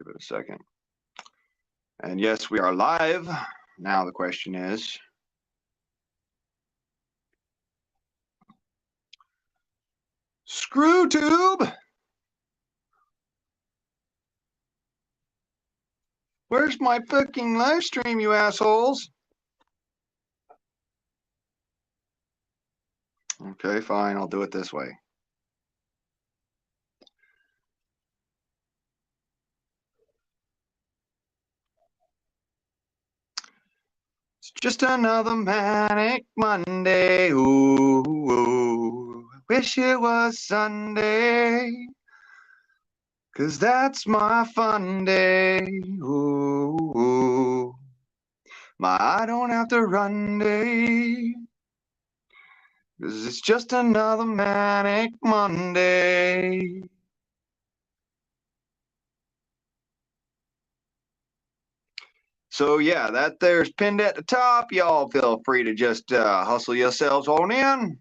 Give it a second. And yes, we are live. Now the question is, ScrewTube! Where's my fucking live stream, you assholes? Okay, fine, I'll do it this way. It's just another Manic Monday. Ooh, ooh, wish it was Sunday, 'cause that's my fun day. Ooh, ooh, my I don't have to run day, 'cause it's just another Manic Monday. So yeah, that there's pinned at the top. Y'all feel free to just hustle yourselves on in.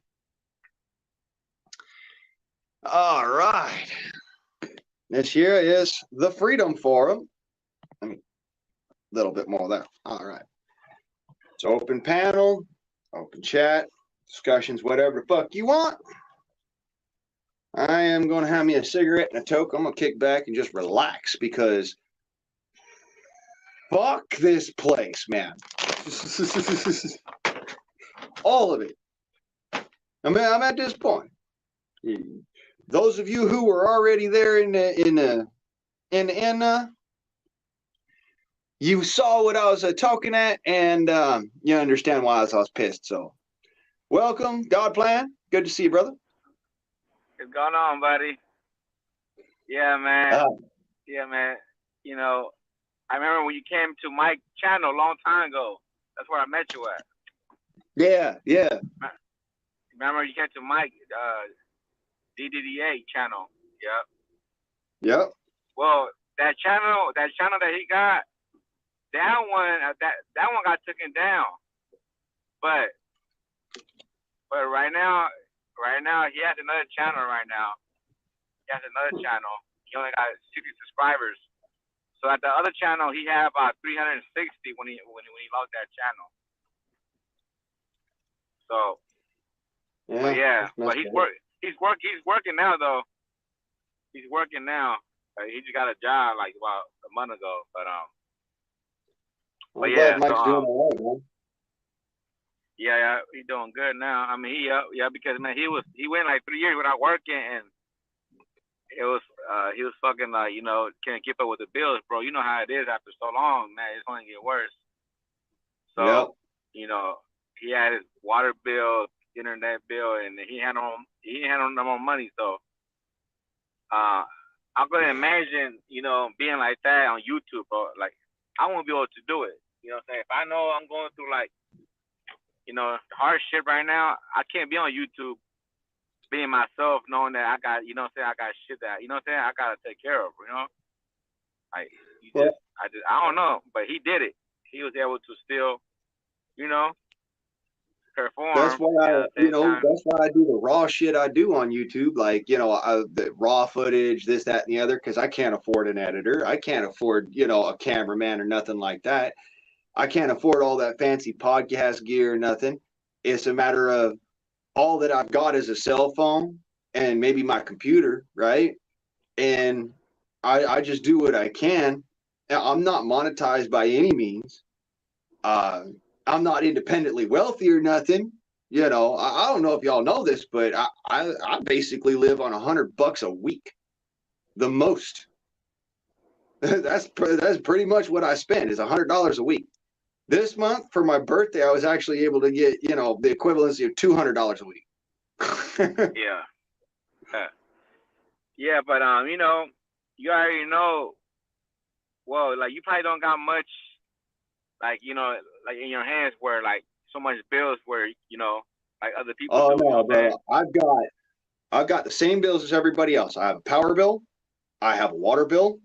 All right. This here is the Freedom Forum. Let me a little bit more there. All right. It's open panel, open chat, discussions, whatever the fuck you want. I am going to have me a cigarette and a toke. I'm going to kick back and just relax because fuck this place, man. All of it. I mean, I'm at this point. Those of you who were already there you saw what I was talking at, and you understand why I was pissed. So, welcome, God Plan. Good to see you, brother. What's going on, buddy? Yeah, man. Yeah, man. You know, I remember when you came to my channel a long time ago. That's where I met you at. Yeah, yeah. Remember you came to Mike DDDA channel. Yep. Yep. Well, that channel that he got, that one got taken down. But right now he has another channel right now. He has another channel. He only got 60 subscribers. So at the other channel he had about 360 when he lost that channel. So but he's working now though. He's working now. He just got a job like about a month ago. But yeah, Mike's doing all right, man. Yeah, he's doing good now. I mean, because man, he went like 3 years without working, and he was fucking like, can't keep up with the bills, bro. You know how it is after so long, man. It's only get worse. So, he had his water bill, internet bill, and he had no more money. So, I could imagine, being like that on YouTube, bro. Like, I won't be able to do it. You know what I'm saying? If I know I'm going through like, hardship right now, I can't be on YouTube being myself, knowing that I got, I got shit that, I gotta take care of, Like, I don't know, but he did it. He was able to still, perform. That's why that's why I do the raw shit I do on YouTube, like, the raw footage, this, that, and the other, because I can't afford an editor. I can't afford, a cameraman or nothing like that. I can't afford all that fancy podcast gear or nothing. It's a matter of all that I've got is a cell phone and maybe my computer, right? And I just do what I can. I'm not monetized by any means. I'm not independently wealthy or nothing. I don't know if y'all know this, but I basically live on $100 a week, the most. That's pretty much what I spend is $100 a week. This month for my birthday, I was actually able to get, the equivalency of $200 a week. Yeah. Yeah, but you already know. Well, like, you probably don't got much, like, like in your hands where like so much bills where like other people. Oh no, bro! I've got the same bills as everybody else. I have a power bill, I have a water bill,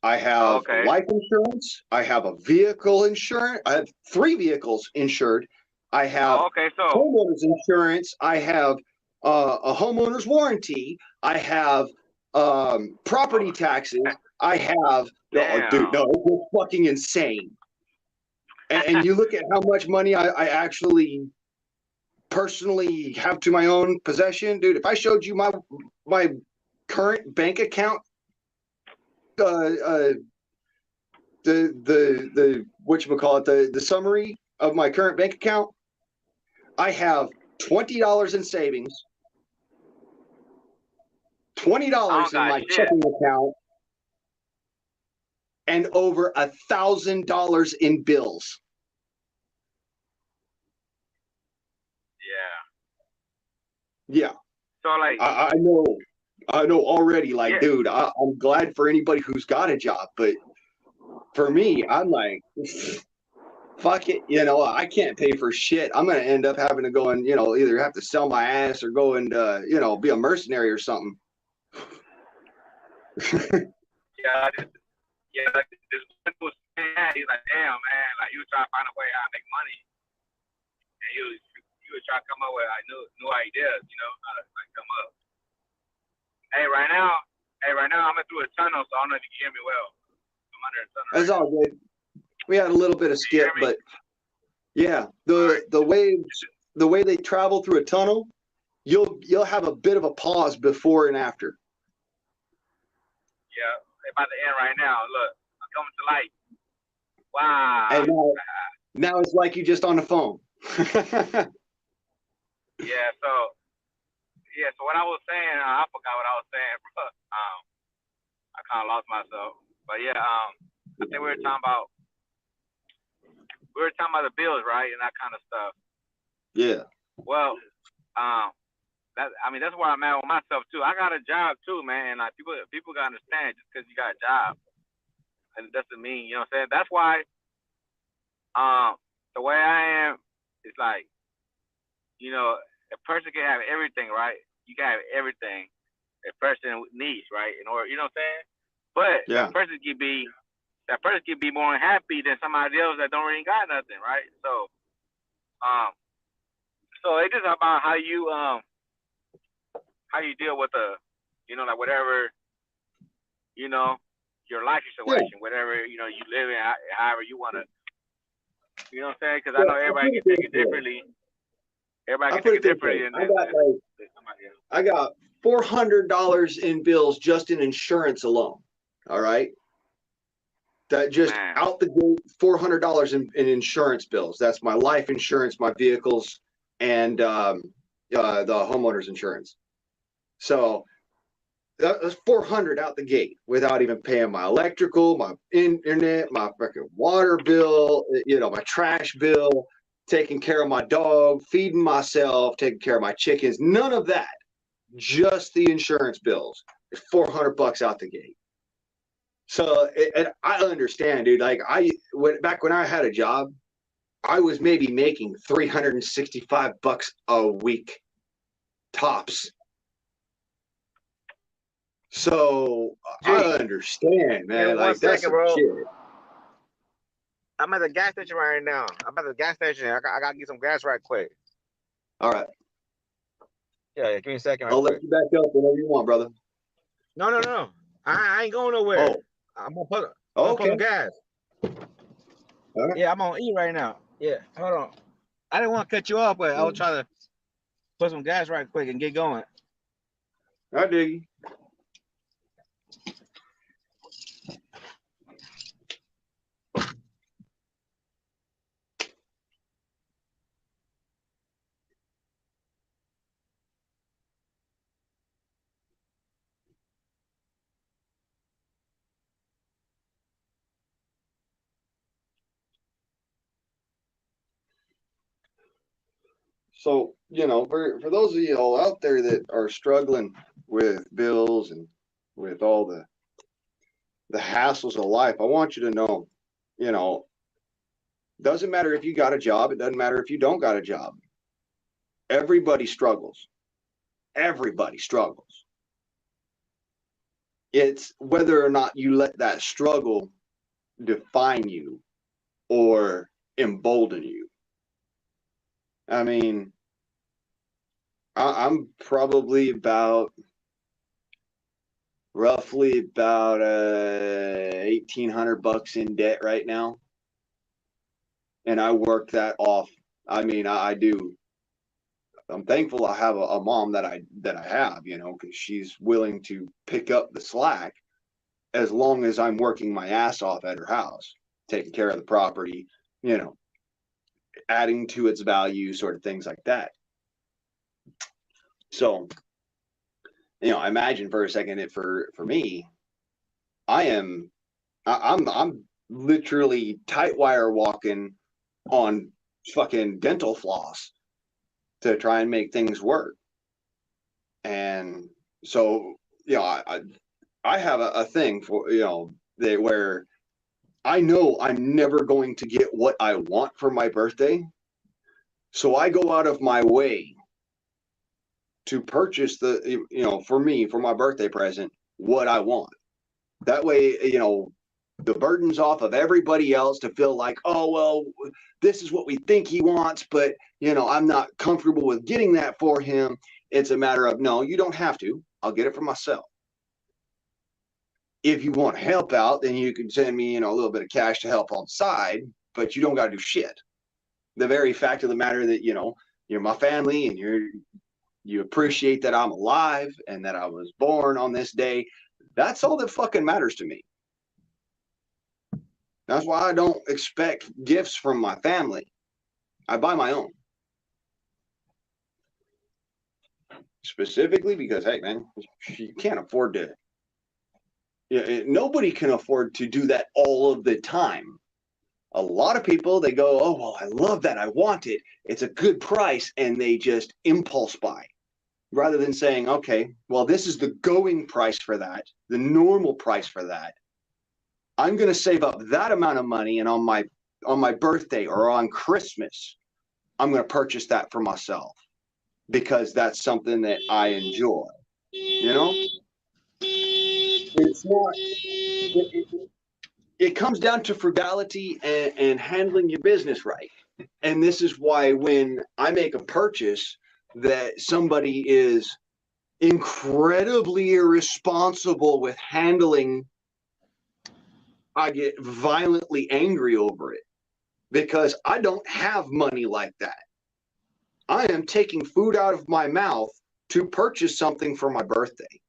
I have life insurance, I have a vehicle insurance. I have 3 vehicles insured. I have homeowners insurance. I have a homeowner's warranty. I have Property taxes, I have. Oh, dude, no, it's fucking insane. And you look at how much money I actually personally have to my own possession, dude. If I showed you my current bank account, the whatchamacallit, the summary of my current bank account, I have $20 in savings, $20 in my checking account, and over $1,000 in bills. Yeah. So like, I know already. Like, dude, I'm glad for anybody who's got a job, but for me, I'm like, fuck it. You know, I can't pay for shit. I'm gonna end up having to go and either have to sell my ass or go and be a mercenary or something. yeah, this was saying, he's like, damn man, like he was trying to find a way how to make money, and he was trying to come up with like new ideas, how to like come up. Hey, right now I'm through a tunnel, so I don't know if you can hear me well. I'm under a tunnel. That's all good. We had a little bit of skip, but yeah, the way they travel through a tunnel, you'll have a bit of a pause before and after. Yeah, they're about to end right now. Look, I'm coming to light. Wow. And now it's like you just on the phone. So what I was saying, I forgot what I was saying, bro. I kind of lost myself, but yeah, I think we were talking about the bills, right, and that kind of stuff. Yeah. Well, that's where I'm at with myself too. I got a job too, man. And like people gotta understand, just because you got a job, and it doesn't mean, you know what I'm saying. That's why, the way I am, it's like, a person can have everything, right? You can have everything a person needs, right? In order, you know what I'm saying. But that person can be more happy than somebody else that don't really got nothing, right? So, so it's just about how you deal with like whatever, your life situation, whatever, you live in, however you want to, you know what I'm saying? Because I know everybody can take it differently. Everybody can take it differently. I got $400 in bills just in insurance alone. All right. That just out the gate, $400 in insurance bills. That's my life insurance, my vehicles, and the homeowner's insurance. So that's $400 out the gate without even paying my electrical, my internet, my fucking water bill, my trash bill, taking care of my dog, feeding myself, taking care of my chickens. None of that. Just the insurance bills. It's $400 out the gate. So, and I understand, dude. Like back when I had a job, I was maybe making $365 a week, tops. So I understand, man. Like that's some shit. I'm at the gas station right now. I'm at the gas station. I gotta get some gas right quick. All right. Yeah, give me a second. I'll let you back up whenever you want, brother. No. I ain't going nowhere. Oh. I'm gonna put some gas. Right. Yeah, I'm on E right now. Yeah, hold on. I didn't want to cut you off, but I was trying to put some gas right quick and get going. I dig you. So, for those of you all out there that are struggling with bills and with all the hassles of life, I want you to know, doesn't matter if you got a job. It doesn't matter if you don't got a job. Everybody struggles. Everybody struggles. It's whether or not you let that struggle define you or embolden you. I mean, I'm probably about roughly about $1,800 in debt right now, and I work that off. I mean, I do. I'm thankful I have a mom that I have, you know, because she's willing to pick up the slack as long as I'm working my ass off at her house, taking care of the property, you know, adding to its value, sort of things like that. So, you know, imagine for a second that for me, I'm literally tight wire walking on fucking dental floss to try and make things work. And so, you know, I have a thing for, you know, where I know I'm never going to get what I want for my birthday. So I go out of my way to purchase the, you know, for me, for my birthday present, what I want. That way, you know, the burden's off of everybody else to feel like, oh, well, this is what we think he wants, but, you know, I'm not comfortable with getting that for him. It's a matter of, no, you don't have to. I'll get it for myself. If you want to help out, then you can send me, you know, a little bit of cash to help on the side, but you don't got to do shit. The very fact of the matter that, you know, you're my family and you appreciate that I'm alive and that I was born on this day. That's all that fucking matters to me. That's why I don't expect gifts from my family. I buy my own. Specifically because, hey, man, you can't afford to. Nobody can afford to do that all of the time. A lot of people, they go, oh, well, I love that. I want it. It's a good price. And they just impulse buy rather than saying, okay, well, this is the going price for that, the normal price for that. I'm going to save up that amount of money, and on my birthday or on Christmas, I'm going to purchase that for myself because that's something that I enjoy. You know, it's not. It comes down to frugality and handling your business right. And this is why when I make a purchase that somebody is incredibly irresponsible with handling, I get violently angry over it because I don't have money like that. I am taking food out of my mouth to purchase something for my birthday.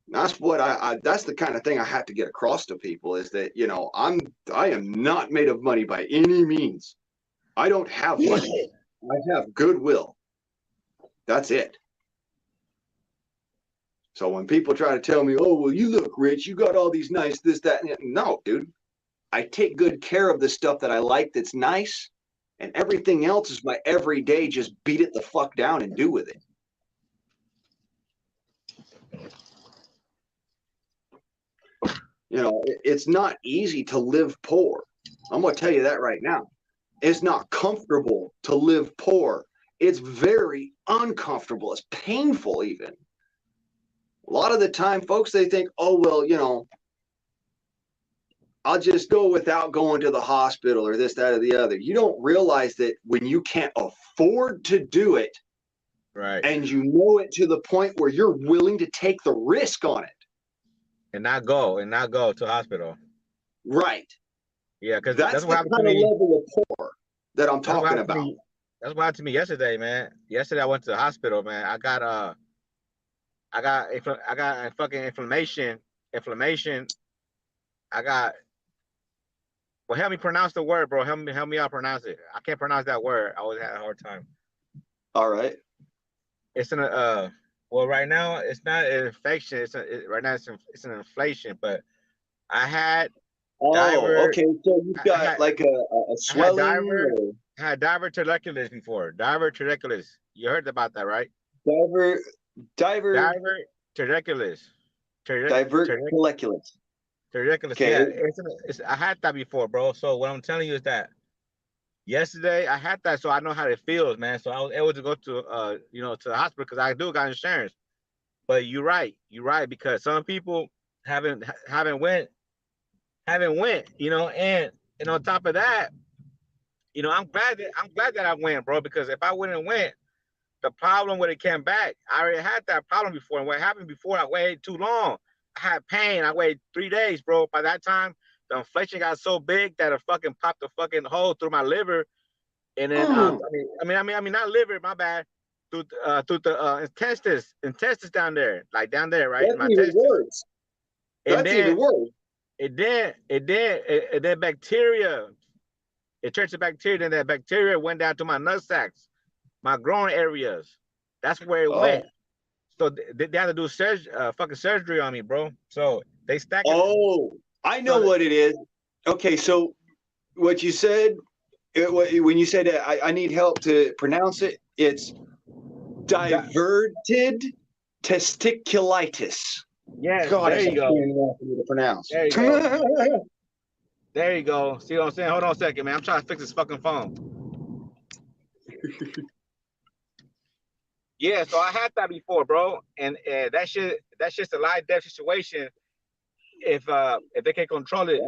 That's what that's the kind of thing I have to get across to people is that, you know, I am not made of money by any means. I don't have money. I have goodwill. That's it. So when people try to tell me, oh, well, you look rich, you got all these nice, this, that, and that. No, dude. I take good care of the stuff that I like that's nice, and everything else is my everyday, just beat it the fuck down and do with it. You know, it's not easy to live poor. I'm going to tell you that right now. It's not comfortable to live poor. It's very uncomfortable. It's painful even. A lot of the time, folks, they think, oh, well, you know, I'll just go without going to the hospital or this, that, or the other. You don't realize that when you can't afford to do it, right, and you know it to the point where you're willing to take the risk on it. And not go to hospital. Right. Yeah, because that's the kind of level of poor that I'm talking about. That's what happened to me yesterday, man. Yesterday I went to the hospital, man. I got a fucking inflammation. I got. Well, help me pronounce the word, bro. Help me out pronounce it. I can't pronounce that word. I always had a hard time. All right. It's an well, right now it's not an infection. Right now it's an inflation. But I had. Okay. So you've got like a swelling. I had diverticulitis before. Diverticulitis. You heard about that, right? Diverticulitis. Okay. Yeah, I had that before, bro. So what I'm telling you is that yesterday I had that, so I know how it feels, man. So I was able to go to to the hospital because I do got insurance. But you're right, because some people haven't went, and on top of that, I'm glad that I went, bro, because if I wouldn't went, the problem when it came back, I already had that problem before. And what happened before, I waited too long. I had pain. I waited 3 days, bro. By that time, the inflation got so big that it fucking popped a fucking hole through my liver. And then, not liver, my bad. Through the intestines down there, right? That's In my even intestines. worse. That's even worse. It then bacteria. It turned to bacteria. Then that bacteria went down to my nut sacks, my growing areas. That's where it went. So they had to do fucking surgery on me, bro. So they stacked it. Oh, I know what it is. Okay, so what you said, when you said that I need help to pronounce it, it's diverted testiculitis. Yes, God, there you go. For me to pronounce. There you go. There you go. See what I'm saying? Hold on a second, man. I'm trying to fix this fucking phone. Yeah, so I had that before, bro, and that's just a life death situation if they can control it.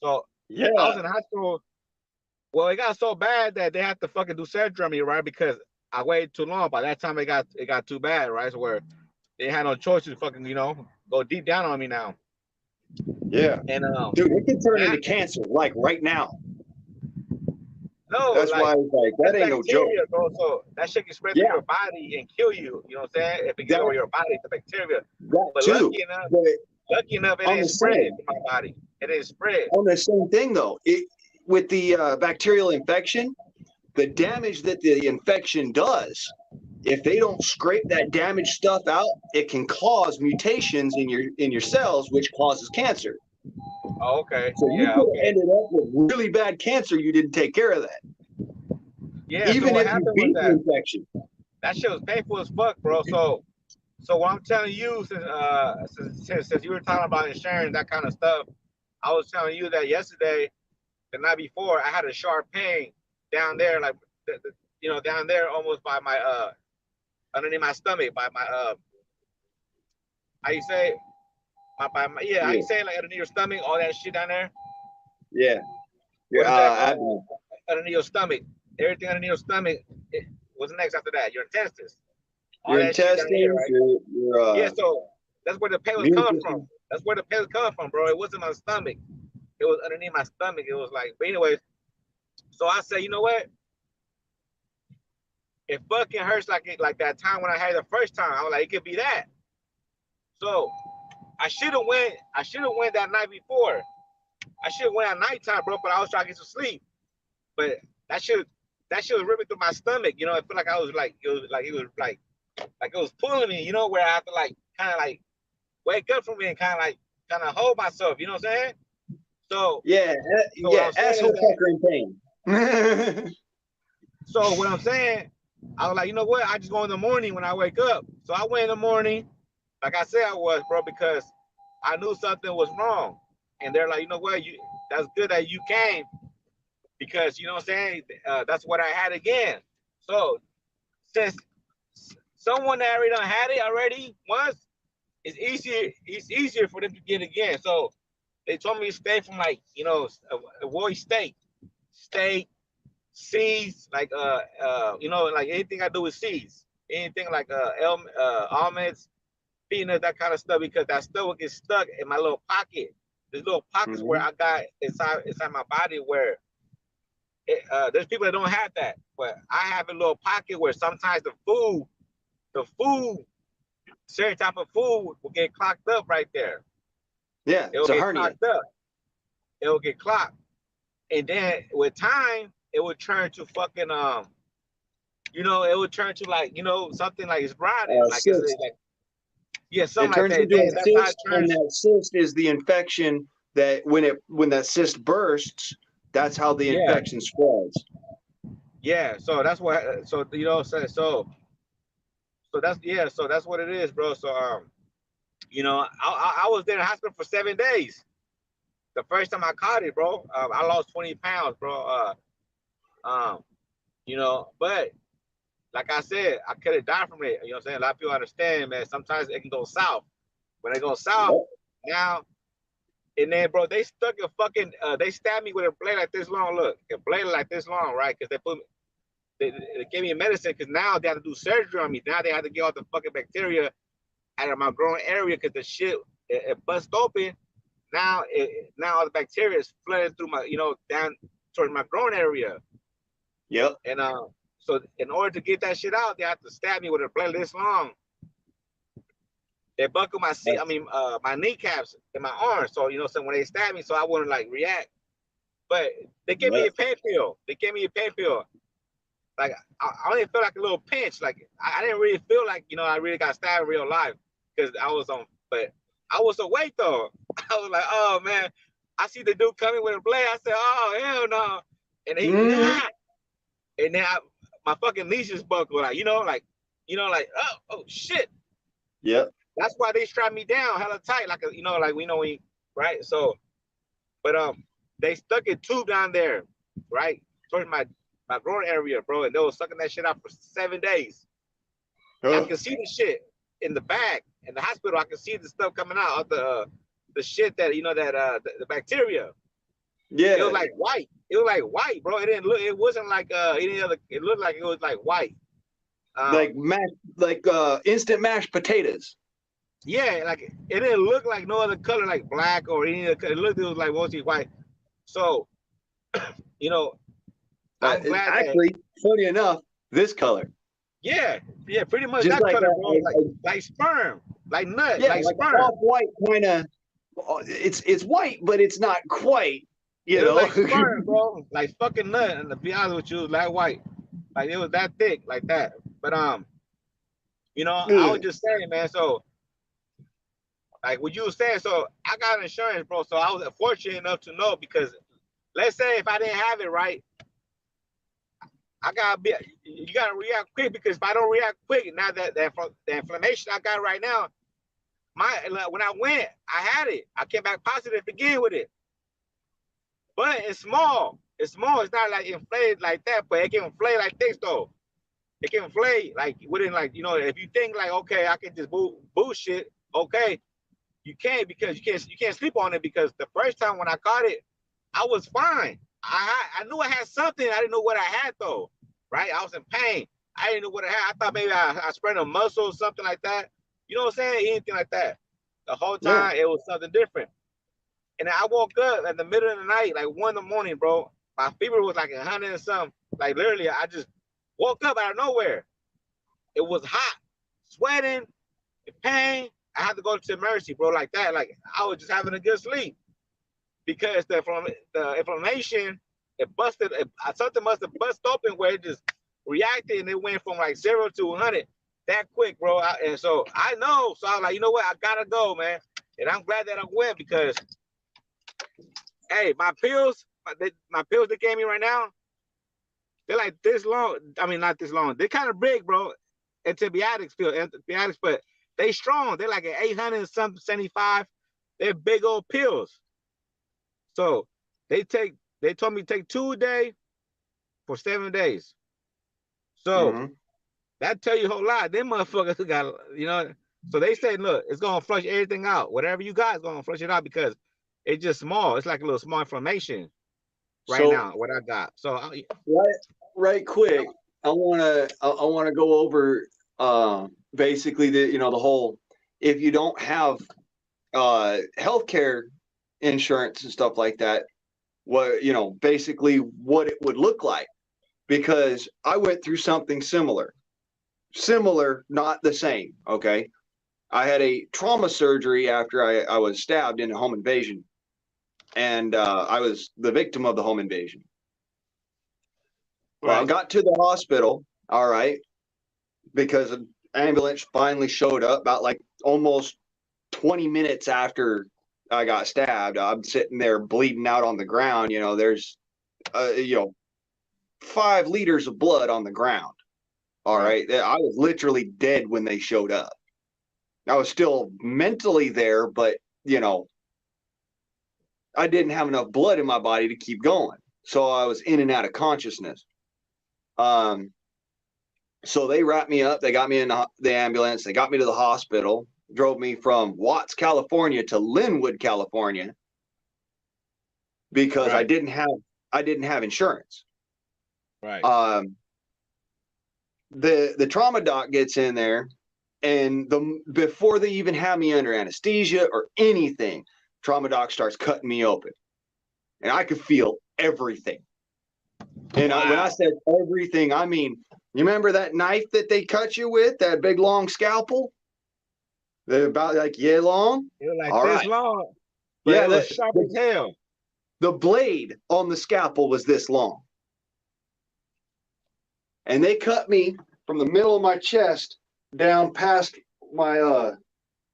So I was in the hospital. Well, it got so bad that they had to fucking do surgery on me, right? Because I waited too long. By that time, it got too bad, right? So where they had no choice to fucking go deep down on me now. Yeah, and dude, it can turn into cancer like right now. No, that's why it's like that ain't no joke, bro. So that shit can spread through your body and kill you. You know what I'm saying? If it gets over your body, the bacteria. But too. Lucky enough, it didn't spread to my body. It didn't spread. On the same thing though, with the bacterial infection, the damage that the infection does, if they don't scrape that damaged stuff out, it can cause mutations in your cells, which causes cancer. Oh, okay. So you could have ended up with really bad cancer. You didn't take care of that. Yeah. Even so if you beat the infection. That shit was painful as fuck, bro. So what I'm telling you, since you were talking about insurance, that kind of stuff, I was telling you that yesterday, the night before, I had a sharp pain down there, like down there, almost by my underneath my stomach, by my how you say, how you say, like underneath your stomach, all that shit down there. Yeah. What is that called? Underneath your stomach, everything underneath your stomach. What's next after that? Your intestines. Your intestines. Here, right? Yeah, so that's where the pain was coming from. That's where the pain was coming from, bro. It wasn't my stomach. It was underneath my stomach. It was like, but anyways, so I said, you know what? It fucking hurts like that time when I had it the first time. I was like, it could be that. So I should have went that night before. I should have went at nighttime, bro, but I was trying to get some sleep. But that shit was ripping through my stomach. It felt like I was like, it was pulling me, where I have to kind of wake up from it and kind of hold myself, you know what I'm saying? So asshole fucker in pain. So what I'm saying, I was like, you know what? I just go in the morning when I wake up. So I went in the morning, like I said I was, bro, because I knew something was wrong. And they're like, you know what? That's good that you came, because you know what I'm saying. That's what I had again. So since someone that already done had it already once, it's easier for them to get again. So they told me to stay from avoid steak, seeds, like anything I do with seeds, anything like almonds, peanuts, that kind of stuff, because that stuff will get stuck in my little pocket. There's little pockets where I got inside my body where there's people that don't have that, but I have a little pocket where sometimes the food, certain type of food will get clogged up right there. Yeah, it'll get clogged up. It'll get clogged, and then with time, it would turn to fucking it would turn to something like it's rotting, something like that. And that cyst is the infection that when that cyst bursts, that's how the infection spreads. Yeah, so that's what. So that's what it is, bro. So I was there in the hospital for 7 days. The first time I caught it, bro, I lost 20 pounds, bro. But like I said, I could have died from it. You know what I'm saying? A lot of people understand, man. Sometimes it can go south. When it goes south, now, and then, bro, they stuck a fucking, they stabbed me with a blade like this long. Look, a blade like this long, right? Because they put me, they gave me a medicine because now they have to do surgery on me. Now they have to get all the fucking bacteria out of my growing area because the shit it bust open. Now now all the bacteria is flooding through my, down towards my growing area. Yep. And so in order to get that shit out, they have to stab me with a blade this long. They buckle my my kneecaps and my arms. So so when they stab me, so I wouldn't like react. But they gave me a pain pill. They gave me a pain pill. Like I only felt like a little pinch. Like I didn't really feel like I really got stabbed in real life because I was on. But I was awake though. I was like, oh man, I see the dude coming with a blade. I said, oh hell no, and he and then my fucking knees just buckled. Like oh shit. Yep. That's why they strapped me down hella tight, like right. So, but they stuck a tube down there, right, towards my growing area, bro, and they was sucking that shit out for 7 days. I could see the shit in the back in the hospital. I could see the stuff coming out of the shit that the bacteria. Yeah. It was like white. It was like white, bro. It didn't look. It wasn't like any other. It looked like it was like white. Like instant mashed potatoes. Yeah, like it didn't look like no other color, like black or any other color. It was like mostly white. So, I'm glad actually, funny enough, this color. Yeah, pretty much just that like color, bro. Like sperm, like nut, yeah, like sperm. Off-white kind of. It's white, but it's not quite. Like sperm, bro. Like fucking nut. And to be honest with you, it was that white. Like it was that thick, like that. But I was just saying, man. So, like what you were saying, so I got insurance, bro. So I was fortunate enough to know because, let's say if I didn't have it, right, you gotta react quick because if I don't react quick, now that the inflammation I got right now, when I went, I had it. I came back positive again with it. But it's small. It's small. It's not like inflated like that, but it can inflate like this though. It can inflate like within if you think like okay, I can just bullshit, okay, you can't because you can't sleep on it because the first time when I caught it, I was fine. I knew I had something. I didn't know what I had though, right? I was in pain. I didn't know what I had. I thought maybe I sprained a muscle or something like that. You know what I'm saying? Anything like that. The whole time it was something different. And I woke up in the middle of the night, like 1 in the morning, bro. My fever was like 100 and something. Like literally, I just woke up out of nowhere. It was hot, sweating, in pain. I had to go to emergency, bro, like that. Like I was just having a good sleep. Because the inflammation, it busted. Something must have busted open where it just reacted and it went from like 0 to 100 that quick, bro. And so I know. So I was like, you know what? I gotta go, man. And I'm glad that I went because, hey, my pills they gave me right now, they're like this long. I mean, not this long. They're kind of big, bro. Antibiotics, but they strong. They're like an 800 and something 75. They're big old pills. So they told me to take 2 a day for 7 days. So that tell you a whole lot. Them motherfuckers got, so they said, look, it's gonna flush everything out. Whatever you got is gonna flush it out because it's just small. It's like a little small inflammation now, what I got. So right quick, I wanna go over basically the whole, if you don't have healthcare insurance and stuff like that, what basically what it would look like, because I went through something similar, not the same. Okay, I had a trauma surgery after I was stabbed in a home invasion, and I was the victim of the home invasion. Well, I got to the hospital, all right, because an ambulance finally showed up about like almost 20 minutes after I got stabbed. I'm sitting there bleeding out on the ground. There's 5 liters of blood on the ground. All right. I was literally dead when they showed up. I was still mentally there, but I didn't have enough blood in my body to keep going. So I was in and out of consciousness. So they wrapped me up. They got me in the ambulance. They got me to the hospital. Drove me from Watts, California to Linwood, California, because I didn't have insurance. Right. the trauma doc gets in there, and before they even have me under anesthesia or anything, trauma doc starts cutting me open, and I could feel everything. And Wow. When I said everything, I mean, you remember that knife that they cut you with, that big long scalpel? They're about like yay long. It was like All this right. long, but Yeah, it was sharp as hell. The blade on the scalpel was this long. And they cut me from the middle of my chest down past my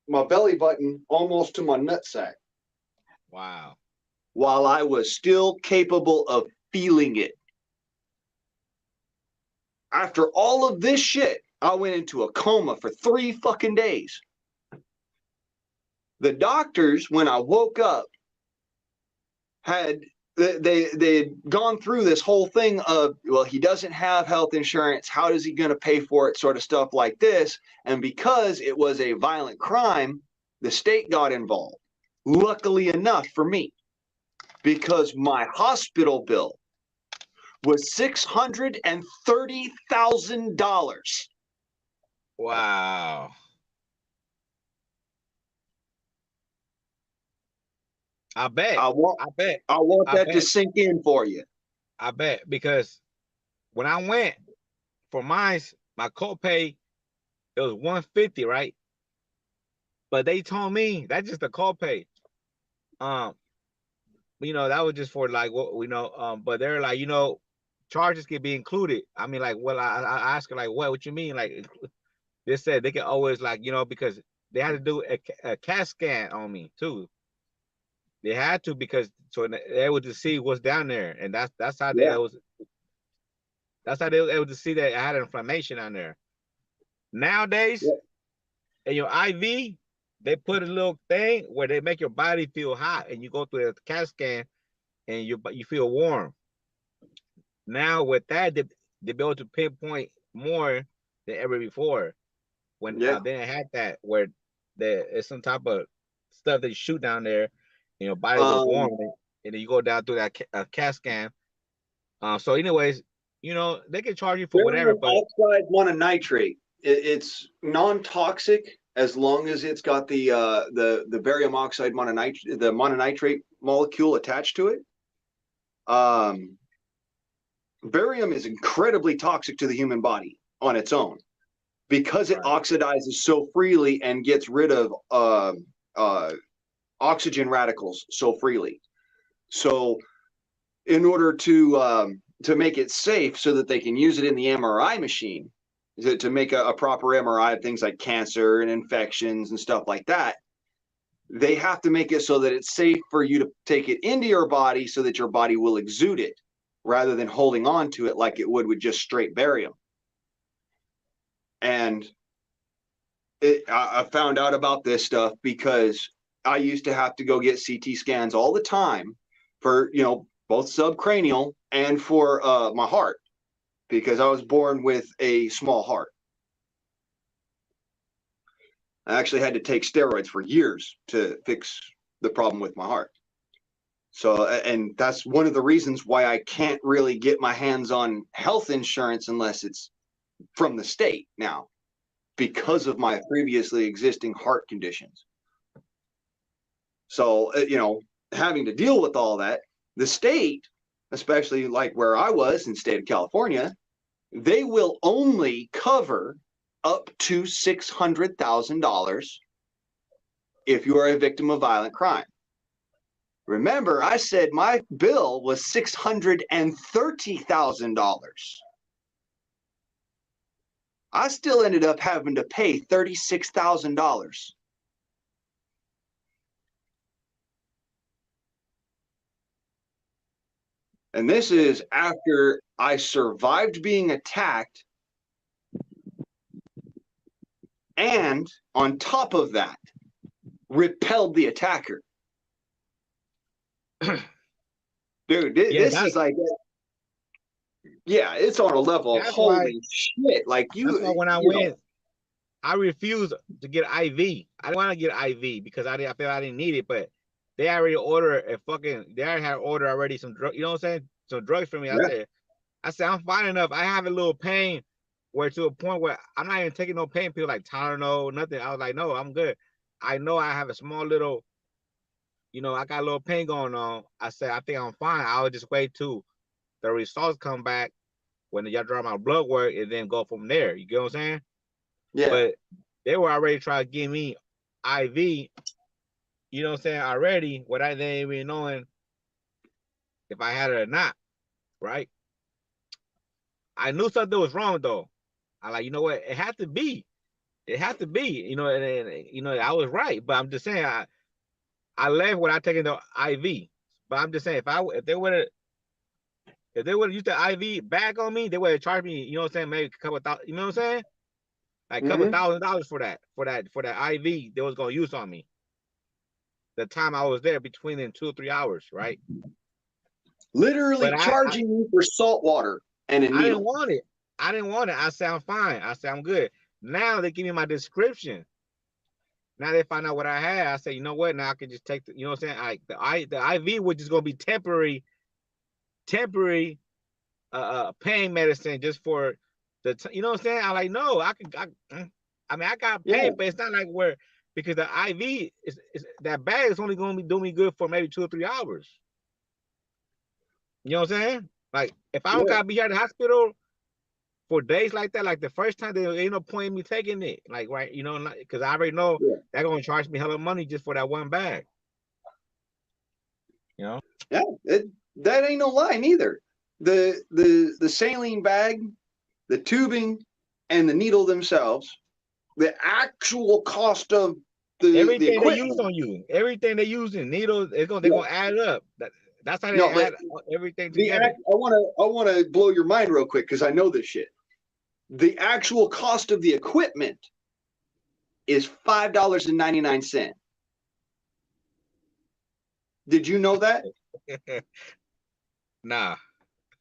my belly button almost to my nutsack. Wow. While I was still capable of feeling it. After all of this shit, I went into a coma for 3 fucking days. The doctors, when I woke up, had they'd gone through this whole thing of, well, he doesn't have health insurance, how is he going to pay for it, sort of stuff like this. And because it was a violent crime, the state got involved. Luckily enough for me, because my hospital bill was $630,000. Wow. I bet. I want that to sink in for you. I bet, because when I went for mine, my copay, it was $150, right? But they told me that's just a copay. That was just for like what we know. But they're like, charges can be included. I mean, like, well, I asked her like, what you mean? Like, they said they can always like, because they had to do a CAT scan on me too. They had to, because so they able to see what's down there, and that's how they was. That's how they were able to see that I had inflammation on there. Nowadays, in your IV, they put a little thing where they make your body feel hot, and you go through a CAT scan, and you feel warm. Now with that, they be able to pinpoint more than ever before. When they didn't have that, where there's some type of stuff that you shoot down there, and your body was warm, and then you go down through that CAT scan. So, anyways, they can charge you for whatever. But oxide mononitrate, it's non-toxic as long as it's got the barium oxide mononitrate, the mononitrate molecule attached to it. Barium is incredibly toxic to the human body on its own, because it oxidizes so freely and gets rid of oxygen radicals so freely. So in order to make it safe so that they can use it in the MRI machine, to make a proper MRI of things like cancer and infections and stuff like that, they have to make it so that it's safe for you to take it into your body so that your body will exude it, rather than holding on to it like it would with just straight barium. And I found out about this stuff because I used to have to go get CT scans all the time for, both subcranial and for my heart, because I was born with a small heart. I actually had to take steroids for years to fix the problem with my heart. So, and that's one of the reasons why I can't really get my hands on health insurance unless it's from the state now, because of my previously existing heart conditions. So, having to deal with all that, the state, especially like where I was in the state of California, they will only cover up to $600,000 if you are a victim of violent crime. Remember, I said my bill was $630,000. I still ended up having to pay $36,000. And this is after I survived being attacked, and on top of that, repelled the attacker. Dude, this is like, it's on a level of holy shit. Like, that's why when I went, I refused to get IV. I didn't want to get IV because I felt I didn't need it, but they already ordered they already had ordered some drugs, some drugs for me. I said, I'm fine enough. I have a little pain, where to a point where I'm not even taking no pain pills like Tylenol, nothing. I was like, no, I'm good. I know I have a small little, I got a little pain going on. I said, I think I'm fine. I would just wait till the results come back when y'all draw my blood work and then go from there. You get what I'm saying? Yeah. But they were already trying to give me IV, you know what I'm saying, already without they even knowing if I had it or not, right? I knew something was wrong though. I like, you know what? It had to be. It had to be, and I was right. But I'm just saying, I left without taking the IV. But I'm just saying, if they would have used the IV back on me, they would have charged me, you know what I'm saying, maybe a couple thousand, you know what I'm saying? Like a couple $1,000s for that IV they was gonna use on me. The time I was there between in 2 or 3 hours, right? Literally But charging you for salt water and a needle. I didn't want it. I said I'm fine. I said I'm good. Now they give me my description. Now they find out what I had. I say, you know what? Now I can just take the, you know what I'm saying? The IV which is gonna be temporary pain medicine just for you know what I'm saying? I like, no, I mean I got pain, but it's not like where, because the IV is that bag is only gonna be doing me good for maybe 2 or 3 hours. You know what I'm saying? Like if I don't gotta be here at the hospital for days like that, like the first time, there ain't no point in me taking it. Like, right, because I already know they're gonna charge me hella money just for that one bag. You know? Yeah, that ain't no lie neither. The saline bag, the tubing, and the needle themselves, the actual cost of everything they use on you, everything they use in needles, they're gonna add up. That's how they add everything together. I wanna blow your mind real quick because I know this shit. The actual cost of the equipment is $5.99. Did you know that? Nah.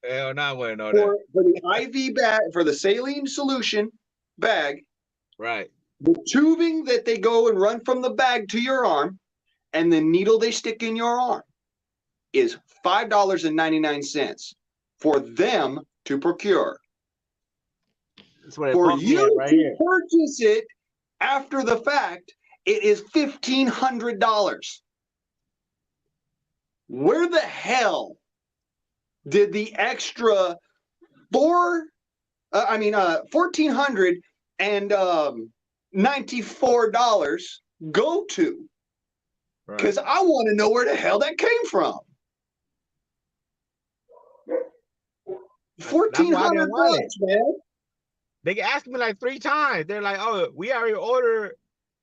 Hell no, I wouldn't know that. For the IV bag, for the saline solution bag, right? The tubing that they go and run from the bag to your arm, and the needle they stick in your arm, is $5.99 for them to procure. That's what for you right to here. Purchase it after the fact, it is $1,500. Where the hell did the extra $1,494 go to? Because I want to know where the hell that came from. $1,400, man. They asked me like 3 times. They're like, "Oh, we already ordered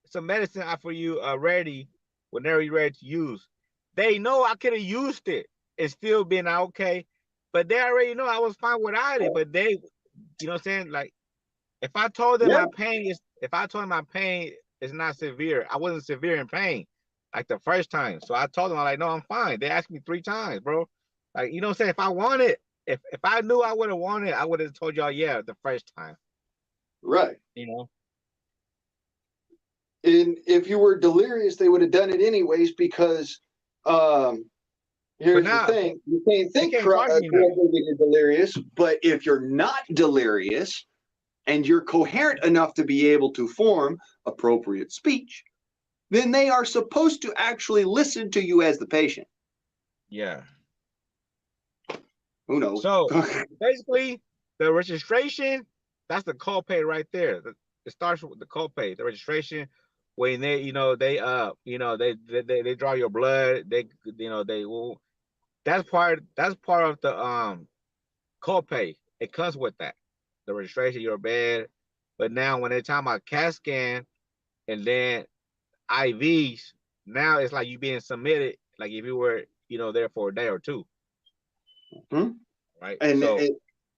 some medicine for you ready whenever you're ready to use." They know I could have used it and still been okay, but they already know I was fine without it. But they, you know what I'm saying? Like, if I told them my pain is not severe, I wasn't severe in pain like the first time. So I told them, I'm like, no, I'm fine. They asked me 3 times, bro. Like, you know what I'm saying? If I wanted, if I knew I would have wanted, I would have told y'all, yeah, the first time. Right. You know? And if you were delirious, they would have done it anyways because here's the thing. You can't think correctly when you're delirious, but if you're not delirious and you're coherent enough to be able to form appropriate speech, then they are supposed to actually listen to you as the patient. Yeah. Who knows? So basically, the registration, that's the copay right there. It starts with the copay, the registration. When they, they draw your blood. They will. That's part of the copay. It comes with that, the registration, your bed. But now when they talk about CAT scan and then IVs, now it's like you being submitted, like if you were, there for a day or 2. Mm-hmm. Right. And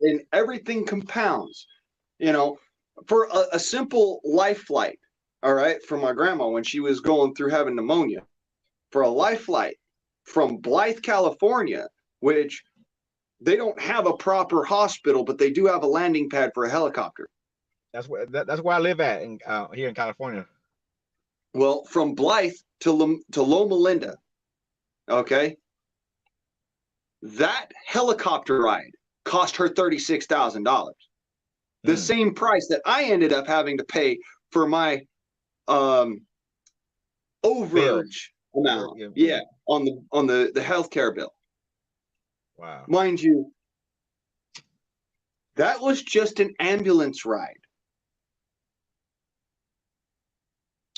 and everything compounds, for a simple life flight. All right. For my grandma, when she was going through having pneumonia, for a life flight from Blythe, California, which they don't have a proper hospital, but they do have a landing pad for a helicopter. That's where I live at here in California. Well, from Blythe to Loma Linda, okay, that helicopter ride cost her $36,000. The same price that I ended up having to pay for my overage amount. Yeah, on the healthcare bill. Wow. Mind you, that was just an ambulance ride.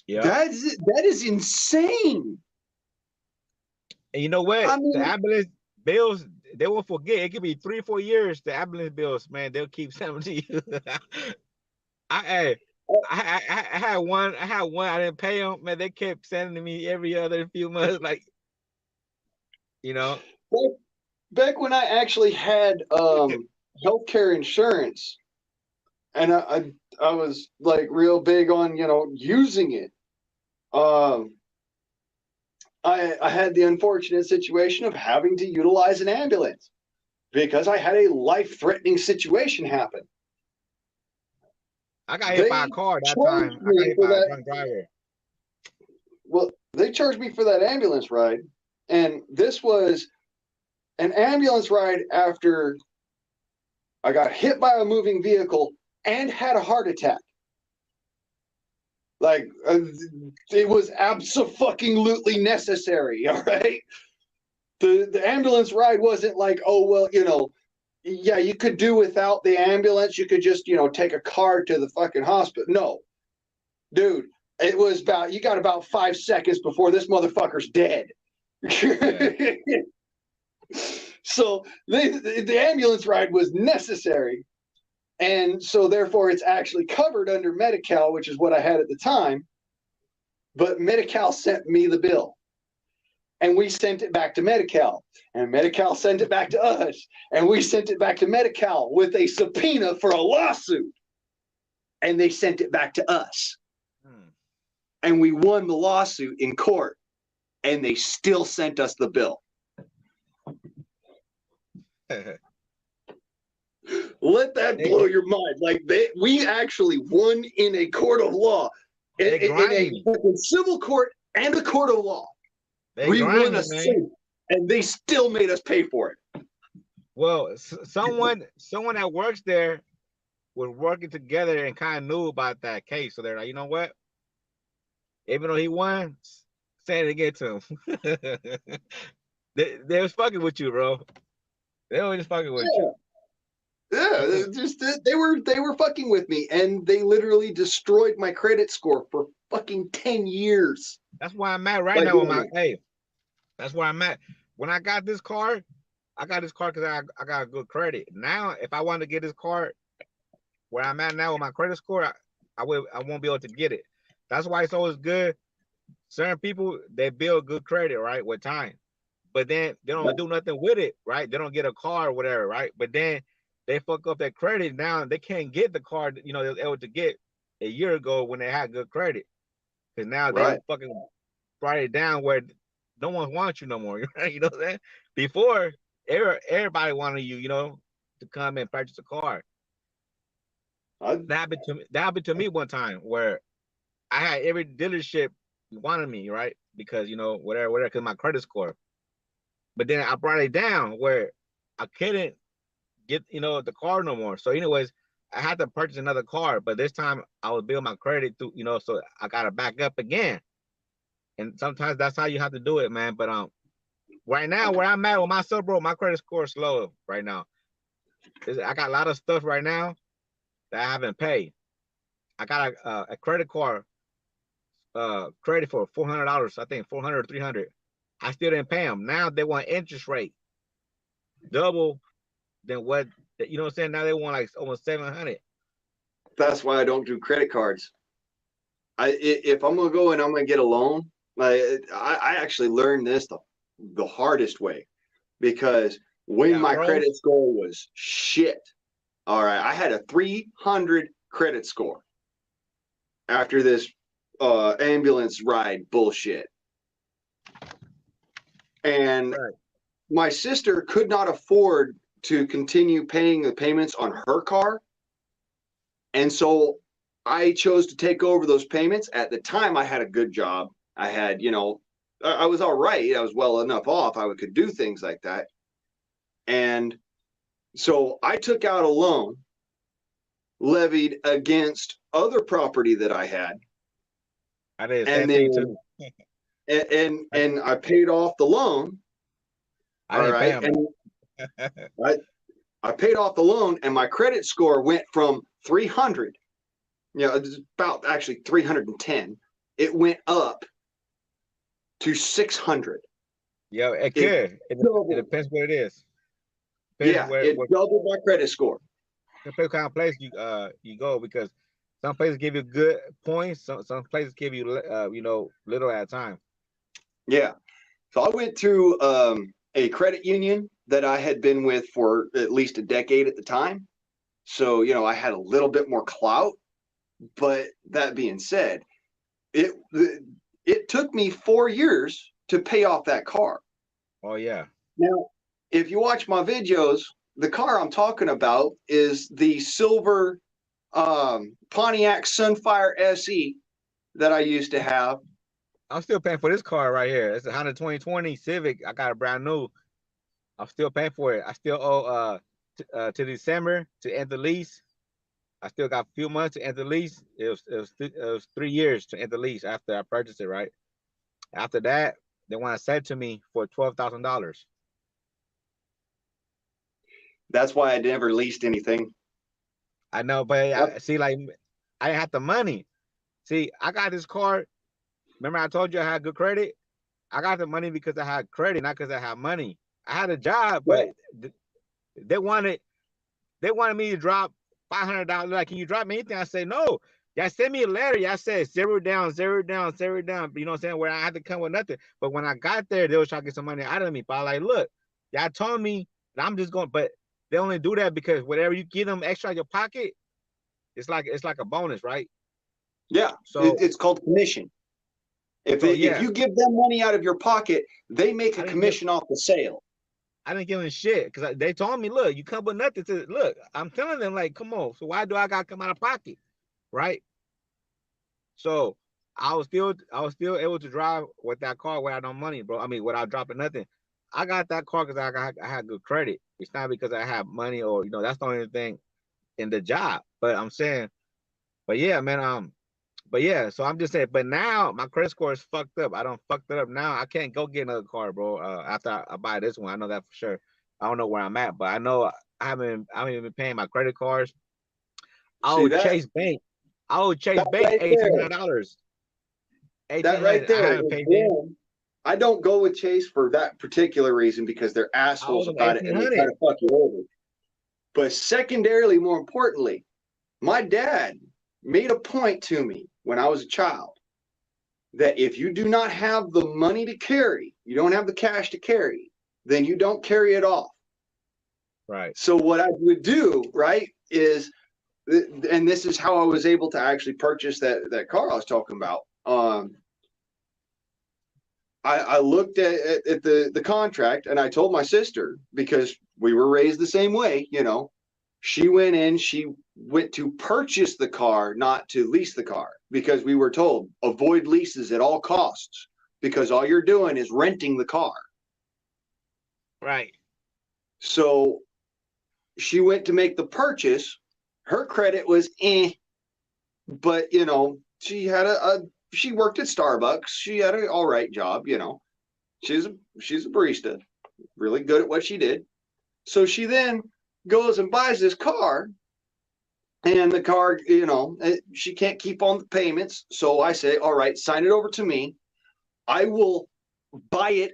Yeah. That is insane. And you know what? I mean, the ambulance bills, they won't forget. It could be 3 or 4 years. The ambulance bills, man, they'll keep sending to you. I had one. I didn't pay them. Man, they kept sending to me every other few months. Like, you know. Back when I actually had healthcare insurance, and I was like real big on using it. I had the unfortunate situation of having to utilize an ambulance because I had a life-threatening situation happen. I got hit by a car that time. I got hit by a drunk driver. Well, they charged me for that ambulance ride, and this was an ambulance ride after I got hit by a moving vehicle and had a heart attack. Like, it was abso-fucking-lutely necessary, all right? The ambulance ride wasn't like, oh, well, yeah, you could do without the ambulance. You could just, take a car to the fucking hospital. No. Dude, it was you got about 5 seconds before this motherfucker's dead. Yeah. So the ambulance ride was necessary. And so therefore it's actually covered under Medi-Cal, which is what I had at the time. But Medi-Cal sent me the bill. And we sent it back to Medi-Cal. And Medi-Cal sent it back to us. And we sent it back to Medi-Cal with a subpoena for a lawsuit. And they sent it back to us. And we won the lawsuit in court. And they still sent us the bill. Let that blow your mind. Like, we actually won in a court of law. In a civil court and a court of law. We won a suit, and they still made us pay for it. Well, someone that works there was working together and kind of knew about that case. So they're like, you know what? Even though he won, send it again to him. they was fucking with you, bro. They were just fucking with you. Yeah, they were fucking with me, and they literally destroyed my credit score for fucking 10 years. That's why I'm at right now with my that's where I'm at. When I got this car because I got good credit. Now, if I want to get this car where I'm at now with my credit score, I won't be able to get it. That's why it's always good. Certain people, they build good credit, right, with time. But then they don't do nothing with it, right? They don't get a car or whatever, right? But then they fuck up their credit. Now they can't get the car, they were able to get a year ago when they had good credit. Because now they fucking brought it down where no one wants you no more. You know what I'm saying? Before, everybody wanted you, to come and purchase a car. That happened to me one time where I had every dealership wanted me, right? Because, whatever, because my credit score. But then I brought it down where I couldn't get, the car no more. So anyways, I had to purchase another car, but this time I was building my credit through, so I got to back up again. And sometimes that's how you have to do it, man. But right now where I'm at with myself, bro, my credit score is low right now. I got a lot of stuff right now that I haven't paid. I got a credit card credit for $400, I think $400 or $300. I still didn't pay them. Now they want interest rate double than what, what I'm saying? Now they want like almost $700. That's why I don't do credit cards. If I'm gonna go and I'm gonna get a loan, I actually learned this the hardest way, because when my credit score was shit, all right, I had a 300 credit score after this ambulance ride bullshit. And my sister could not afford to continue paying the payments on her car. And so I chose to take over those payments. At the time, I had a good job. I had, I was all right. I was well enough off. I could do things like that. And so I took out a loan, levied against other property that I had. I did the And same thing then too. and I paid off the loan. I All didn't pay right. him. And I paid off the loan, and my credit score went from 300, it's about actually 310. It went up to 600. Yeah, it could. It depends what it is. Depends it doubled my credit score. Depends what kind of place you go, because some places give you good points, some places give you little at a time. Yeah. So I went through a credit union that I had been with for at least a decade at the time. So, I had a little bit more clout. But that being said, it took me 4 years to pay off that car. Oh, yeah. Now, if you watch my videos, the car I'm talking about is the silver Pontiac Sunfire SE that I used to have. I'm still paying for this car right here. It's a Honda 2020 Civic. I got a brand new. I'm still paying for it. I still owe to December to end the lease. I still got a few months to end the lease. It was 3 years to end the lease after I purchased it, right? After that, they want to sell it to me for $12,000. That's why I never leased anything. I know, but I didn't have the money. See, I got this car. Remember I told you I had good credit? I got the money because I had credit, not because I had money. I had a job, but they wanted me to drop $500. Like, can you drop me anything? I say no. Y'all send me a letter. Y'all said zero down, zero down, zero down. You know what I'm saying? Where I had to come with nothing. But when I got there, they was trying to get some money out of me. But I like, look, y'all told me that I'm just going, but they only do that because whatever you give them extra in your pocket, it's like a bonus, right? Yeah. So it's called commission. If you give them money out of your pocket, they make a commission off the sale. I didn't give them shit because they told me, look, you come with nothing to look. I'm telling them, like, come on. So why do I gotta come out of pocket? Right. So I was still able to drive with that car without no money, bro. I mean, without dropping nothing. I got that car because I had good credit. It's not because I have money or that's the only thing in the job. But I'm saying, but yeah, man, but yeah, so I'm just saying, but now my credit score is fucked up. I don't fucked it up now. I can't go get another car, bro. After I buy this one, I know that for sure. I don't know where I'm at, but I know I haven't even been paying my credit cards. I owe Chase Bank $1,800. That right there. I haven't paid them. I don't go with Chase for that particular reason because they're assholes about it and they try to fuck you over. But secondarily, more importantly, my dad made a point to me when I was a child that if you do not have the money to carry, you don't have the cash to carry, then you don't carry it off. Right. So what I would do, right, is, and this is how I was able to actually purchase that car I was talking about. I looked at the contract and I told my sister, because we were raised the same way, she went to purchase the car, not to lease the car, because we were told avoid leases at all costs because all you're doing is renting the car. Right. So she went to make the purchase. Her credit was but she had she worked at Starbucks. She had an all right job, She's a barista, really good at what she did. So she then goes and buys this car, and the car, she can't keep on the payments. So I say, all right, sign it over to me. I will buy it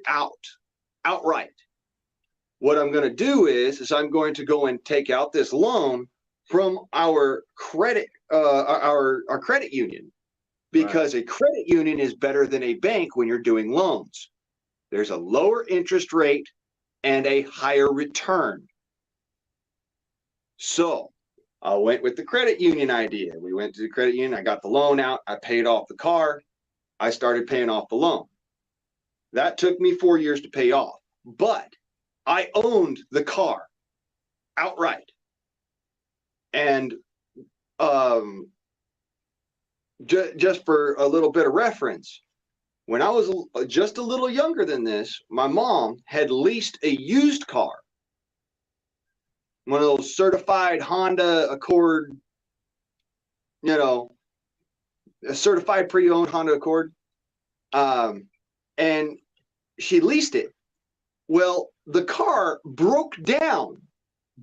outright. What I'm going to do is I'm going to go and take out this loan from our credit, our credit union, because a credit union is better than a bank when you're doing loans. There's a lower interest rate and a higher return. So I went with the credit union idea. We went to the credit union. I got the loan out. I paid off the car. I started paying off the loan. That took me 4 years to pay off, but I owned the car outright. And just for a little bit of reference, when I was just a little younger than this, my mom had leased a used car, one of those certified Honda Accord you know, a certified pre-owned Honda Accord. And she leased it. Well, the car broke down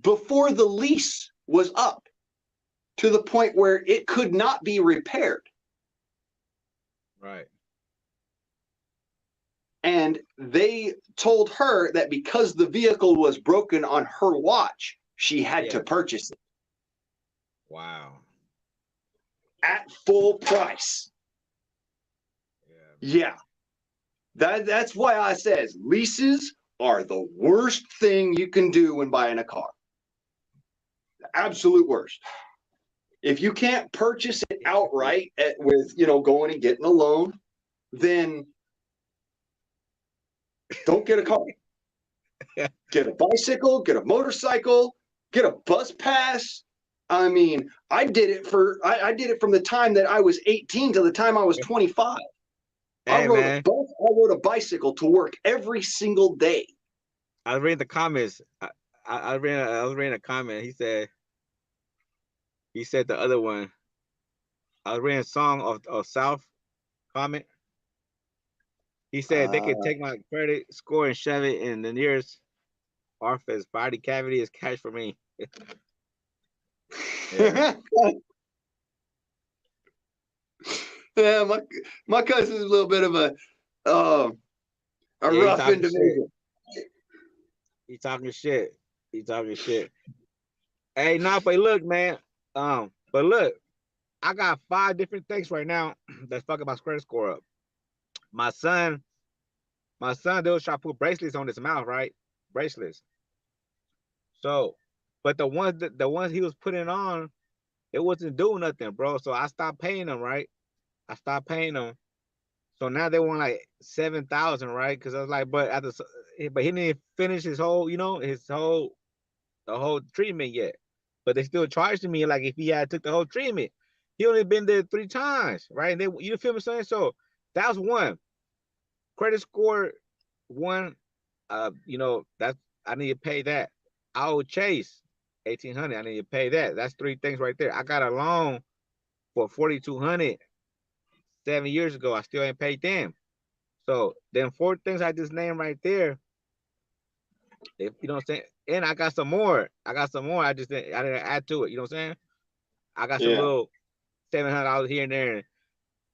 before the lease was up to the point where it could not be repaired. Right. And they told her that because the vehicle was broken on her watch, she had to purchase it. Wow. At full price. Yeah. That's why I says leases are the worst thing you can do when buying a car. The absolute worst. If you can't purchase it outright with, you know, going and getting a loan, then don't get a car. Get a bicycle, get a motorcycle, get a bus pass. I mean, I did it from the time that I was 18 to the time I was 25. Hey, I rode a bicycle to work every single day. I was reading the comments. I was reading a comment. He said the other one. I was reading a song of South comment. He said they could take my credit score and shove it in the nearest orifice. Body cavity is cash for me. Yeah, my cousin's a little bit of a rough individual. He talking shit. He talking shit. Hey, nah, but look, man. But look, I got 5 different things right now that's fucking my credit score up. My son, they was trying to put bracelets on his mouth, right? Bracelets. So, but the ones he was putting on, it wasn't doing nothing, bro. So I stopped paying them, right? I stopped paying them. So now they want like 7,000, right? Because I was like, but he didn't finish his whole, you know, the whole treatment yet. But they still charging me like if he had took the whole treatment. He only been there 3 times, right? And then you feel me saying? So that was one. Credit score 1, you know, that's I need to pay that. I owe Chase 1,800. I need to pay that. That's 3 things right there. I got a loan for 4,200 7 years ago. I still ain't paid them. So then 4 things I just named right there. If you know what I'm saying, and I got some more. I didn't add to it. You know what I'm saying? I got some little $700 here and there. And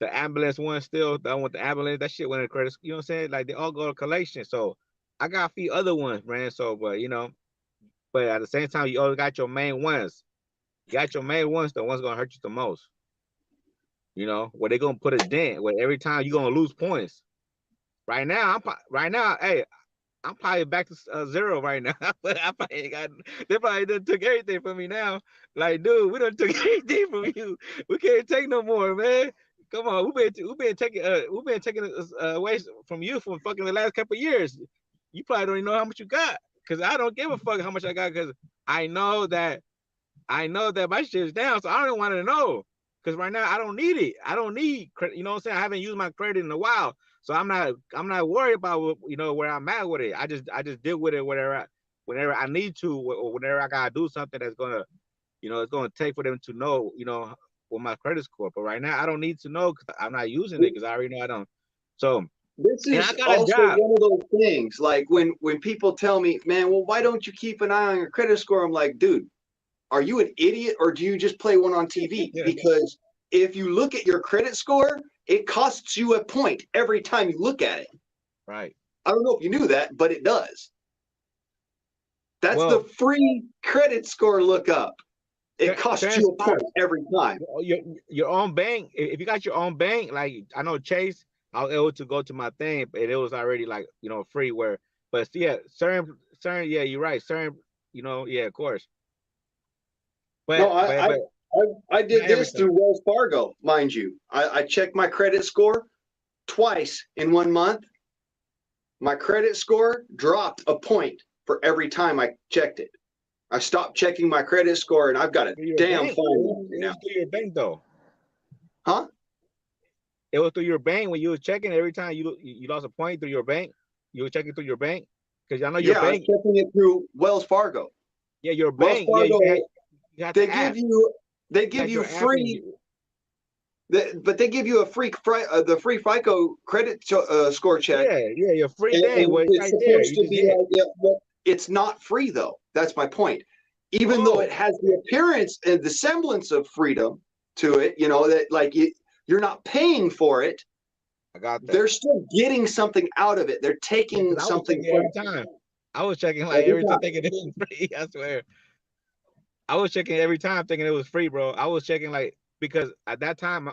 the ambulance one still, the one with the ambulance, that shit went in credit. You know what I'm saying? Like they all go to collection. So I got a few other ones, man. So, but you know, but at the same time, you always got your main ones. You got your main ones, the ones gonna hurt you the most. You know, where they gonna put a dent, where every time you gonna lose points. Right now, hey, I'm probably back to 0 right now. But they probably done took everything from me now. Like, dude, we done took everything from you. We can't take no more, man. Come on, we've been taking away from you for fucking the last couple of years. You probably don't even know how much you got, because I don't give a fuck how much I got, because I know that my shit's down, so I don't want to know. Because right now I don't need it. I don't need credit. You know what I'm saying? I haven't used my credit in a while. So I'm not worried about, you know, where I'm at with it. I just deal with it whenever I need to, or whenever I gotta do something that's gonna, you know, it's gonna take for them to know, you know, what my credit score. But right now I don't need to know, because I'm not using it, because I already know I don't. So this is I got also a job. one of those things. Like when people tell me, man, well, why don't you keep an eye on your credit score? I'm like, dude, are you an idiot, or do you just play one on TV? Because if you look at your credit score, it costs you a point every time you look at it. Right. I don't know if you knew that, but it does. That's the free credit score lookup. It costs you a point every time. Your own bank, if you got your own bank, like I know Chase, I was able to go to my thing, but it was already like, you know, free. But yeah, certain, yeah, you're right. Certain, you know, yeah, of course. But no, I did this through Wells Fargo, mind you. I checked my credit score twice in 1 month. My credit score dropped a point for every time I checked it. I stopped checking my credit score, and I've got a damn fine now. Through your bank, though. Huh? It was through your bank when you were checking. Every time you lost a point through your bank, you were checking through your bank, because I know your bank. I was checking it through Wells Fargo. Yeah, your bank. Wells Fargo, yeah, they give give you free. But they give you a the free FICO credit score check. Yeah, your free And, day. and Well, it's it's right there. supposed You to just be hit. like, yeah, well, it's not free though. That's my point. Even though it Oh, has the appearance and the semblance of freedom to it, you know, that like you're not paying for it, I got that. they're still getting something out of it. They're taking Because I was something checking from every time. I was checking like every every time time. thinking it was free. I swear. I was checking every time thinking it was free, bro. I was checking like because at that time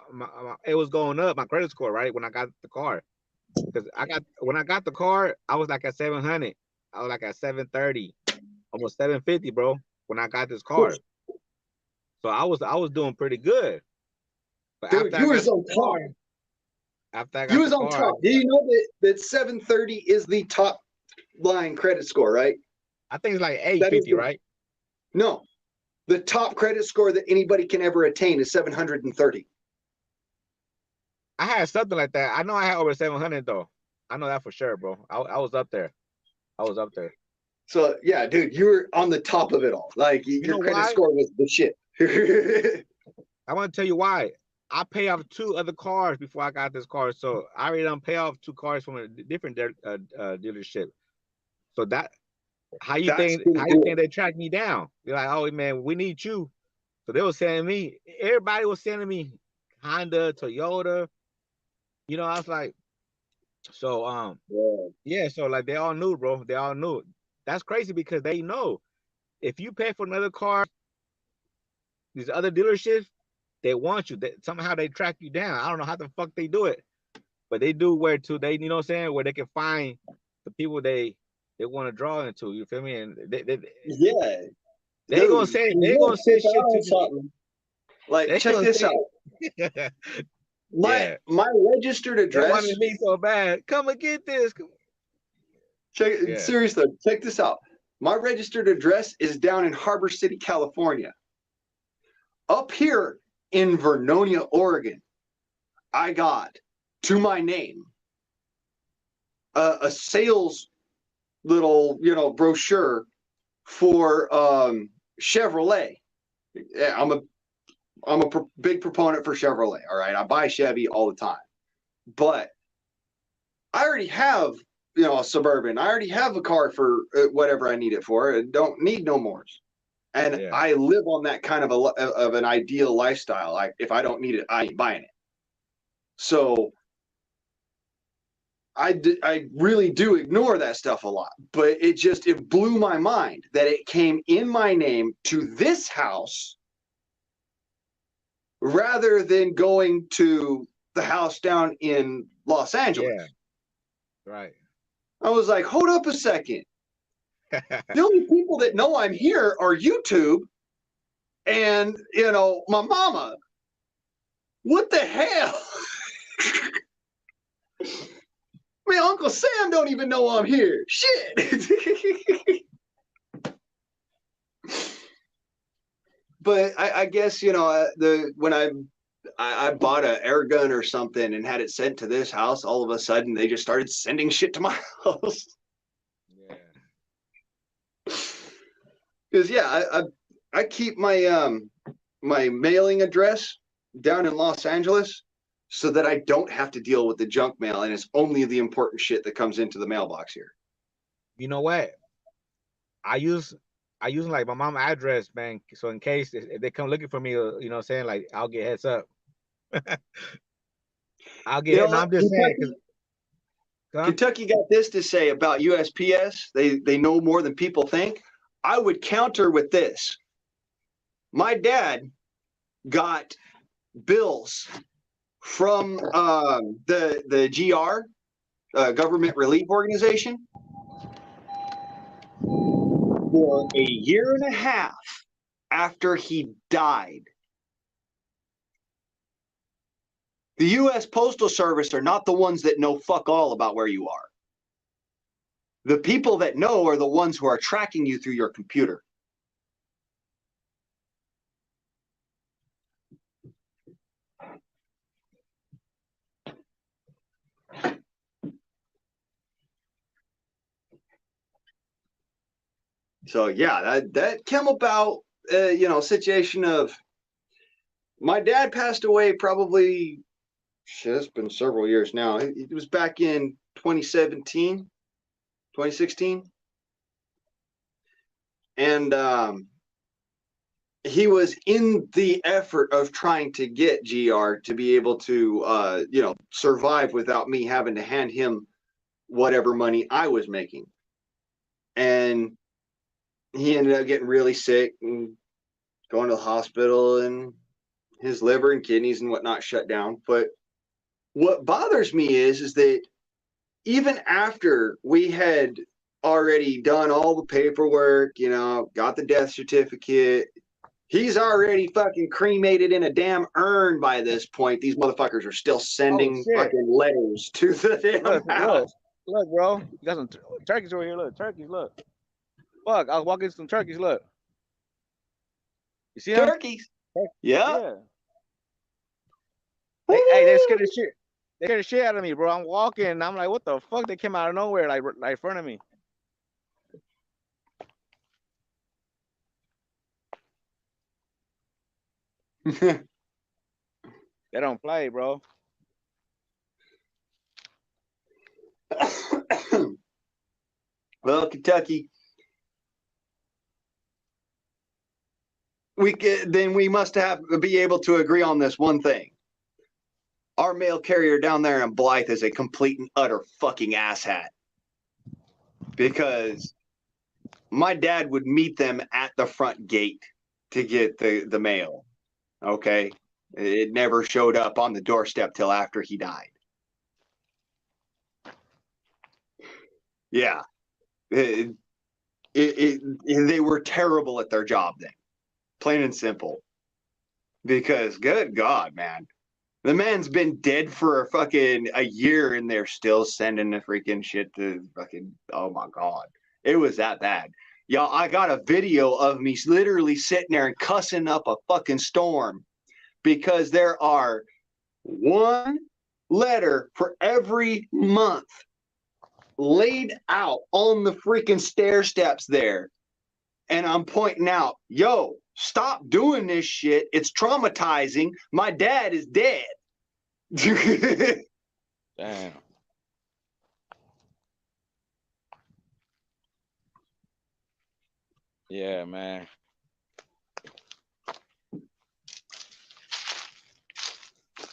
it was going up my credit score, right? When I got the car. Because when I got the car, I was like at 700. I was like at 730, almost 750, bro, when I got this car. So I was doing pretty good. But Dude, after I you got was the on top. car, after I You got the was on car, top. Do you know that 730 is the top line credit score, right? I think it's like That is 850, the right? no. The top credit score that anybody can ever attain is 730. I had something like that. I know I had over 700 though. I know that for sure, bro. I was up there. I was up there. So yeah, dude, you were on the top of it all. Like You know your credit why? score was the shit. I want to tell you why. I pay off 2 other cars before I got this car, so I already done pay off 2 cars from a different dealership. So that That's gonna how you do think it. they tracked me down? They're like, oh man, we need you. So they were sending me. Everybody was sending me Honda, Toyota. You know, I was like, so Yeah. yeah. So like they all knew, bro. They all knew. That's crazy because they know if you pay for another car, these other dealerships, they want you. Somehow they track you down. I don't know how the fuck they do it, but they do where to they, you know what I'm saying, where they can find the people they want to draw into. You feel me? And Yeah, they gonna dude, say you they want gonna to tip say shit out to on me. something. Like, They check gonna this out. say, My yeah. my registered They address. wanted me so bad. Come and get this. Check Yeah. seriously. Check this out. My registered address is down in Harbor City, California. Up here in Vernonia, Oregon, I got to my name a sales little brochure for Chevrolet. I'm a big proponent for Chevrolet. All right, I buy Chevy all the time, but I already have a Suburban. I already have a car for whatever I need it for. I don't need no more. And Yeah. I live on that kind of an ideal lifestyle. Like if I don't need it, I ain't buying it. So I really do ignore that stuff a lot, but it blew my mind that it came in my name to this house rather than going to the house down in Los Angeles. Yeah. Right. I was like, hold up a second. The only people that know I'm here are YouTube and my mama. What the hell? I mean, Uncle Sam don't even know I'm here. Shit. But I guess when I bought an air gun or something and had it sent to this house, all of a sudden they just started sending shit to my house. Yeah. Because I keep my my mailing address down in Los Angeles so that I don't have to deal with the junk mail, and it's only the important shit that comes into the mailbox here. You know what? I use like my mom's address, man. So in case if they come looking for me, you know what I'm saying, like I'll get heads up. I'll get You head. know No, what? I'm just saying because Kentucky got this to say about USPS. They know more than people think. I would counter with this. My dad got bills from the GR, Government Relief Organization, for a year and a half after he died. The U.S. Postal Service are not the ones that know fuck all about where you are. The people that know are the ones who are tracking you through your computer. So yeah, that came about, situation of My dad passed away probably, shit, it's been several years now. It was back in 2017, 2016. And he was in the effort of trying to get GR to be able to, survive without me having to hand him whatever money I was making. And he ended up getting really sick and going to the hospital, and his liver and kidneys and whatnot shut down. But what bothers me is that even after we had already done all the paperwork, got the death certificate, he's already fucking cremated in a damn urn by this point. These motherfuckers are still sending fucking letters to the damn house. Look, bro. You got some turkeys over here. Look, turkeys, look. Fuck, I was walking some turkeys, look. You see them? Turkeys? Yeah. Hey, they scared the shit. They scared the shit out of me, bro. I'm walking, and I'm like, what the fuck? They came out of nowhere, like in front of me. They don't play, bro. Well, Kentucky, we must be able to agree on this one thing. Our mail carrier down there in Blythe is a complete and utter fucking asshat. Because my dad would meet them at the front gate to get the mail. Okay? It never showed up on the doorstep till after he died. Yeah. They were terrible at their job then. Plain and simple. Because, good God, man. The man's been dead for a year, and they're still sending the freaking shit to fucking, oh my God. It was that bad. Y'all, I got a video of me literally sitting there and cussing up a fucking storm because there are one letter for every month laid out on the freaking stair steps there. And I'm pointing out, yo, stop doing this shit. It's traumatizing. My dad is dead. Damn. Yeah, man.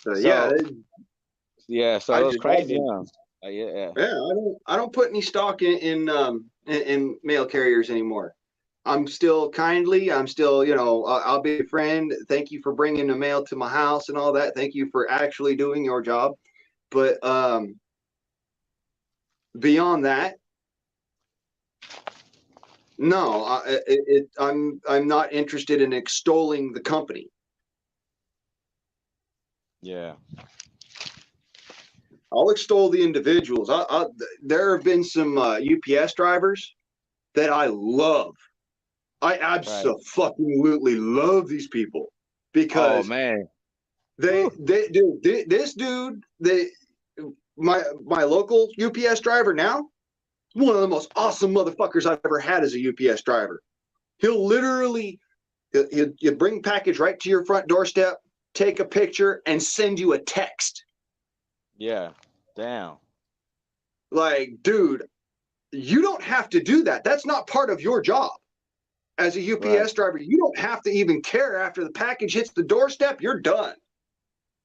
So it was crazy. Yeah. I don't put any stock in mail carriers anymore. I'm still kindly. I'm still, I'll be a friend. Thank you for bringing the mail to my house and all that. Thank you for actually doing your job. But beyond that, no, I'm not interested in extolling the company. Yeah. I'll extol the individuals. There have been some UPS drivers that I love. I absolutely love these people because this dude, my local UPS driver now, one of the most awesome motherfuckers I've ever had as a UPS driver. He'll literally he'll bring package right to your front doorstep, take a picture, and send you a text. Yeah. Damn. Like, dude, you don't have to do that. That's not part of your job. As a UPS driver, you don't have to even care after the package hits the doorstep. You're done.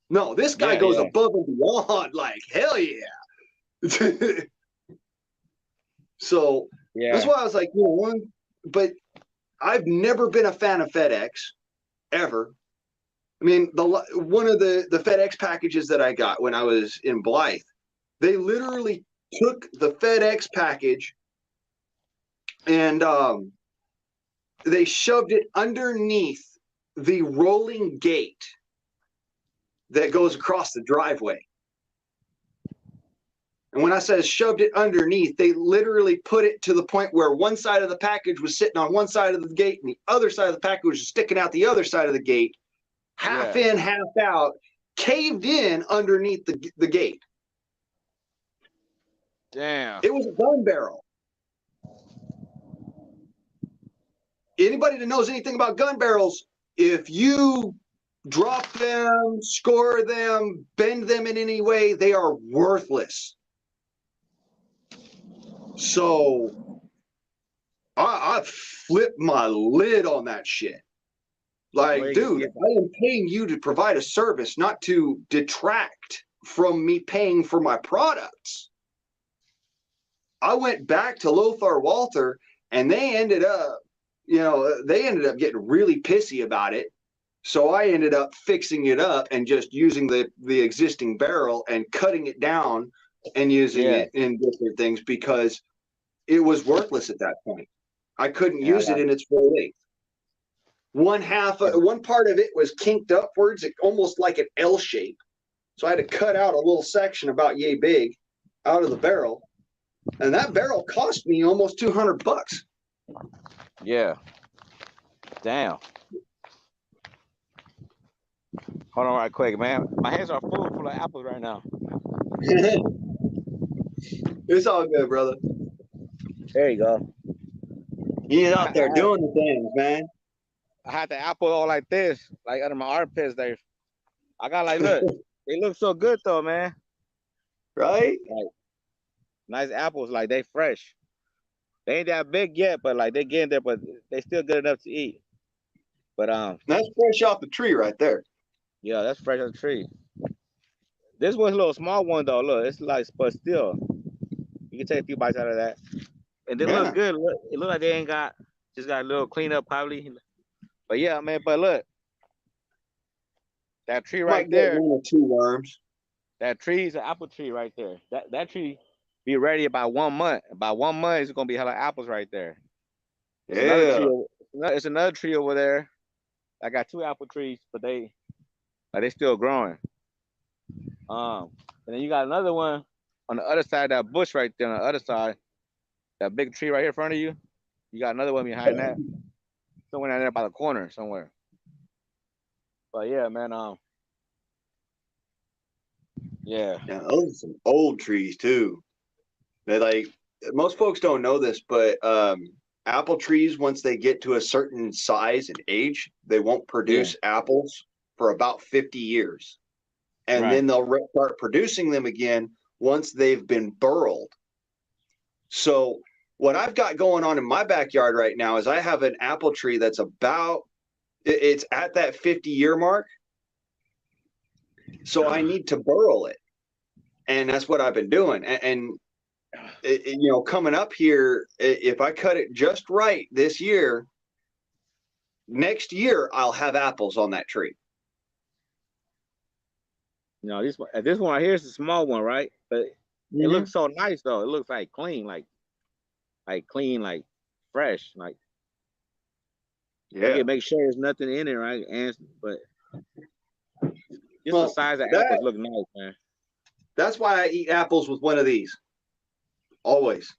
No, this guy goes above and beyond. Like, hell yeah. So that's why I was like, but I've never been a fan of FedEx, ever. I mean, one of the FedEx packages that I got when I was in Blythe, they literally took the FedEx package and they shoved it underneath the rolling gate that goes across the driveway. And when I say shoved it underneath, they literally put it to the point where one side of the package was sitting on one side of the gate and the other side of the package was sticking out the other side of the gate, half in, half out, caved in underneath the gate. Damn. It was a gun barrel. Anybody that knows anything about gun barrels, if you drop them, score them, bend them in any way, they are worthless. So I flipped my lid on that shit. Like, dude, I am paying you to provide a service, not to detract from me paying for my products. I went back to Lothar Walther, and they ended up getting really pissy about it. So I ended up fixing it up and just using the existing barrel and cutting it down and using it in different things because it was worthless at that point. I couldn't use it in its full length. One part of it was kinked upwards, almost like an L shape. So I had to cut out a little section about yay big out of the barrel. And that barrel cost me almost $200. Yeah. Damn. Hold on right quick, man. My hands are full of apples right now. It's all good, brother. There you go. He's out there doing the things, man. I had the apple all like this, like under my armpits there. I got like, look, they look so good though, man. Right? Like, nice apples, like they fresh. They ain't that big yet, but like they getting there, but they still good enough to eat. But that's fresh off the tree right there. Yeah, that's fresh off the tree. This one's a little small one though. Look, it's like, but still, you can take a few bites out of that. And they look good. Look, it look like they ain't just got a little cleanup probably. But yeah, man. But look, that tree right there. 1 or 2 worms. That tree is an apple tree right there. That tree be ready about 1 month. About 1 month, it's gonna be hella apples right there. It's another tree over there. I got 2 apple trees, but they still growing. And then you got another one on the other side of that bush right there. On the other side, that big tree right here in front of you. You got another one behind that. Somewhere down there by the corner somewhere. But yeah, man. Yeah, those are some old trees too. They like most folks don't know this, but apple trees, once they get to a certain size and age, they won't produce apples for about 50 years. And then they'll start producing them again once they've been burled. So what I've got going on in my backyard right now is I have an apple tree that's it's at that 50-year mark. So I need to burl it. And that's what I've been doing. And coming up here, if I cut it just right this year, next year I'll have apples on that tree. This one right here is a small one, right? But it looks so nice though. It looks like clean, like clean, like fresh, like can make sure there's nothing in it, right? But the size of apples look nice, man. That's why I eat apples with one of these. Always.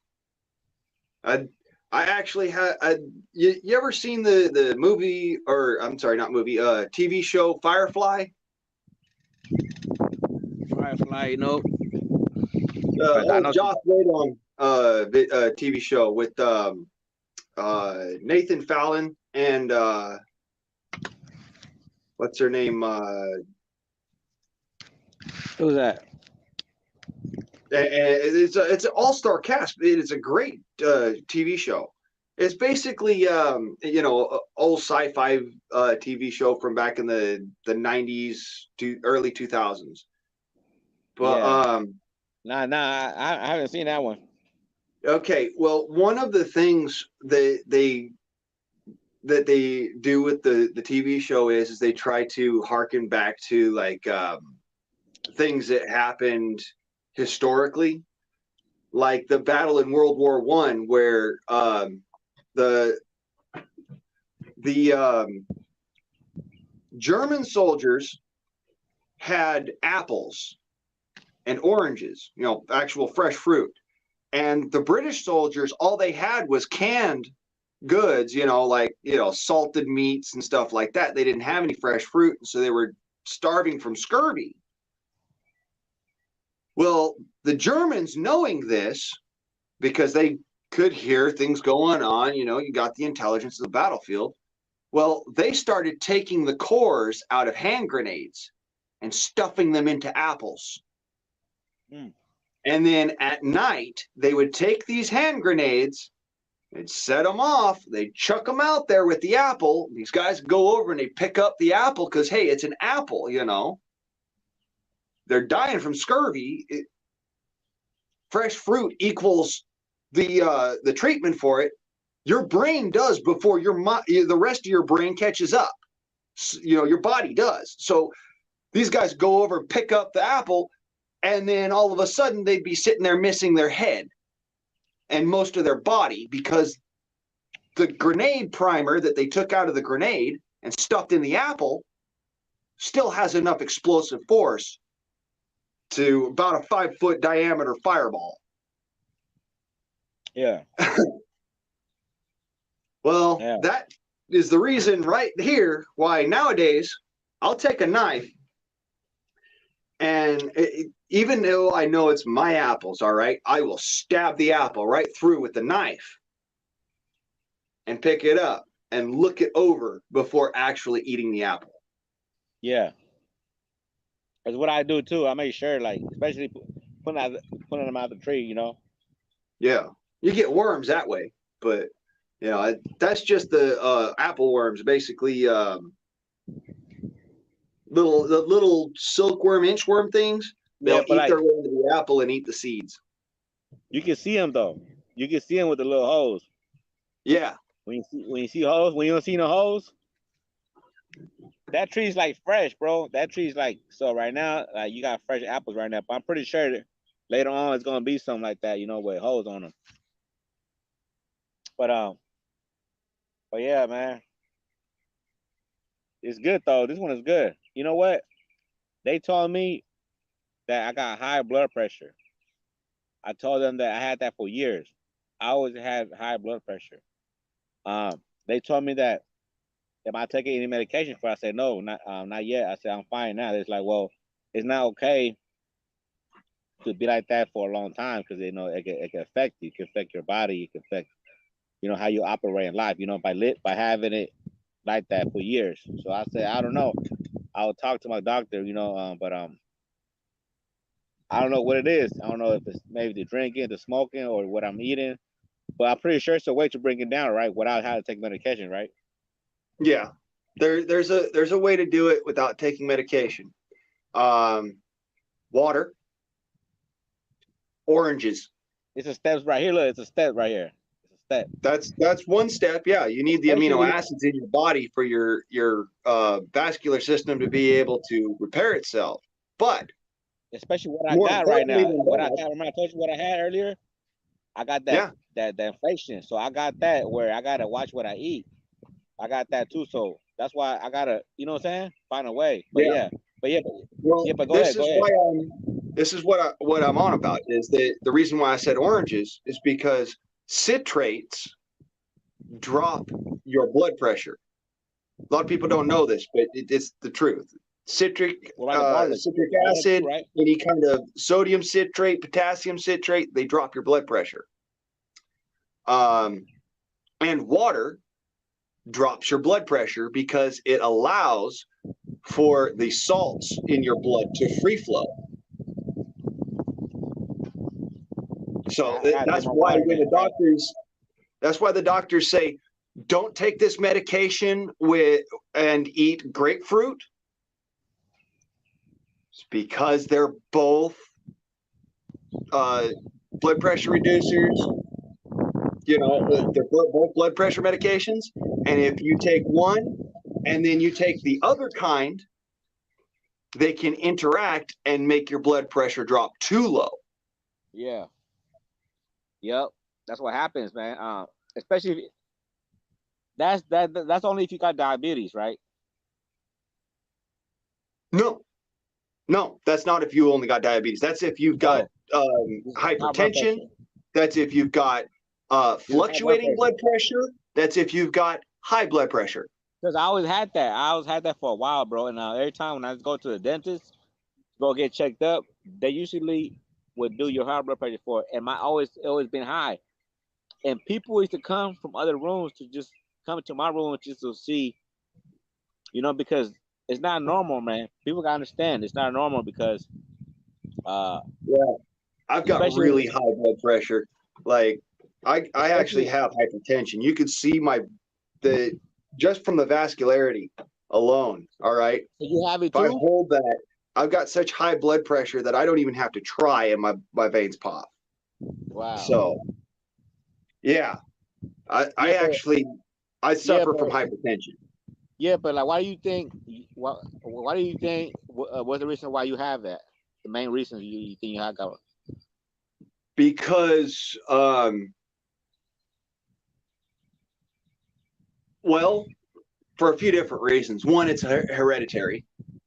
I actually had. You ever seen the movie, or I'm sorry, not movie, TV show Firefly? Firefly, Joss Whedon TV show with Nathan Fallon and what's her name? Who's that? It's an all-star cast. It is a great TV show. It's basically old sci-fi TV show from back in the 90s to early 2000s. But I haven't seen that one. Okay, well, one of the things that they do with the TV show is they try to harken back to like things that happened historically, like the battle in World War I, where the German soldiers had apples and oranges, actual fresh fruit. And the British soldiers, all they had was canned goods, salted meats and stuff like that. They didn't have any fresh fruit, so they were starving from scurvy. Well, the Germans, knowing this, because they could hear things going on, you got the intelligence of the battlefield, Well, they started taking the cores out of hand grenades and stuffing them into apples. Mm. And then at night, they would take these hand grenades, they'd set them off, they'd chuck them out there with the apple. These guys go over and they pick up the apple because, hey, it's an apple, you know. They're dying from scurvy. Fresh fruit equals the treatment for it. Your brain does before the rest of your brain catches up. You know, your body does. So these guys go over, pick up the apple, and then all of a sudden they'd be sitting there missing their head and most of their body because the grenade primer that they took out of the grenade and stuffed in the apple still has enough explosive force to about a 5-foot diameter fireball. Yeah. Well, yeah. That is the reason right here why nowadays I'll take a knife and even though I know it's my apples, all right, I will stab the apple right through with the knife and pick it up and look it over before actually eating the apple. Yeah. That's what I do too. I make sure, like, especially putting them out the tree, you know? Yeah. You get worms that way, but you know, that's just the apple worms, basically. The little silkworm, inchworm things. They'll eat their way into the apple and eat the seeds. You can see them though. You can see them with the little holes. Yeah. When you see holes, when you don't see no holes, that tree's like fresh, bro. That tree's like, so right now, like, you got fresh apples right now. But I'm pretty sure that later on it's gonna be something like that, you know, with holes on them. But yeah, man, it's good though. This one is good. You know what? They told me that I got high blood pressure. I told them that I had that for years. I always had high blood pressure. They told me that am I taking any medication for it? I said no, not yet. I said I'm fine now. It's like, well, it's not okay to be like that for a long time because, you know, it can affect you. It can affect your body. It can affect, you know, how you operate in life, you know, by having it like that for years. So I said, I don't know. I'll talk to my doctor, you know, but I don't know what it is. I don't know if it's maybe the drinking, the smoking, or what I'm eating. But I'm pretty sure it's a way to bring it down, right? Without having to take medication, right? Yeah. There's a way to do it without taking medication. Water, oranges. It's a step right here. Look, it's a step right here. It's a step. That's one step. Yeah, you need the amino acids in your body for your vascular system to be able to repair itself. But especially what I got right now. Remember I told you what I had earlier? I got that that inflation. So I got that where I gotta watch what I eat. I got that too. So that's why I gotta, you know what I'm saying? Find a way. But but go ahead. This is what I'm on about is that the reason why I said oranges is because citrates drop your blood pressure. A lot of people don't know this, but it's the truth. Citric acid, right? Any kind of sodium citrate, potassium citrate, they drop your blood pressure. And water drops your blood pressure because it allows for the salts in your blood to free flow. So that's why when the doctors say don't take this medication and eat grapefruit. It's because they're both blood pressure reducers. You know, they're both blood pressure medications. And if you take one and then you take the other kind, they can interact and make your blood pressure drop too low. Yeah. Yep. That's what happens, man. Especially if that's only if you got diabetes, right? No, that's not if you only got diabetes. That's if you've got hypertension. That's if you've got fluctuating blood pressure. That's if you've got high blood pressure. Because I always had that. I always had that for a while, bro. And every time when I go to the dentist, go get checked up, they usually would do your high blood pressure for it. And my always been high. And people used to come from other rooms to just come to my room just to see You know, because it's not normal, man. People gotta understand it's not normal because yeah, I've got especially really high blood pressure. Like I actually have hypertension. You could see the just from the vascularity alone. All right. you have it If I too. hold that, I've got such high blood pressure that I don't even have to try and my veins pop. Wow. So yeah, I Yeah, but actually I yeah, suffer but from hypertension yeah, but like, why do you think? Why do you think? What's the reason why you have that? The main reason you think you have got? because well, for a few different reasons. One, it's hereditary.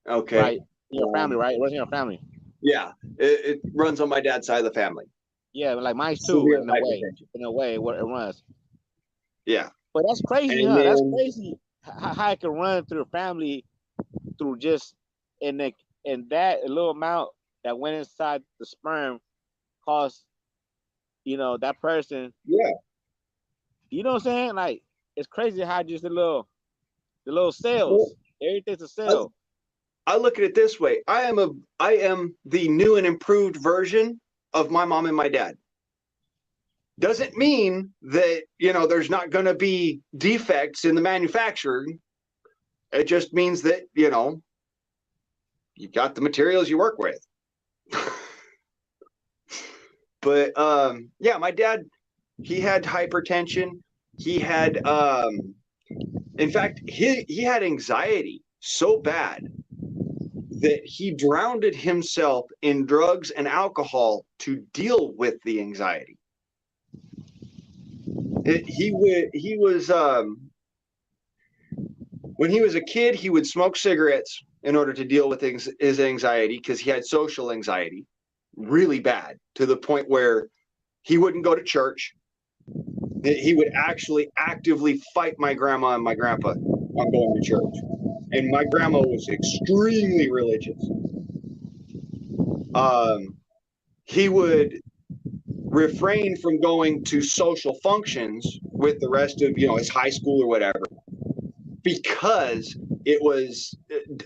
Okay. Right, in your family, right? It was in your family. Yeah, it runs on my dad's side of the family. Yeah, like mine's too. Severe In a way, hypertension. what it runs. Yeah, But that's crazy, and huh? That's then crazy. How it can run through a family through just and the, and that little amount that went inside the sperm caused that person. yeah, You know what I'm saying? Like it's crazy how just the little well, cells. Everything's a I, cell. I look at it this way. I am the new and improved version of my mom and my dad. Doesn't mean that there's not going to be defects in the manufacturing. It just means that you got the materials you work with. But yeah, my dad, he had hypertension. He had in fact, he had anxiety so bad that he drowned himself in drugs and alcohol to deal with the anxiety. He was when he was a kid, he would smoke cigarettes in order to deal with his anxiety because he had social anxiety really bad, to the point where he wouldn't go to church. He would actually actively fight my grandma and my grandpa on going to church. And my grandma was extremely religious. He would refrain from going to social functions with the rest of his high school or whatever, because it was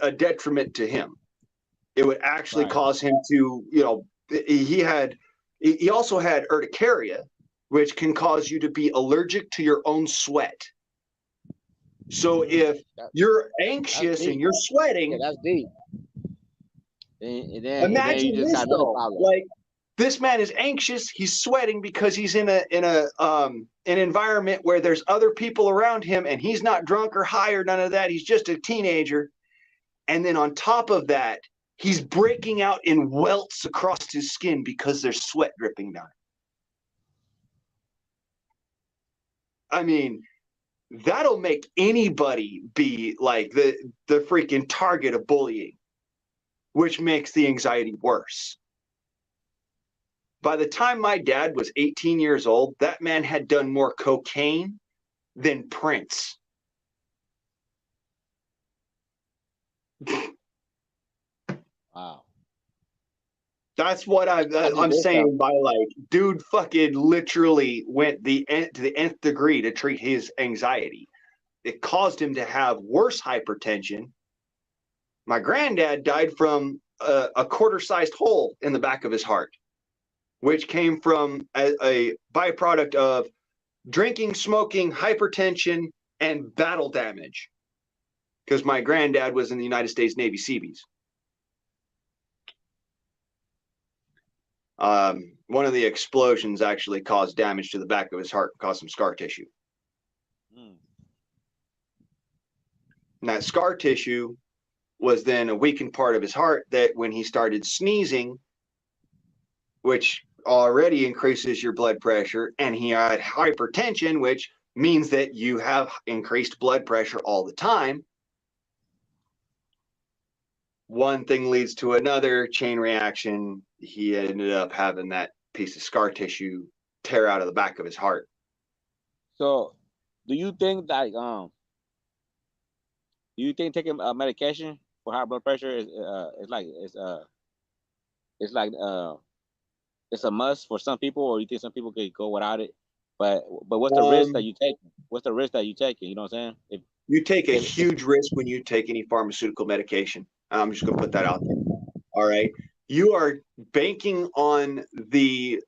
a detriment to him. It would actually Right. cause him to, he also had urticaria, which can cause you to be allergic to your own sweat. So if you're anxious and you're sweating, yeah, that's deep. And then you imagine just this got another though, problem. like this man is anxious, he's sweating because he's in an environment where there's other people around him, and he's not drunk or high or none of that. He's just a teenager. And then on top of that, he's breaking out in welts across his skin because there's sweat dripping down. I mean, that'll make anybody be like the freaking target of bullying, which makes the anxiety worse. By the time my dad was 18 years old, that man had done more cocaine than Prince. Wow. That's what I'm saying by, like, dude fucking literally went to the nth degree to treat his anxiety. It caused him to have worse hypertension. My granddad died from a quarter-sized hole in the back of his heart, which came from a byproduct of drinking, smoking, hypertension, and battle damage. Because my granddad was in the United States Navy Seabees. One of the explosions actually caused damage to the back of his heart, caused some scar tissue. And that scar tissue was then a weakened part of his heart that when he started sneezing, which already increases your blood pressure, and he had hypertension, which means that you have increased blood pressure all the time. One thing leads to another, chain reaction. He ended up having that piece of scar tissue tear out of the back of his heart. So, do you think that taking medication for high blood pressure is it's a must for some people, or you think some people could go without it? But what's the risk that you take? What's the risk that you take? You know what I'm saying? You take a huge risk when you take any pharmaceutical medication. I'm just going to put that out there. All right. You are banking on the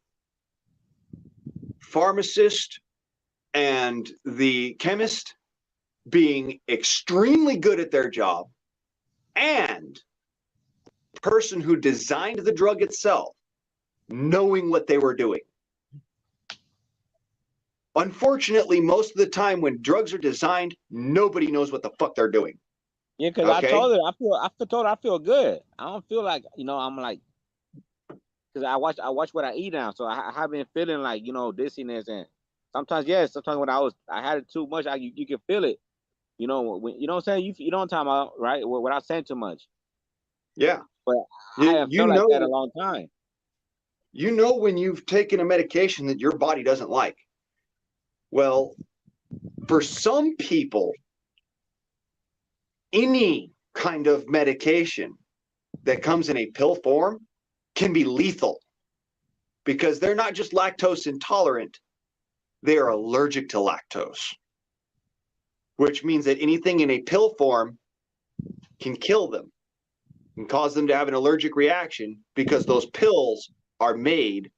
pharmacist and the chemist being extremely good at their job, and the person who designed the drug itself knowing what they were doing. Unfortunately, most of the time when drugs are designed, nobody knows what the fuck they're doing. Yeah, because I told her I feel good. I don't feel like, I'm like, because I watch what I eat now, so I have been feeling like, dizziness, and sometimes when I had it too much, you can feel it, when, you know what I'm saying, you know what I'm talking about, right? Without saying too much. Yeah, but I haven't felt like that in a long time. You know when you've taken a medication that your body doesn't like. Well, for some people, any kind of medication that comes in a pill form can be lethal, because they're not just lactose intolerant, they are allergic to lactose, which means that anything in a pill form can kill them and cause them to have an allergic reaction, because those pills are made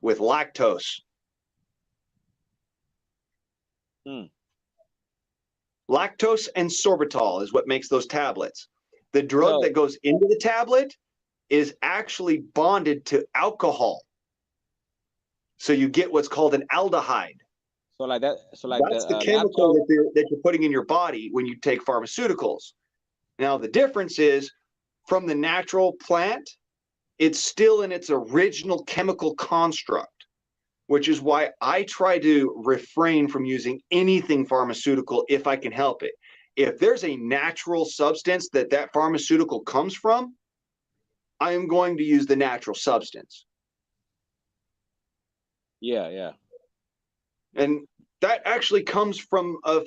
with lactose. Lactose and sorbitol is what makes those tablets. The drug that goes into the tablet is actually bonded to alcohol. So you get what's called an aldehyde. That's the chemical that you're putting in your body when you take pharmaceuticals. Now, the difference is, from the natural plant, it's still in its original chemical construct, which is why I try to refrain from using anything pharmaceutical if I can help it. If there's a natural substance that pharmaceutical comes from, I am going to use the natural substance. Yeah. And that actually comes from a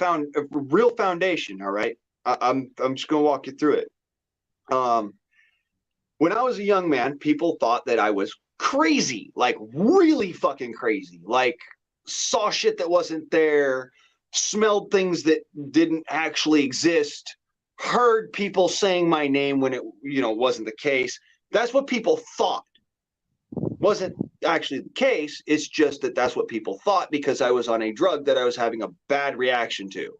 real foundation, all right? I'm just going to walk you through it. When I was a young man, people thought that I was crazy, like really fucking crazy, like saw shit that wasn't there, smelled things that didn't actually exist, heard people saying my name when it, wasn't the case. That's what people thought. Wasn't actually the case. It's just that that's what people thought, because I was on a drug that I was having a bad reaction to.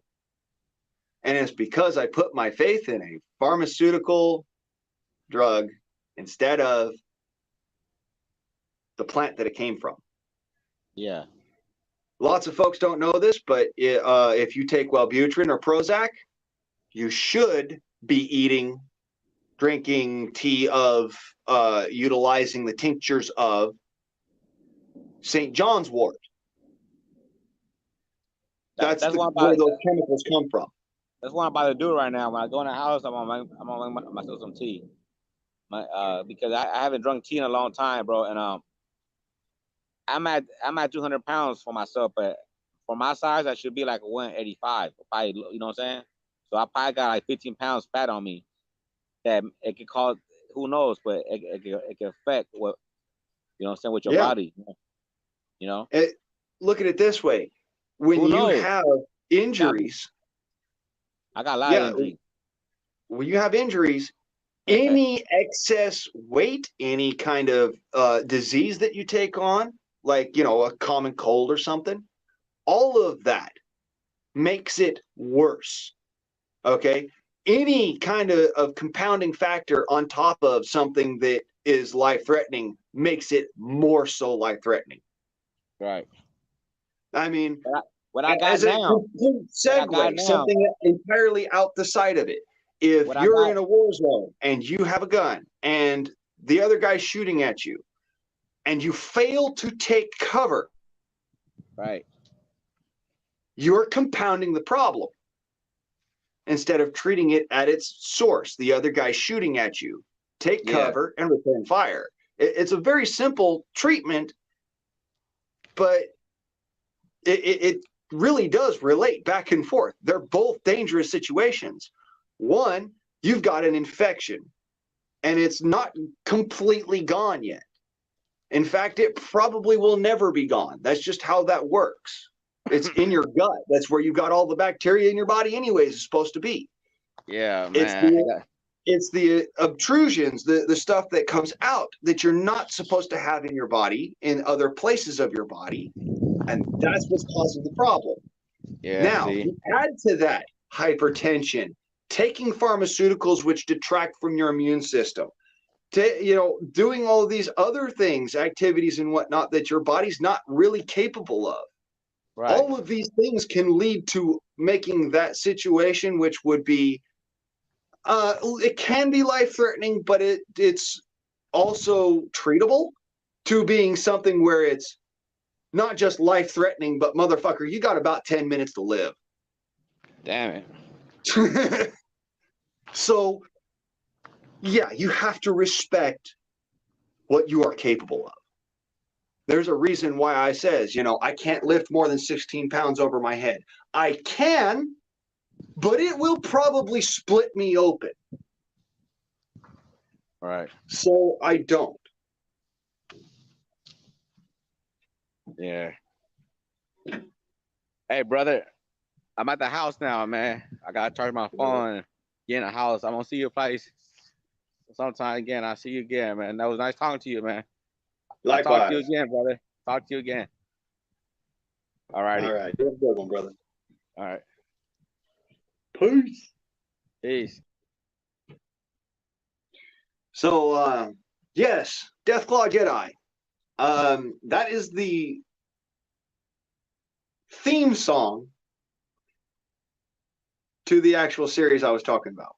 And it's because I put my faith in a pharmaceutical drug instead of the plant that it came from. Yeah. Lots of folks don't know this, but if you take Wellbutrin or Prozac, you should be drinking tea of, utilizing the tinctures of St. John's wort. That's where those chemicals come from. That's what I'm about to do right now. When I go in the house, I'm gonna make myself some tea. Because I haven't drunk tea in a long time, bro. And I'm at 200 pounds for myself, but for my size, I should be like 185. Probably, you know what I'm saying? So I probably got like 15 pounds fat on me. That it could cause, who knows, but it can affect what, you know what I'm saying, with your body. Look at it this way: when you have injuries, I got a lot of injuries. When you have injuries, any excess weight, any kind of disease that you take on, like, a common cold or something, all of that makes it worse. Okay? Any kind of compounding factor on top of something that is life-threatening makes it more so life-threatening. Right. I mean, what I got as now, a complete segue, something entirely out the side of it. If you're in a war zone and you have a gun and the other guy's shooting at you and you fail to take cover, right, you're compounding the problem instead of treating it at its source. The other guy's shooting at you. Take cover and return fire. It's a very simple treatment, but it really does relate back and forth. They're both dangerous situations. One, you've got an infection and it's not completely gone yet. In fact, it probably will never be gone. That's just how that works. It's in your gut. That's where you've got all the bacteria in your body anyways is supposed to be. Yeah, man. It's the obtrusions, the stuff that comes out that you're not supposed to have in your body, in other places of your body. And that's what's causing the problem. Yeah, now, you add to that hypertension, taking pharmaceuticals which detract from your immune system, doing all of these other things, activities and whatnot that your body's not really capable of. Right. All of these things can lead to making that situation, which would be, it can be life-threatening, but it's also treatable, to being something where it's not just life-threatening, but motherfucker, you got about 10 minutes to live. Damn it. So, yeah, you have to respect what you are capable of. There's a reason why I says, I can't lift more than 16 pounds over my head. I can, but it will probably split me open. Right. So I don't. Yeah. Hey, brother, I'm at the house now, man. I gotta charge my phone and get in the house. I'm gonna see you place sometime again. I'll see you again, man. That was nice talking to you, man. Likewise. I'll talk to you again, brother. Talk to you again. All righty. All right. You have a good one, brother. All right. Peace. Peace. So, yes, Deathclaw Jedi. That is the theme song to the actual series I was talking about.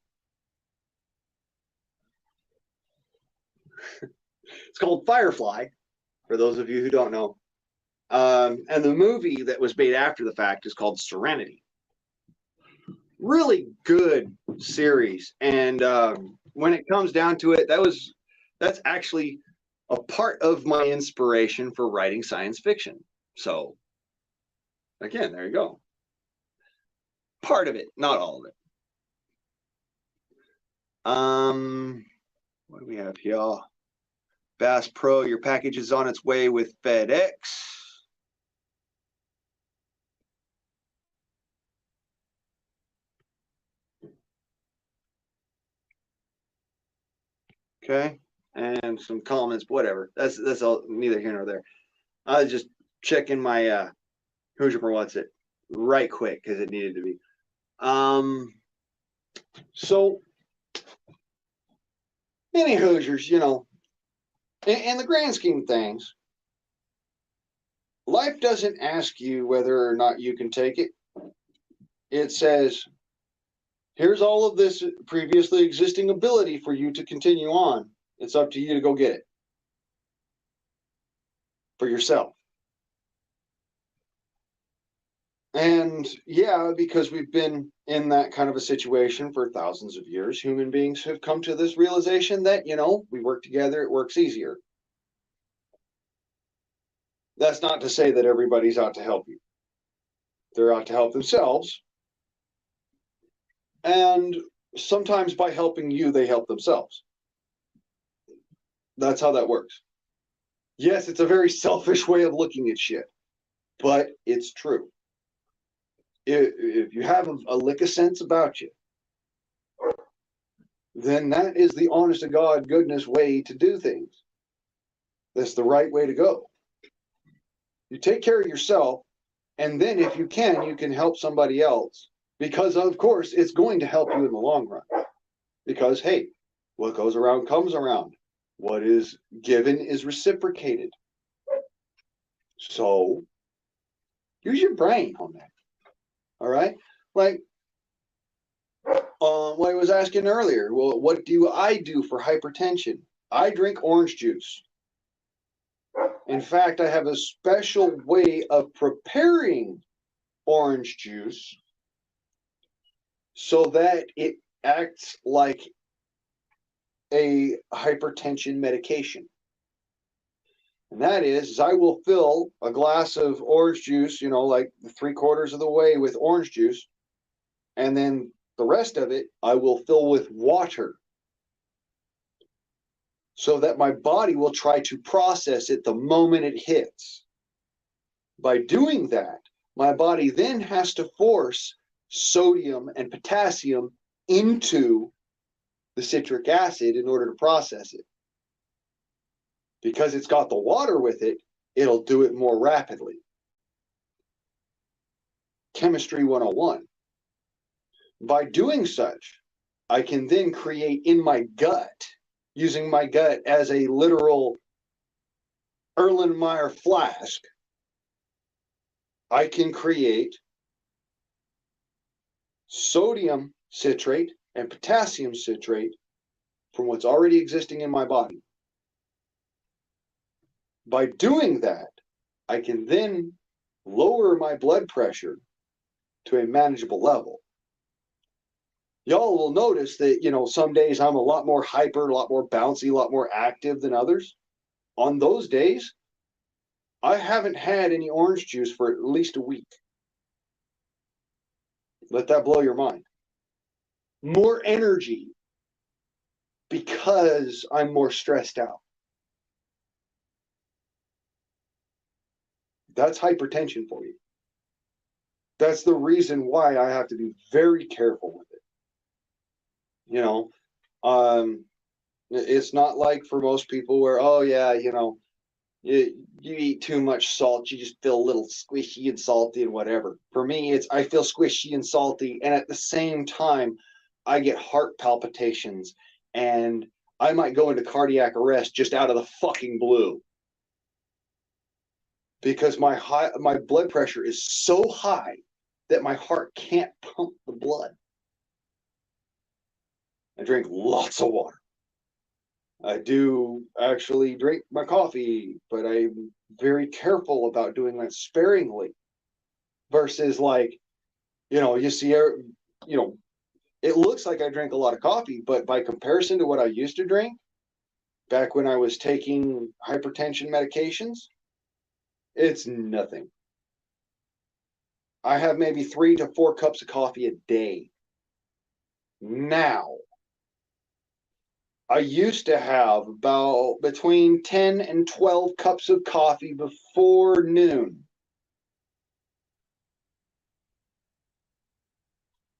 It's called Firefly, for those of you who don't know. And the movie that was made after the fact is called Serenity. Really good series. And when it comes down to it, that's actually a part of my inspiration for writing science fiction. So, again, there you go. Part of it, not all of it. What do we have here? Bass Pro, your package is on its way with FedEx. Okay, and some comments, whatever. That's all, neither here nor there. I was just checking my Hoosier what's it right quick because it needed to be. So many Hoosiers, in the grand scheme of things, life doesn't ask you whether or not you can take it. It says, here's all of this previously existing ability for you to continue on. It's up to you to go get it for yourself. And yeah, because we've been in that kind of a situation for thousands of years, human beings have come to this realization that, we work together, it works easier. That's not to say that everybody's out to help you. They're out to help themselves. And sometimes by helping you, they help themselves. That's how that works. Yes, it's a very selfish way of looking at shit, but it's true. If you have a lick of sense about you, then that is the honest to God goodness way to do things. That's the right way to go. You take care of yourself, and then if you can help somebody else, because of course it's going to help you in the long run. Because hey, what goes around comes around. What is given is reciprocated. So use your brain on that. All right? Like what I was asking earlier, well, what do I do for hypertension? I drink orange juice. In fact, I have a special way of preparing orange juice so that it acts like a hypertension medication. And that is I will fill a glass of orange juice, like 3/4 of the way with orange juice, and then the rest of it I will fill with water so that my body will try to process it the moment it hits. By doing that, My body then has to force sodium and potassium into the citric acid in order to process it. Because it's got the water with it, it'll do it more rapidly. Chemistry 101. By doing such, I can then create in my gut, using my gut as a literal Erlenmeyer flask, I can create sodium citrate and potassium citrate from what's already existing in my body. By doing that, I can then lower my blood pressure to a manageable level. Y'all will notice that, some days I'm a lot more hyper, a lot more bouncy, a lot more active than others. On those days, I haven't had any orange juice for at least a week. Let that blow your mind. More energy because I'm more stressed out. That's hypertension for you. That's the reason why I have to be very careful with it. It's not like for most people where, oh yeah, you eat too much salt, you just feel a little squishy and salty and whatever. For me, it's I feel squishy and salty, and at the same time, I get heart palpitations, and I might go into cardiac arrest just out of the fucking blue. Because my blood pressure is so high that my heart can't pump the blood. I drink lots of water. I do actually drink my coffee, but I'm very careful about doing that sparingly. Versus you see, it looks like I drink a lot of coffee, but by comparison to what I used to drink back when I was taking hypertension medications, it's nothing. I have maybe 3 to 4 cups of coffee a day. Now, I used to have about between 10 and 12 cups of coffee before noon.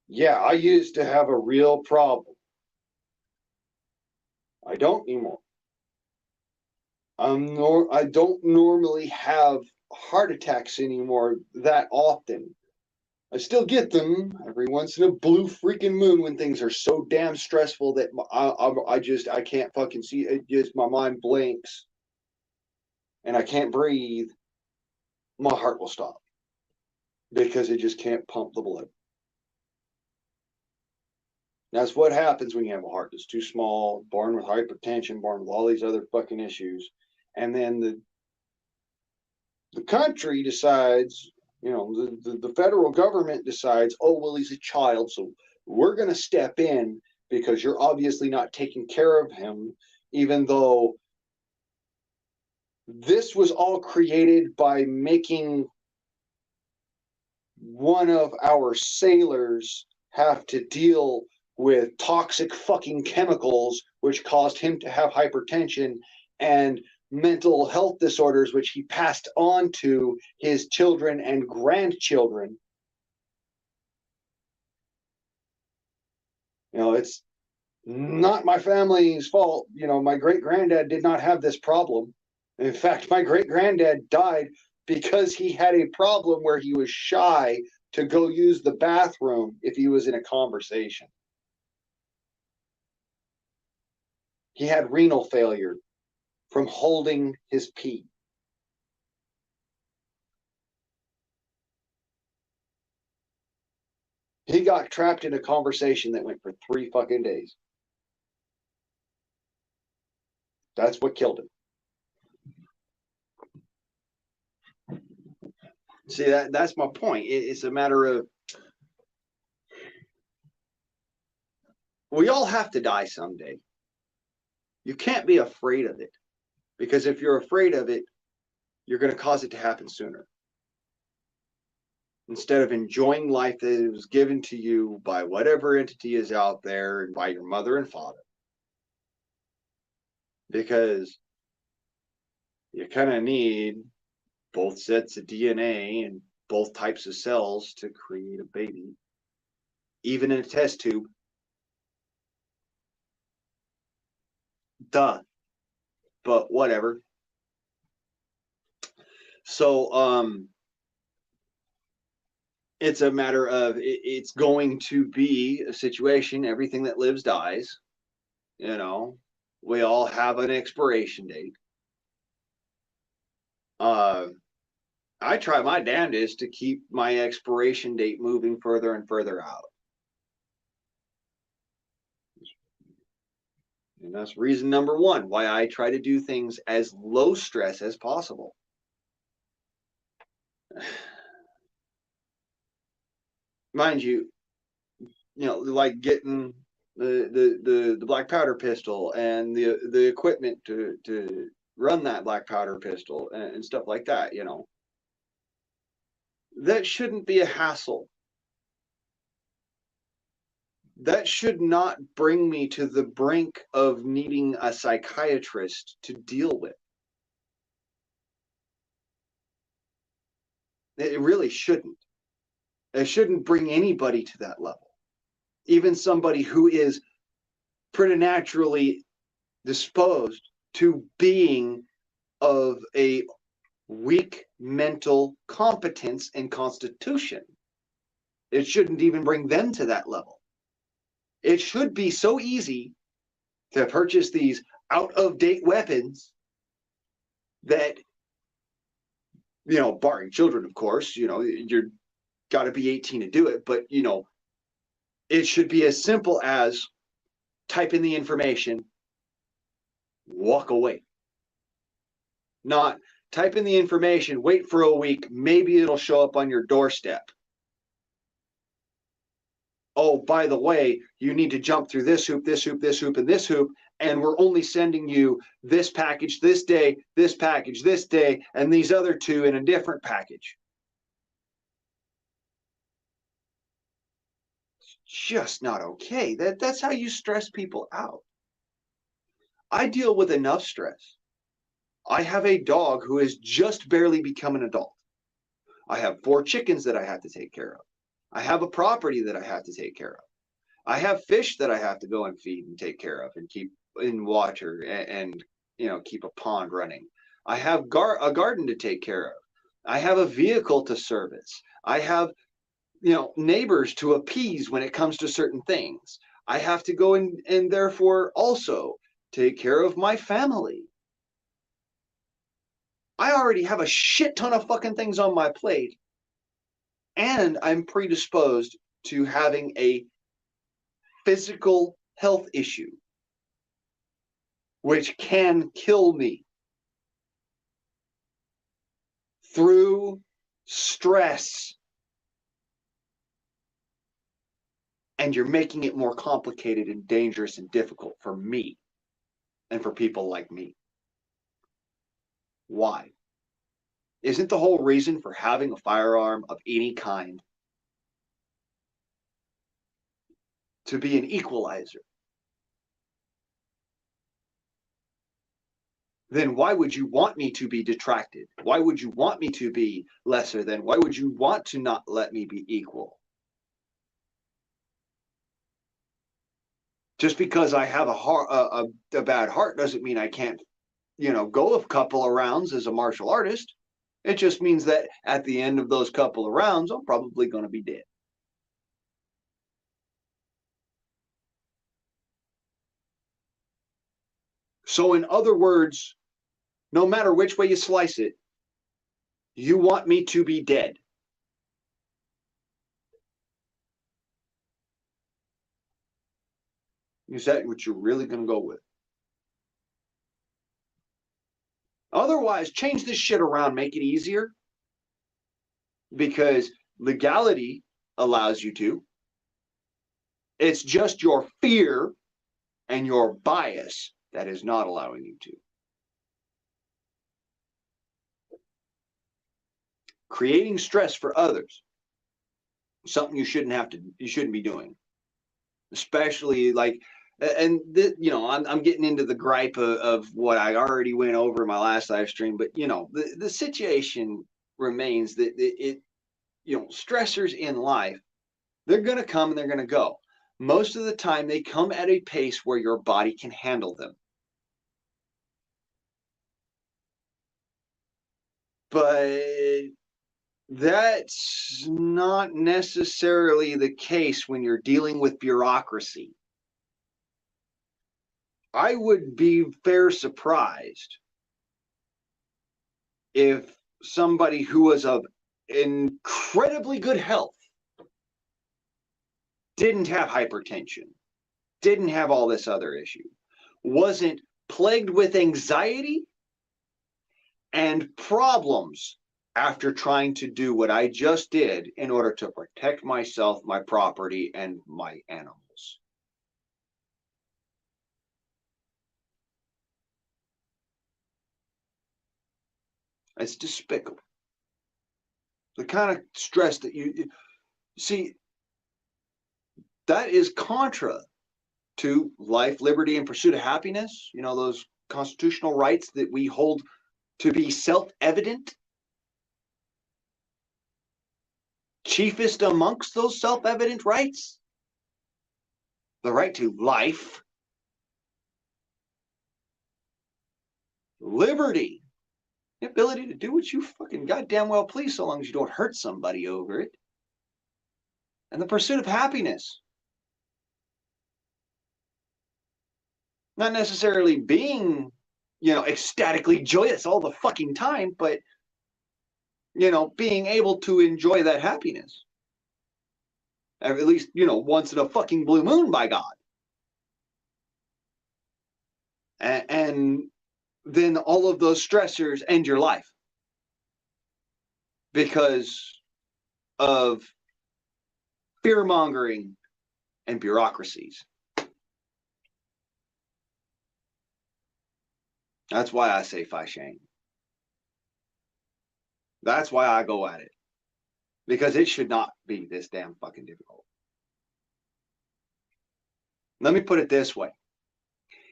Yeah, I used to have a real problem. I don't anymore. I don't normally have heart attacks anymore that often. I still get them every once in a blue freaking moon when things are so damn stressful that I can't fucking see it. Just my mind blinks and I can't breathe. My heart will stop because it just can't pump the blood. That's what happens when you have a heart that's too small, born with hypertension, born with all these other fucking issues. And then the country decides, the federal government decides, oh, well, he's a child, so we're going to step in because you're obviously not taking care of him, even though this was all created by making one of our sailors have to deal with toxic fucking chemicals, which caused him to have hypertension and mental health disorders, which he passed on to his children and grandchildren. It's not my family's fault. My great-granddad did not have this problem. In fact, my great-granddad died because he had a problem where he was shy to go use the bathroom if he was in a conversation. He had renal failure from holding his pee. He got trapped in a conversation that went for 3 fucking days. That's what killed him. See, that's my point. It's a matter of we all have to die someday. You can't be afraid of it, because if you're afraid of it, you're going to cause it to happen sooner. Instead of enjoying life that was given to you by whatever entity is out there and by your mother and father. Because you kind of need both sets of DNA and both types of cells to create a baby, even in a test tube. Duh. But whatever. So, it's a matter of it's going to be a situation. Everything that lives dies. You know, we all have an expiration date. I try my damnedest to keep my expiration date moving further and further out. And that's reason number one why I try to do things as low stress as possible. Mind you, like getting the black powder pistol and the equipment to run that black powder pistol and stuff like that, that shouldn't be a hassle. That should not bring me to the brink of needing a psychiatrist to deal with. It really shouldn't. It shouldn't bring anybody to that level. Even somebody who is preternaturally disposed to being of a weak mental competence and constitution. It shouldn't even bring them to that level. It should be so easy to purchase these out-of-date weapons that, barring children, of course, you're got to be 18 to do it, but, it should be as simple as type in the information, walk away. Not type in the information, wait for a week, maybe it'll show up on your doorstep. Oh, by the way, you need to jump through this hoop, this hoop, this hoop, and this hoop, and we're only sending you this package this day, this package this day, and these other two in a different package. It's just not okay. That's how you stress people out. I deal with enough stress. I have a dog who is just barely become an adult. I have 4 chickens that I have to take care of. I have a property that I have to take care of. I have fish that I have to go and feed and take care of and keep in water and keep a pond running. I have a garden to take care of. I have a vehicle to service. I have, neighbors to appease when it comes to certain things. I have to go and therefore also take care of my family. I already have a shit ton of fucking things on my plate. And I'm predisposed to having a physical health issue, which can kill me through stress. And you're making it more complicated and dangerous and difficult for me and for people like me. Why? Isn't the whole reason for having a firearm of any kind to be an equalizer? Then why would you want me to be detracted? Why would you want me to be lesser than? Why would you want to not let me be equal? Just because I have a bad heart doesn't mean I can't, go a couple of rounds as a martial artist. It just means that at the end of those couple of rounds, I'm probably going to be dead. So in other words, no matter which way you slice it, you want me to be dead. Is that what you're really going to go with? Otherwise, change this shit around, make it easier. Because legality allows you to. It's just your fear and your bias that is not allowing you to. Creating stress for others, something you shouldn't be doing. Especially and I'm getting into the gripe of what I already went over in my last live stream, but the situation remains that stressors in life, they're going to come and they're going to go. Most of the time, they come at a pace where your body can handle them. But that's not necessarily the case when you're dealing with bureaucracy. I would be fair surprised if somebody who was of incredibly good health didn't have hypertension, didn't have all this other issue, wasn't plagued with anxiety and problems after trying to do what I just did in order to protect myself, my property, and my animals. It's despicable. The kind of stress that you see, that is contra to life, liberty, and pursuit of happiness. Those constitutional rights that we hold to be self-evident. Chiefest amongst those self-evident rights, the right to life, liberty, the ability to do what you fucking goddamn well please, so long as you don't hurt somebody over it, and the pursuit of happiness. Not necessarily being, ecstatically joyous all the fucking time, but, being able to enjoy that happiness. At least, once in a fucking blue moon, by God. And then all of those stressors end your life because of fear-mongering and bureaucracies. That's why I say Fai Shang. That's why I go at it. Because it should not be this damn fucking difficult. Let me put it this way.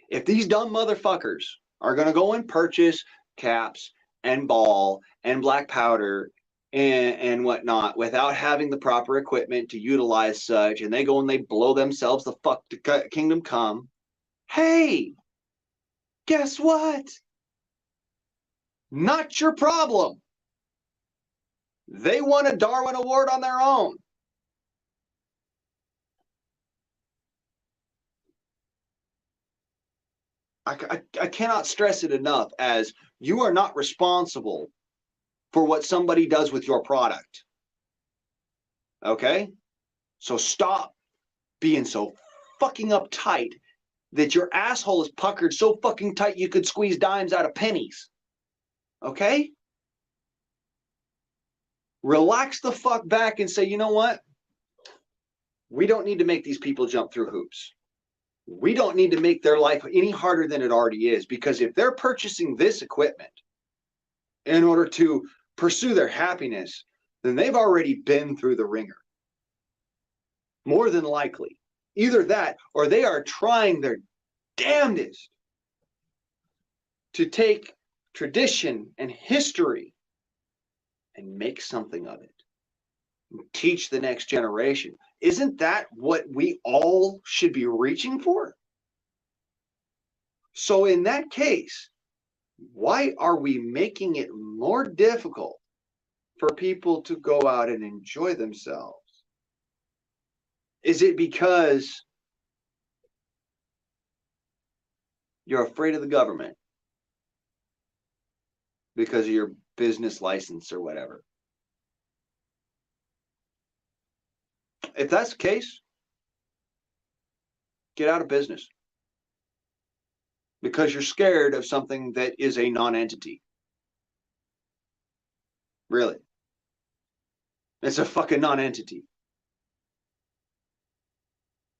If these dumb motherfuckers are going to go and purchase caps and ball and black powder and whatnot without having the proper equipment to utilize such, and they go and they blow themselves the fuck to kingdom come, hey, guess what? Not your problem. They won a Darwin Award on their own. I cannot stress it enough as you are not responsible for what somebody does with your product. Okay? So stop being so fucking uptight that your asshole is puckered so fucking tight you could squeeze dimes out of pennies. Okay? Relax the fuck back and say, you know what? We don't need to make these people jump through hoops. We don't need to make their life any harder than it already is, because if they're purchasing this equipment in order to pursue their happiness, then they've already been through the ringer. More than likely. Either that, or they are trying their damnedest to take tradition and history and make something of it. Teach the next generation. Isn't that what we all should be reaching for? So in that case, why are we making it more difficult for people to go out and enjoy themselves? Is it because you're afraid of the government? Because of your business license or whatever? If that's the case, get out of business. Because you're scared of something that is a non-entity. Really. It's a fucking non-entity.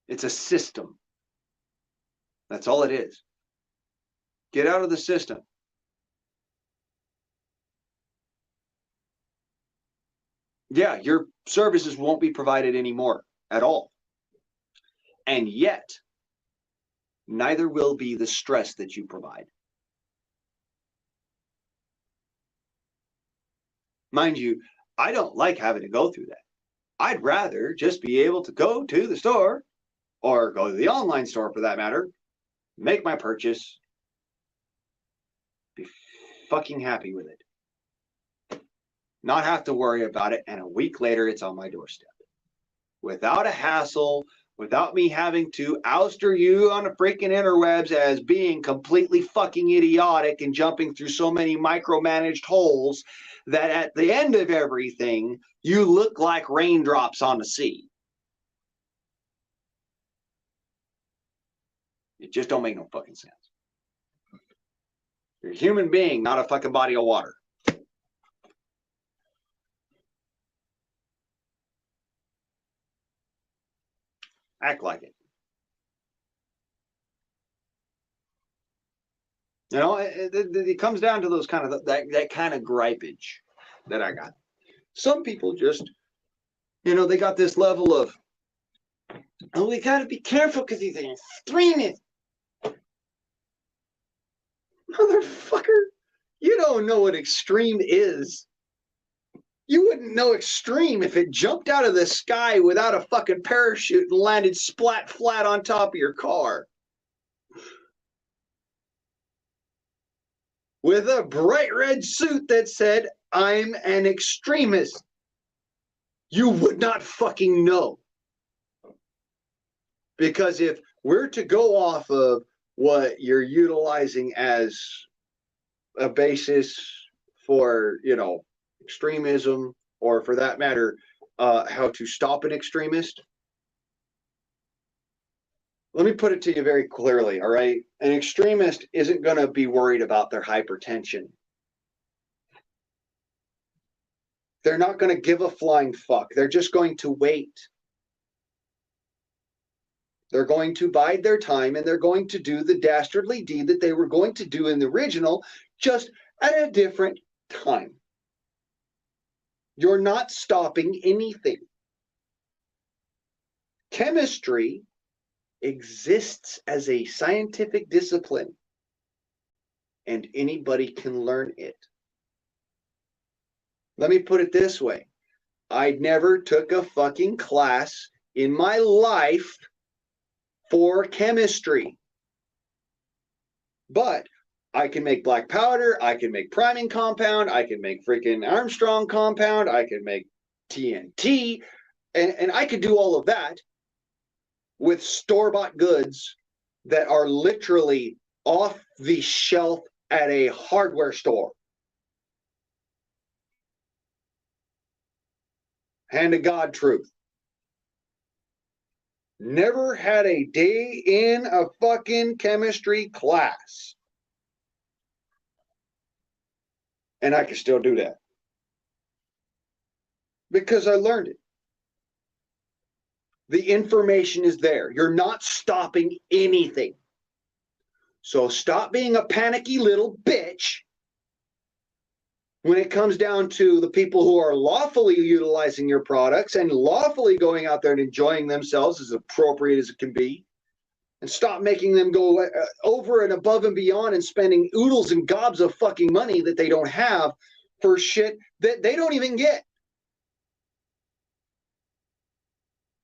It's a system. That's all it is. Get out of the system. Yeah, your services won't be provided anymore at all. And yet, neither will be the stress that you provide. Mind you, I don't like having to go through that. I'd rather just be able to go to the store or go to the online store for that matter, make my purchase, be fucking happy with it. Not have to worry about it, and a week later it's on my doorstep. Without a hassle, without me having to ouster you on the freaking interwebs as being completely fucking idiotic and jumping through so many micromanaged holes that at the end of everything, you look like raindrops on the sea. It just don't make no fucking sense. You're a human being, not a fucking body of water. Act like it. You know, it comes down to those kind of that kind of gripage that I got. Some people just, you know, they got this level of, oh, we got to be careful because he's an extremist. Motherfucker, you don't know what extreme is. You wouldn't know extreme if it jumped out of the sky without a fucking parachute and landed splat flat on top of your car. With a bright red suit that said, I'm an extremist. You would not fucking know. Because if we're to go off of what you're utilizing as a basis for, you know, extremism, or for that matter, how to stop an extremist, let me put it to you very clearly, all right? An extremist isn't going to be worried about their hypertension. They're not going to give a flying fuck. They're just going to wait. They're going to bide their time, and they're going to do the dastardly deed that they were going to do in the original, just at a different time. You're not stopping anything. Chemistry exists as a scientific discipline, and anybody can learn it. Let me put it this way. I never took a fucking class in my life for chemistry. But I can make black powder, I can make priming compound, I can make freaking Armstrong compound, I can make TNT, and I could do all of that with store-bought goods that are literally off the shelf at a hardware store. Hand of God truth. Never had a day in a fucking chemistry class. And I can still do that. Because I learned it. The information is there. You're not stopping anything. So stop being a panicky little bitch when it comes down to the people who are lawfully utilizing your products and lawfully going out there and enjoying themselves as appropriate as it can be. And stop making them go over and above and beyond and spending oodles and gobs of fucking money that they don't have for shit that they don't even get.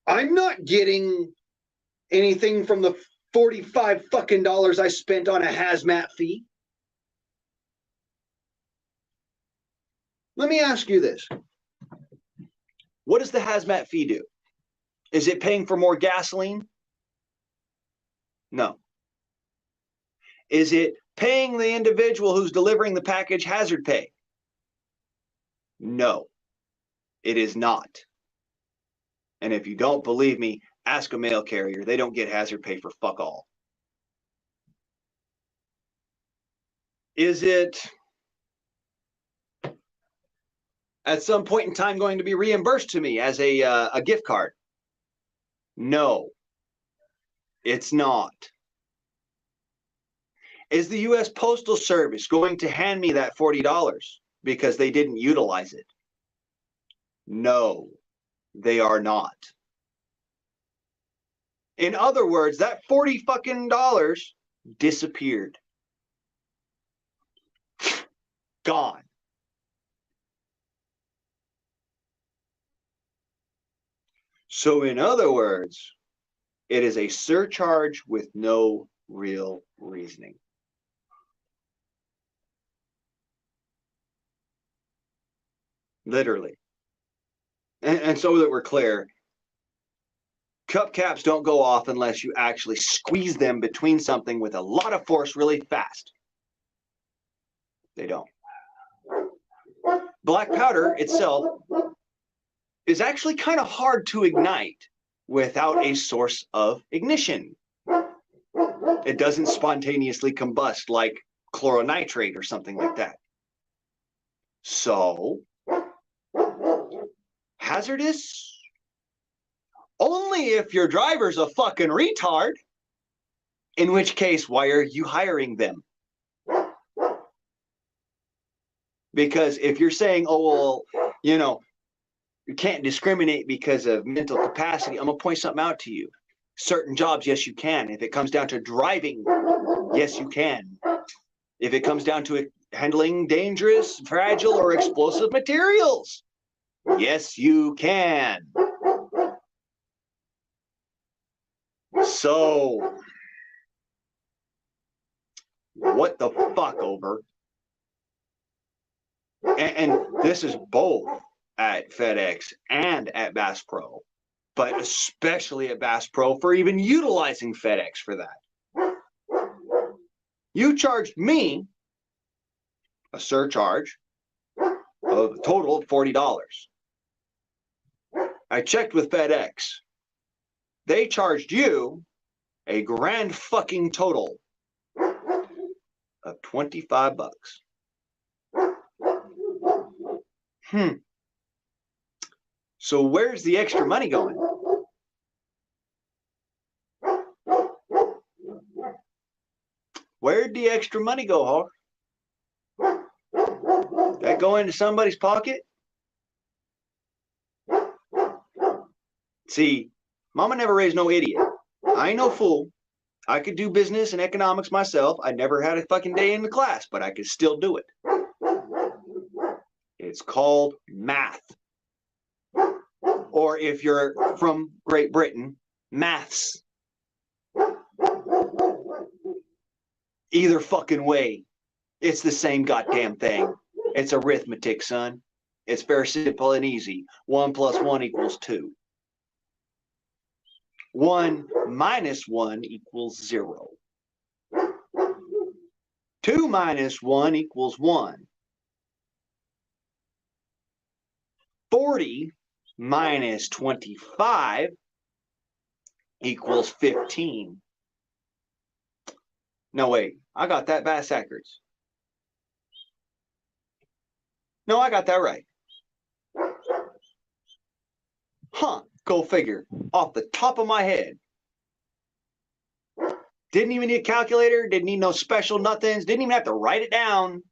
I'm not getting anything from the 45 fucking dollars I spent on a hazmat fee. Let me ask you this. What does the hazmat fee do? Is it paying for more gasoline? No. Is it paying the individual who's delivering the package hazard pay? No, it is not. And if you don't believe me, ask a mail carrier. They don't get hazard pay for fuck all. Is it at some point in time going to be reimbursed to me as a gift card? No, it's not. Is the U.S. Postal Service going to hand me that $40 because they didn't utilize it? No, they are not. In other words, that $40 fucking disappeared. Gone. So in other words, it is a surcharge with no real reasoning. Literally. And so that we're clear, cup caps don't go off unless you actually squeeze them between something with a lot of force really fast. They don't. Black powder itself is actually kind of hard to ignite without a source of ignition. It doesn't spontaneously combust like chloronitrate or something like that. So, hazardous? Only if your driver's a fucking retard. In which case, why are you hiring them? Because if you're saying, oh, well, you know, you can't discriminate because of mental capacity, I'm going to point something out to you. Certain jobs, yes, you can. If it comes down to driving, yes, you can. If it comes down to handling dangerous, fragile, or explosive materials, yes, you can. So, what the fuck, over? And this is both at FedEx and at Bass Pro, but especially at Bass Pro for even utilizing FedEx for that. You charged me a surcharge of a total of $40. I checked with FedEx. They charged you a grand fucking total of $25. So where's the extra money going? Where'd the extra money go, Hawk? That go into somebody's pocket? See, Mama never raised no idiot. I ain't no fool. I could do business and economics myself. I never had a fucking day in the class, but I could still do it. It's called math. Or if you're from Great Britain, maths. Either fucking way, it's the same goddamn thing. It's arithmetic, son. It's very simple and easy. 1 + 1 = 2. 1 - 1 = 0. 2 - 1 = 1. 40 - 25 = 15. No, wait, I got that backwards. No, I got that right. Huh, go figure. Off the top of my head. Didn't even need a calculator, didn't need no special nothings, didn't even have to write it down.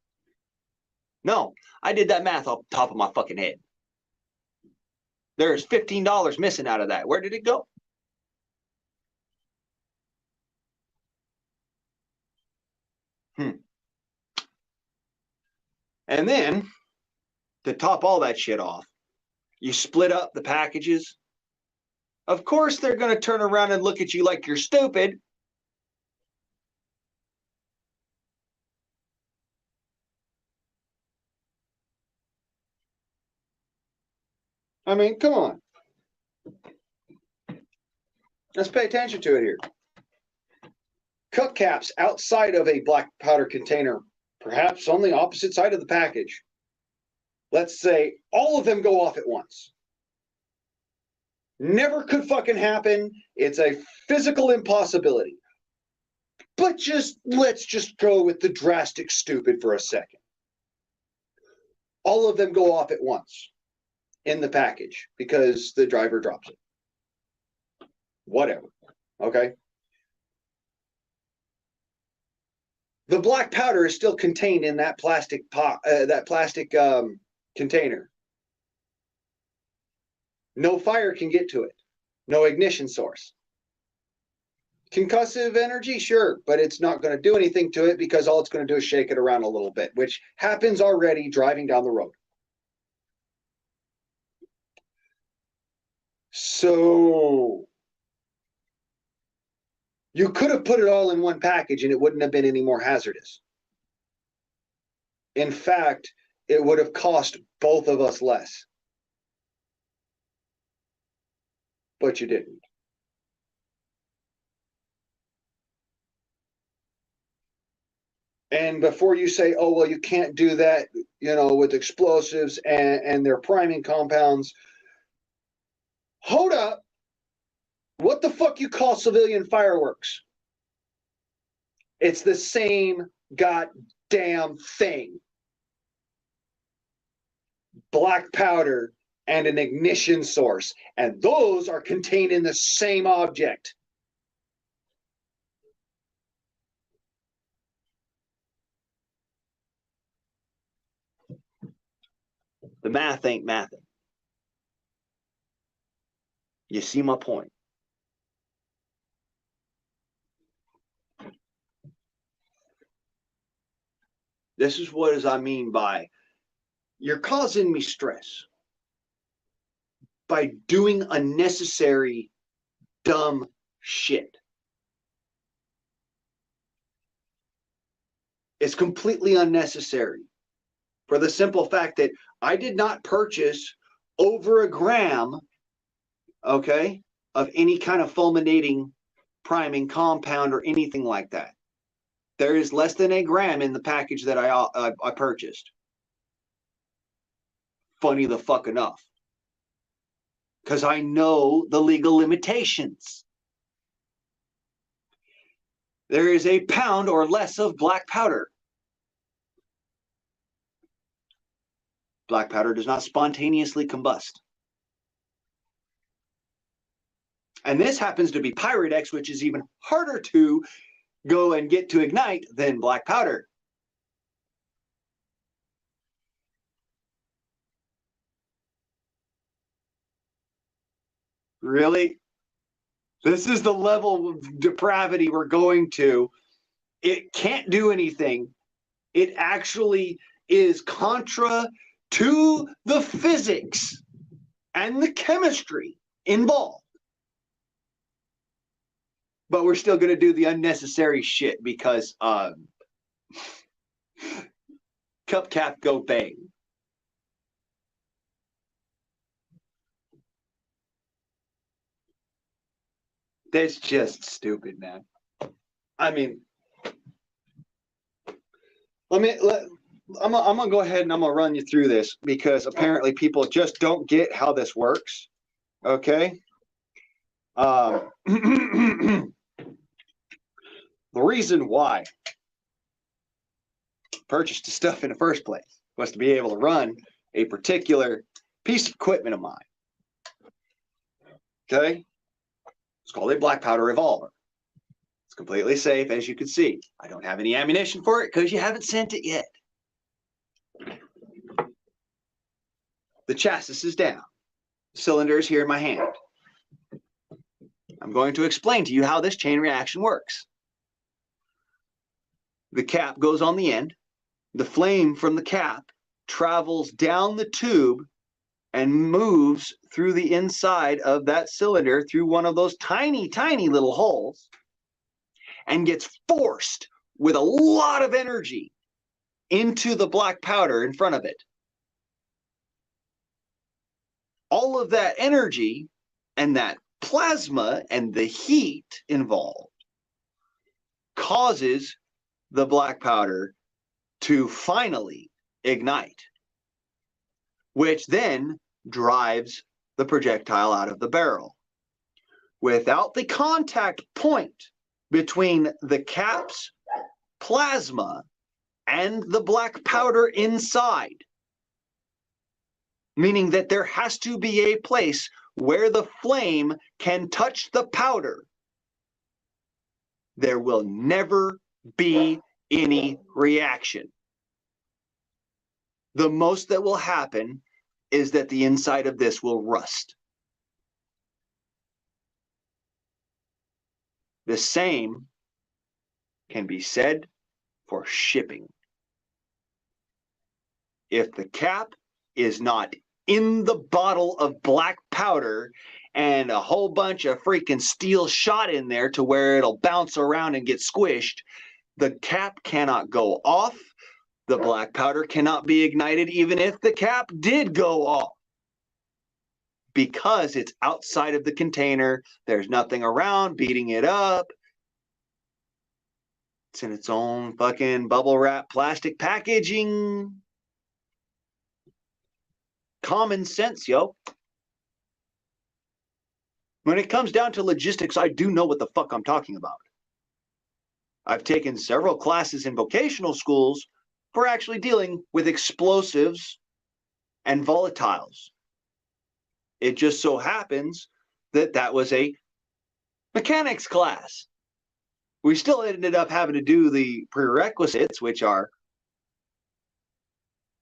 No, I did that math off the top of my fucking head. There's $15 missing out of that. Where did it go? And then, to top all that shit off, you split up the packages. Of course they're going to turn around and look at you like you're stupid. I mean, come on. Let's pay attention to it here. Cup caps outside of a black powder container, perhaps on the opposite side of the package. Let's say all of them go off at once. Never could fucking happen. It's a physical impossibility. But let's just go with the drastic stupid for a second. All of them go off at once in the package because the driver drops it. Whatever. Okay. The black powder is still contained in that plastic container. No fire can get to it. No ignition source. Concussive energy, sure, but it's not going to do anything to it because all it's going to do is shake it around a little bit, which happens already driving down the road. So you could have put it all in one package and it wouldn't have been any more hazardous. In fact, it would have cost both of us less. But you didn't. And before you say, oh, well, you can't do that, with explosives and their priming compounds, hold up. What the fuck you call civilian fireworks? It's the same goddamn thing. Black powder and an ignition source. And those are contained in the same object. The math ain't mathing. You see my point? This is what I mean by you're causing me stress by doing unnecessary, dumb shit. It's completely unnecessary for the simple fact that I did not purchase over a gram, okay, of any kind of fulminating priming compound or anything like that. There is less than a gram in the package that I purchased. Funny the fuck enough. Because I know the legal limitations. There is a pound or less of black powder. Black powder does not spontaneously combust. And this happens to be Pyrex, which is even harder to go and get to ignite than black powder. Really? This is the level of depravity we're going to. It can't do anything. It actually is contra to the physics and the chemistry involved. But we're still going to do the unnecessary shit because cup cap go bang. That's just stupid, man. I mean, I'm gonna go ahead and I'm gonna run you through this because apparently people just don't get how this works. Okay. The reason why I purchased the stuff in the first place was to be able to run a particular piece of equipment of mine. Okay. It's called a black powder revolver. It's completely safe, as you can see. I don't have any ammunition for it because you haven't sent it yet. The chassis is down. The cylinder is here in my hand. I'm going to explain to you how this chain reaction works. The cap goes on the end. The flame from the cap travels down the tube and moves through the inside of that cylinder through one of those tiny, tiny little holes and gets forced with a lot of energy into the black powder in front of it. All of that energy and that plasma and the heat involved causes the black powder to finally ignite, which then drives the projectile out of the barrel. Without the contact point between the cap's plasma and the black powder inside, meaning that there has to be a place where the flame can touch the powder, there will never be any reaction. The most that will happen is that the inside of this will rust. The same can be said for shipping. If the cap is not in the bottle of black powder and a whole bunch of freaking steel shot in there to where it'll bounce around and get squished, the cap cannot go off. The black powder cannot be ignited even if the cap did go off. Because it's outside of the container, there's nothing around beating it up. It's in its own fucking bubble wrap plastic packaging. Common sense, yo. When it comes down to logistics, I do know what the fuck I'm talking about. I've taken several classes in vocational schools for actually dealing with explosives and volatiles. It just so happens that that was a mechanics class. We still ended up having to do the prerequisites, which are,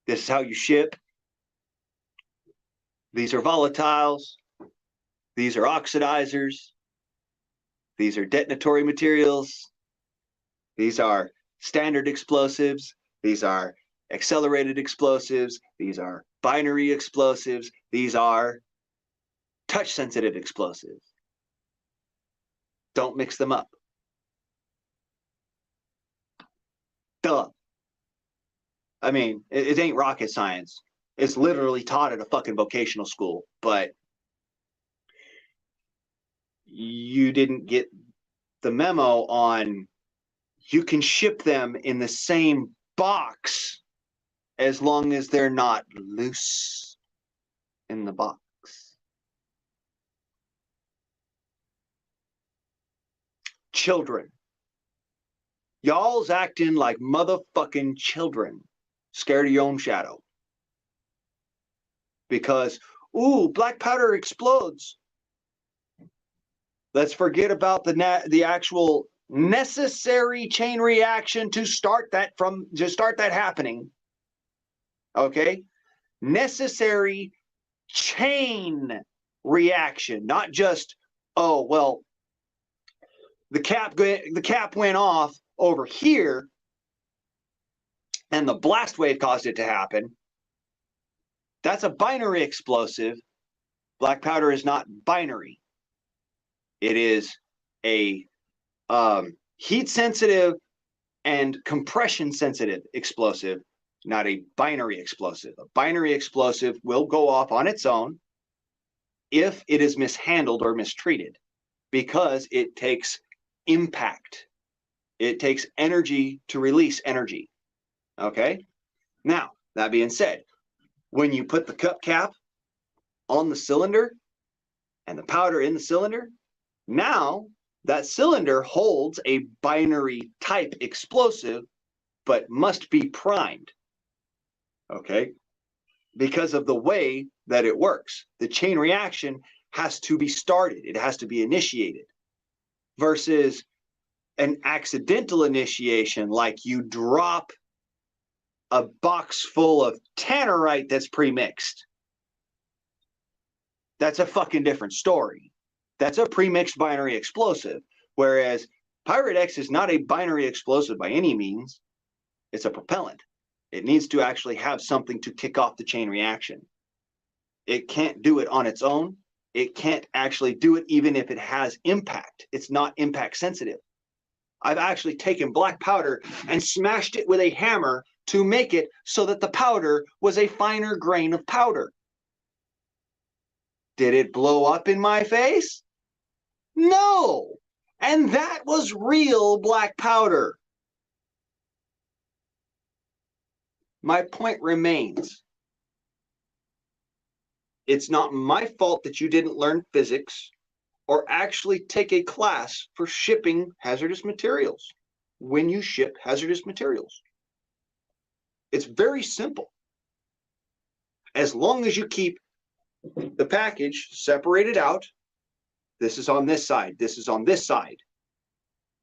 this is how you ship. These are volatiles. These are oxidizers. These are detonatory materials. These are standard explosives. These are accelerated explosives. These are binary explosives. These are touch-sensitive explosives. Don't mix them up. Duh. I mean, it ain't rocket science. It's literally taught at a fucking vocational school, but you didn't get the memo on you can ship them in the same box as long as they're not loose in the box. Children. Y'all's acting like motherfucking children, scared of your own shadow. Because, ooh, black powder explodes. Let's forget about the actual necessary chain reaction to start that happening. Okay? Necessary chain reaction, not just, oh, well, the cap went off over here and the blast wave caused it to happen. That's a binary explosive. Black powder is not binary. It is a heat sensitive and compression sensitive explosive, not a binary explosive. A binary explosive will go off on its own if it is mishandled or mistreated, because it takes impact. It takes energy to release energy. Okay? Now, that being said, when you put the cup cap on the cylinder and the powder in the cylinder, now that cylinder holds a binary type explosive, but must be primed. Okay? Because of the way that it works. The chain reaction has to be started. It has to be initiated. Versus an accidental initiation, like you drop a box full of tannerite that's pre-mixed. That's a fucking different story. That's a pre-mixed binary explosive. Whereas Pirate X is not a binary explosive by any means. It's a propellant. It needs to actually have something to kick off the chain reaction. It can't do it on its own. It can't actually do it even if it has impact. It's not impact sensitive. I've actually taken black powder and smashed it with a hammer to make it so that the powder was a finer grain of powder. Did it blow up in my face? No. And that was real black powder. My point remains. It's not my fault that you didn't learn physics or actually take a class for shipping hazardous materials when you ship hazardous materials. It's very simple. As long as you keep the package separated out, this is on this side, this is on this side,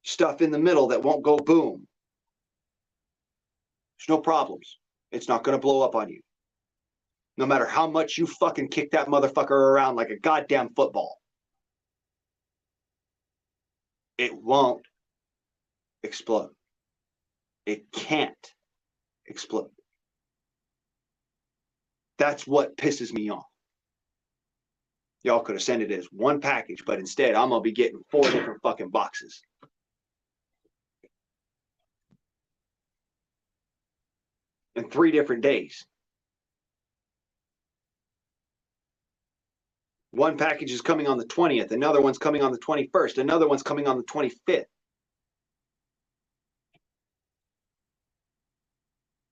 stuff in the middle that won't go boom. There's no problems. It's not going to blow up on you. No matter how much you fucking kick that motherfucker around like a goddamn football. It won't explode. It can't explode. That's what pisses me off. Y'all could have sent it as one package, but instead I'm going to be getting 4 different fucking boxes. In 3 different days. One package is coming on the 20th. Another one's coming on the 21st. Another one's coming on the 25th.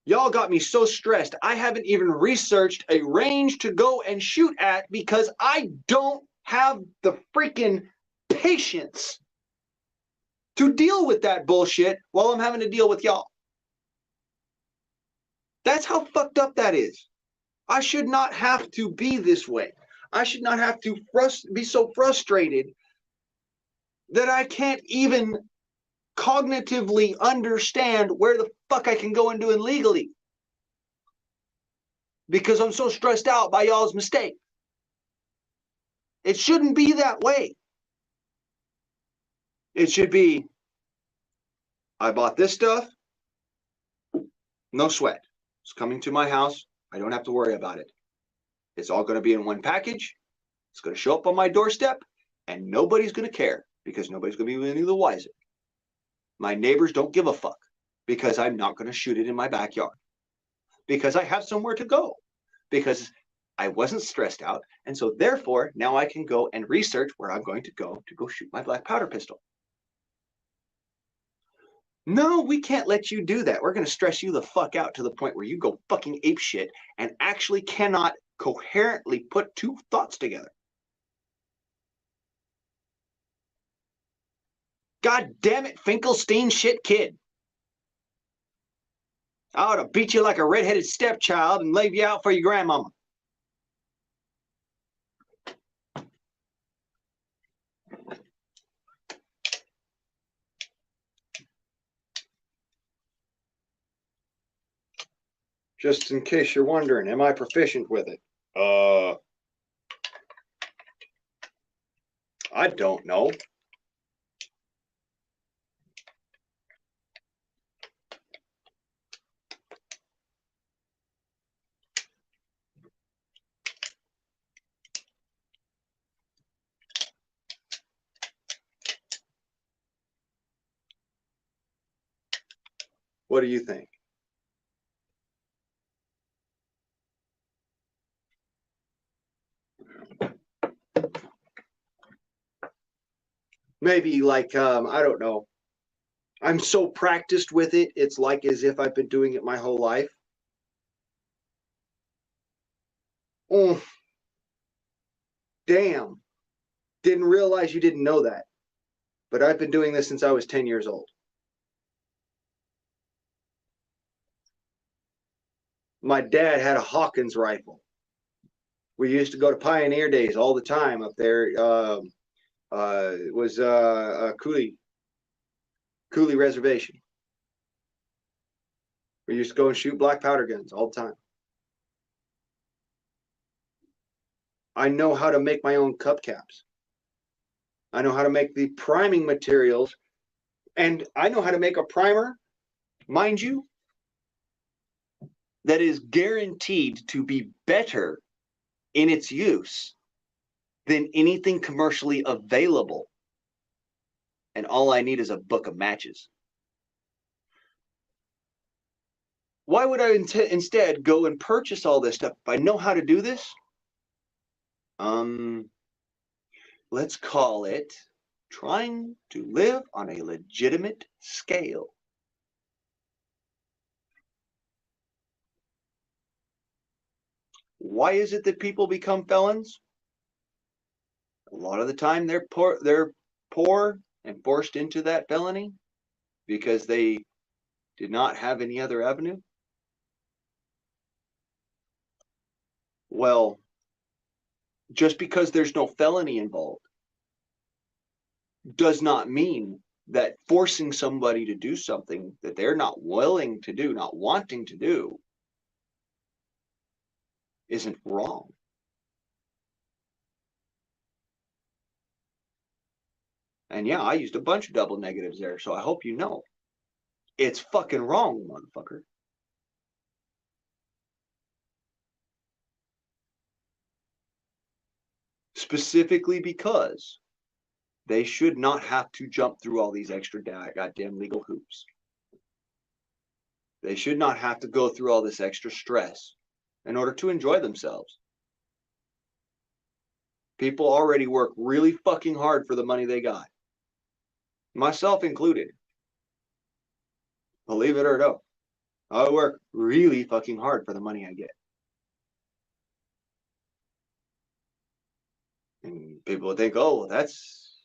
Y'all got me so stressed. I haven't even researched a range to go and shoot at because I don't have the freaking patience to deal with that bullshit while I'm having to deal with y'all. That's how fucked up that is. I should not have to be this way. I should not have to be so frustrated that I can't even cognitively understand where the fuck I can go and do it legally. Because I'm so stressed out by y'all's mistake. It shouldn't be that way. It should be, I bought this stuff, no sweat. It's coming to my house. I don't have to worry about it. It's all going to be in one package. It's going to show up on my doorstep, and nobody's going to care because nobody's going to be any the wiser. My neighbors don't give a fuck because I'm not going to shoot it in my backyard. Because I have somewhere to go. Because I wasn't stressed out, and so therefore now I can go and research where I'm going to go shoot my black powder pistol. No, we can't let you do that. We're going to stress you the fuck out to the point where you go fucking apeshit and actually cannot coherently put 2 thoughts together. God damn it, Finkelstein shit kid. I ought to beat you like a redheaded stepchild and leave you out for your grandmama. Just in case you're wondering, am I proficient with it? I don't know. What do you think? Maybe like, I don't know. I'm so practiced with it, it's like as if I've been doing it my whole life. Oh, damn. Didn't realize you didn't know that. But I've been doing this since I was 10 years old. My dad had a Hawkins rifle. We used to go to Pioneer Days all the time up there. It was Cooley Reservation. We used to go and shoot black powder guns all the time. I know how to make my own cup caps. I know how to make the priming materials, and I know how to make a primer, mind you, that is guaranteed to be better in its use than anything commercially available. And all I need is a book of matches. Why would I instead go and purchase all this stuff if I know how to do this? Let's call it trying to live on a legitimate scale. Why is it that people become felons? A lot of the time they're poor and forced into that felony because they did not have any other avenue. Well, just because there's no felony involved does not mean that forcing somebody to do something that they're not willing to do, not wanting to do, isn't wrong. And yeah, I used a bunch of double negatives there, so I hope you know. It's fucking wrong, motherfucker. specifically because they should not have to jump through all these extra goddamn legal hoops. They should not have to go through all this extra stress in order to enjoy themselves. People already work really fucking hard for the money they got. Myself included. Believe it or no, I work really fucking hard for the money I get. And people would think, oh, that's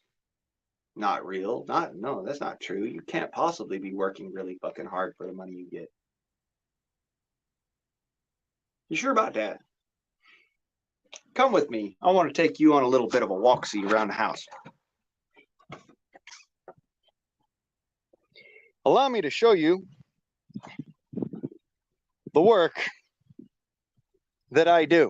not real. No, that's not true. You can't possibly be working really fucking hard for the money you get. You sure about that? Come with me. I want to take you on a little bit of a walk-see around the house. Allow me to show you the work that I do.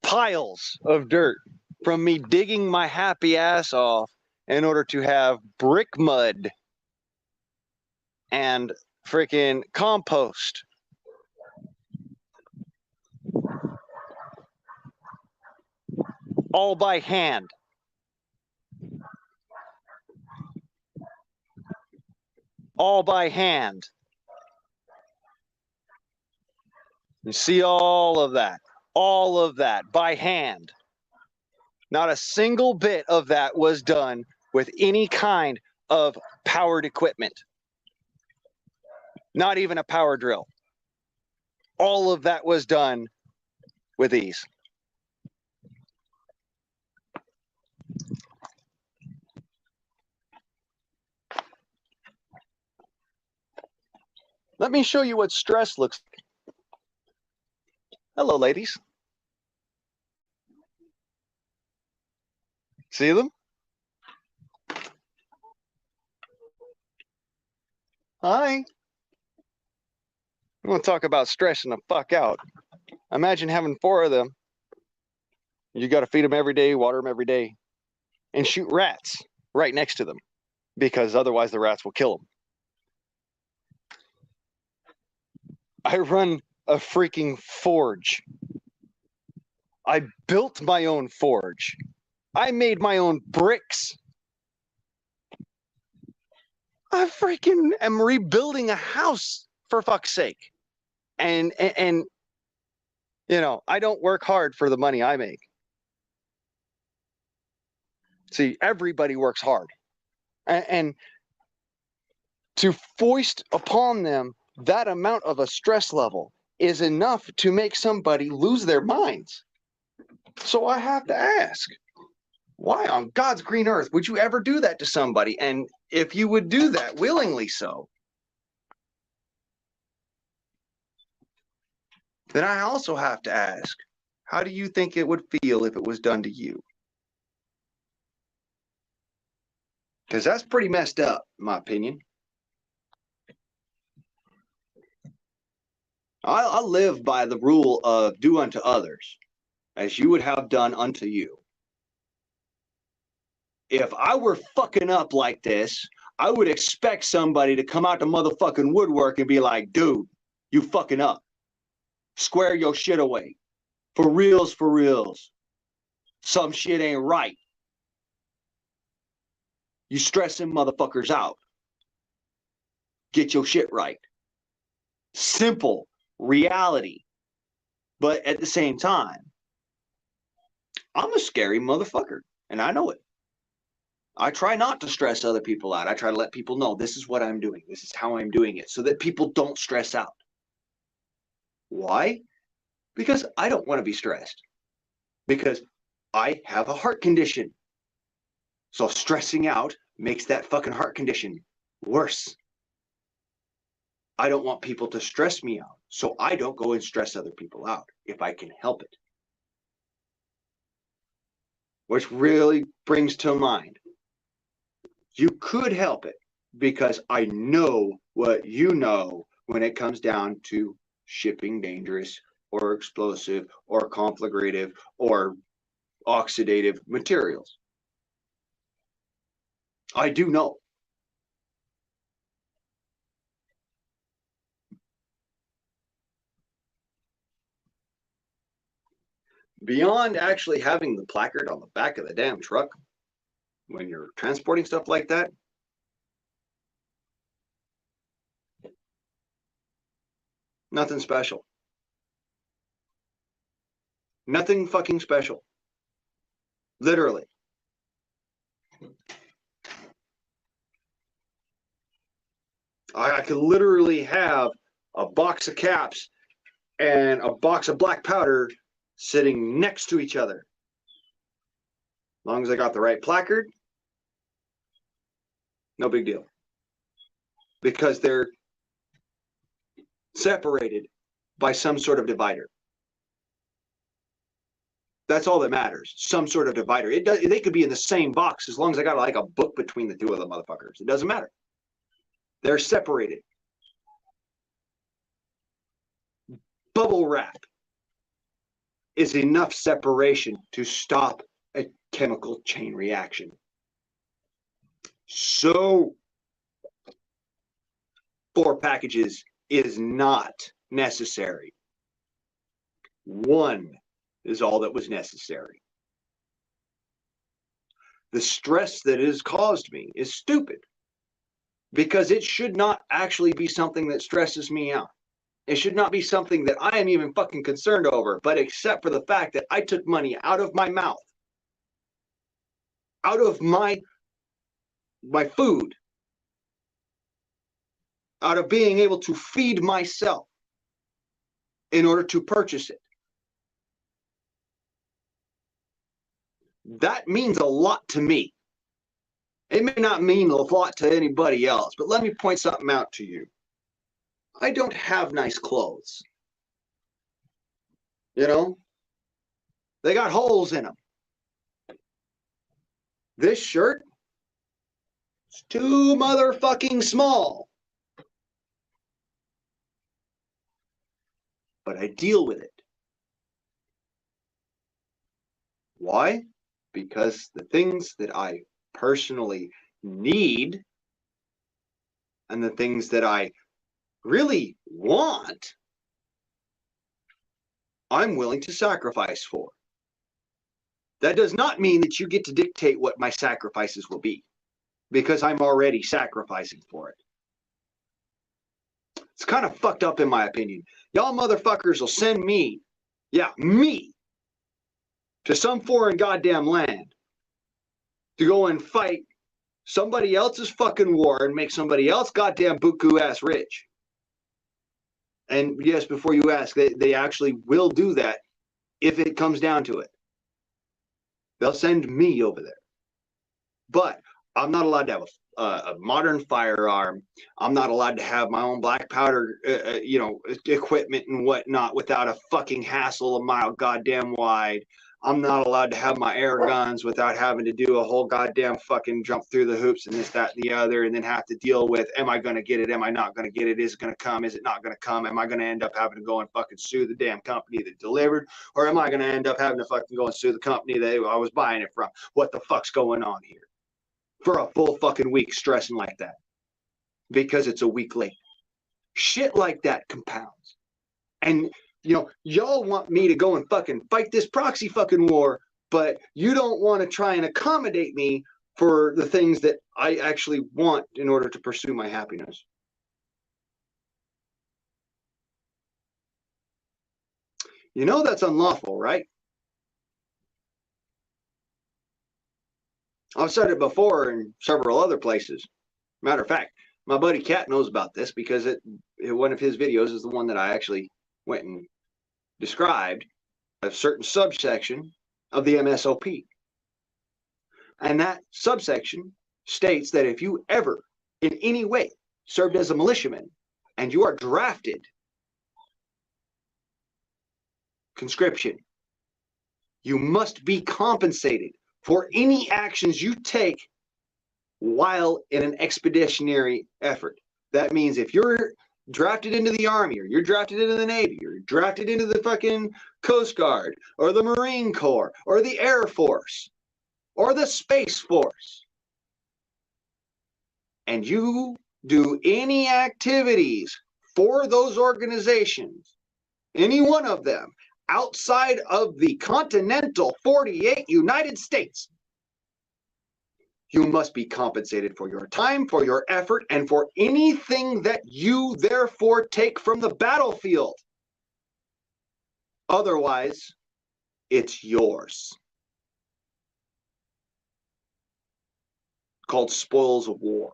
Piles of dirt from me digging my happy ass off in order to have brick mud and freaking compost. All by hand. All by hand. You see all of that. All of that by hand. Not a single bit of that was done with any kind of powered equipment. Not even a power drill. All of that was done with these. Let me show you what stress looks like. Hello, ladies. See them? Hi. I'm going to talk about stressing the fuck out. Imagine having 4 of them. You got to feed them every day, water them every day, and shoot rats right next to them because otherwise the rats will kill them. I run a freaking forge. I built my own forge. I made my own bricks. I freaking am rebuilding a house, for fuck's sake. And you know, I don't work hard for the money I make. See, everybody works hard. And to foist upon them that amount of a stress level is enough to make somebody lose their minds. So I have to ask, why on God's green earth would you ever do that to somebody? And if you would do that willingly so, then I also have to ask, how do you think it would feel if it was done to you? Because that's pretty messed up, in my opinion. I live by the rule of do unto others as you would have done unto you. If I were fucking up like this, I would expect somebody to come out the motherfucking woodwork and be like, dude, you fucking up. Square your shit away. For reals, for reals. Some shit ain't right. You stressing motherfuckers out. Get your shit right. Simple reality. But at the same time, I'm a scary motherfucker, and I know it. I try not to stress other people out. I try to let people know this is what I'm doing. This is how I'm doing it so that people don't stress out. Why? Because I don't want to be stressed. Because I have a heart condition. So stressing out makes that fucking heart condition worse. I don't want people to stress me out. So I don't go and stress other people out if I can help it. Which really brings to mind, you could help it because I know what you know when it comes down to shipping dangerous or explosive or conflagrative or oxidative materials. I do know. beyond actually having the placard on the back of the damn truck when you're transporting stuff like that, nothing special. Nothing fucking special. Literally. I could literally have a box of caps and a box of black powder sitting next to each other. As long as I got the right placard, no big deal. Because they're separated by some sort of divider. That's all that matters. Some sort of divider. They could be in the same box as long as I got like a book between the two of the motherfuckers. It doesn't matter. They're separated. Bubble wrap is enough separation to stop a chemical chain reaction. So 4 packages is not necessary. 1 is all that was necessary. The stress that it has caused me is stupid because it should not actually be something that stresses me out. It should not be something that I am even fucking concerned over, but except for the fact that I took money out of my mouth, out of my food, out of being able to feed myself in order to purchase it. That means a lot to me. It may not mean a lot to anybody else, but let me point something out to you. I don't have nice clothes. You know? They got holes in them. This shirt is too motherfucking small. But I deal with it. Why? Because the things that I personally need and the things that I really want, I'm willing to sacrifice for. That does not mean that you get to dictate what my sacrifices will be, because I'm already sacrificing for it. It's kind of fucked up in my opinion. Y'all motherfuckers will send me, me, to some foreign goddamn land to go and fight somebody else's fucking war and make somebody else goddamn buku ass rich. And yes, before you ask, they actually will do that if it comes down to it. They'll send me over there. But I'm not allowed to have a modern firearm. I'm not allowed to have my own black powder, equipment and whatnot without a fucking hassle a mile goddamn wide. I'm not allowed to have my air guns without having to do a whole goddamn fucking jump through the hoops and this, that, and the other, and then have to deal with, am I going to get it? Am I not going to get it? Is it going to come? Is it not going to come? Am I going to end up having to go and fucking sue the damn company that delivered? Or am I going to end up having to fucking go and sue the company that I was buying it from? What the fuck's going on here? For a full fucking week stressing like that. Because it's a week late. Shit like that compounds. And y'all want me to go and fucking fight this proxy fucking war, but you don't want to try and accommodate me for the things that I actually want in order to pursue my happiness. You know that's unlawful, right? I've said it before in several other places. Matter of fact, my buddy Cat knows about this because one of his videos is the one that I actually went and described a certain subsection of the MSOP. And that subsection states that if you ever in any way served as a militiaman and you are drafted, conscription, you must be compensated for any actions you take while in an expeditionary effort. That means if you're drafted into the Army, or you're drafted into the Navy, or you're drafted into the fucking Coast Guard, or the Marine Corps, or the Air Force, or the Space Force, and you do any activities for those organizations, any one of them, outside of the continental 48 United States, you must be compensated for your time, for your effort, and for anything that you therefore take from the battlefield. Otherwise, it's yours. Called spoils of war.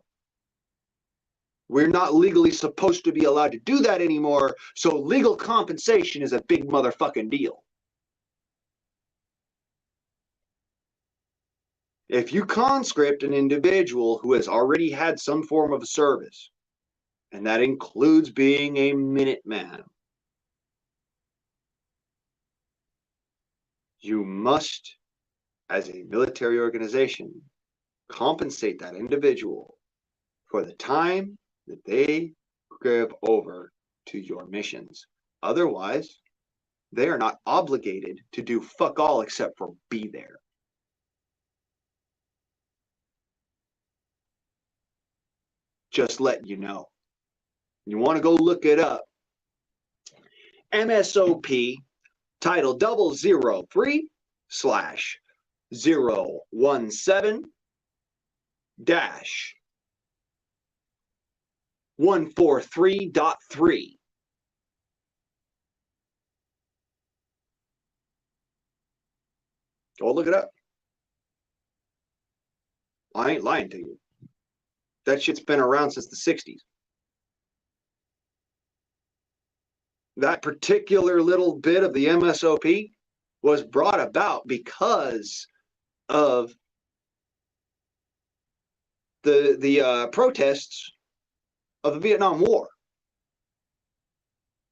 We're not legally supposed to be allowed to do that anymore, so legal compensation is a big motherfucking deal. If you conscript an individual who has already had some form of service, and that includes being a Minuteman, you must, as a military organization, compensate that individual for the time that they give over to your missions. Otherwise, they are not obligated to do fuck all except for be there. Just letting you know. You want to go look it up. MSOP title 003/017 143.3. Go look it up. I ain't lying to you. That shit's been around since the 60s. That particular little bit of the MSOP was brought about because of the protests of the Vietnam War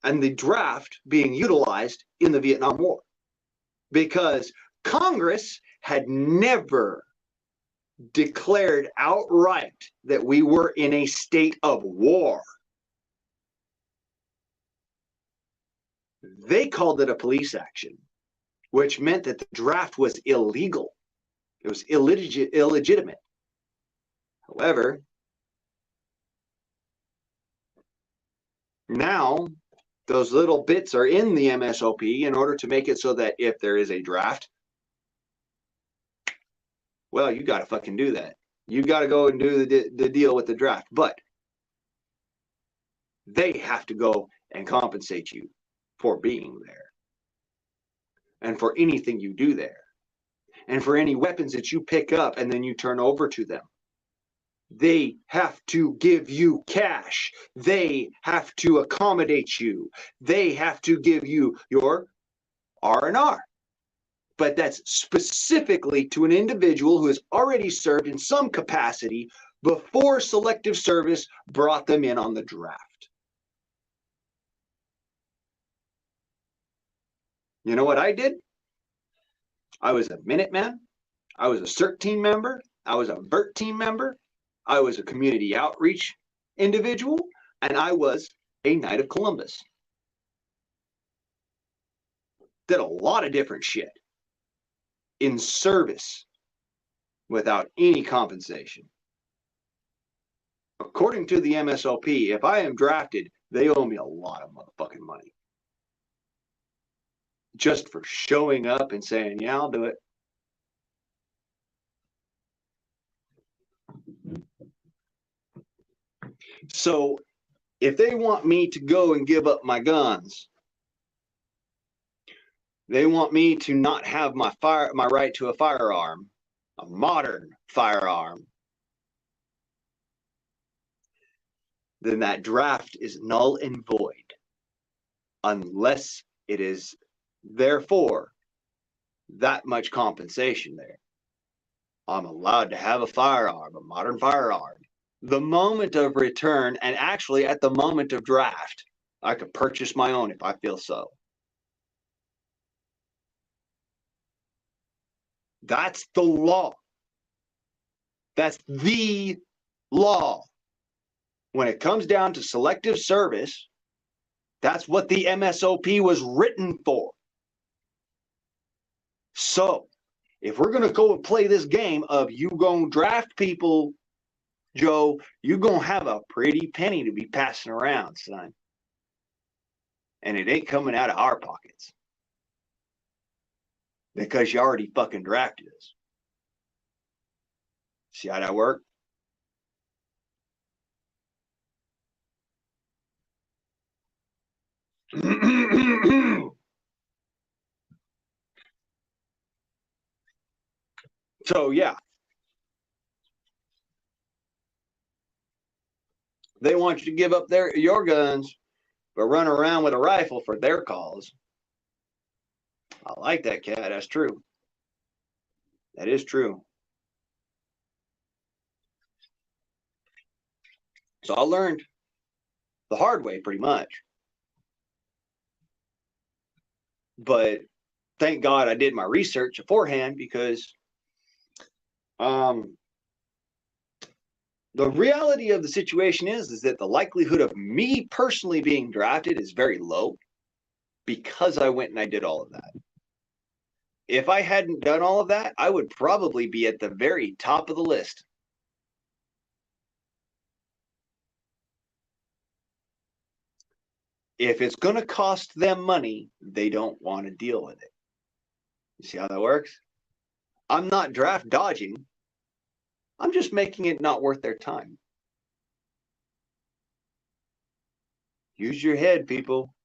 and the draft being utilized in the Vietnam War, because Congress had never declared outright that we were in a state of war. They called it a police action, which meant that the draft was illegal. It was illegitimate. However, now those little bits are in the MSOP in order to make it so that if there is a draft, well, you got to fucking do that. You got to go and do the deal with the draft. But they have to go and compensate you for being there, and for anything you do there, and for any weapons that you pick up and then you turn over to them. They have to give you cash. They have to accommodate you. They have to give you your R&R. But that's specifically to an individual who has already served in some capacity before selective service brought them in on the draft. You know what I did? I was a Minuteman. I was a CERT team member. I was a VERT team member. I was a community outreach individual. And I was a Knight of Columbus. Did a lot of different shit in service without any compensation. According to the MSOP, if I am drafted, they owe me a lot of motherfucking money. Just for showing up and saying, yeah, I'll do it. So if they want me to go and give up my guns, they want me to not have my right to a firearm, a modern firearm, then that draft is null and void, unless it is therefore that much compensation there. I'm allowed to have a firearm, a modern firearm, the moment of return, and actually at the moment of draft. I could purchase my own if I feel so. That's the law. That's the law. When it comes down to selective service, that's what the MSOP was written for. So, if we're going to go and play this game of you going to draft people, Joe, you're going to have a pretty penny to be passing around, son. And it ain't coming out of our pockets. because you already fucking drafted us. See how that worked? So yeah, they want you to give up your guns, but run around with a rifle for their cause. I like that, cat. That's true. That is true. So I learned the hard way pretty much. But thank God I did my research beforehand, because the reality of the situation is that the likelihood of me personally being drafted is very low, because I went and I did all of that. If I hadn't done all of that, I would probably be at the very top of the list. If it's going to cost them money, they don't want to deal with it. You see how that works? I'm not draft dodging. I'm just making it not worth their time. Use your head, people.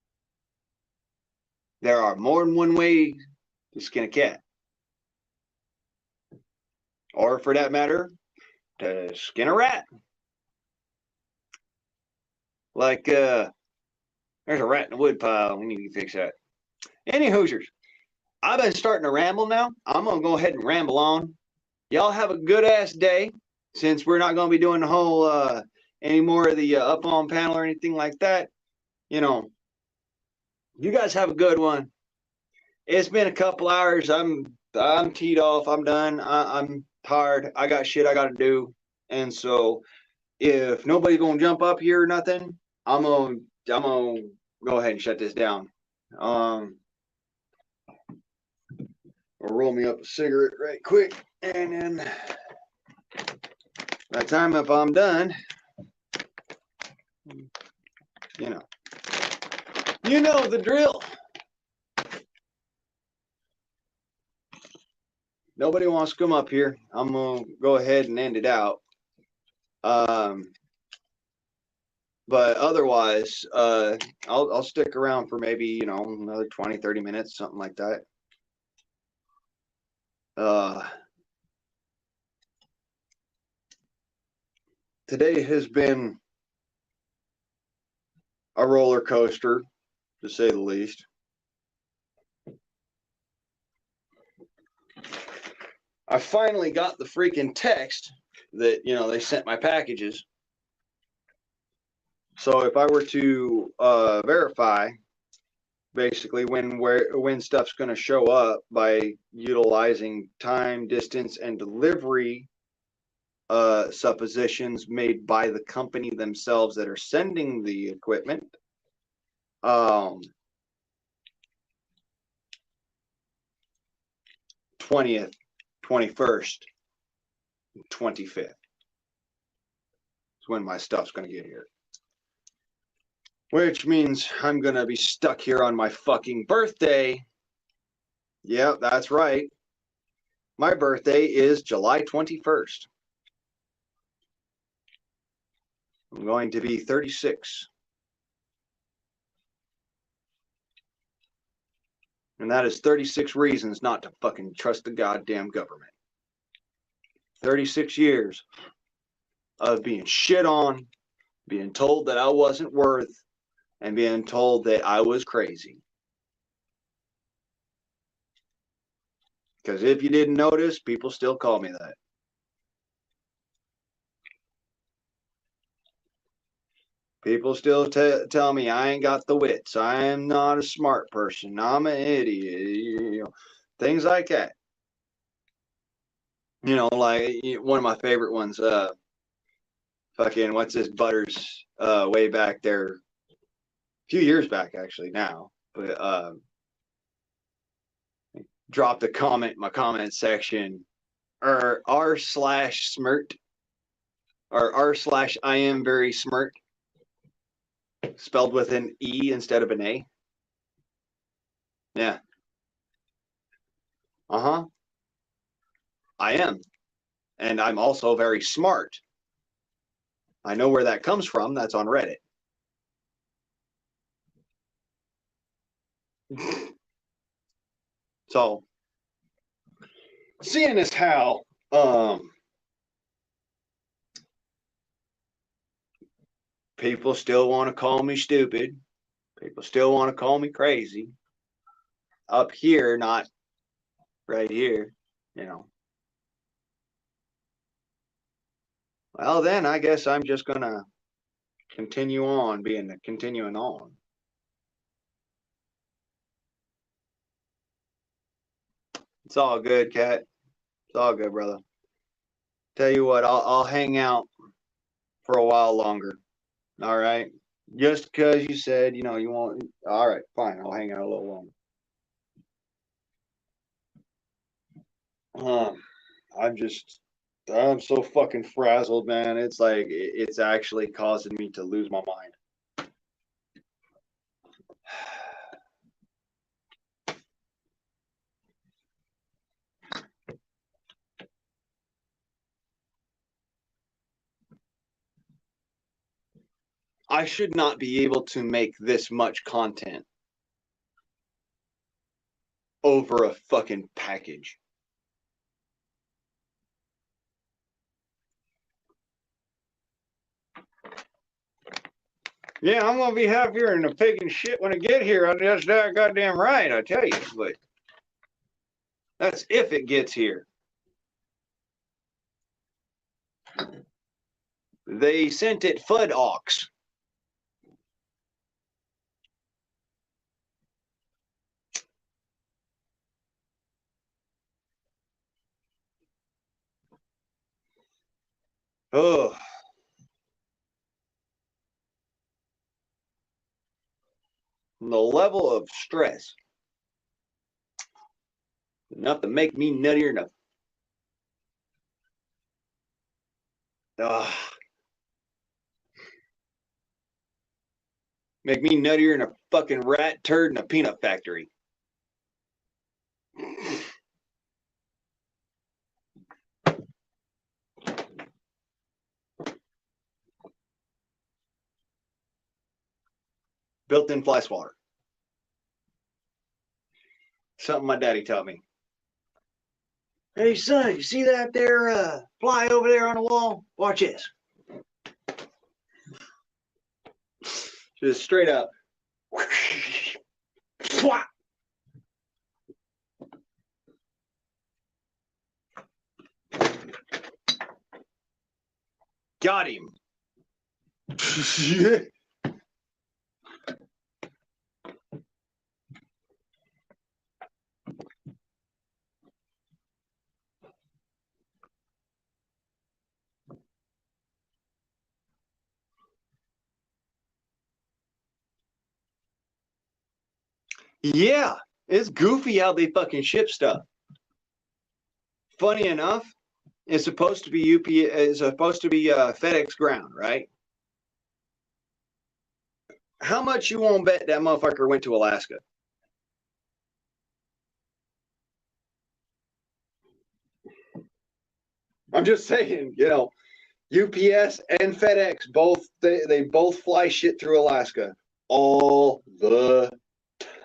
There are more than one way to skin a cat. Or for that matter, to skin a rat. Like, there's a rat in the wood pile. We need to fix that. Any Hoosiers, I've been starting to ramble now. I'm going to go ahead and ramble on. Y'all have a good ass day, since we're not going to be doing the whole, any more of the up on panel or anything like that. You know, you guys have a good one. It's been a couple hours. I'm teed off. I'm done. I'm tired. I got shit I got to do. And so if nobody's going to jump up here or nothing, I'm going to go ahead and shut this down. Or roll me up a cigarette right quick, and then by the time if I'm done, you know the drill. Nobody wants to come up here. I'm gonna go ahead and end it out. But otherwise, I'll stick around for maybe another 20-30 minutes, something like that. Today has been a roller coaster, to say the least. I finally got the freaking text that they sent my packages. So if I were to verify basically when stuff's going to show up by utilizing time, distance, and delivery suppositions made by the company themselves that are sending the equipment, 20th, 21st, 25th is when my stuff's going to get here. Which means I'm going to be stuck here on my fucking birthday. Yep, that's right. My birthday is July 21st. I'm going to be 36. And that is 36 reasons not to fucking trust the goddamn government. 36 years of being shit on, being told that I wasn't worth, and being told that I was crazy. Because if you didn't notice, people still call me that. People still tell me I ain't got the wits. I am not a smart person. I'm an idiot. Things like that. Like one of my favorite ones, fucking what's this Butters way back there, a few years back actually now, but dropped a comment in my comment section, or r/smirt, or r/I am very smirt, spelled with an E instead of an A. Yeah. Uh-huh. I am. And I'm also very smart. I know where that comes from. That's on Reddit. So, seeing as how people still want to call me stupid, people still want to call me crazy, up here, not right here, you know. Well, then I guess I'm just gonna continue on being continuing on. It's all good, Cat. It's all good, brother. Tell you what, I'll hang out for a while longer. All right. Just because you said, you want. All right, fine. I'll hang out a little longer. I'm so fucking frazzled, man. It's like it's actually causing me to lose my mind. I should not be able to make this much content over a fucking package. Yeah, I'm gonna be happier in the pig and shit when I get here. That's that goddamn right, I tell you. But that's if it gets here. They sent it Fud Ox. Oh. The level of stress enough to make me nuttier enough. Make me nuttier than a fucking rat turd in a peanut factory. Built-in fly swatter. Something my daddy taught me. Hey son, you see that there fly over there on the wall? Watch this. Just straight up. Swat. Got him. Yeah, it's goofy how they fucking ship stuff. Funny enough, it's supposed to be it's supposed to be FedEx ground, right? How much you won't bet that motherfucker went to Alaska? I'm just saying, UPS and FedEx they both fly shit through Alaska all the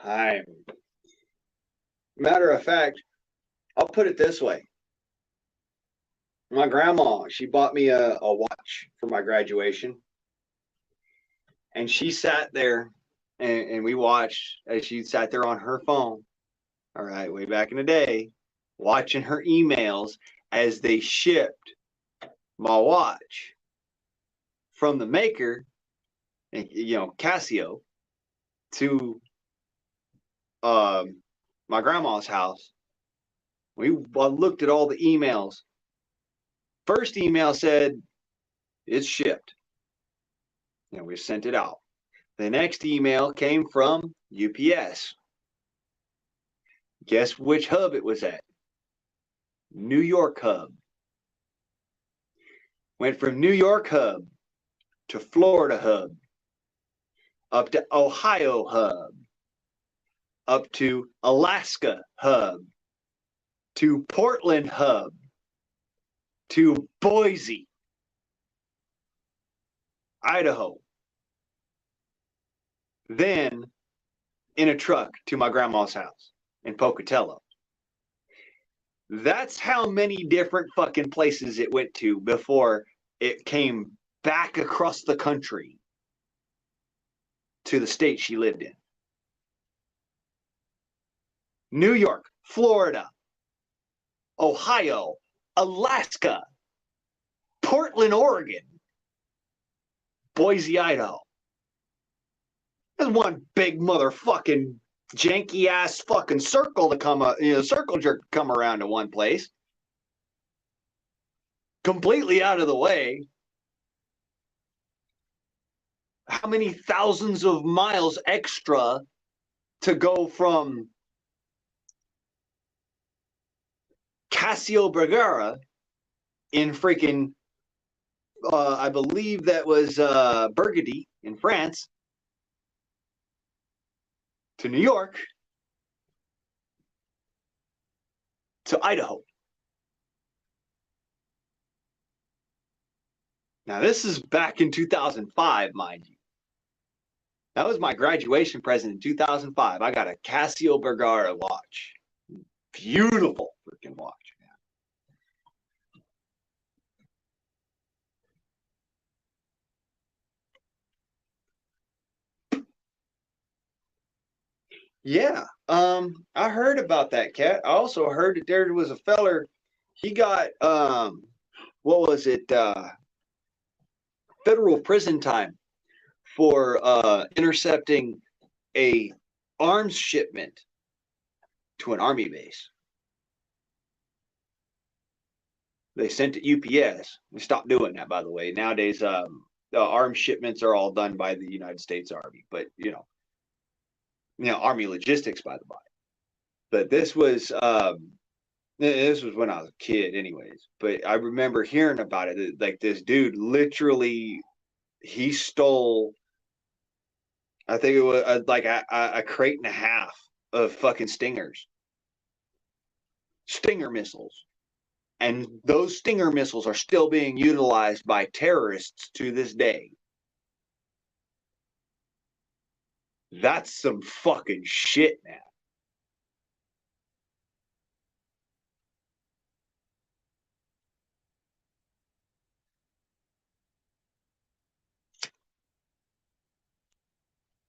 time. Matter of fact, I'll put it this way. My grandma, she bought me a watch for my graduation. And she sat there and we watched as she sat there on her phone, all right, way back in the day, watching her emails as they shipped my watch from the maker, Casio, to my grandma's house. We looked at all the emails. First email said it's shipped. And we sent it out. The next email came from UPS. Guess which hub it was at? New York hub. Went from New York hub to Florida hub, up to Ohio hub, up to Alaska hub, to Portland Hub to Boise, Idaho, then in a truck to my grandma's house in Pocatello. That's how many different fucking places it went to before it came back across the country to the state she lived in. New York, Florida, Ohio, Alaska, Portland, Oregon, Boise, Idaho. That's one big motherfucking janky ass fucking circle to come up, circle jerk to come around to one place. Completely out of the way. How many thousands of miles extra to go from Casio Bergara in freaking, I believe that was Burgundy in France, to New York, to Idaho. Now, this is back in 2005, mind you. That was my graduation present in 2005. I got a Casio Bergara watch. Beautiful freaking watch, man. Yeah, I heard about that, Cat. I also heard that there was a feller, he got, what was it, federal prison time for intercepting a arms shipment to an army base. They sent it UPS. They stopped doing that, by the way. Nowadays, arms shipments are all done by the United States Army, but Army logistics, by the by. But this was when I was a kid, anyways. But I remember hearing about it. Like, this dude literally, he stole, I think it was like a crate and a half of fucking Stinger missiles. And those Stinger missiles are still being utilized by terrorists to this day. That's some fucking shit, man.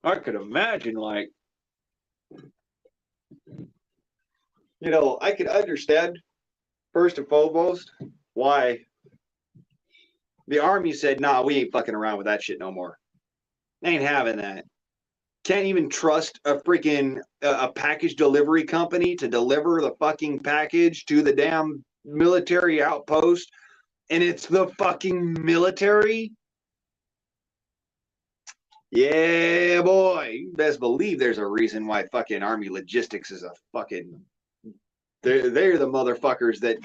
I could imagine, like, I could understand, first and foremost, why the Army said, nah, we ain't fucking around with that shit no more. Ain't having that. Can't even trust a freaking a package delivery company to deliver the fucking package to the damn military outpost, and it's the fucking military. Yeah, boy, you best believe there's a reason why fucking Army logistics is a fucking, they're the motherfuckers that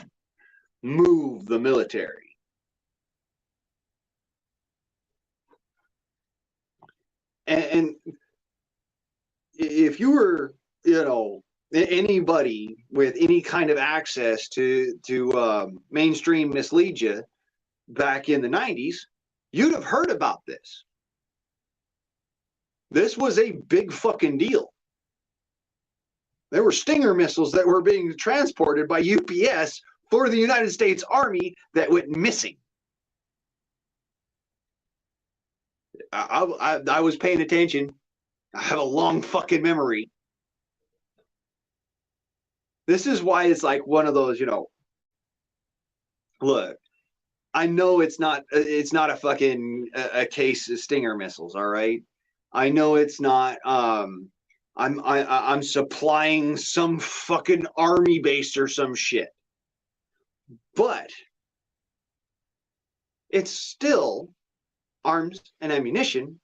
move the military. And if you were, anybody with any kind of access to mainstream mislead you back in the 90s, you'd have heard about this. This was a big fucking deal. There were Stinger missiles that were being transported by UPS for the United States Army that went missing. I was paying attention. I have a long fucking memory. This is why it's like one of those, look, I know it's not a fucking a case of Stinger missiles, all right? I know it's not I'm supplying some fucking army base or some shit. But it's still arms and ammunition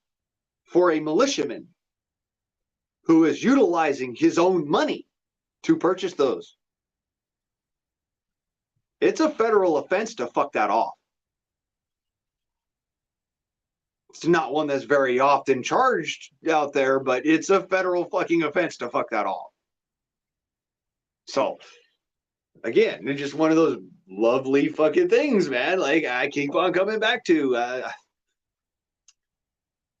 for a militiaman who is utilizing his own money to purchase those. It's a federal offense to fuck that off. It's not one that's very often charged out there, but it's a federal fucking offense to fuck that off. So, Again, it's just one of those lovely fucking things, man. Like I keep on coming back to.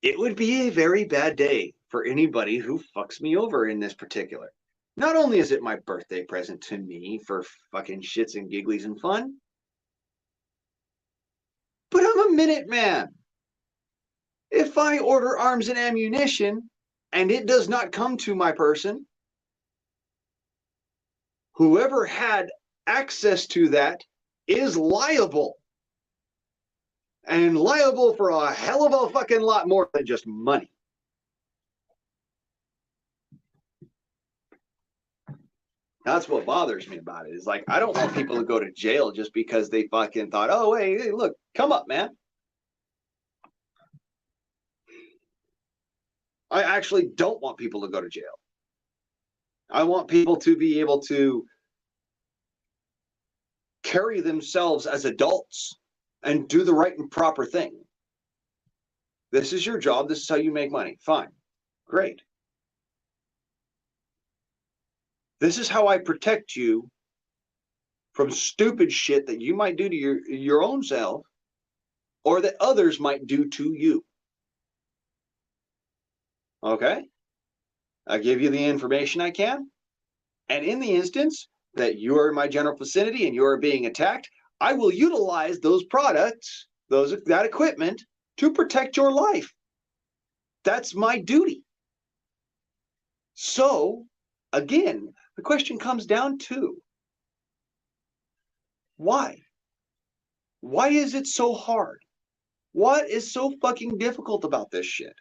It would be a very bad day for anybody who fucks me over in this particular. Not only is it my birthday present to me for fucking shits and gigglies and fun, but I'm a minute man. If I order arms and ammunition and it does not come to my person, whoever had access to that is liable. And liable for a hell of a fucking lot more than just money. That's what bothers me about it. Is like, I don't want people to go to jail just because they fucking thought, oh, hey, look, come up, man. I actually don't want people to go to jail. I want people to be able to carry themselves as adults and do the right and proper thing. This is your job. This is how you make money. Fine. Great. This is how I protect you from stupid shit that you might do to your own self or that others might do to you. Okay? I give you the information I can. And in the instance that you are in my general vicinity and you are being attacked, I will utilize those products, that equipment to protect your life. That's my duty. So, again, the question comes down to why? Why is it so hard? What is so fucking difficult about this shit?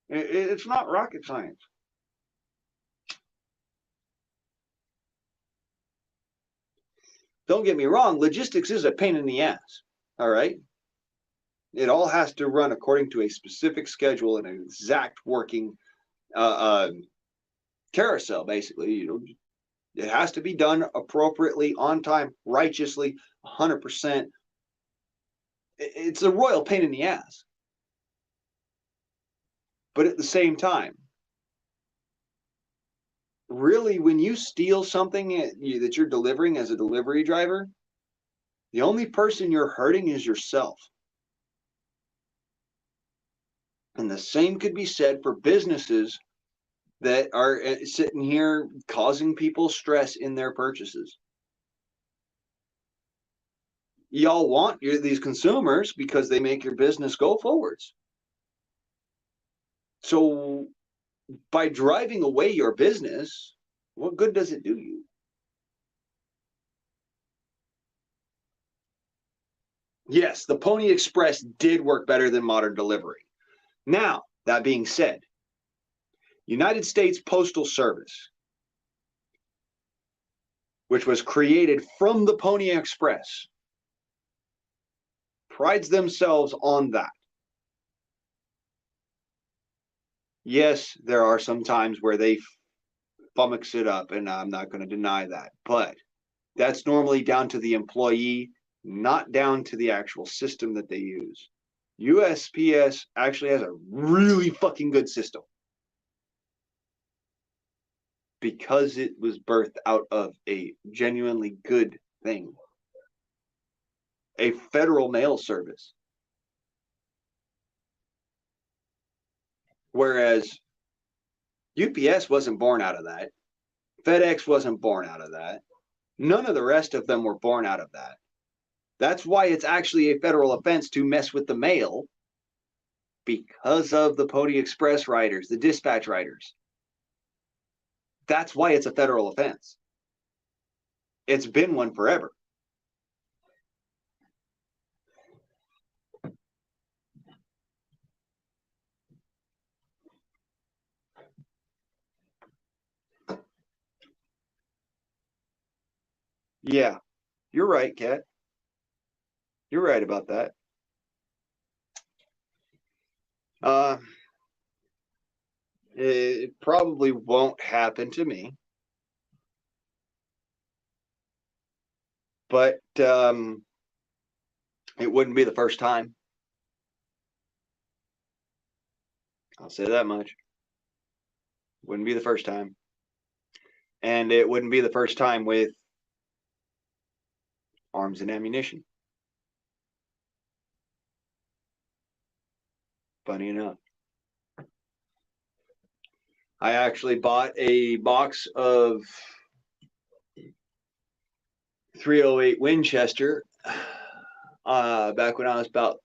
It's not rocket science. Don't get me wrong, logistics is a pain in the ass. All right? It all has to run according to a specific schedule and an exact working carousel, basically. You know, it has to be done appropriately, on time, righteously, 100%. It's a royal pain in the ass. But at the same time, really, when you steal something that you're delivering as a delivery driver, the only person you're hurting is yourself. And the same could be said for businesses that are sitting here causing people stress in their purchases. Y'all want these consumers because they make your business go forwards. So by driving away your business, what good does it do you? Yes, the Pony Express did work better than modern delivery. Now, that being said, United States Postal Service, which was created from the Pony Express, prides themselves on that. Yes, there are some times where they flummox it up, and I'm not going to deny that. But that's normally down to the employee, not down to the actual system that they use. USPS actually has a really fucking good system because it was birthed out of a genuinely good thing. A federal mail service. Whereas UPS wasn't born out of that. FedEx wasn't born out of that. None of the rest of them were born out of that. That's why it's actually a federal offense to mess with the mail, because of the Pony Express riders, the dispatch riders. That's why it's a federal offense. It's been one forever. Yeah, you're right, Kat. You're right about that. It probably won't happen to me, but it wouldn't be the first time. I'll say that much. Wouldn't be the first time. And it wouldn't be the first time with arms and ammunition. Funny enough. I actually bought a box of 308 Winchester back when I was about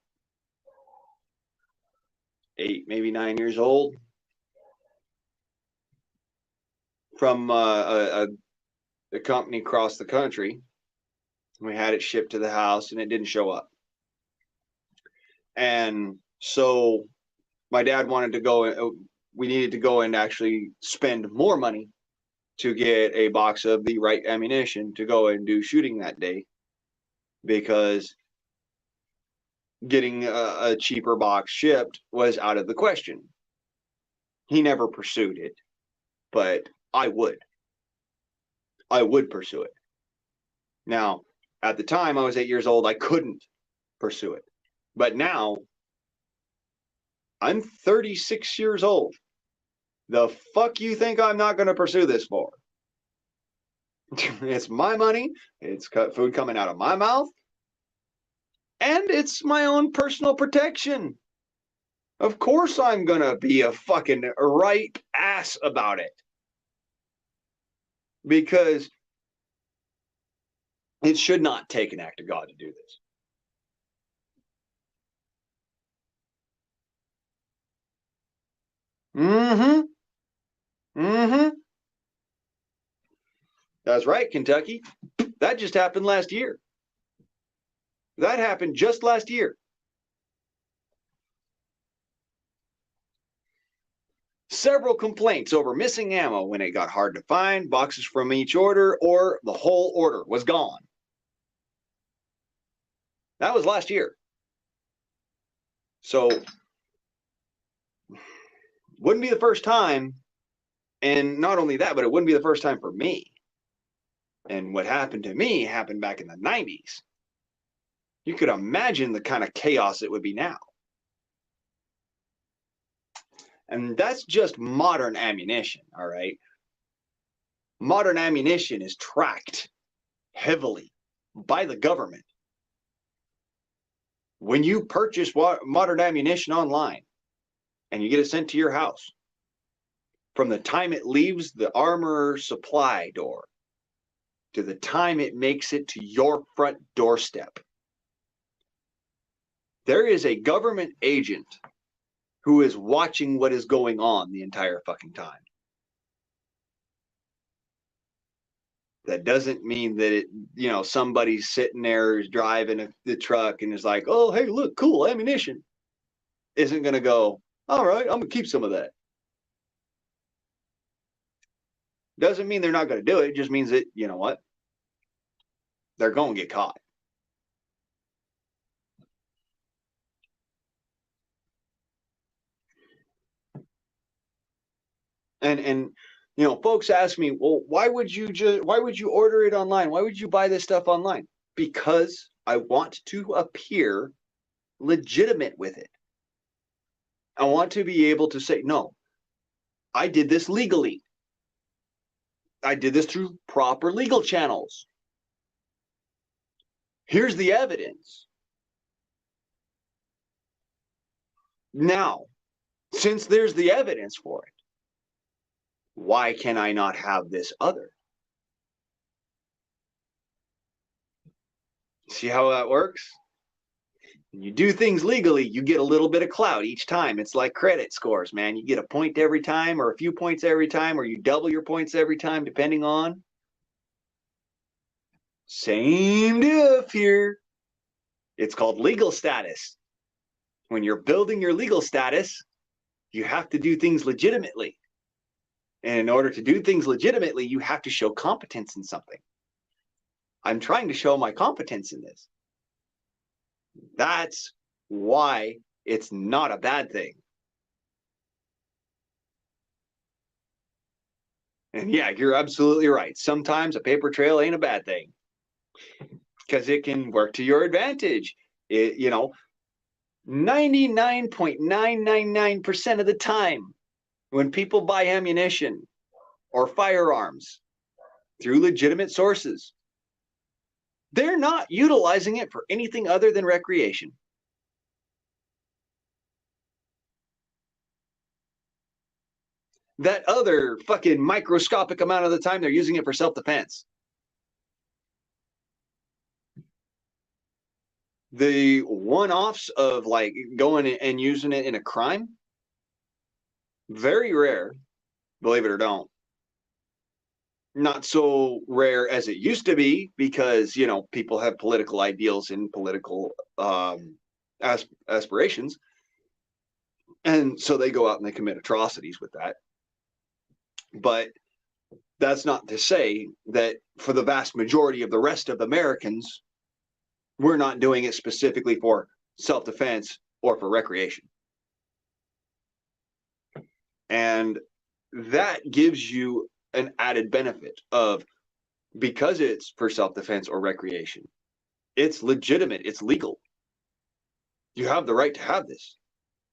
8, maybe 9 years old, from a company across the country. We had it shipped to the house and it didn't show up. And so my dad wanted to go, we needed to go and actually spend more money to get a box of the right ammunition to go and do shooting that day, because getting a cheaper box shipped was out of the question. He never pursued it, but I would pursue it. Now, at the time I was 8 years old, I couldn't pursue it. But now I'm 36 years old. The fuck you think I'm not going to pursue this for? It's my money. It's food coming out of my mouth. And it's my own personal protection. Of course I'm going to be a fucking right ass about it. Because it should not take an act of God to do this. That's right, Kentucky. That just happened last year. That happened just last year. Several complaints over missing ammo when it got hard to find, boxes from each order, or the whole order was gone. That was last year. So, wouldn't be the first time. And not only that, but it wouldn't be the first time for me. And what happened to me happened back in the 90s. You could imagine the kind of chaos it would be now. And that's just modern ammunition, all right? Modern ammunition is tracked heavily by the government. When you purchase modern ammunition online and you get it sent to your house, from the time it leaves the armor supply door to the time it makes it to your front doorstep, there is a government agent who is watching what is going on the entire fucking time. That doesn't mean that it, somebody's sitting there driving the truck and is like, oh, hey, look, cool ammunition. Isn't going to go, all right, I'm going to keep some of that. Doesn't mean they're not going to do it. It just means that, you know what? They're going to get caught. And folks ask me, well, why would you order it online? Why would you buy this stuff online? Because I want to appear legitimate with it. I want to be able to say, no, I did this legally. I did this through proper legal channels. Here's the evidence. Now, since there's the evidence for it, why can I not have this other? See how that works? When you do things legally, you get a little bit of clout each time. It's like credit scores, man. You get a point every time, or a few points every time, or you double your points every time, depending on. Same diff here. It's called legal status. When you're building your legal status, you have to do things legitimately. And in order to do things legitimately, you have to show competence in something. I'm trying to show my competence in this. That's why it's not a bad thing. And yeah, you're absolutely right. Sometimes a paper trail ain't a bad thing, because it can work to your advantage. 99.999% of the time, when people buy ammunition or firearms through legitimate sources, they're not utilizing it for anything other than recreation. That other fucking microscopic amount of the time, they're using it for self-defense. The one-offs of like going and using it in a crime, very rare, believe it or don't. Not so rare as it used to be, because, you know, people have political ideals and political aspirations. And so they go out and they commit atrocities with that. But that's not to say that for the vast majority of the rest of Americans, we're not doing it specifically for self-defense or for recreation. And that gives you an added benefit of, because it's for self-defense or recreation, it's legitimate, it's legal. You have the right to have this,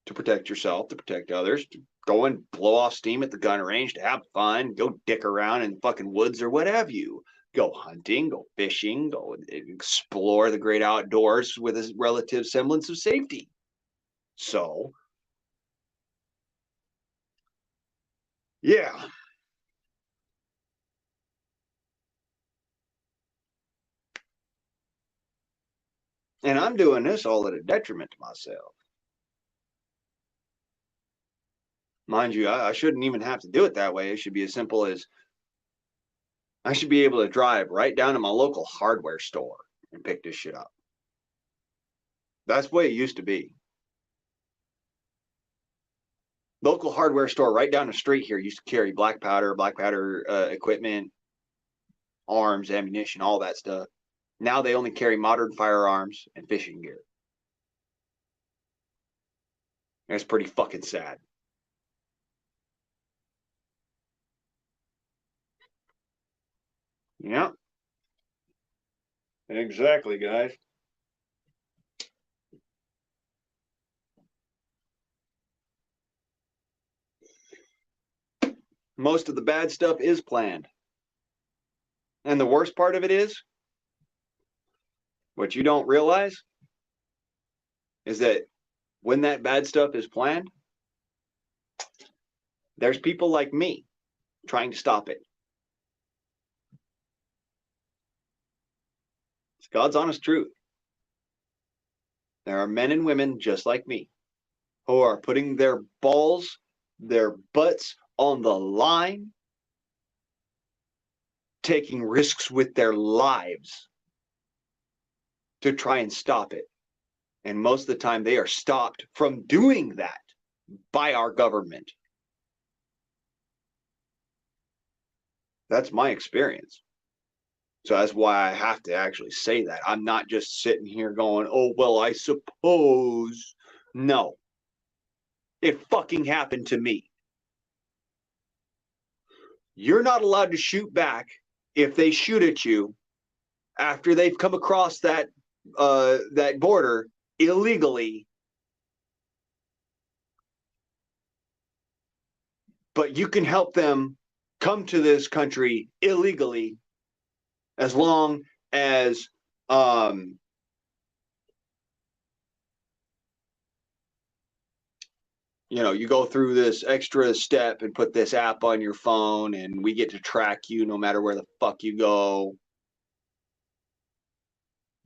to protect yourself, to protect others, to go and blow off steam at the gun range, to have fun, go dick around in the fucking woods or what have you. Go hunting, go fishing, go explore the great outdoors with a relative semblance of safety. So, yeah. And I'm doing this all at a detriment to myself. Mind you, I shouldn't even have to do it that way. It should be as simple as I should be able to drive right down to my local hardware store and pick this shit up. That's the way it used to be. Local hardware store right down the street here used to carry black powder equipment, arms, ammunition, all that stuff. Now they only carry modern firearms and fishing gear. That's pretty fucking sad. Yeah. Exactly, guys. Most of the bad stuff is planned. And the worst part of it is, what you don't realize is that when that bad stuff is planned, there's people like me trying to stop it. It's God's honest truth. There are men and women just like me who are putting their balls, their butts on the line, taking risks with their lives to try and stop it. And most of the time they are stopped from doing that by our government. That's my experience. So that's why I have to actually say that. I'm not just sitting here going, oh, well, I suppose. No. It fucking happened to me. You're not allowed to shoot back if they shoot at you after they've come across that border illegally. But you can help them come to this country illegally as long as you know, you go through this extra step and put this app on your phone, and we get to track you no matter where the fuck you go.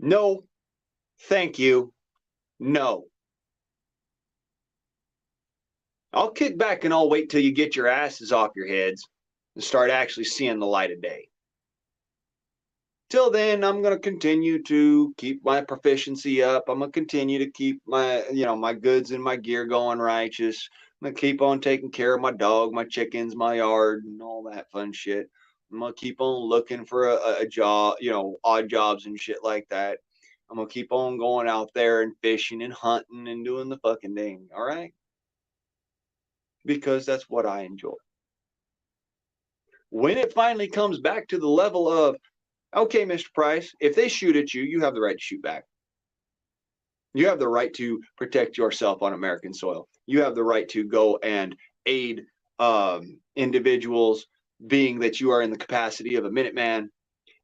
No, thank you. No. I'll kick back and I'll wait till you get your asses off your heads and start actually seeing the light of day. Till then, I'm going to continue to keep my proficiency up. I'm going to continue to keep my, my goods and my gear going righteous. I'm going to keep on taking care of my dog, my chickens, my yard, and all that fun shit. I'm going to keep on looking for a job, odd jobs and shit like that. I'm going to keep on going out there and fishing and hunting and doing the fucking thing. All right? Because that's what I enjoy. When it finally comes back to the level of, okay, Mr. Price, if they shoot at you, you have the right to shoot back. You have the right to protect yourself on American soil. You have the right to go and aid individuals, being that you are in the capacity of a Minuteman,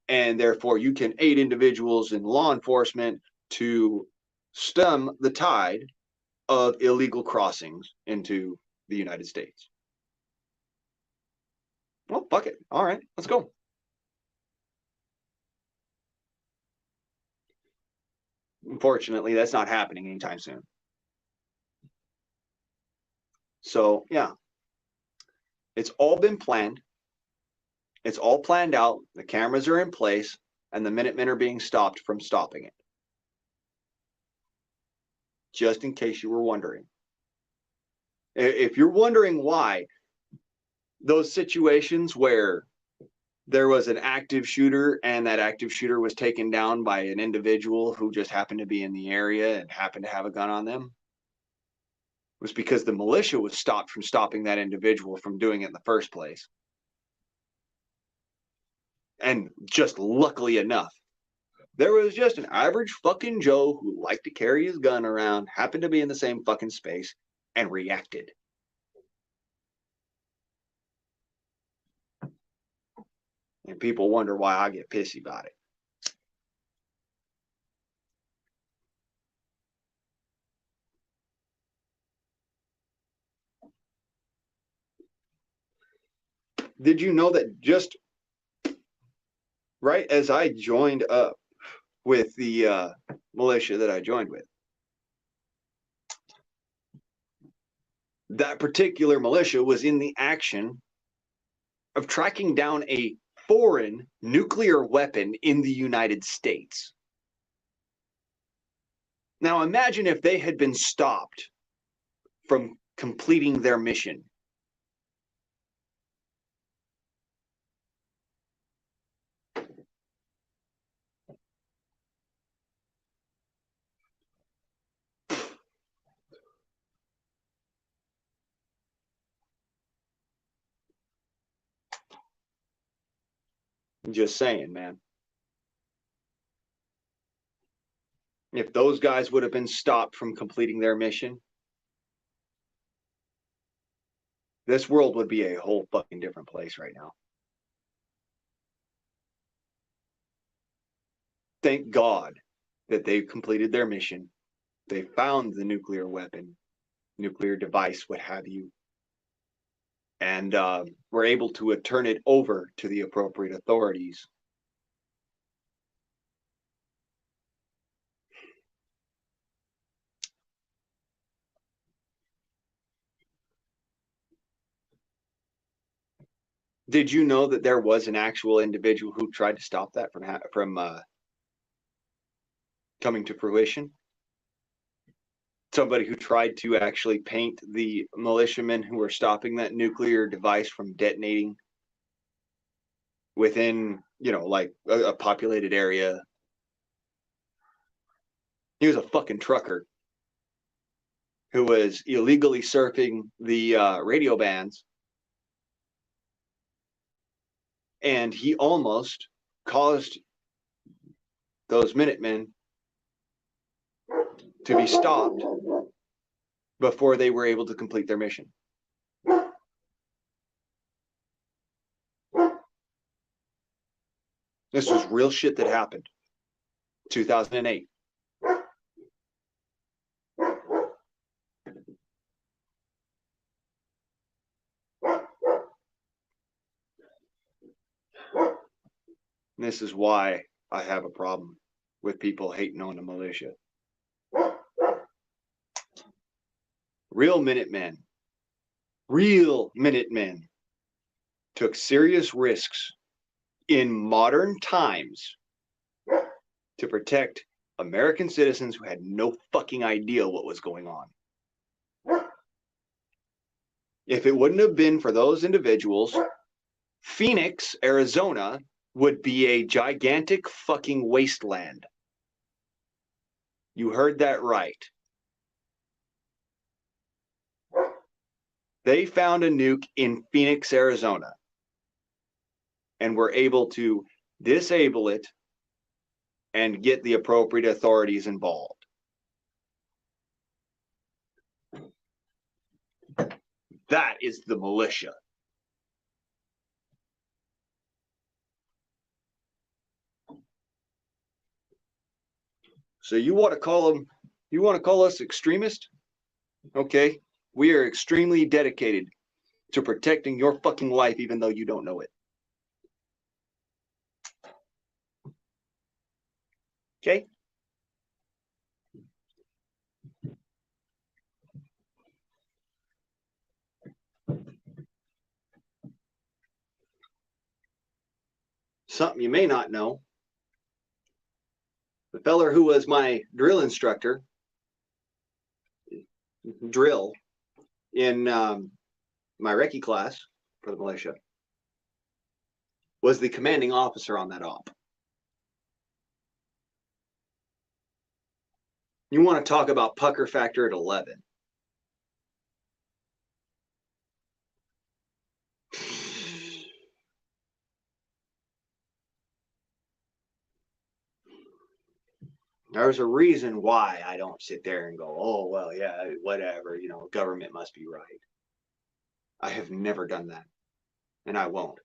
and therefore you can aid individuals in law enforcement to stem the tide of illegal crossings into the United States. Well, fuck it. All right, let's go. Unfortunately, that's not happening anytime soon. So, yeah, it's all been planned. It's all planned out. The cameras are in place, and the Minutemen are being stopped from stopping it. Just in case you were wondering. If you're wondering why those situations where there was an active shooter and that active shooter was taken down by an individual who just happened to be in the area and happened to have a gun on them, was because the militia was stopped from stopping that individual from doing it in the first place. And just luckily enough, there was just an average fucking Joe who liked to carry his gun around, happened to be in the same fucking space, and reacted. And people wonder why I get pissy about it. Did you know that just right as I joined up with the militia that I joined with, that particular militia was in the action of tracking down a foreign nuclear weapon in the United States. Now imagine if they had been stopped from completing their mission. Just saying, man. If those guys would have been stopped from completing their mission, this world would be a whole fucking different place right now. Thank God that they completed their mission. They found the nuclear weapon, nuclear device, what have you, and were able to turn it over to the appropriate authorities. Did you know that there was an actual individual who tried to stop that from coming to fruition? Somebody who tried to actually paint the militiamen who were stopping that nuclear device from detonating within, like a populated area. He was a fucking trucker who was illegally surfing the radio bands, and he almost caused those Minutemen to be stopped before they were able to complete their mission. This was real shit that happened. 2008. This is why I have a problem with people hating on the militia. Real Minutemen took serious risks in modern times to protect American citizens who had no fucking idea what was going on. If it wouldn't have been for those individuals, Phoenix, Arizona would be a gigantic fucking wasteland. You heard that right. They found a nuke in Phoenix, Arizona, and were able to disable it and get the appropriate authorities involved. That is the militia. So you want to call us extremist? Okay. We are extremely dedicated to protecting your fucking life, even though you don't know it. Okay? Something you may not know. The feller who was my drill instructor, drill, in my recce class for the militia, was the commanding officer on that op. You want to talk about pucker factor at 11. There's a reason why I don't sit there and go, oh, well, yeah, whatever, you know, government must be right. I have never done that, and I won't.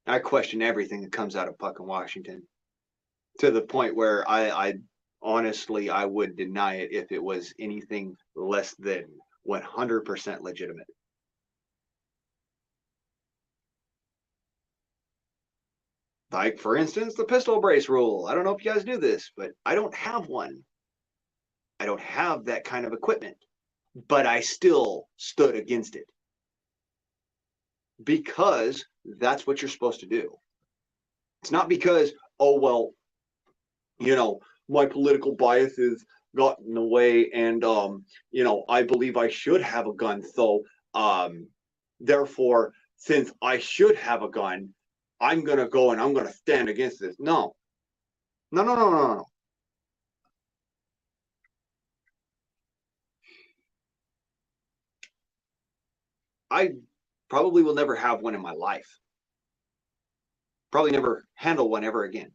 I question everything that comes out of fucking Washington, to the point where I honestly, I would deny it if it was anything less than 100% legitimate. Like, for instance, the pistol brace rule. I don't know if you guys do this, but I don't have one. I don't have that kind of equipment, but I still stood against it. Because that's what you're supposed to do. It's not because, oh, well, you know, my political biases got in the way and, you know, I believe I should have a gun. So, therefore, since I should have a gun, I'm going to go and I'm going to stand against this. No. No, no, no, no, no. I probably will never have one in my life. Probably never handle one ever again.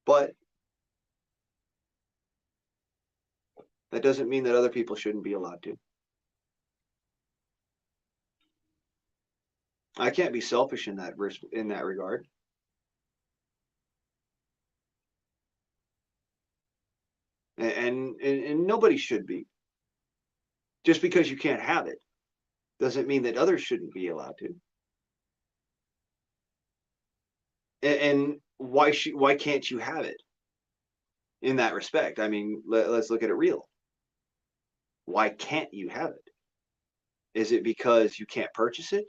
But that doesn't mean that other people shouldn't be allowed to. I can't be selfish in that regard. And nobody should be. Just because you can't have it doesn't mean that others shouldn't be allowed to. And why can't you have it in that respect? I mean, let's look at it real. Why can't you have it? Is it because you can't purchase it?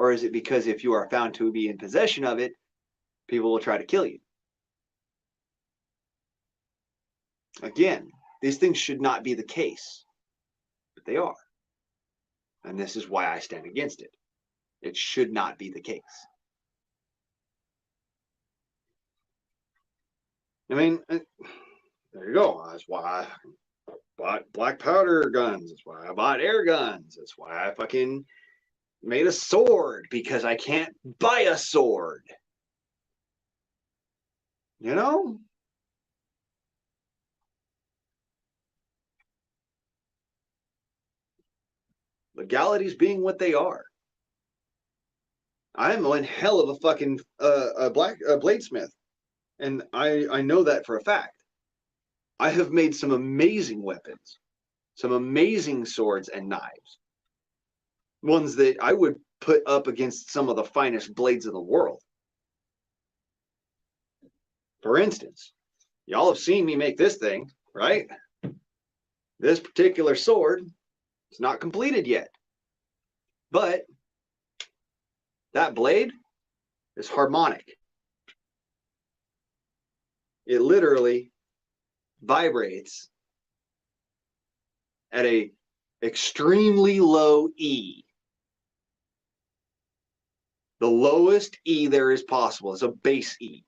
Or is it because if you are found to be in possession of it, people will try to kill you? Again, these things should not be the case, but they are. And this is why I stand against it. It should not be the case. I mean, there you go. That's why I bought black powder guns. That's why I bought air guns. That's why I fucking made a sword, because I can't buy a sword. You know? Legalities being what they are. I'm one hell of a fucking bladesmith, and I know that for a fact. I have made some amazing weapons, some amazing swords and knives, ones that I would put up against some of the finest blades of the world. For instance, y'all have seen me make this thing, right? This particular sword is not completed yet, but that blade is harmonic. It literally vibrates at a extremely low E. The lowest E there is possible is a bass E.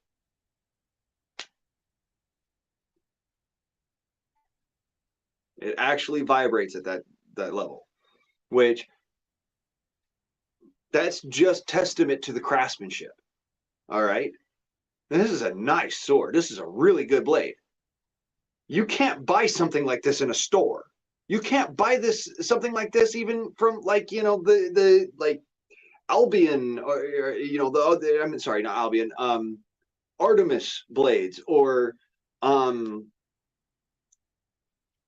It actually vibrates at that level, which that's just testament to the craftsmanship. All right. And this is a nice sword. This is a really good blade. You can't buy something like this in a store. You can't buy something like this even from like, you know, the like Albion or you know, I'm sorry, not Albion, Artemis blades or what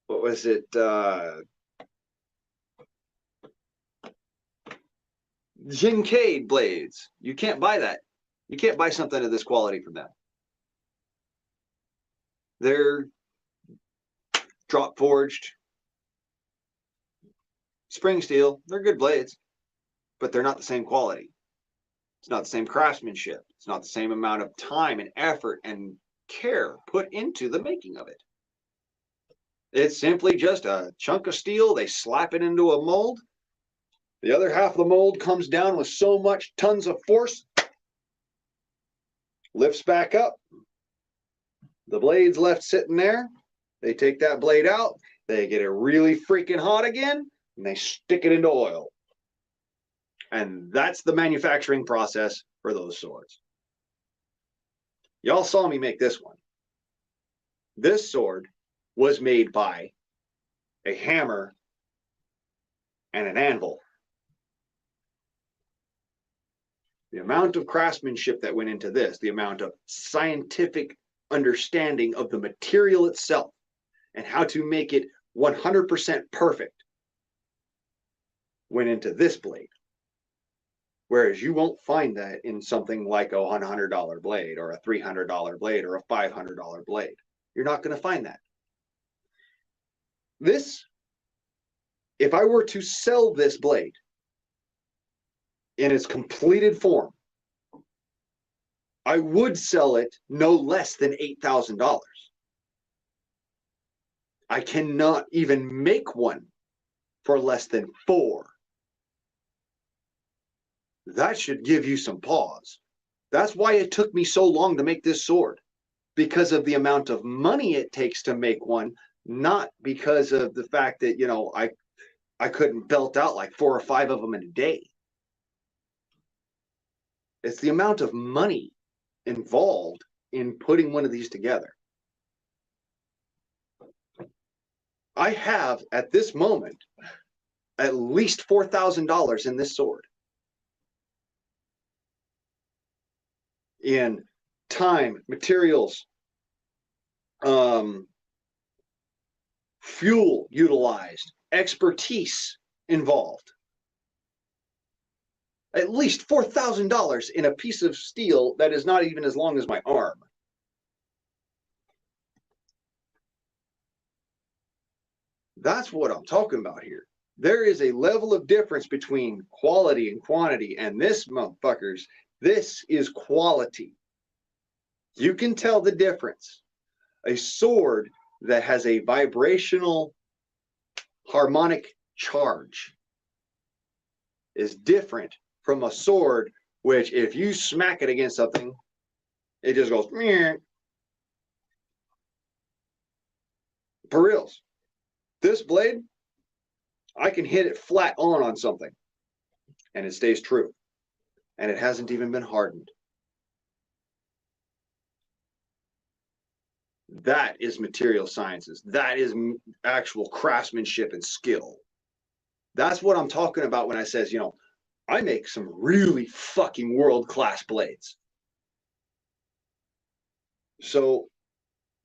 was it? Jincade blades. You can't buy that. You can't buy something of this quality from them. They're drop forged, spring steel. They're good blades, but they're not the same quality. It's not the same craftsmanship. It's not the same amount of time and effort and care put into the making of it. It's simply just a chunk of steel. They slap it into a mold. The other half of the mold comes down with so much tons of force, lifts back up. The blade's left sitting there. They take that blade out. They get it really freaking hot again, and they stick it into oil. And that's the manufacturing process for those swords. Y'all saw me make this one. This sword was made by a hammer and an anvil. The amount of craftsmanship that went into this, the amount of scientific understanding of the material itself and how to make it 100% perfect went into this blade. Whereas you won't find that in something like a $100 blade or a $300 blade or a $500 blade. You're not going to find that. This, if I were to sell this blade in its completed form, I would sell it no less than $8,000. I cannot even make one for less than $4,000. That should give you some pause. That's why it took me so long to make this sword, because of the amount of money it takes to make one, not because of the fact that, you know, I couldn't belt out like 4 or 5 of them in a day. It's the amount of money involved in putting one of these together. I have at this moment at least $4,000 in this sword. In time, materials, fuel utilized, expertise involved. At least $4,000 in a piece of steel that is not even as long as my arm. That's what I'm talking about here. There is a level of difference between quality and quantity, and this, motherfuckers, this is quality. You can tell the difference. A sword that has a vibrational harmonic charge is different from a sword which, if you smack it against something, it just goes meh. For reals. This blade, I can hit it flat on something and it stays true. And it hasn't even been hardened. That is material sciences. That is actual craftsmanship and skill. That's what I'm talking about when I says, you know, I make some really fucking world-class blades. So,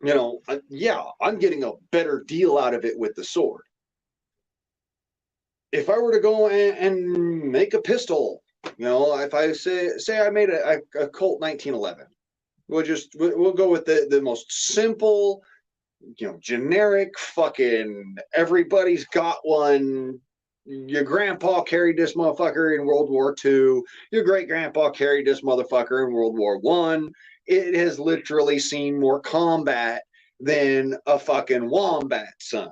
you know, yeah, I'm getting a better deal out of it with the sword. If I were to go and make a pistol, you know, if I say I made a Colt 1911, we'll go with the most simple, you know, generic fucking everybody's got one. Your grandpa carried this motherfucker in World War II. Your great grandpa carried this motherfucker in World War I. It has literally seen more combat than a fucking wombat, son.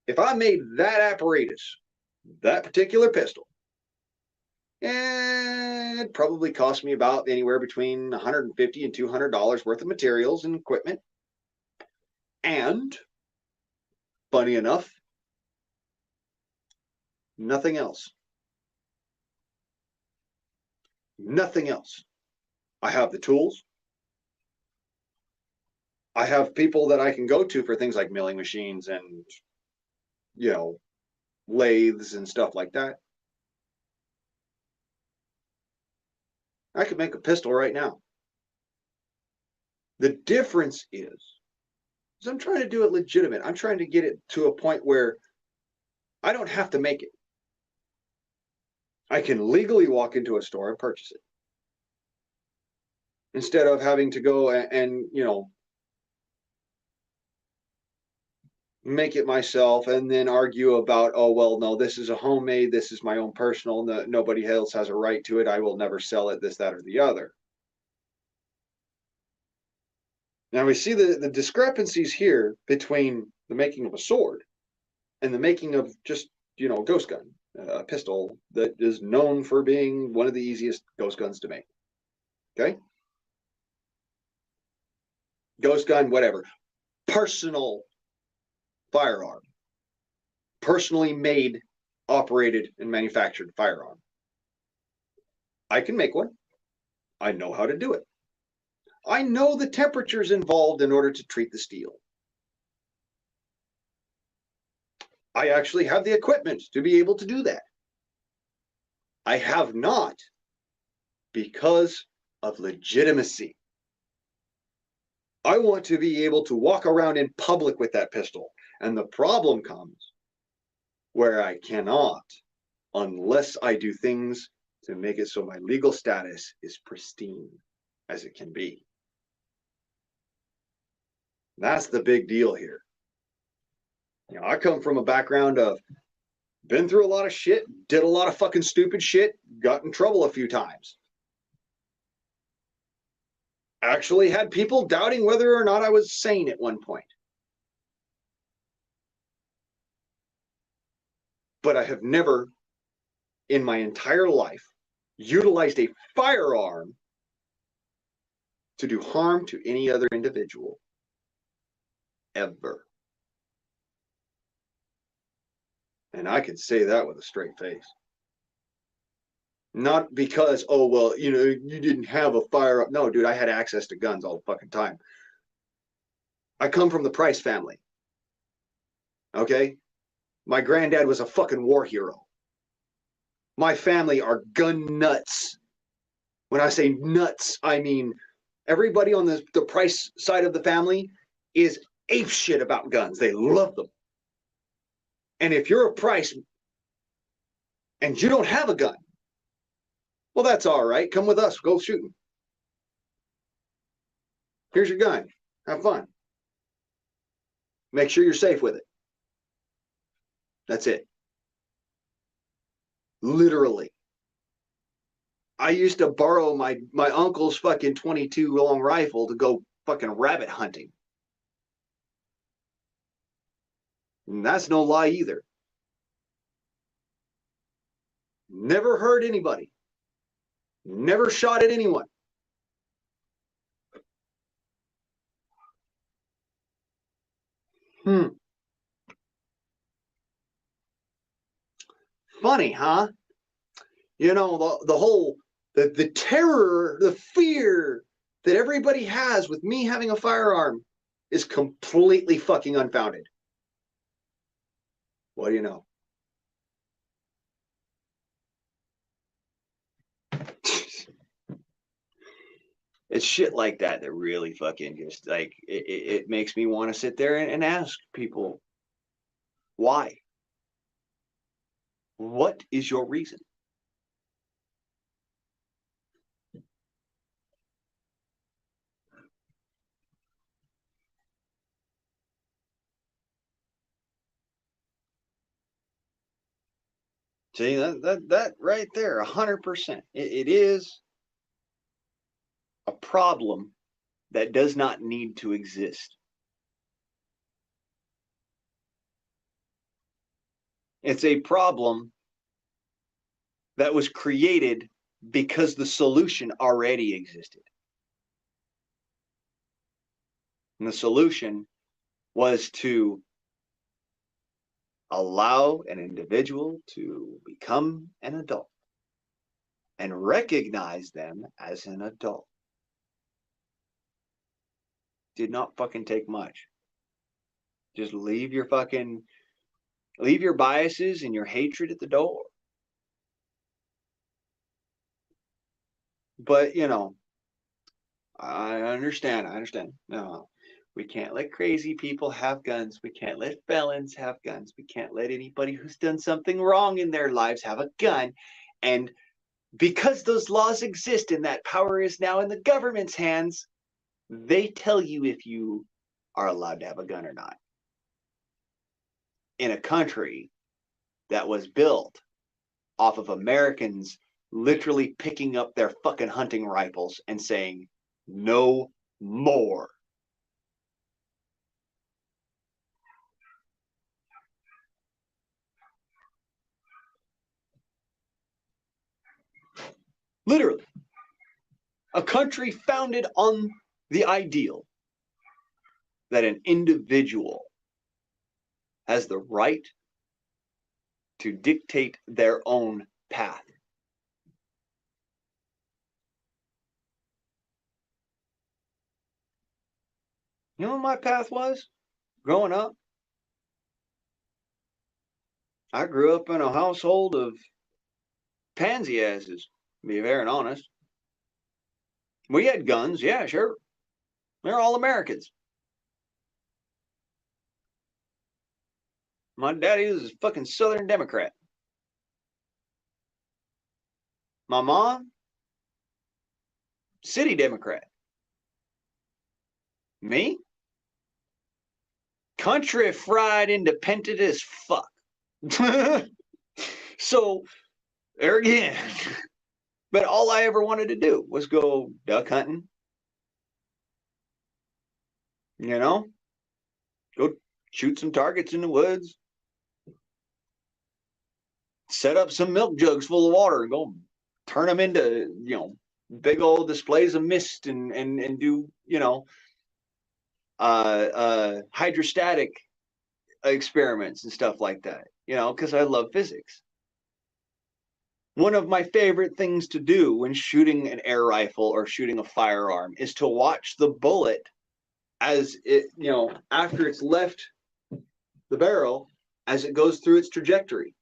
If I made that apparatus, that particular pistol, it probably cost me about anywhere between $150 and $200 worth of materials and equipment. And, funny enough, nothing else. Nothing else. I have the tools. I have people that I can go to for things like milling machines and, you know, lathes and stuff like that. I could make a pistol right now. The difference is I'm trying to do it legitimate. I'm trying to get it to a point where I don't have to make it. I can legally walk into a store and purchase it instead of having to go and you know, make it myself and then argue about, oh, well, no, this is a homemade, this is my own personal, no, nobody else has a right to it, I will never sell it, this, that, or the other. Now we see the discrepancies here between the making of a sword and the making of just, you know, a ghost gun, a pistol that is known for being one of the easiest ghost guns to make. Okay? Ghost gun, whatever. Personal firearm. Personally made, operated, and manufactured firearm. I can make one. I know how to do it. I know the temperatures involved in order to treat the steel. I actually have the equipment to be able to do that. I have not because of legitimacy. I want to be able to walk around in public with that pistol. And the problem comes where I cannot unless I do things to make it so my legal status is pristine as it can be. That's the big deal here. You know, I come from a background of been through a lot of shit, did a lot of fucking stupid shit, got in trouble a few times. Actually had people doubting whether or not I was sane at one point. But I have never in my entire life utilized a firearm to do harm to any other individual. Ever. And I can say that with a straight face. Not because, oh, well, you know, you didn't have a firearm. No, dude, I had access to guns all the fucking time. I come from the Price family. Okay? My granddad was a fucking war hero. My family are gun nuts. When I say nuts, I mean everybody on the Price side of the family is ape shit about guns. They love them. And if you're a Price and you don't have a gun, well, that's all right. Come with us. Go shooting. Here's your gun. Have fun. Make sure you're safe with it. That's it. Literally. I used to borrow my uncle's fucking 22 long rifle to go fucking rabbit hunting. And that's no lie either. Never hurt anybody. Never shot at anyone. Funny, huh? You know, the whole, the terror, the fear that everybody has with me having a firearm is completely fucking unfounded. What do you know? It's shit like that that really fucking just like it makes me want to sit there and ask people, why? What is your reason? See, that right there, 100%. It is a problem that does not need to exist. It's a problem that was created because the solution already existed. And the solution was to allow an individual to become an adult and recognize them as an adult. Did not fucking take much. Just leave your biases and your hatred at the door. But, you know, I understand. No, we can't let crazy people have guns. We can't let felons have guns. We can't let anybody who's done something wrong in their lives have a gun. And because those laws exist and that power is now in the government's hands, they tell you if you are allowed to have a gun or not. In a country that was built off of Americans literally picking up their fucking hunting rifles and saying, no more. Literally. A country founded on the ideal that an individual has the right to dictate their own path. You know what my path was growing up? I grew up in a household of pansy asses, to be very honest. We had guns, yeah, sure. They're all Americans. My daddy was a fucking Southern Democrat. My mom, city Democrat. Me, country fried independent as fuck. So, there again. But all I ever wanted to do was go duck hunting. You know? Go shoot some targets in the woods. Set up some milk jugs full of water and go turn them into, you know, big old displays of mist and do, you know, hydrostatic experiments and stuff like that, you know, because I love physics. One of my favorite things to do when shooting an air rifle or shooting a firearm is to watch the bullet as it, you know, after it's left the barrel, as it goes through its trajectory.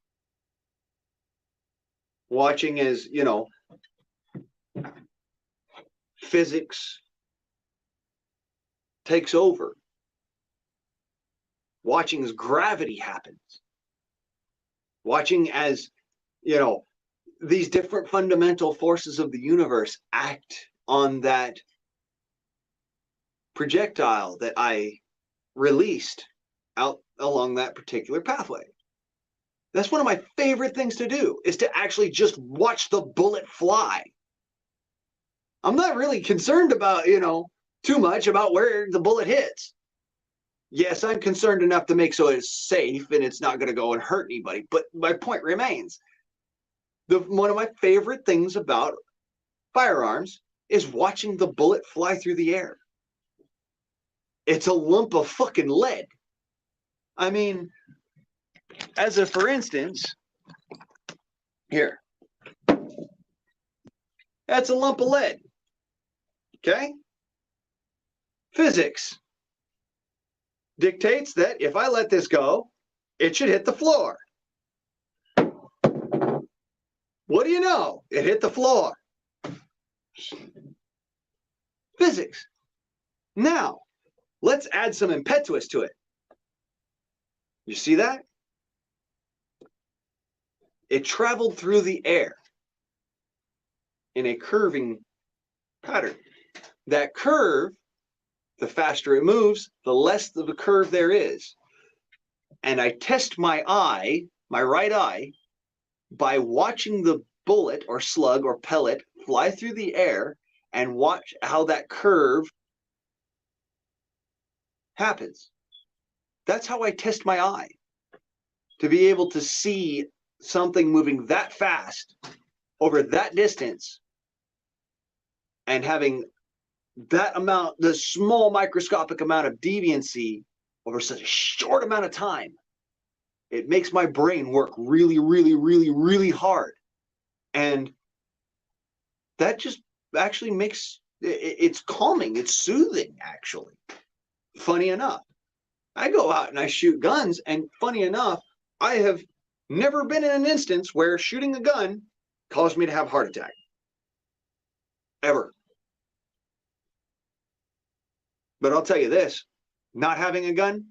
Watching as, you know, physics takes over. Watching as gravity happens. Watching as, you know, these different fundamental forces of the universe act on that projectile that I released out along that particular pathway. That's one of my favorite things to do, is to actually just watch the bullet fly. I'm not really concerned about, you know, too much about where the bullet hits. Yes, I'm concerned enough to make so it's safe and it's not going to go and hurt anybody. But my point remains. One of my favorite things about firearms is watching the bullet fly through the air. It's a lump of fucking lead. I mean, as a for instance, here. That's a lump of lead. Okay? Physics dictates that if I let this go, it should hit the floor. What do you know? It hit the floor. Physics. Now, let's add some impetus to it. You see that? It traveled through the air in a curving pattern. That curve, the faster it moves, the less of a curve there is. And I test my eye, my right eye, by watching the bullet or slug or pellet fly through the air and watch how that curve happens. That's how I test my eye, to be able to see something moving that fast over that distance and having that amount, the small microscopic amount of deviancy over such a short amount of time. It makes my brain work really, really, really, really hard. And that just actually makes, it's calming, it's soothing, actually. Funny enough, I go out and I shoot guns, and funny enough, I have never been in an instance where shooting a gun caused me to have a heart attack. Ever. But I'll tell you this, not having a gun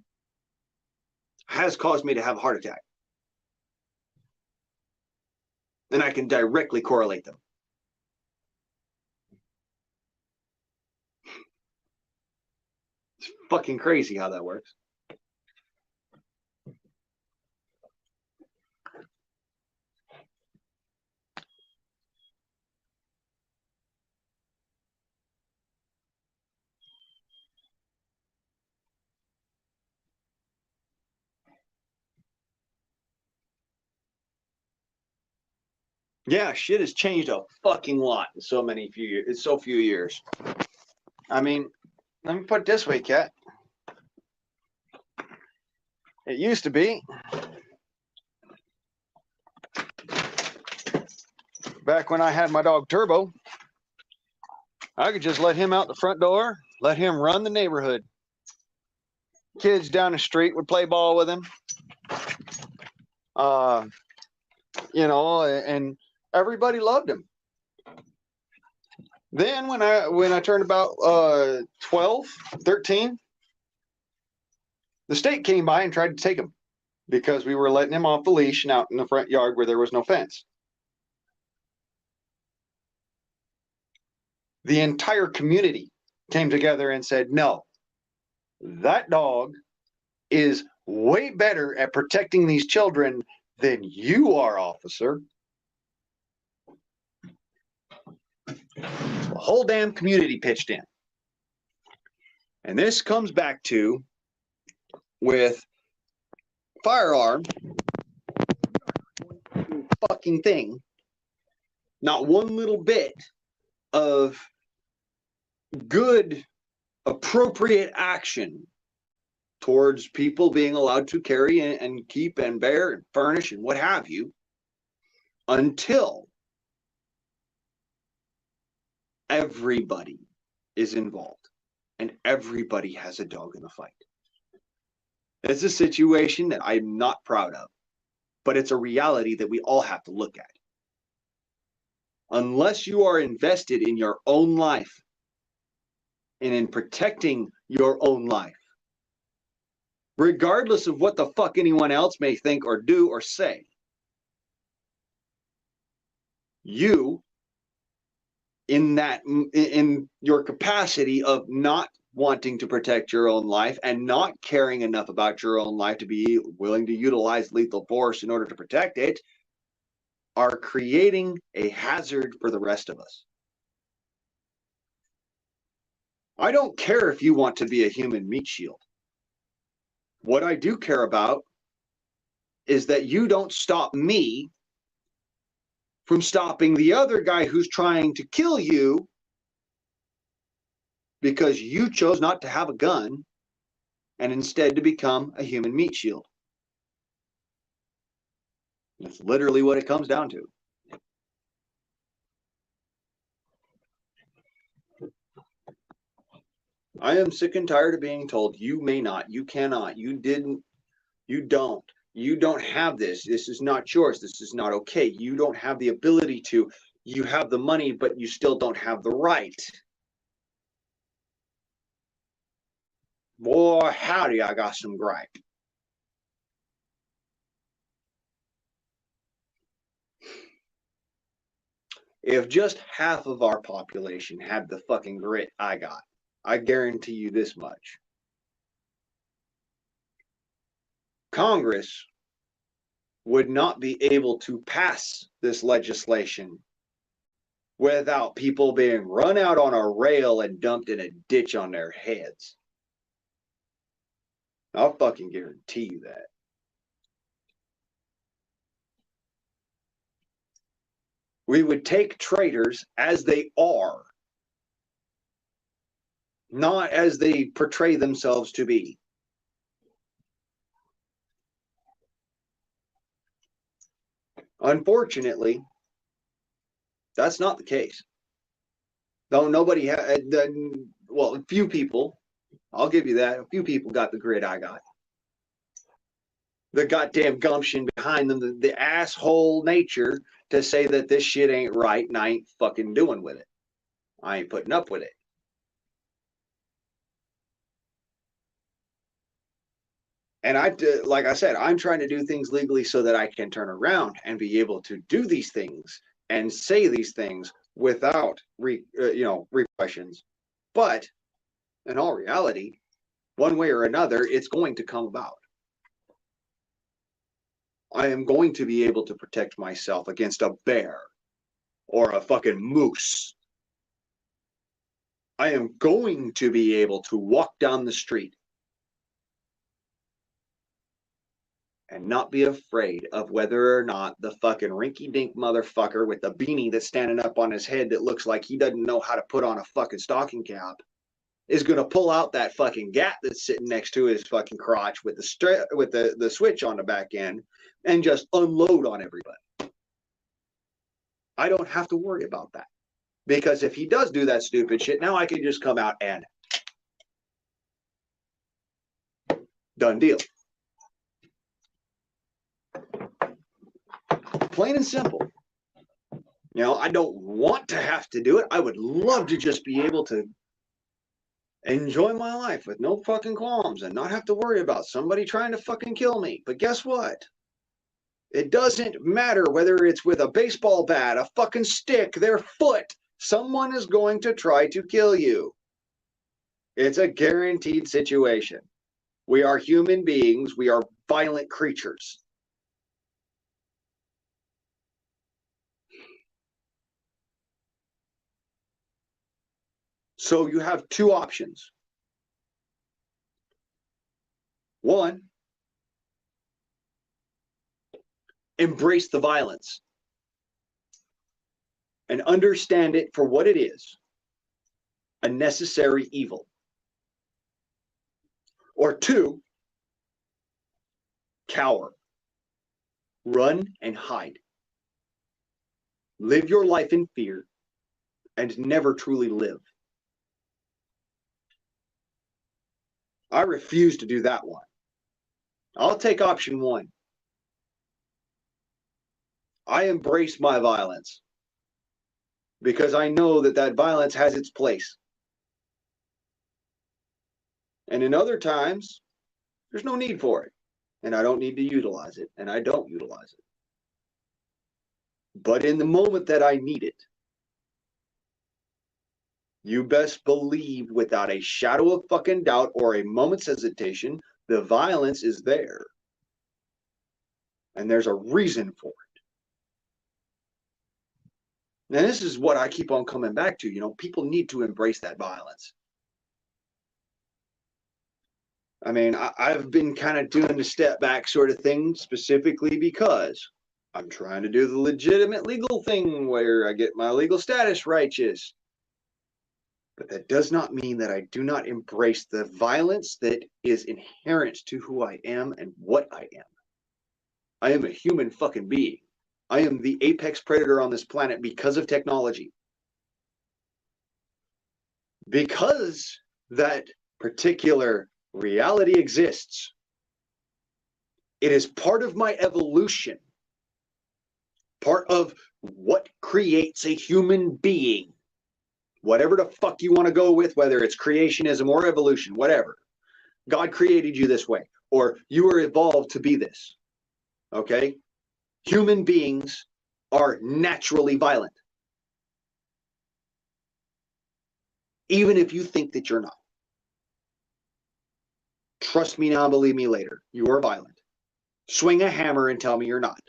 has caused me to have a heart attack. And I can directly correlate them. It's fucking crazy how that works. Yeah, shit has changed a fucking lot in so few years. I mean, let me put it this way, Kat. It used to be back when I had my dog Turbo, I could just let him out the front door, let him run the neighborhood. Kids down the street would play ball with him. And everybody loved him. Then when I turned about 12, 13, the state came by and tried to take him because we were letting him off the leash and out in the front yard where there was no fence. The entire community came together and said, no, that dog is way better at protecting these children than you are, officer. The whole damn community pitched in. And this comes back to with firearm fucking thing. Not one little bit of good, appropriate action towards people being allowed to carry and keep and bear and furnish and what have you, until everybody is involved and everybody has a dog in the fight. It's a situation that I'm not proud of, but it's a reality that we all have to look at. Unless you are invested in your own life and in protecting your own life, regardless of what the fuck anyone else may think or do or say, you, in your capacity of not wanting to protect your own life and not caring enough about your own life to be willing to utilize lethal force in order to protect it, are creating a hazard for the rest of us. I don't care if you want to be a human meat shield. What I do care about is that you don't stop me from stopping the other guy who's trying to kill you because you chose not to have a gun and instead to become a human meat shield. That's literally what it comes down to. I am sick and tired of being told you may not, you cannot, you didn't, you don't have this. This is not yours. This is not okay. You don't have the ability to. You have the money, but you still don't have the right. Boy, howdy, I got some gripe. If just half of our population had the fucking grit I got, I guarantee you this much. Congress would not be able to pass this legislation without people being run out on a rail and dumped in a ditch on their heads. I'll fucking guarantee you that. We would take traitors as they are, not as they portray themselves to be. Unfortunately, that's not the case. Though nobody had, well, few people I'll give you that. A few people got the grit I got. The goddamn gumption behind them, the asshole nature to say that this shit ain't right and I ain't fucking doing with it. I ain't putting up with it. And like I said, I'm trying to do things legally so that I can turn around and be able to do these things and say these things without, repercussions. But in all reality, one way or another, it's going to come about. I am going to be able to protect myself against a bear or a fucking moose. I am going to be able to walk down the street and not be afraid of whether or not the fucking rinky-dink motherfucker with the beanie that's standing up on his head that looks like he doesn't know how to put on a fucking stocking cap is going to pull out that fucking gat that's sitting next to his fucking crotch with the switch on the back end and just unload on everybody. I don't have to worry about that. Because if he does do that stupid shit, now I can just come out and done deal. Plain and simple. I don't want to have to do it. I would love to just be able to enjoy my life with no fucking qualms and not have to worry about somebody trying to fucking kill me. But guess what? It doesn't matter whether it's with a baseball bat, a fucking stick, their foot. Someone is going to try to kill you. It's a guaranteed situation. We are human beings. We are violent creatures. So you have two options. One, embrace the violence and understand it for what it is, a necessary evil. Or two, cower, run and hide. Live your life in fear and never truly live. I refuse to do that one. I'll take option one. I embrace my violence because I know that violence has its place. And in other times, there's no need for it. And I don't need to utilize it. And I don't utilize it. But in the moment that I need it, you best believe without a shadow of fucking doubt or a moment's hesitation, the violence is there. And there's a reason for it. And this is what I keep on coming back to. People need to embrace that violence. I mean, I've been kind of doing the step back sort of thing specifically because I'm trying to do the legitimate legal thing where I get my legal status righteous. But that does not mean that I do not embrace the violence that is inherent to who I am and what I am. I am a human fucking being. I am the apex predator on this planet because of technology. Because that particular reality exists, it is part of my evolution, part of what creates a human being. Whatever the fuck you want to go with, whether it's creationism or evolution, whatever. God created you this way, or you were evolved to be this. Okay? Human beings are naturally violent. Even if you think that you're not. Trust me now, believe me later. You are violent. Swing a hammer and tell me you're not.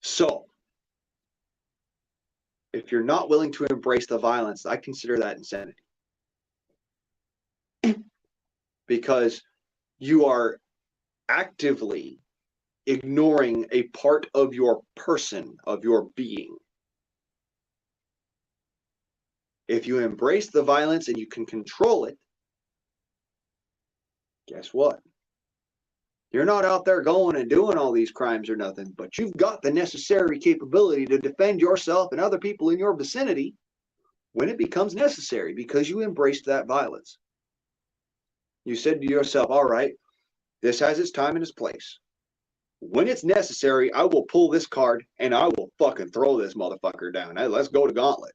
So, if you're not willing to embrace the violence, I consider that insanity. Because you are actively ignoring a part of your person, of your being. If you embrace the violence and you can control it, guess what? You're not out there going and doing all these crimes or nothing, but you've got the necessary capability to defend yourself and other people in your vicinity. when it becomes necessary, because you embraced that violence. You said to yourself, all right, this has its time and its place. When it's necessary, I will pull this card and I will fucking throw this motherfucker down. Hey, let's go to gauntlet.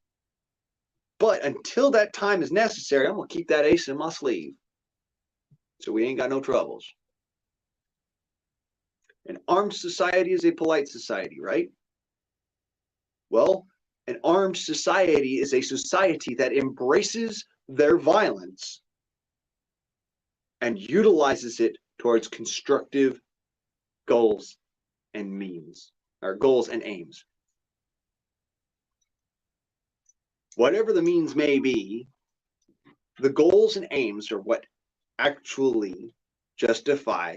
But until that time is necessary, I'm going to keep that ace in my sleeve. So we ain't got no troubles. An armed society is a polite society, right? Well, an armed society is a society that embraces their violence and utilizes it towards constructive goals and means, or goals and aims. Whatever the means may be, the goals and aims are what actually justify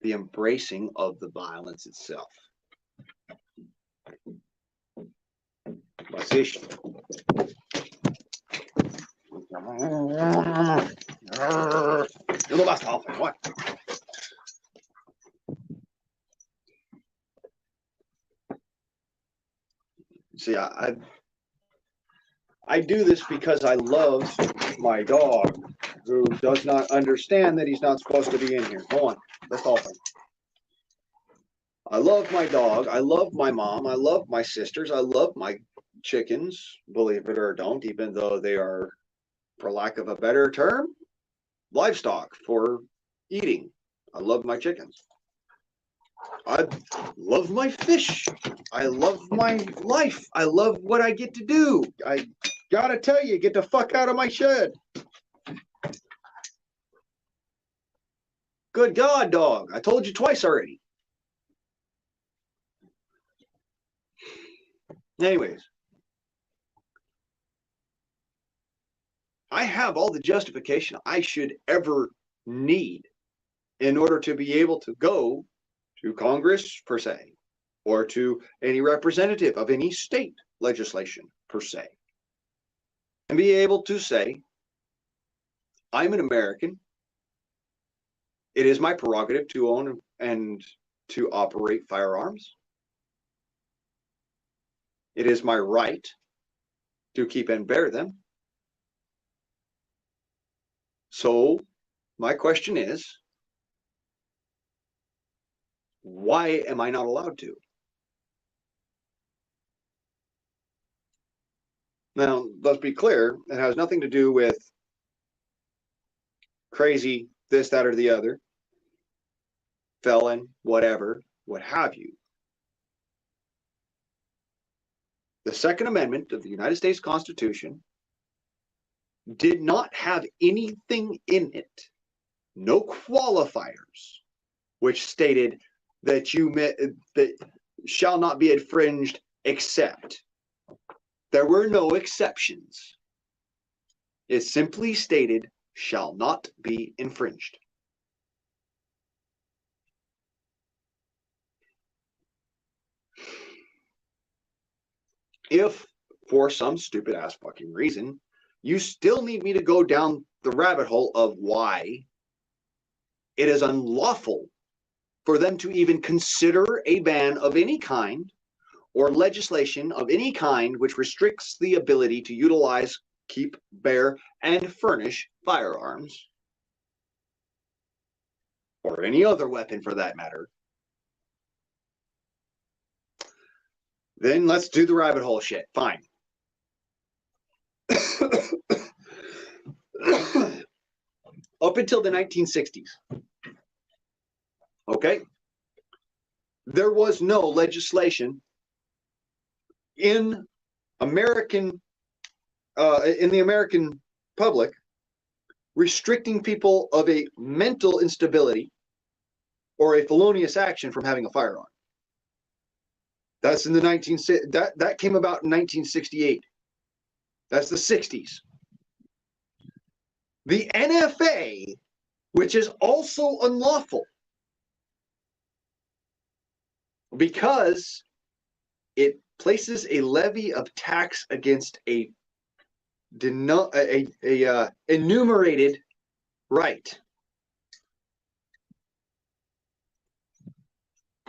the embracing of the violence itself. Was não basta, what? See, I do this because I love my dog, who does not understand that he's not supposed to be in here. Go on, that's all. I love my dog. I love my mom. I love my sisters. I love my chickens, believe it or don't, even though they are, for lack of a better term, livestock for eating. I love my chickens. I love my fish. I love my life. I love what I get to do. I gotta tell you, get the fuck out of my shed. Good God, dog. I told you twice already. Anyways, I have all the justification I should ever need in order to be able to go to Congress, per se, or to any representative of any state legislation, per se, and be able to say, I'm an American. It is my prerogative to own and to operate firearms. It is my right to keep and bear them. So my question is, why am I not allowed to? Now, let's be clear, it has nothing to do with crazy, this, that, or the other, felon, whatever, what have you. The Second Amendment of the United States Constitution did not have anything in it, no qualifiers, which stated that that shall not be infringed except. There were no exceptions. It simply stated shall not be infringed. If, for some stupid ass fucking reason, you still need me to go down the rabbit hole of why it is unlawful for them to even consider a ban of any kind or legislation of any kind which restricts the ability to utilize, keep, bear, and furnish firearms, or any other weapon for that matter, then let's do the rabbit hole shit. Fine. Up until the 1960s, okay, there was no legislation in the American public restricting people of a mental instability or a felonious action from having a firearm. That's in the that came about in 1968. That's the 60s. The NFA, which is also unlawful because it places a levy of tax against a enumerated right,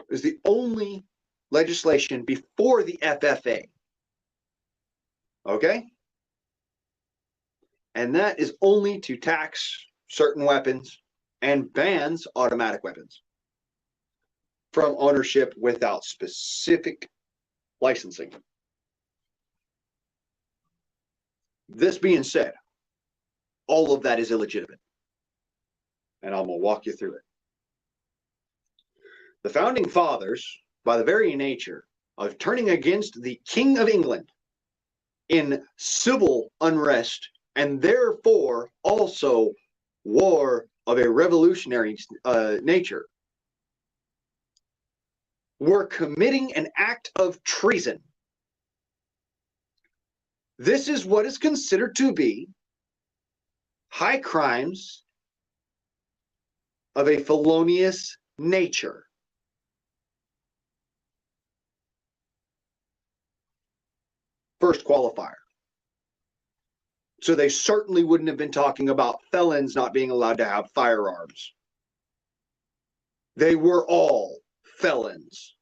is the only legislation before the FFA. Okay? And that is only to tax certain weapons and bans automatic weapons from ownership without specific licensing. This being said, all of that is illegitimate. And I'm going to walk you through it. The founding fathers, by the very nature of turning against the King of England in civil unrest, and therefore also war of a revolutionary nature, were committing an act of treason. This is what is considered to be high crimes of a felonious nature. First qualifier. So they certainly wouldn't have been talking about felons not being allowed to have firearms. They were all felons.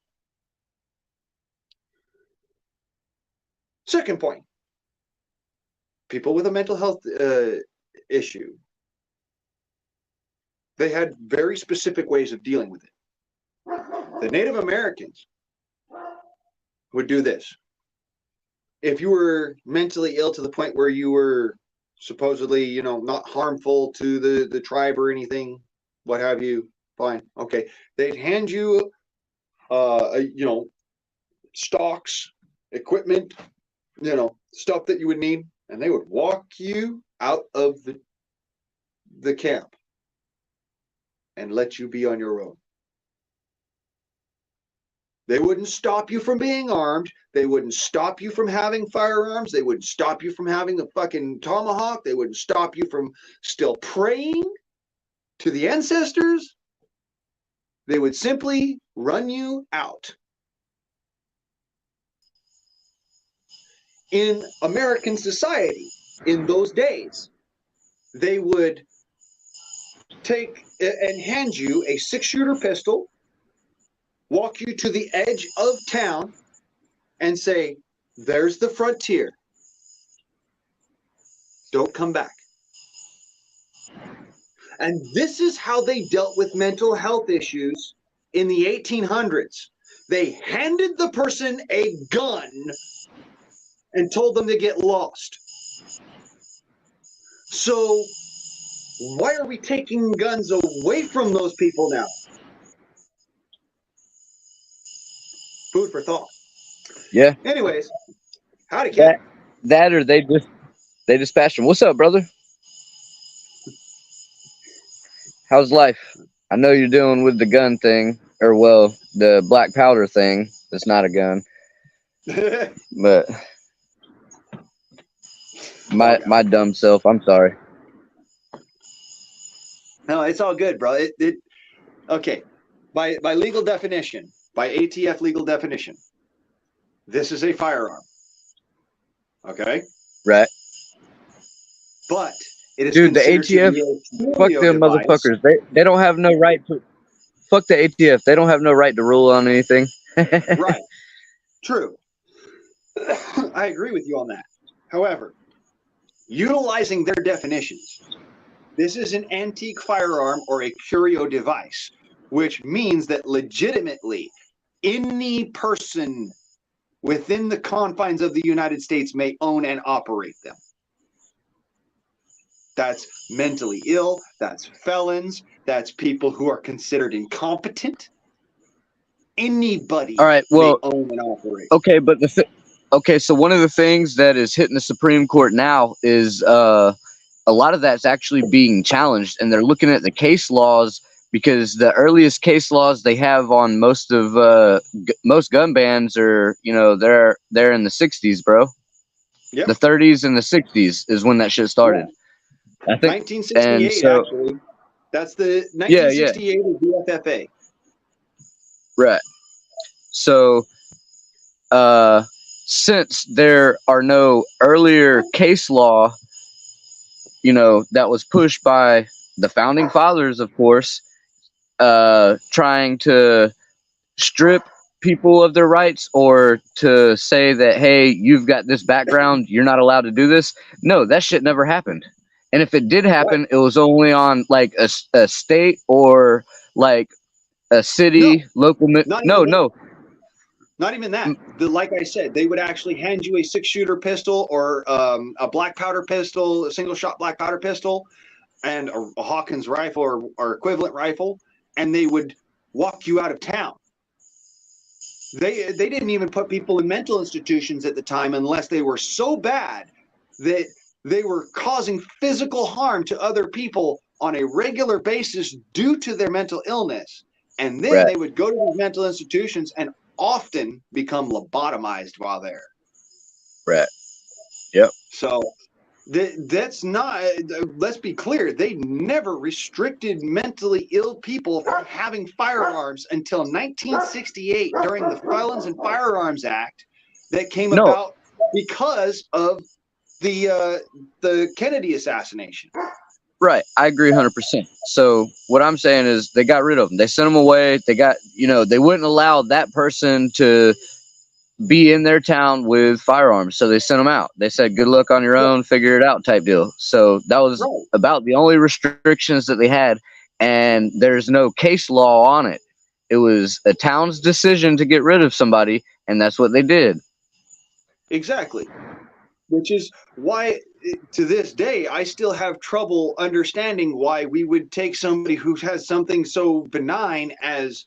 Second point. People with a mental health issue. They had very specific ways of dealing with it. The Native Americans would do this. If you were mentally ill to the point where you were supposedly, not harmful to the tribe or anything, what have you, fine, okay. They'd hand you, stocks, equipment, stuff that you would need, and they would walk you out of the camp and let you be on your own. They wouldn't stop you from being armed. They wouldn't stop you from having firearms. They wouldn't stop you from having the fucking tomahawk. They wouldn't stop you from still praying to the ancestors. They would simply run you out. In American society, in those days, they would take and hand you a 6-shooter pistol, walk you to the edge of town, and say, there's the frontier. Don't come back. And this is how they dealt with mental health issues in the 1800s. They handed the person a gun and told them to get lost. So why are we taking guns away from those people now? Food for thought. Yeah. Anyways, howdy, Ken. That or they dispatched him. What's up, brother? How's life? I know you're dealing with the gun thing, or well, the black powder thing. That's not a gun, but my dumb self. I'm sorry. No, it's all good, bro. Okay. By legal definition, by ATF legal definition, this is a firearm. Okay? Right. But it is Dude, the ATF, fuck them motherfuckers. They don't have no right to. Fuck the ATF. They don't have no right to rule on anything. Right. True. I agree with you on that. However, utilizing their definitions, this is an antique firearm or a curio device, which means that legitimately any person within the confines of the United States may own and operate them. That's mentally ill, that's felons, that's people who are considered incompetent. Anybody All right, well, may own and operate. Okay, but so one of the things that is hitting the Supreme Court now is a lot of that's actually being challenged, and they're looking at the case laws, because the earliest case laws they have on most gun bans are, they're in the 60s, bro. Yep. The 30s and the 60s is when that shit started. Yeah. I think 1968, actually. That's the 1968 is the FFA. Right. So, since there are no earlier case law, that was pushed by the founding fathers, of course, trying to strip people of their rights, or to say that, hey, you've got this background, you're not allowed to do this. No, that shit never happened. And if it did happen, it was only on like a state or like a city, local. No. Not even that. Like I said, they would actually hand you a 6-shooter pistol or a black powder pistol, a single shot black powder pistol, and a Hawkins rifle or equivalent rifle, and they would walk you out of town. They didn't even put people in mental institutions at the time unless they were so bad that they were causing physical harm to other people on a regular basis due to their mental illness. And then they would go to these mental institutions and often become lobotomized while there. Right. Yep. So that's not, let's be clear, they never restricted mentally ill people from having firearms until 1968 during the Felons and Firearms Act that came about because of the Kennedy assassination. Right. I agree 100%. So what I'm saying is they got rid of them. They sent them away. They got, they wouldn't allow that person to be in their town with firearms. So they sent them out. They said, good luck on your own, figure it out type deal. So that was about the only restrictions that they had. And there's no case law on it. It was a town's decision to get rid of somebody. And that's what they did. Exactly. Which is why to this day, I still have trouble understanding why we would take somebody who has something so benign as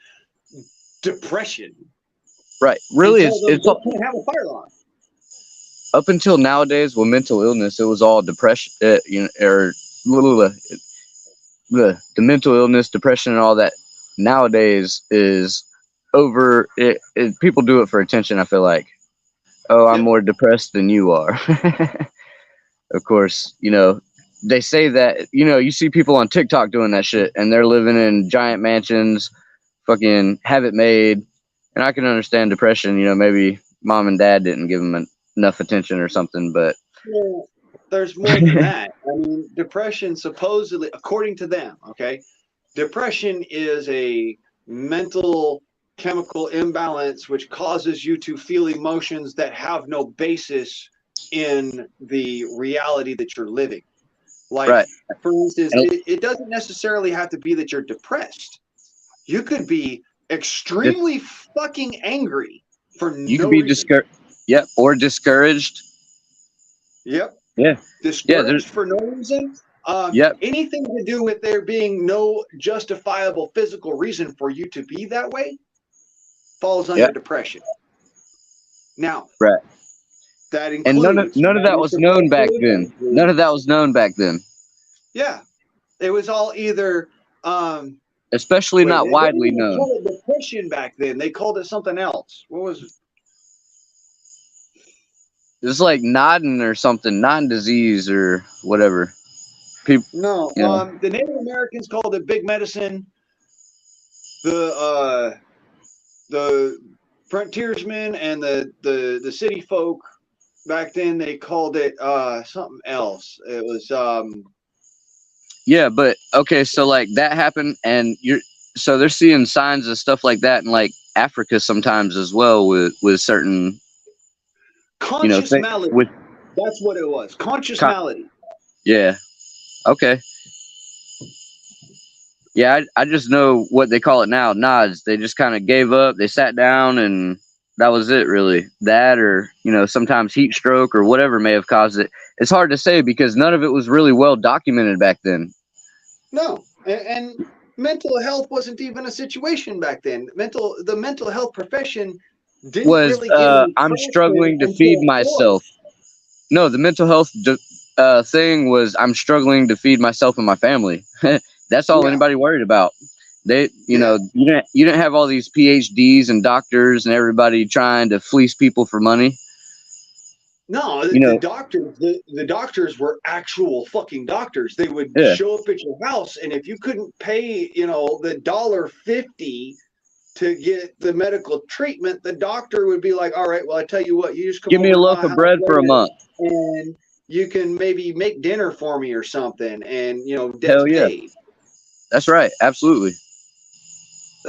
depression. Right. Really, it's can't have a firearm. Up until nowadays, with mental illness, it was all depression, or the mental illness, depression, and all that. Nowadays is over. People do it for attention. I feel like, I'm more depressed than you are. Of course, they say that. You see people on TikTok doing that shit, and they're living in giant mansions, fucking have it made. And I can understand depression. Maybe mom and dad didn't give them enough attention or something, but there's more than that. I mean, depression supposedly, according to them, depression is a mental chemical imbalance which causes you to feel emotions that have no basis in the reality that you're living. Like, for instance, it doesn't necessarily have to be that you're depressed. You could be extremely fucking angry for you could be discouraged. Yep, or discouraged. Yep. Yeah. Discouraged for no reason. Anything to do with there being no justifiable physical reason for you to be that way falls under depression. Now, that includes, and none of that was known back then. None of that was known back then. Yeah, it was all either. Especially not widely known. They called it depression back then. They called it something else. What was it? It was like nodding or something, non-disease or whatever. The Native Americans called it big medicine. The frontiersmen and the city folk back then, they called it something else. It was yeah, but okay, so like that happened, and so they're seeing signs of stuff like that in like Africa sometimes as well with certain conscious malady. That's what it was. Conscious malady. Yeah. Okay. Yeah, I just know what they call it now, nods. They just kind of gave up. They sat down, and that was it, really. That, or sometimes heat stroke or whatever may have caused it. It's hard to say because none of it was really well documented back then. No, and mental health wasn't even a situation back then. The mental health profession didn't really get I'm struggling to feed myself. No, the mental health thing was I'm struggling to feed myself and my family. That's all anybody worried about. They, you didn't have all these PhDs and doctors and everybody trying to fleece people for money. No, the doctors were actual fucking doctors. They would show up at your house, and if you couldn't pay, the $1.50 to get the medical treatment, the doctor would be like, "All right, well, I tell you what, you just give me a loaf of bread for a month, and you can maybe make dinner for me or something." And hell yeah, that's right, absolutely.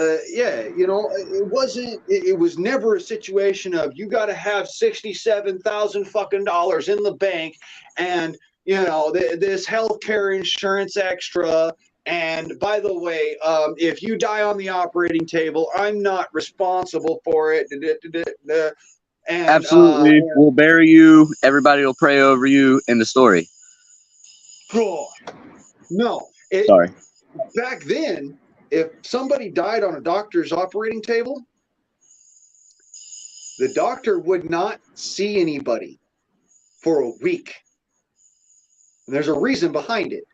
It was never a situation of you got to have $67,000 fucking dollars in the bank, and this healthcare insurance extra. And by the way, if you die on the operating table, I'm not responsible for it. And, absolutely, we'll bury you. Everybody will pray over you. In the story. No. Sorry. Back then, if somebody died on a doctor's operating table, the doctor would not see anybody for a week. And there's a reason behind it.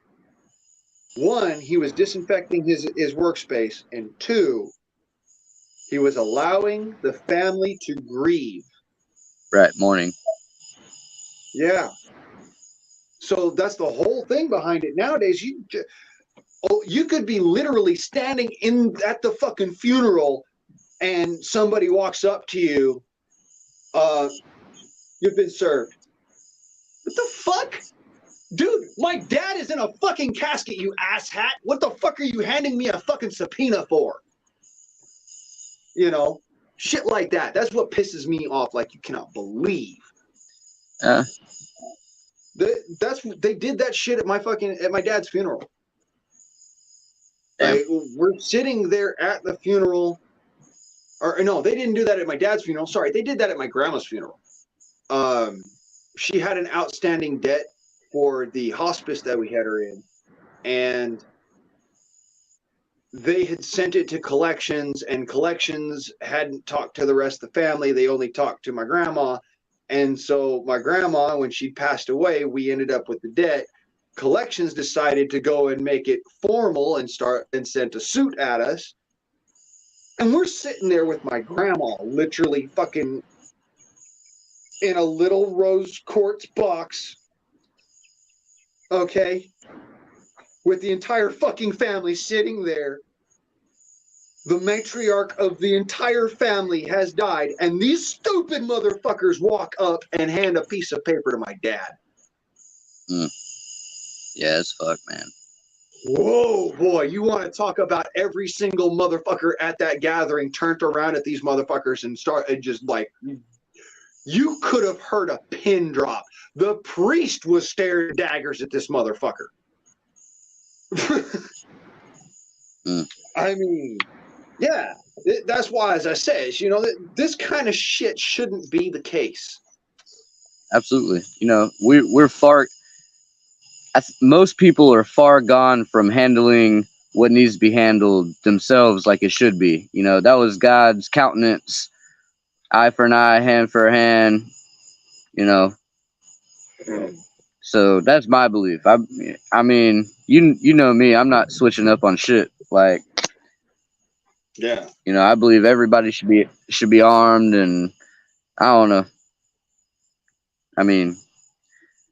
One, he was disinfecting his workspace, and two, he was allowing the family to grieve. Right, mourning. Yeah. So that's the whole thing behind it. Nowadays, you could be literally standing at the fucking funeral, and somebody walks up to you. You've been served. What the fuck? Dude, my dad is in a fucking casket, you asshat. What the fuck are you handing me a fucking subpoena for? Shit like that. That's what pisses me off like you cannot believe. They did that shit at my dad's funeral. Like, we're sitting there at the funeral. Or no, they didn't do that at my dad's funeral. Sorry, they did that at my grandma's funeral. She had an outstanding debt for the hospice that we had her in, and they had sent it to collections, and collections hadn't talked to the rest of the family. They only talked to my grandma. And so my grandma, when she passed away, we ended up with the debt. Collections decided to go and make it formal and sent a suit at us. And we're sitting there with my grandma, literally fucking in a little rose quartz box. Okay? With the entire fucking family sitting there. The matriarch of the entire family has died, and these stupid motherfuckers walk up and hand a piece of paper to my dad. Yeah, it's fuck, man. Whoa, boy, you want to talk about every single motherfucker at that gathering turned around at these motherfuckers and just like, you could have heard a pin drop. The priest was staring daggers at this motherfucker. I mean, yeah, that's why, as I say, this kind of shit shouldn't be the case. Absolutely. We're far. Most people are far gone from handling what needs to be handled themselves like it should be. That was God's countenance, eye for an eye, hand for a hand. So that's my belief. I mean, you know me. I'm not switching up on shit. Like, yeah, I believe everybody should be armed, and I don't know. I mean,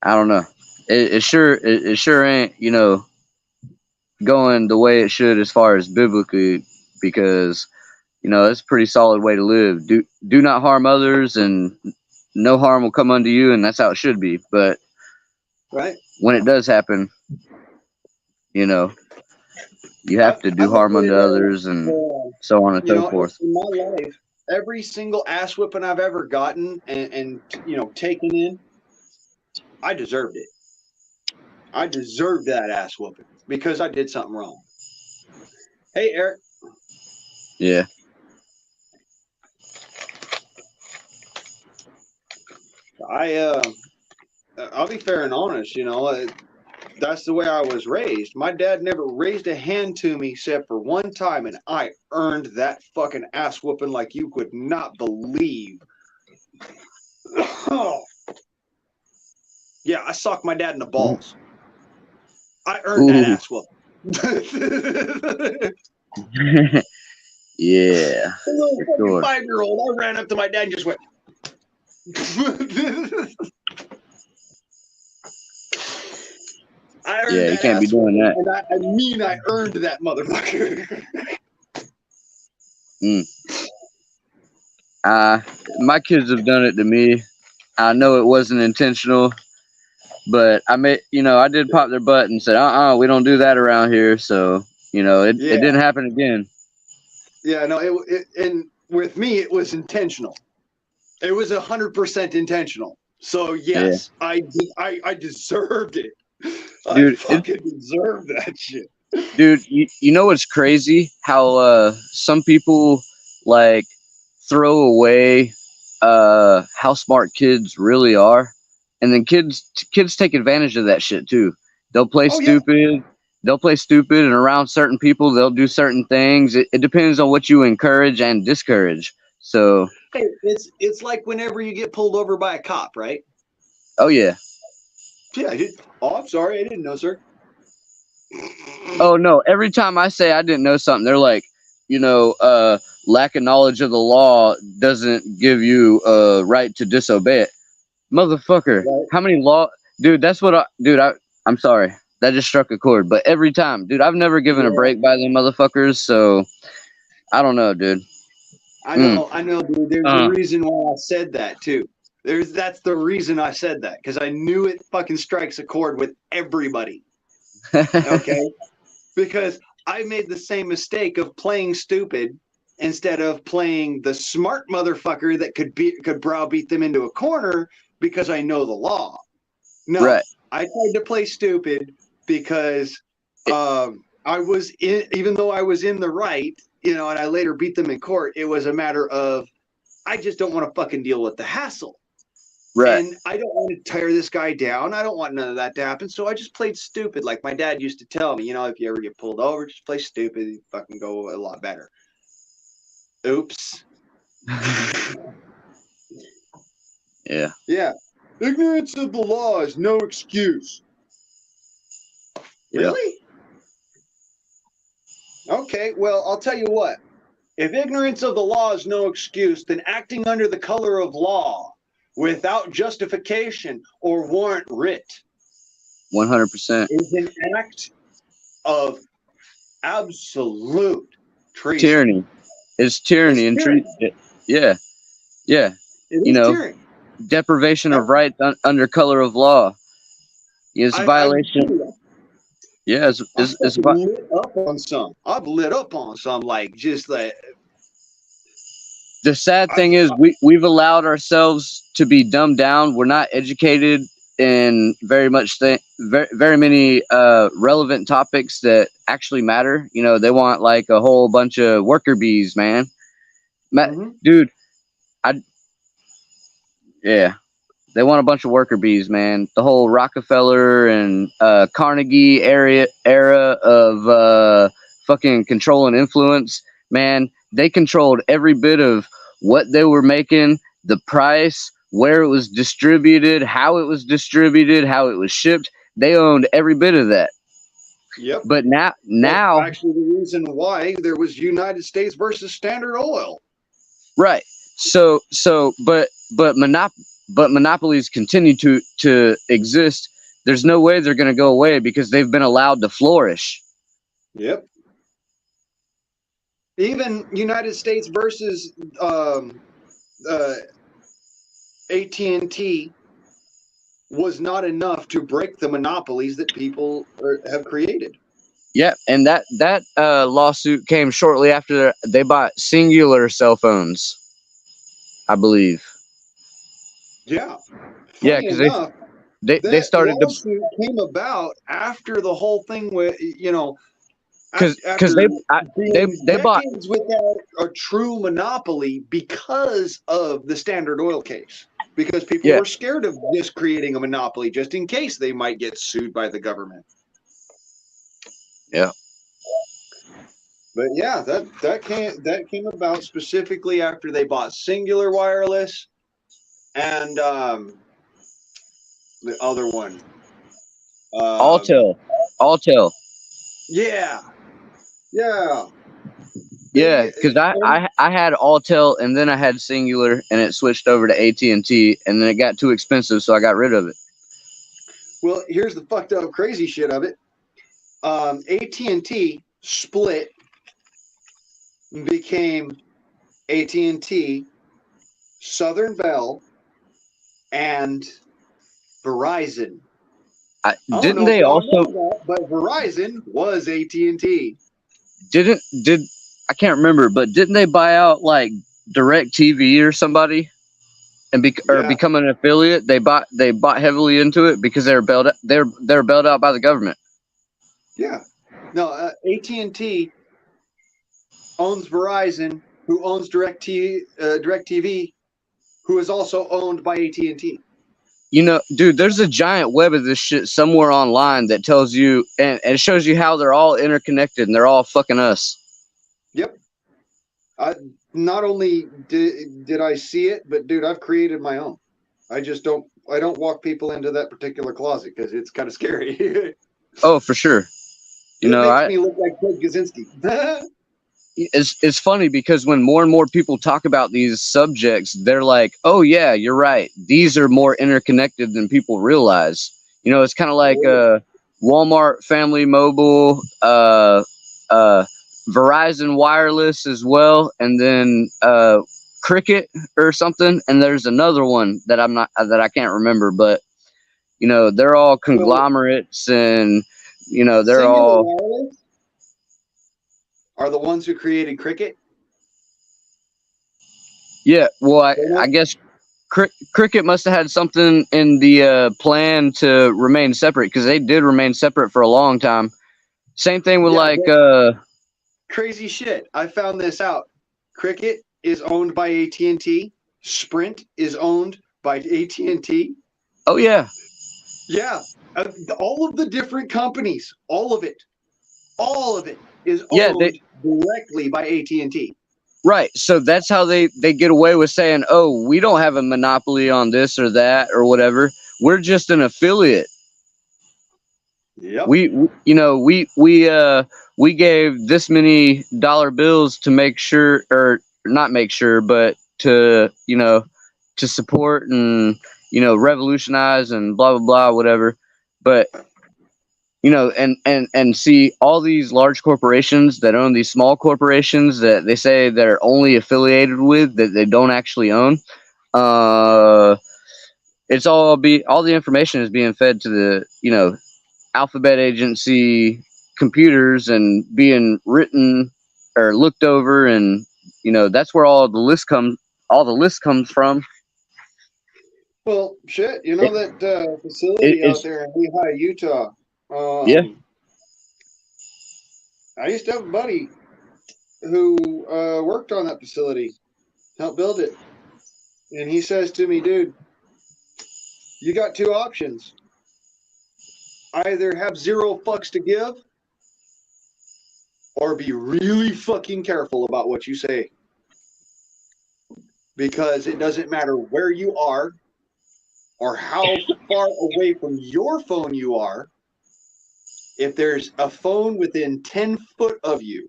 I don't know. It sure ain't, going the way it should as far as biblically, because, it's a pretty solid way to live. Do not harm others, and no harm will come unto you, and that's how it should be. But right when it does happen, you have to do harm unto others, and so on and so forth. In my life, every single ass whipping I've ever gotten and taken in, I deserved it. I deserved that ass whooping because I did something wrong. Hey, Eric. Yeah. I'll be fair and honest, that's the way I was raised. My dad never raised a hand to me except for one time, and I earned that fucking ass whooping like you could not believe. Yeah, I socked my dad in the balls. I earned that ass whooping. Yeah. A little fucking 5-year-old, I ran up to my dad and just went. Yeah, you can't be doing that. And I earned that motherfucker. My kids have done it to me. I know it wasn't intentional, but I did pop their butt and said, we don't do that around here. So, it didn't happen again. Yeah, no, and with me, it was intentional. It was 100% intentional. So yes, I deserved it. Dude, I fucking deserved that shit. Dude, you know what's crazy? How some people like throw away how smart kids really are, and then kids take advantage of that shit too. They'll play stupid. Yeah. They'll play stupid, and around certain people, they'll do certain things. It depends on what you encourage and discourage. So hey, it's like whenever you get pulled over by a cop, right? Oh yeah. Yeah. Oh, I'm sorry, I didn't know, sir. Oh no! Every time I say I didn't know something, they're like, lack of knowledge of the law doesn't give you a right to disobey it, motherfucker. Right. How many law, dude? That's what I'm sorry, that just struck a chord. But every time, dude, I've never given a break by them motherfuckers, so I don't know, dude. I know, dude. There's a reason why I said that too. That's the reason I said that, because I knew it fucking strikes a chord with everybody. Okay. Because I made the same mistake of playing stupid instead of playing the smart motherfucker that could browbeat them into a corner because I know the law. No, right. I tried to play stupid because I was even though I was in the right, and I later beat them in court. It was a matter of I just don't want to fucking deal with the hassle. Right. And I don't want to tear this guy down. I don't want none of that to happen. So I just played stupid. Like my dad used to tell me, if you ever get pulled over, just play stupid. You fucking go a lot better. Oops. Yeah. Yeah. Ignorance of the law is no excuse. Really? Okay. Well, I'll tell you what. If ignorance of the law is no excuse, then acting under the color of law without justification or warrant writ 100% is an act of absolute treason. Tyranny. It's tyranny and treason. Yeah. It is tyranny. Deprivation of rights under color of law is a violation. It's lit up on some. I've lit up on some, like just like. The sad thing is we've allowed ourselves to be dumbed down. We're not educated in very many relevant topics that actually matter. They want like a whole bunch of worker bees, man. Dude, they want a bunch of worker bees, man. The whole Rockefeller and Carnegie era of fucking control and influence, man. They controlled every bit of what they were making, the price, where it was distributed, how it was distributed, how it was shipped. They owned every bit of that. Yep. But now that's actually the reason why there was United States versus Standard Oil. Right. But monopolies continue to exist. There's no way they're going to go away because they've been allowed to flourish. Yep. Even United States versus AT&T was not enough to break the monopolies that people have created. Yeah, and that lawsuit came shortly after they bought Singular cell phones, I believe. Yeah. Because they started lawsuit came about after the whole thing with because they bought without a true monopoly because of the Standard Oil case, because people were scared of just creating a monopoly just in case they might get sued by the government. Yeah. But yeah, that came about specifically after they bought Singular Wireless and the other one, Altel. Yeah, because I had Altel and then I had Singular and it switched over to AT&T and then it got too expensive, so I got rid of it. Well, here's the fucked up crazy shit of it. AT&T split, became AT&T, Southern Bell, and Verizon. Didn't they also? But Verizon was AT&T. I can't remember, but didn't they buy out like DirecTV or somebody? and become an affiliate. They bought heavily into it because they're bailed out by the government. Yeah. No, AT&T owns Verizon, who owns DirecTV, who is also owned by AT&T. You know, dude, there's a giant web of this shit somewhere online that tells you and it shows you how they're all interconnected and they're all fucking us. Yep. Not only did I see it, but dude, I've created my own. I don't walk people into that particular closet because it's kind of scary. Oh, for sure. It makes me look like Ted Kaczynski. It's funny because when more and more people talk about these subjects, they're like, "Oh yeah, you're right. These are more interconnected than people realize." You know, it's kind of like Walmart Family Mobile, Verizon Wireless as well, and then Cricket or something. And there's another one that I can't remember, but you know, they're all conglomerates, and you know, they're all. Wireless are the ones who created Cricket. Yeah, well, I guess Cricket must have had something in the plan to remain separate because they did remain separate for a long time. Same thing with crazy shit. I found this out. Cricket is owned by AT&T. Sprint is owned by AT&T. Oh yeah. Yeah, all of the different companies, all of it is owned directly by AT&T. Right. So that's how they get away with saying, "Oh, we don't have a monopoly on this or that or whatever. We're just an affiliate." Yep. We gave this many dollar bills to make sure, or not make sure, but to support and revolutionize and blah blah blah whatever. But and see all these large corporations that own these small corporations that they say they're only affiliated with that they don't actually own. It's all the information is being fed to the alphabet agency computers and being written or looked over, and that's where all the list comes from. Well, shit, that facility out there in Lehigh, Utah. Yeah. I used to have a buddy who worked on that facility, helped build it. And he says to me, "Dude, you got two options. Either have zero fucks to give or be really fucking careful about what you say. Because it doesn't matter where you are or how far away from your phone you are. If there's a phone within 10 foot of you,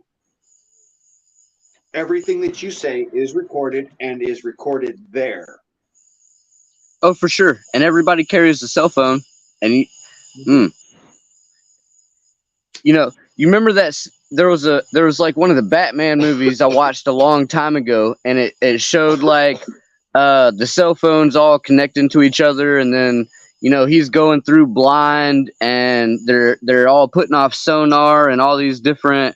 everything that you say is recorded and is recorded there." Oh, for sure. And everybody carries a cell phone. And you remember that there was like one of the Batman movies I watched a long time ago, and it showed like the cell phones all connecting to each other, and then he's going through blind, and they're all putting off sonar and all these different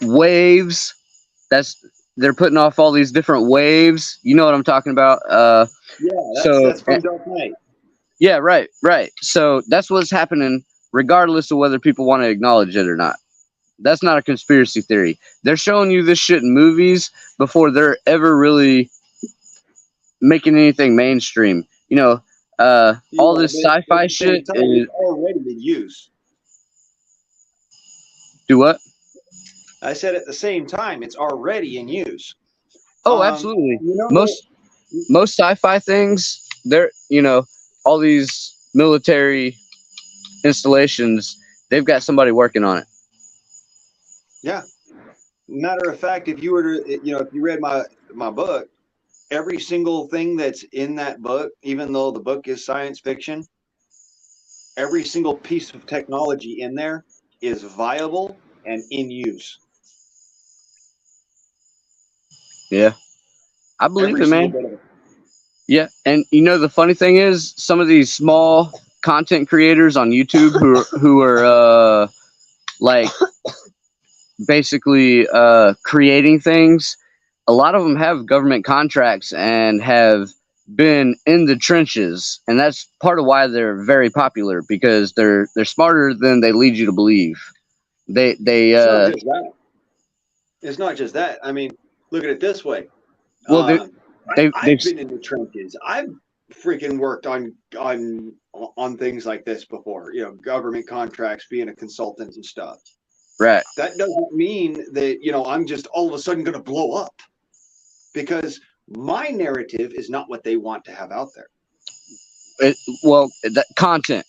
waves. They're putting off all these different waves. You know what I'm talking about? That's from Dark Knight. Yeah, right. So that's what's happening, regardless of whether people want to acknowledge it or not. That's not a conspiracy theory. They're showing you this shit in movies before they're ever really making anything mainstream. All this sci-fi shit is already in use. Do what? I said at the same time, it's already in use. Oh, absolutely. Most sci-fi things, they're all these military installations, they've got somebody working on it. Yeah. Matter of fact, if you were to, if you read my book, every single thing that's in that book, even though the book is science fiction, every single piece of technology in there is viable and in use. Yeah. I believe it, man. Yeah, and the funny thing is, some of these small content creators on YouTube who are like basically creating things, a lot of them have government contracts and have been in the trenches, and that's part of why they're very popular, because they're smarter than they lead you to believe. They It's not just that. It's not just that. I mean, look at it this way. Well, I've been in the trenches. I've freaking worked on things like this before. You know, government contracts, being a consultant and stuff. right. That doesn't mean that, you know, I'm just all of a sudden going to blow up, because my narrative is not what they want to have out there. That content.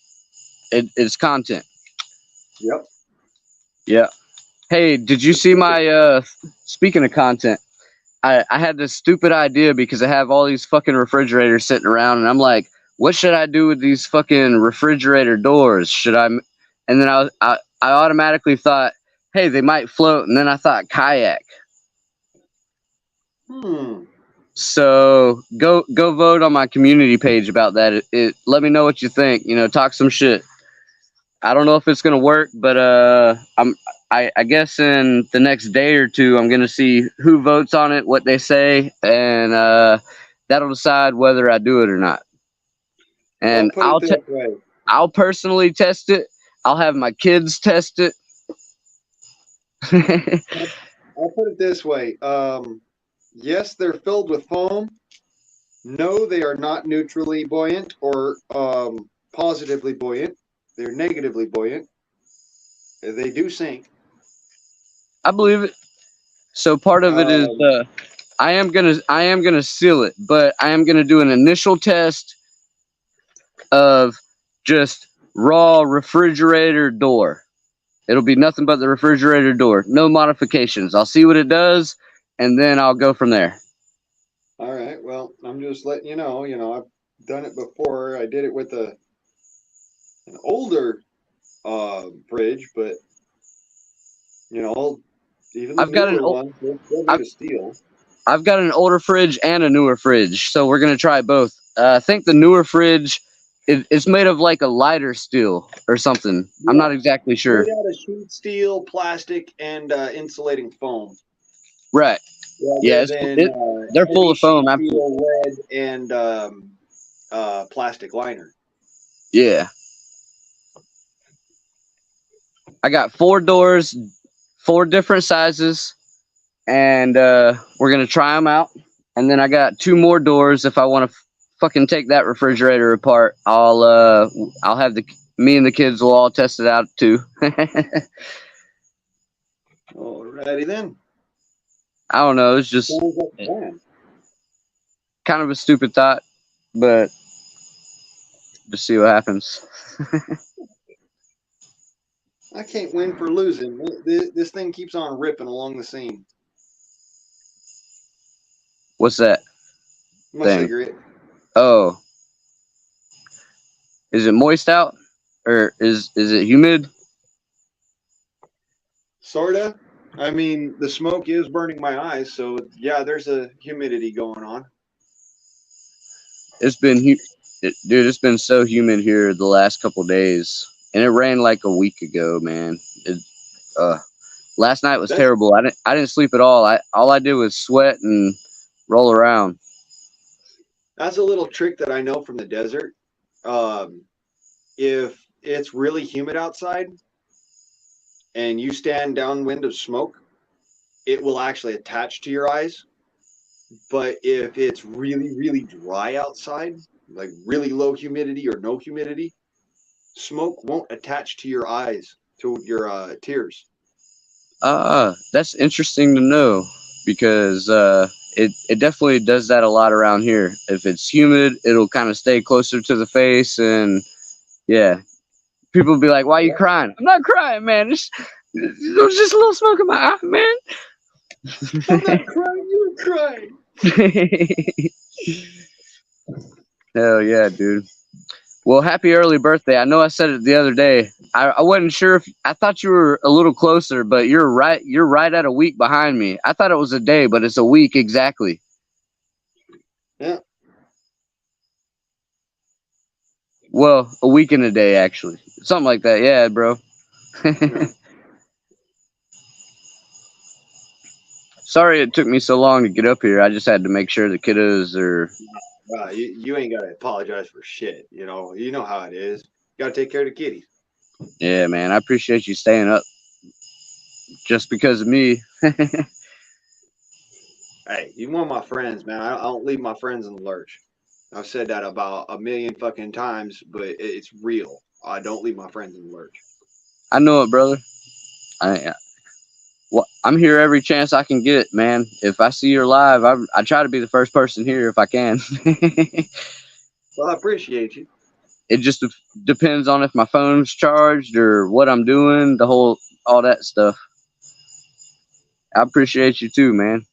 It's content. Yep. Yeah. Hey, did you see my speaking of content? I had this stupid idea because I have all these fucking refrigerators sitting around, and I'm like, what should I do with these fucking refrigerator doors? Should I? And then I automatically thought, hey, they might float, and then I thought kayak. So go vote on my community page about that. Let me know what you think. You know, talk some shit. I don't know if it's gonna work, but I guess in the next day or two, I'm gonna see who votes on it, what they say, and that'll decide whether I do it or not. And I'll personally test it. I'll have my kids test it. I'll put it this way. Yes, they're filled with foam. No, they are not neutrally buoyant or positively buoyant. They're negatively buoyant. They do sink. I believe it. So part of it is I am gonna seal it, but I am gonna do an initial test of just raw refrigerator door. It'll be nothing but the refrigerator door, no modifications. I'll see what it does, and then I'll go from there. All right. Well, I'm just letting you know. You know, I've done it before. I did it with an older fridge, but you know, even the newer ones, they're still made of steel. I've got an older fridge and a newer fridge, so we're gonna try both. I think the newer fridge it's made of like a lighter steel or something. Yeah. I'm not exactly sure. Made out of sheet steel, plastic, and insulating foam. Right. Yeah, they're full of foam. Lead and plastic liner. Yeah. I got 4 doors, 4 different sizes, and we're gonna try them out. And then I got 2 more doors. If I want to fucking take that refrigerator apart, I'll have me and the kids will all test it out too. Alrighty then. I don't know. It's just kind of a stupid thought, but just see what happens. I can't win for losing. This thing keeps on ripping along the seam. What's that? My cigarette. Oh. Is it moist out? Or is it humid? Sorta. I mean, the smoke is burning my eyes, so yeah, there's a humidity going on. It's been it's been so humid here the last couple days, and it rained like a week ago, man. Last night was terrible. I didn't sleep at all. All I did was sweat and roll around. That's a little trick that I know from the desert. If it's really humid outside and you stand downwind of smoke, it will actually attach to your eyes. But if it's really, really dry outside, like really low humidity or no humidity, smoke won't attach to your eyes, to your tears. That's interesting to know, because it definitely does that a lot around here. If it's humid, it'll kind of stay closer to the face, and yeah, people will be like, "Why are you crying?" I'm not crying, man. There was just a little smoke in my eye, man. I'm not crying. You're crying. Hell yeah, dude. Well, happy early birthday. I know I said it the other day. I wasn't sure if I thought you were a little closer, but you're right. You're right at a week behind me. I thought it was a day, but it's a week exactly. Yeah. Well, a week and a day, actually. Something like that. Yeah, bro. Yeah. Sorry it took me so long to get up here. I just had to make sure the kiddos are. You ain't gotta apologize for shit. You know how it is. You gotta take care of the kitties. Yeah, man. I appreciate you staying up just because of me. Hey, you one of my friends, man. I don't leave my friends in the lurch. I've said that about a million fucking times, but it's real. I don't leave my friends in the lurch. I know it, brother. I'm here every chance I can get, man. If I see you're live, I try to be the first person here if I can. Well, I appreciate you. It just depends on if my phone's charged or what I'm doing, all that stuff. I appreciate you too, man.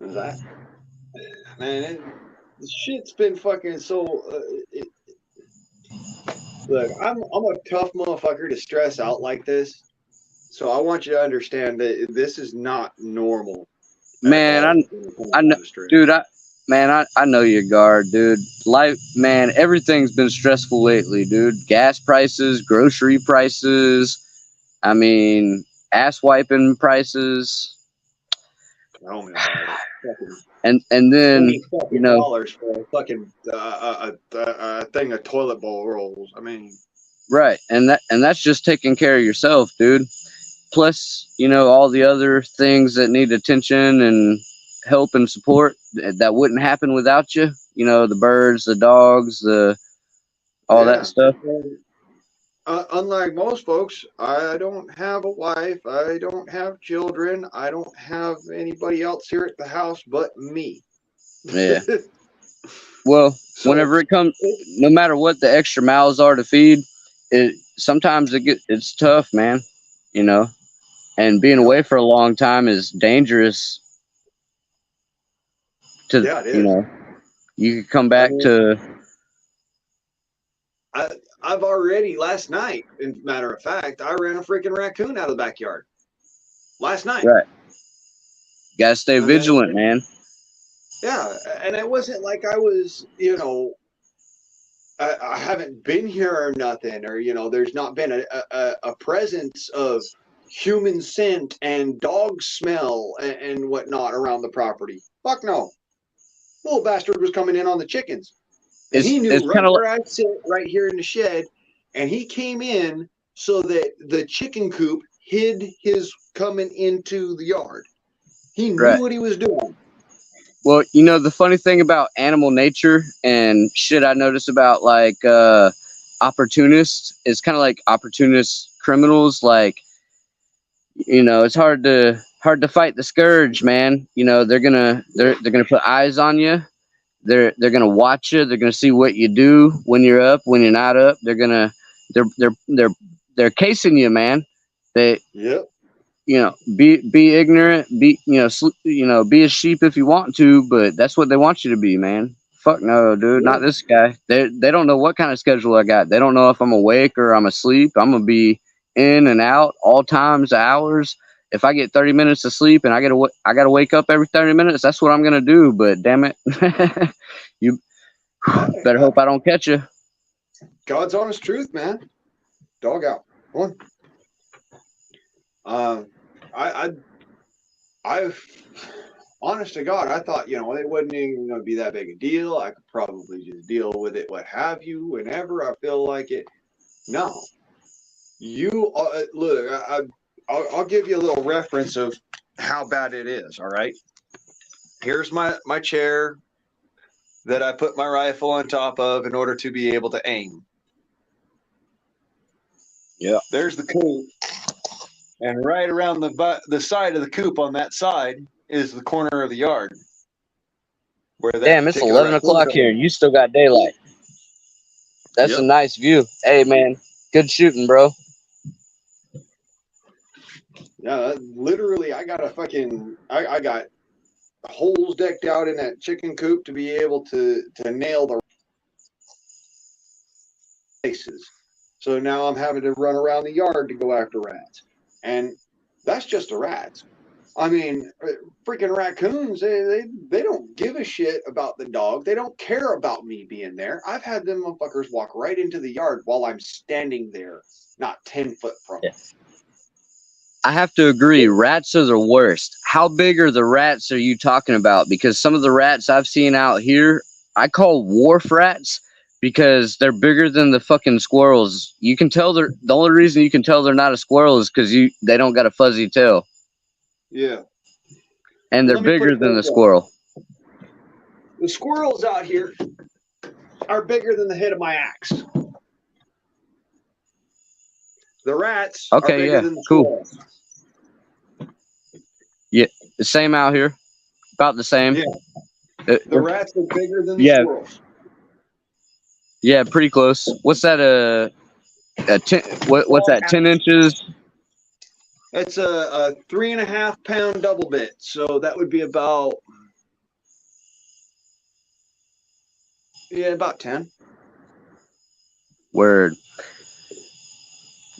That man, this shit's been fucking so. Look, I'm a tough motherfucker to stress out like this, so I want you to understand that this is not normal. Man, I know, dude. I know your guard, dude. Life, man. Everything's been stressful lately, dude. Gas prices, grocery prices. I mean, ass wiping prices. Tell me about it. And then $20 for a fucking a thing of toilet bowl rolls. I mean, right, and that's just taking care of yourself, dude. Plus, all the other things that need attention and help and support that wouldn't happen without you. The birds, the dogs, all that stuff. Unlike most folks, I don't have a wife. I don't have children. I don't have anybody else here at the house but me. Yeah. Well, whenever it comes, no matter what the extra mouths are to feed, sometimes it's tough, man. And being away for a long time is dangerous. Yeah, it is. You could come back to. I've already last night, in matter of fact, I ran a freaking raccoon out of the backyard. Last night. Right. Gotta stay vigilant, man. Yeah, and it wasn't like I was, I haven't been here or nothing, or there's not been a presence of human scent and dog smell and whatnot around the property. Fuck no. Little bastard was coming in on the chickens. And he knew right where I sit right here in the shed, and he came in so that the chicken coop hid his coming into the yard. He knew what he was doing. Well, the funny thing about animal nature and shit I notice about like opportunists is kind of like opportunist criminals. Like, it's hard to fight the scourge, man. They're gonna put eyes on you. They're gonna watch you. They're gonna see what you do when you're up, when you're not up. They're casing you, man. Be ignorant, be a sheep if you want to, but that's what they want you to be, man. Fuck no, dude, not this guy. They don't know what kind of schedule I got. They don't know if I'm awake or I'm asleep. I'm gonna be in and out all times, hours. If I get 30 minutes of sleep and I gotta wake up every 30 minutes, that's what I'm gonna do. But damn it, you better hope I don't catch you. God's honest truth, man. Dog out. Come on. I honest to God, I thought, it wasn't even going to be that big a deal. I could probably just deal with it, what have you, whenever I feel like it. No. Look, I'll give you a little reference of how bad it is, all right? Here's my chair that I put my rifle on top of in order to be able to aim. Yeah. There's the coop. And right around the side of the coop on that side is the corner of the yard. Damn, it's 11 o'clock here. You still got daylight. That's a nice view. Hey, man, good shooting, bro. Yeah, literally, I got I got holes decked out in that chicken coop to be able to nail the faces. So now I'm having to run around the yard to go after rats. And that's just the rats. I mean, freaking raccoons, they don't give a shit about the dog. They don't care about me being there. I've had them motherfuckers walk right into the yard while I'm standing there, not 10 foot from them. I have to agree. Rats are the worst. How big are the rats are you talking about? Because some of the rats I've seen out here, I call wharf rats because they're bigger than the fucking squirrels. You can tell the only reason you can tell they're not a squirrel is because they don't got a fuzzy tail. Yeah. And they're bigger than the squirrel. The squirrels out here are bigger than the head of my axe. The rats are bigger than the squirrels. Yeah, the same out here. About the same. Yeah. The rats are bigger than the squirrels. Yeah, pretty close. What's that? What's that? 10 inches? It's a 3.5 pound double bit. So that would be about, about 10. Word.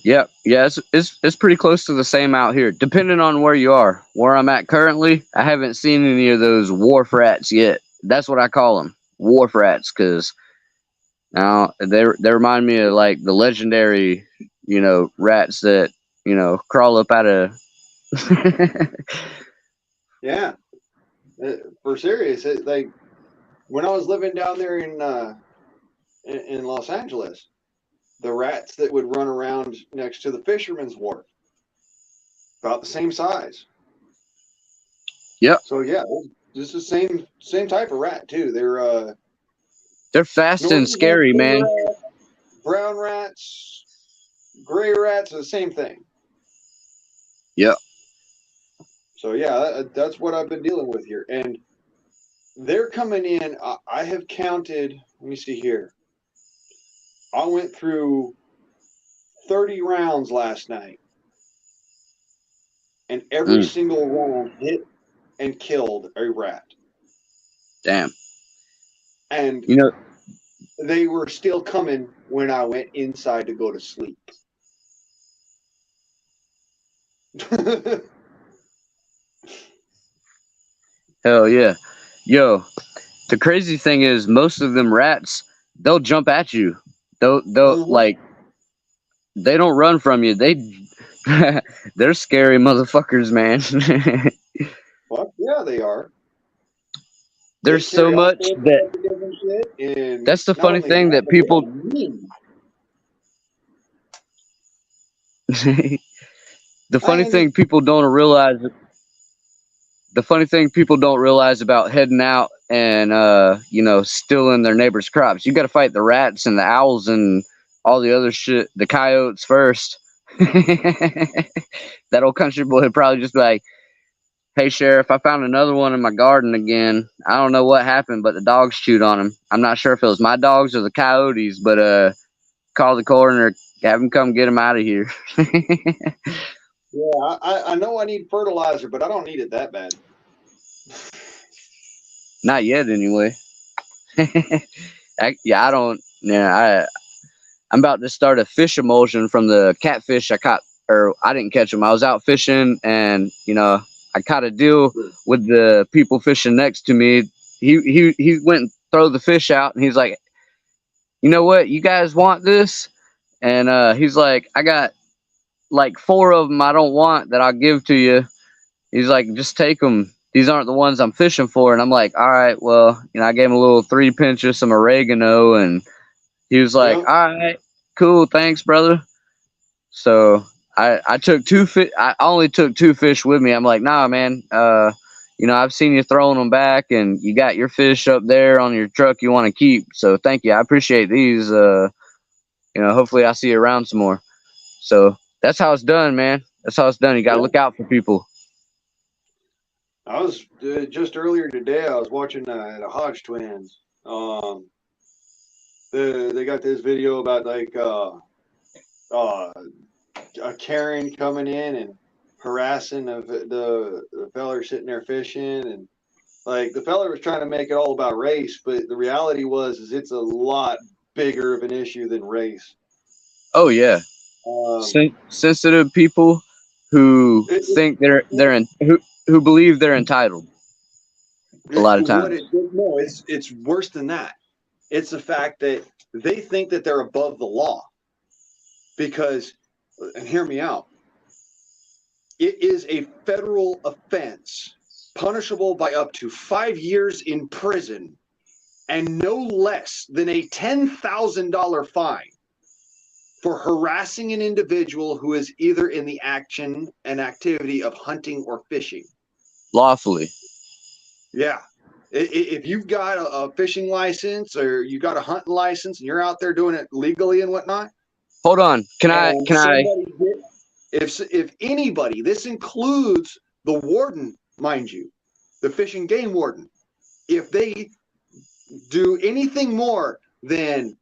Yep. Yeah, it's pretty close to the same out here, depending on where you are. Where I'm at currently, I haven't seen any of those wharf rats yet. That's what I call them, wharf rats, because now they remind me of like the legendary, rats that crawl up out of. Yeah, for serious. Like when I was living down there in Los Angeles, the rats that would run around next to the fisherman's wharf, about the same size. Yep. So yeah, just the same type of rat too. They're fast and scary, man. Brown rats, gray rats are the same thing. Yep. So yeah, that's what I've been dealing with here, and they're coming in. I have counted. Let me see here. I went through 30 rounds last night, and every single round hit and killed a rat. Damn. And they were still coming when I went inside to go to sleep. Hell yeah. Yo, the crazy thing is most of them rats, they'll jump at you. They'll like, they don't run from you. They're scary motherfuckers, man. Well, yeah, they are. There's so much that that's the funny thing that people the funny thing people don't realize about heading out and stealing their neighbors' crops. You got to fight the rats and the owls and all the other shit, the coyotes first. That old country boy would probably just be like, "Hey, Sheriff, I found another one in my garden again. I don't know what happened, but the dogs chewed on him. I'm not sure if it was my dogs or the coyotes, but call the coroner, have him come get him out of here." Yeah, I know I need fertilizer, but I don't need it that bad. Not yet, anyway. I don't. Yeah, I'm about to start a fish emulsion from the catfish I caught, or I didn't catch them. I was out fishing, and I caught a deal with the people fishing next to me. He went and throw the fish out, and he's like, "You know what? You guys want this?" And he's like, "I got like 4 of them I don't want that I'll give to you." He's like, "Just take them. These aren't the ones I'm fishing for." And I'm like, "All right, well, I gave him a little 3 pinch of some oregano, and he was like, "All right, cool, thanks, brother." So I took 2 fish. I only took 2 fish with me. I'm like, "Nah, man. I've seen you throwing them back, and you got your fish up there on your truck you want to keep. So thank you. I appreciate these. Hopefully I see you around some more." So that's how it's done, man. That's how it's done. You got to look out for people. I was just earlier today. I was watching the Hodge twins. They got this video about like a Karen coming in and harassing the feller sitting there fishing, and like the feller was trying to make it all about race, but the reality is it's a lot bigger of an issue than race. Oh yeah, sensitive people who think who believe they're entitled. A lot of times, it's worse than that. It's the fact that they think that they're above the law. Because, and hear me out, It is a federal offense, punishable by up to 5 years in prison and no less than a $10,000 fine for harassing an individual who is either in the action and activity of hunting or fishing. Lawfully. Yeah. If you've got a fishing license or you got a hunting license and you're out there doing it legally and whatnot. Hold on. Can I if anybody, this includes the warden, mind you, the fish and game warden, if they do anything more than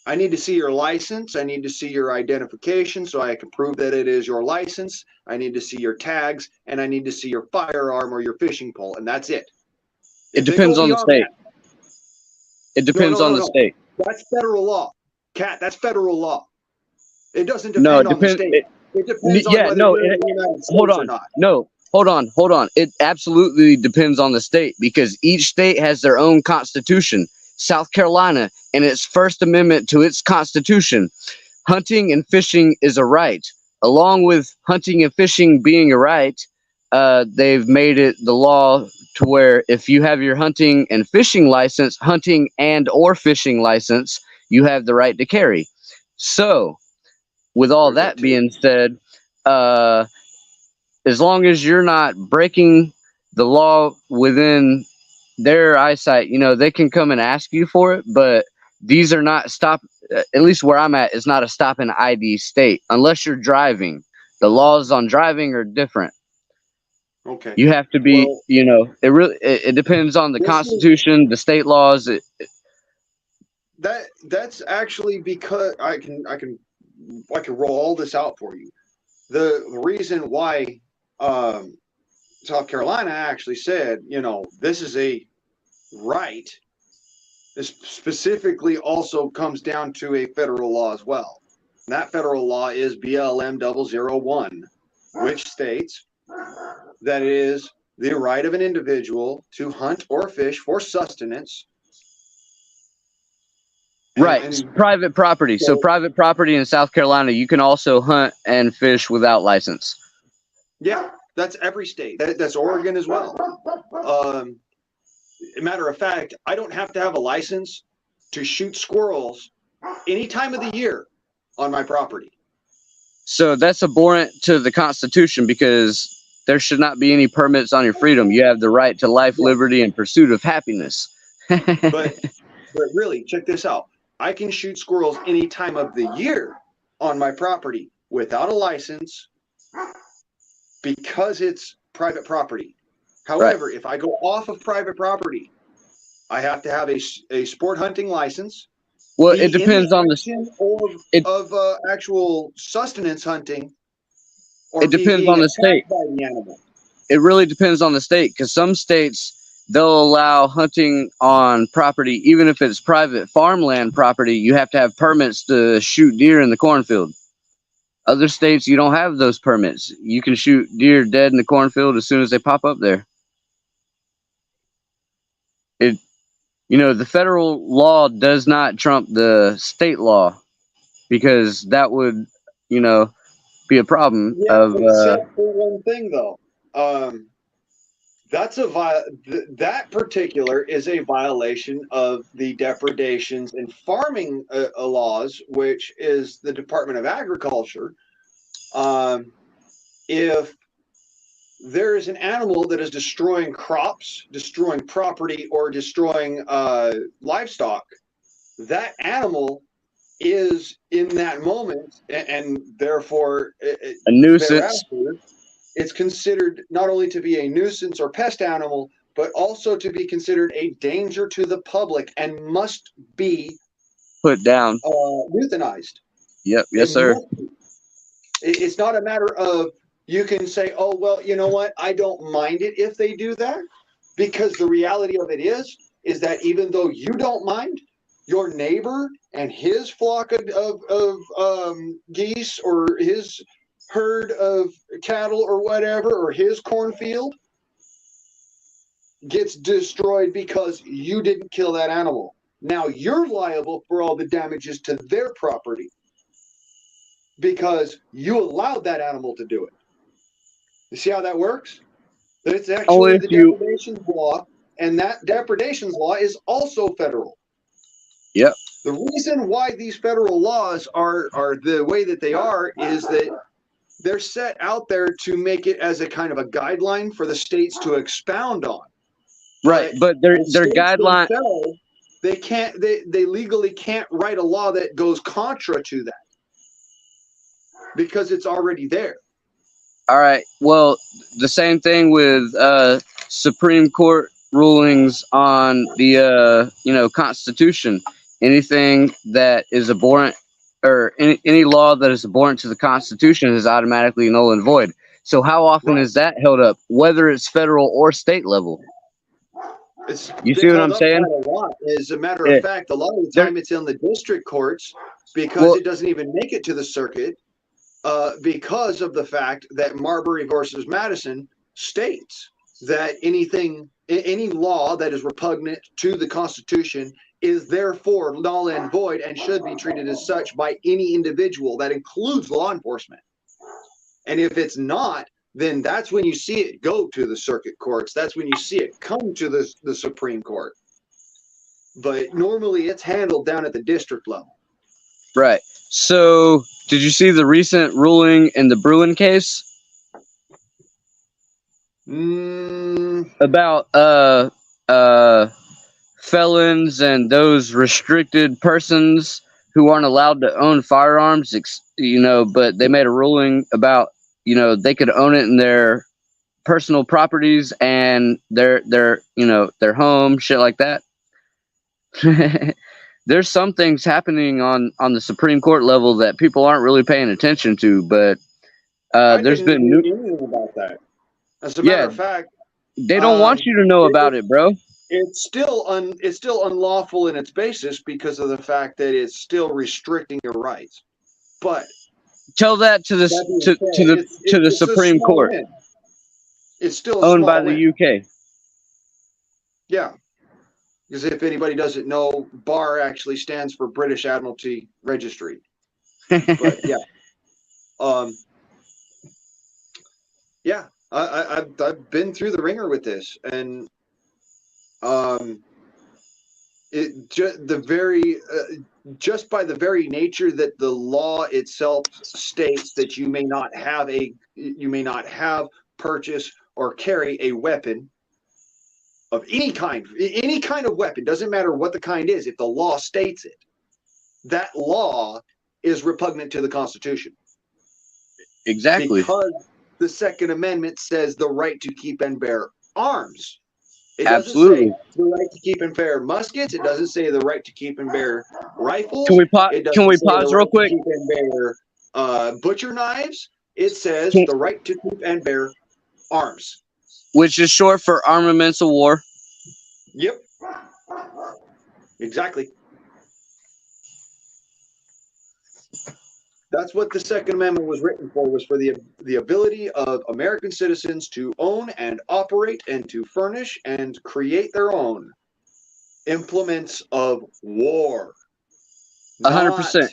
I need to see your license, I need to see your identification so I can prove that it is your license, I need to see your tags, and I need to see your firearm or your fishing pole, and that's it. It depends on the state. It depends on the state. That's federal law. Cat, that's federal law. It doesn't depend on the state. It depends on whether you're in the United States or not. No, hold on. It absolutely depends on the state because each state has their own constitution. South Carolina, in its First Amendment to its constitution, hunting and fishing is a right. Along with hunting and fishing being a right, they've made it the law to where if you have your hunting and fishing license, hunting and or fishing license, you have the right to carry. So, with all that being said, as long as you're not breaking the law within their eyesight, you know, they can come and ask you for it, but these are not at least where I'm at, is not a stop and ID state unless you're driving. The laws on driving are different. Okay. You have to be, it depends on the constitution, the state laws. That's actually because I can roll all this out for you. The reason why South Carolina actually said, this is a right, this specifically also comes down to a federal law as well. And that federal law is BLM 001, which states that it is the right of an individual to hunt or fish for sustenance. Right, it's private property. So private property in South Carolina, you can also hunt and fish without license. Yeah, that's every state. That's Oregon as well. Matter of fact, I don't have to have a license to shoot squirrels any time of the year on my property. So that's abhorrent to the Constitution because there should not be any permits on your freedom. You have the right to life, liberty, and pursuit of happiness. but really, check this out. I can shoot squirrels any time of the year on my property without a license because it's private property. However, if I go off of private property, I have to have a sport hunting license. Well, it depends on of actual sustenance hunting. Or it depends on the state. By the animal. It really depends on the state because some states they'll allow hunting on property, even if it's private farmland property. You have to have permits to shoot deer in the cornfield. Other states, you don't have those permits. You can shoot deer dead in the cornfield as soon as they pop up there. The federal law does not trump the state law because that would, be a problem. Except for one thing, though. That particular is a violation of the depredations and farming laws, which is the Department of Agriculture. If there is an animal that is destroying crops, destroying property, or destroying livestock, that animal is in that moment, and therefore a nuisance. It's considered not only to be a nuisance or pest animal, but also to be considered a danger to the public and must be put down, euthanized. Yep, yes, sir. It's not a matter of you can say, oh, well, you know what? I don't mind it if they do that, because the reality of it is that even though you don't mind, your neighbor and his flock of geese or his herd of cattle or whatever, or his cornfield gets destroyed because you didn't kill that animal. Now you're liable for all the damages to their property because you allowed that animal to do it. You see how that works? It's Only actually if the you. depredations law, and that depredations law is also federal. Yep. The reason why these federal laws are the way that they are is that they're set out there to make it as a kind of a guideline for the states to expound on. Right, but their states guideline. themselves, they legally can't write a law that goes contra to that because it's already there. All right. Well, the same thing with Supreme Court rulings on the Constitution. Anything that is abhorrent, or any law that is abhorrent to the Constitution, is automatically null and void. So how often is that held up, whether it's federal or state level? It's You been see what held I'm up saying? quite a lot. As a matter of fact, a lot of the time it's in the district courts because it doesn't even make it to the circuit. Because of the fact that Marbury versus Madison states that any law that is repugnant to the Constitution is therefore null and void and should be treated as such by any individual. That includes law enforcement. And if it's not, then that's when you see it go to the circuit courts. That's when you see it come to the Supreme Court. But normally it's handled down at the district level. Right. So, did you see the recent ruling in the Bruin case about felons and those restricted persons who aren't allowed to own firearms? But they made a ruling about they could own it in their personal properties and their home, shit like that. There's some things happening on the Supreme Court level that people aren't really paying attention to, but there's been anything about that. As a matter of fact, they don't want you to know about it, bro. It's still unlawful in its basis because of the fact that it's still restricting your rights. But tell that to the Supreme Court. It's still owned by the UK. Yeah. Because if anybody doesn't know, BAR actually stands for British Admiralty Registry. But yeah, I've been through the ringer with this, and just by the very nature that the law itself states that you may not have, purchase, or carry a weapon of any kind of weapon, doesn't matter what the kind is. If the law states it, that law is repugnant to the Constitution. Exactly. Because the Second Amendment says the right to keep and bear arms. It Absolutely. doesn't say the right to keep and bear muskets. It doesn't say the right to keep and bear rifles. Can we pause real quick? Keep and bear butcher knives. It says the right to keep and bear arms, which is short for armaments of war. Yep. Exactly. That's what the Second Amendment was written for, was for the ability of American citizens to own and operate and to furnish and create their own implements of war. 100%.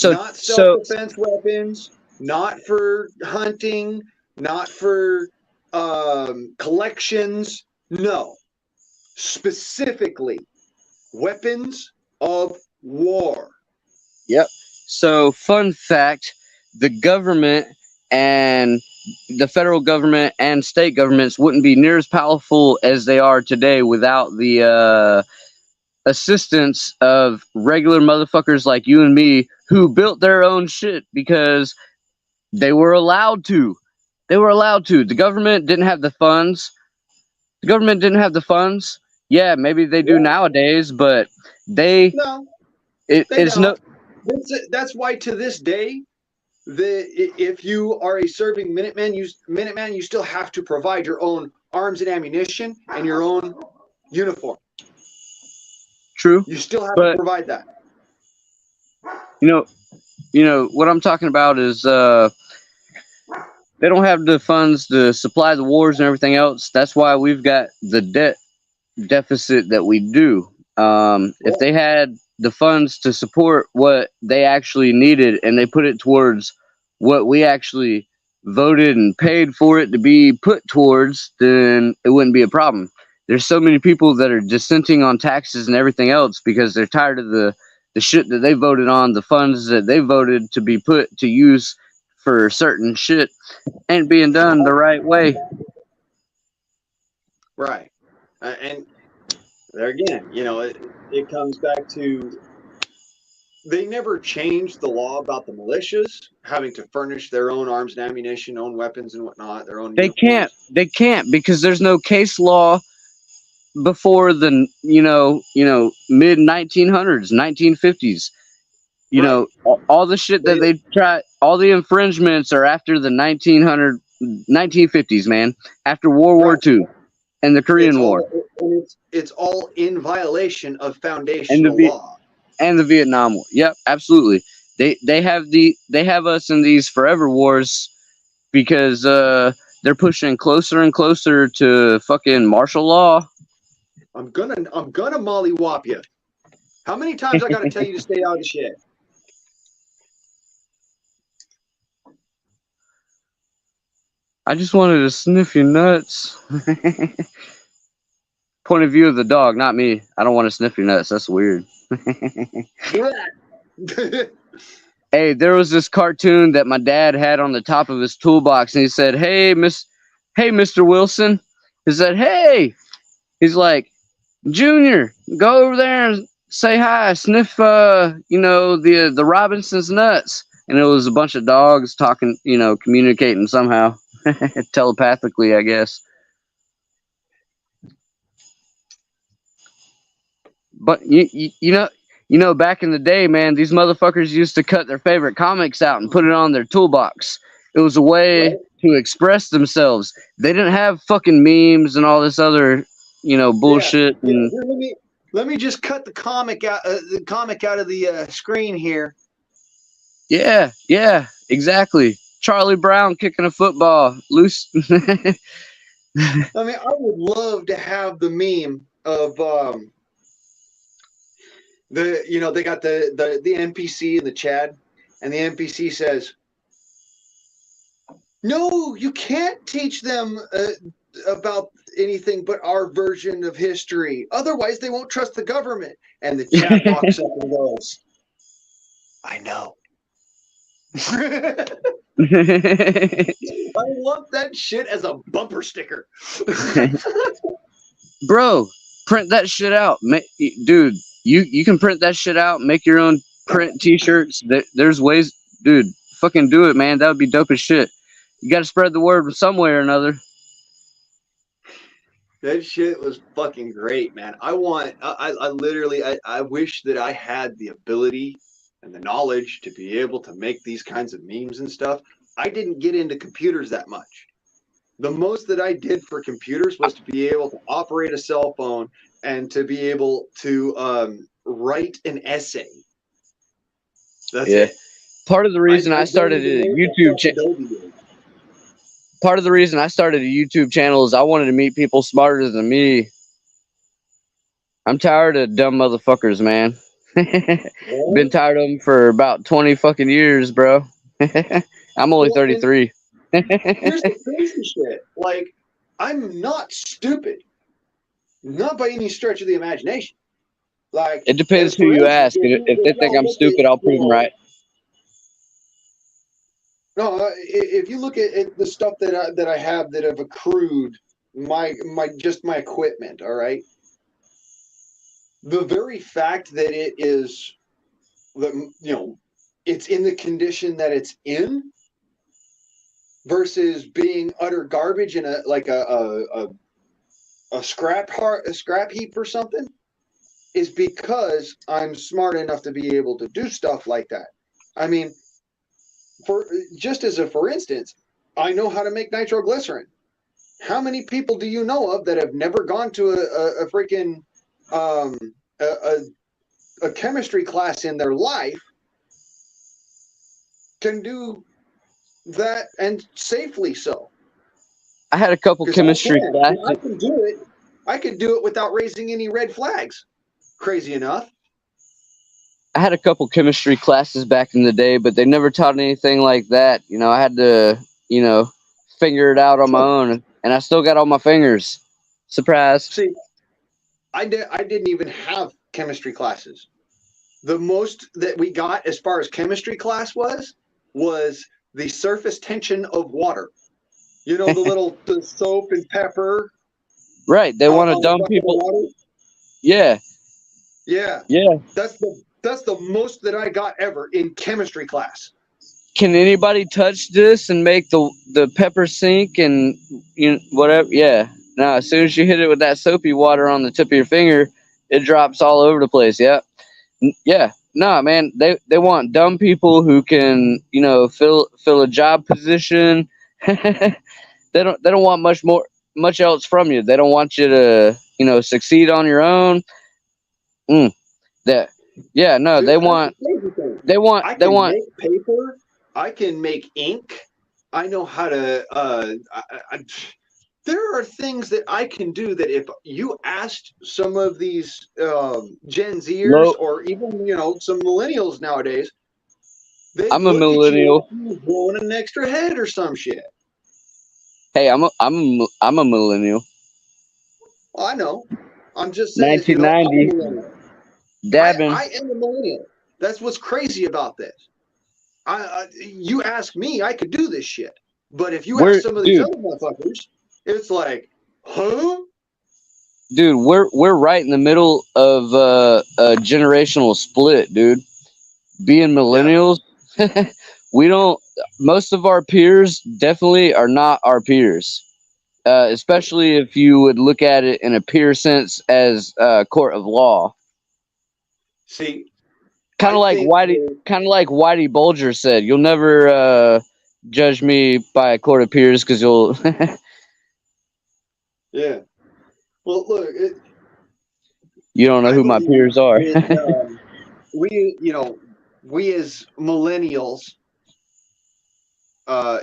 Not self-defense weapons, not for hunting, not for collections. No. Specifically, weapons of war. Yep. So, fun fact, the government and the federal government and state governments wouldn't be near as powerful as they are today without the assistance of regular motherfuckers like you and me who built their own shit because they were allowed to. The government didn't have the funds. Yeah, maybe they do nowadays, but they don't. That's why to this day, if you are a serving Minuteman, you still have to provide your own arms and ammunition and your own uniform. True. You still have to provide that. You know what I'm talking about is they don't have the funds to supply the wars and everything else. That's why we've got the debt deficit that we do. If they had the funds to support what they actually needed and they put it towards what we actually voted and paid for it to be put towards, then it wouldn't be a problem. There's so many people that are dissenting on taxes and everything else because they're tired of the shit that they voted on, the funds that they voted to be put to use for certain shit ain't being done the right way. Right. And there again, it comes back to they never changed the law about the militias having to furnish their own arms and ammunition, own weapons and whatnot, their own uniforms. They can't because there's no case law before the mid 1900s, 1950s. All the shit that they try, all the infringements are after the 1950s, man, after World War II and the Korean War. It's all in violation of foundational law. And the Vietnam War. Yep, absolutely. They have us in these forever wars because they're pushing closer and closer to fucking martial law. I'm gonna mollywop you. How many times I gotta tell you to stay out of shit? I just wanted to sniff your nuts. Point of view of the dog, not me. I don't want to sniff your nuts. That's weird. Hey, there was this cartoon that my dad had on the top of his toolbox, and he said, "Hey, Mr. Wilson." He said, "Hey." He's like, "Junior, go over there and say hi. Sniff, the Robinson's nuts." And it was a bunch of dogs talking, communicating somehow, telepathically, I guess. But back in the day, man, these motherfuckers used to cut their favorite comics out and put it on their toolbox. It was a way to express themselves. They didn't have fucking memes and all this other, bullshit. Yeah. And let me just cut the comic out of the screen here. Yeah, exactly. Charlie Brown kicking a football loose. I mean, I would love to have the meme of they got the NPC in the Chad, and the NPC says, "No, you can't teach them about anything but our version of history. Otherwise, they won't trust the government." And the Chad walks up and goes, "I know." I want that shit as a bumper sticker. Bro, print that shit out. Dude, you can print that shit out, make your own print t-shirts. There's ways, dude, fucking do it, man. That would be dope as shit. You got to spread the word some way or another. That shit was fucking great, man. I literally wish that I had the ability and the knowledge to be able to make these kinds of memes and stuff. I didn't get into computers that much. The most that I did for computers was to be able to operate a cell phone and to be able to write an essay. That's it. Part of the reason I started a YouTube channel. Part of the reason I started a YouTube channel is I wanted to meet people smarter than me. I'm tired of dumb motherfuckers, man. Been tired of them for about 20 fucking years, bro. I'm only 33. Here's the crazy shit. Like, I'm not stupid. Not by any stretch of the imagination. Like, it depends who you ask. If they think I'm stupid, I'll prove them right. No, if you look at the stuff that I have that have accrued, my equipment, all right. The very fact that it is, it's in the condition that it's in, versus being utter garbage in a scrap heap or something, is because I'm smart enough to be able to do stuff like that. I mean, for instance, I know how to make nitroglycerin. How many people do you know of that have never gone to a freaking a chemistry class in their life can do that, and safely so? I had a couple chemistry classes. I can do it. I could do it without raising any red flags. Crazy enough. I had a couple chemistry classes back in the day, but they never taught anything like that. I had to figure it out on my own, and I still got all my fingers. Surprise. See, I didn't even have chemistry classes. The most that we got as far as chemistry class was the surface tension of water. You know, the soap and pepper. Right. They want to on a dumb bucket of people. water. Yeah. Yeah. Yeah. That's the most that I got ever in chemistry class. Can anybody touch this and make the pepper sink and whatever? Yeah. No, as soon as you hit it with that soapy water on the tip of your finger, it drops all over the place. Yeah. Yeah. No, man, they want dumb people who can, fill a job position. They don't want much else from you. They don't want you to, succeed on your own. That yeah, no, Dude, they want I they can want make paper. I can make ink. I know how to. There are things that I can do that if you asked some of these Gen Zers low. or even some millennials nowadays, they'd I'm a look at you like millennial. you was growing an extra head or some shit. Hey, I'm a millennial. Well, I know. I'm just saying, I'm a 1990 millennial. dabbing. I am a millennial. That's what's crazy about this. You ask me, I could do this shit. But if you ask some of these Dude, other motherfuckers, it's like, huh? dude, we're right in the middle of a generational split, dude. Being millennials, we don't. Most of our peers definitely are not our peers. Especially if you would look at it in a peer sense as a court of law. See, Kind I of like think Whitey Bulger said, "You'll never judge me by a court of peers because you'll." yeah. Well, look, You don't know I who my believe peers are. that we as millennials,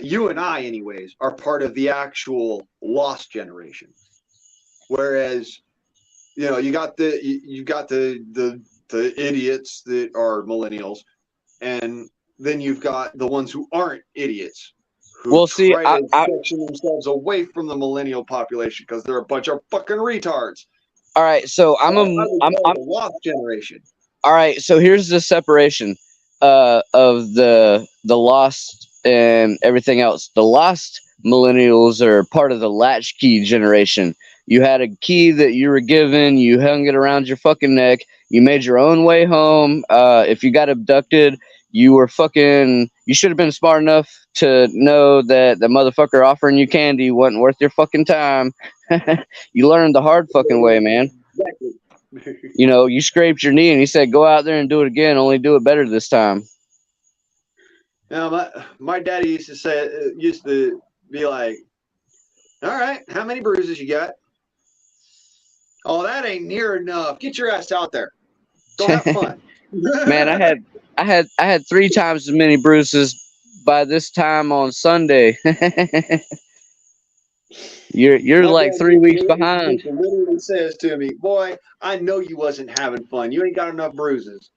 you and I, anyways, are part of the actual lost generation. Whereas, you got the idiots that are millennials, and then you've got the ones who aren't idiots, who Well, see, try to section themselves away from the millennial population because they're a bunch of fucking retards. All right, so I'm the lost generation. All right, so here's the separation of the lost and everything else. The lost millennials are part of the latchkey generation. You had a key that you were given, you hung it around your fucking neck, you made your own way home. If you got abducted, you should have been smart enough to know that the motherfucker offering you candy wasn't worth your fucking time. You learned the hard fucking way, man. Exactly. You scraped your knee and he said, go out there and do it again, only do it better this time. My daddy used to be like, all right, how many bruises you got? Oh, that ain't near enough. Get your ass out there. Go have fun. Man, I had 3 times as many bruises by this time on Sunday. You're My like dad 3 weeks behind. literally says to me, boy, I know you wasn't having fun. You ain't got enough bruises.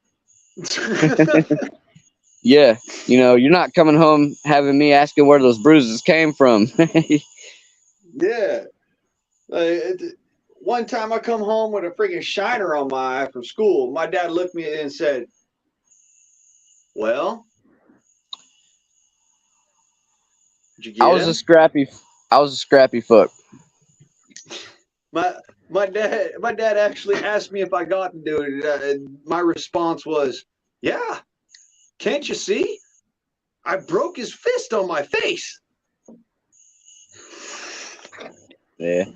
Yeah, you're not coming home having me asking where those bruises came from. Yeah. One time I come home with a freaking shiner on my eye from school. My dad looked me and said, well, did you get I was a scrappy fuck. My dad actually asked me if I got to do it. My response was, yeah. Can't you see? I broke his fist on my face. Yeah.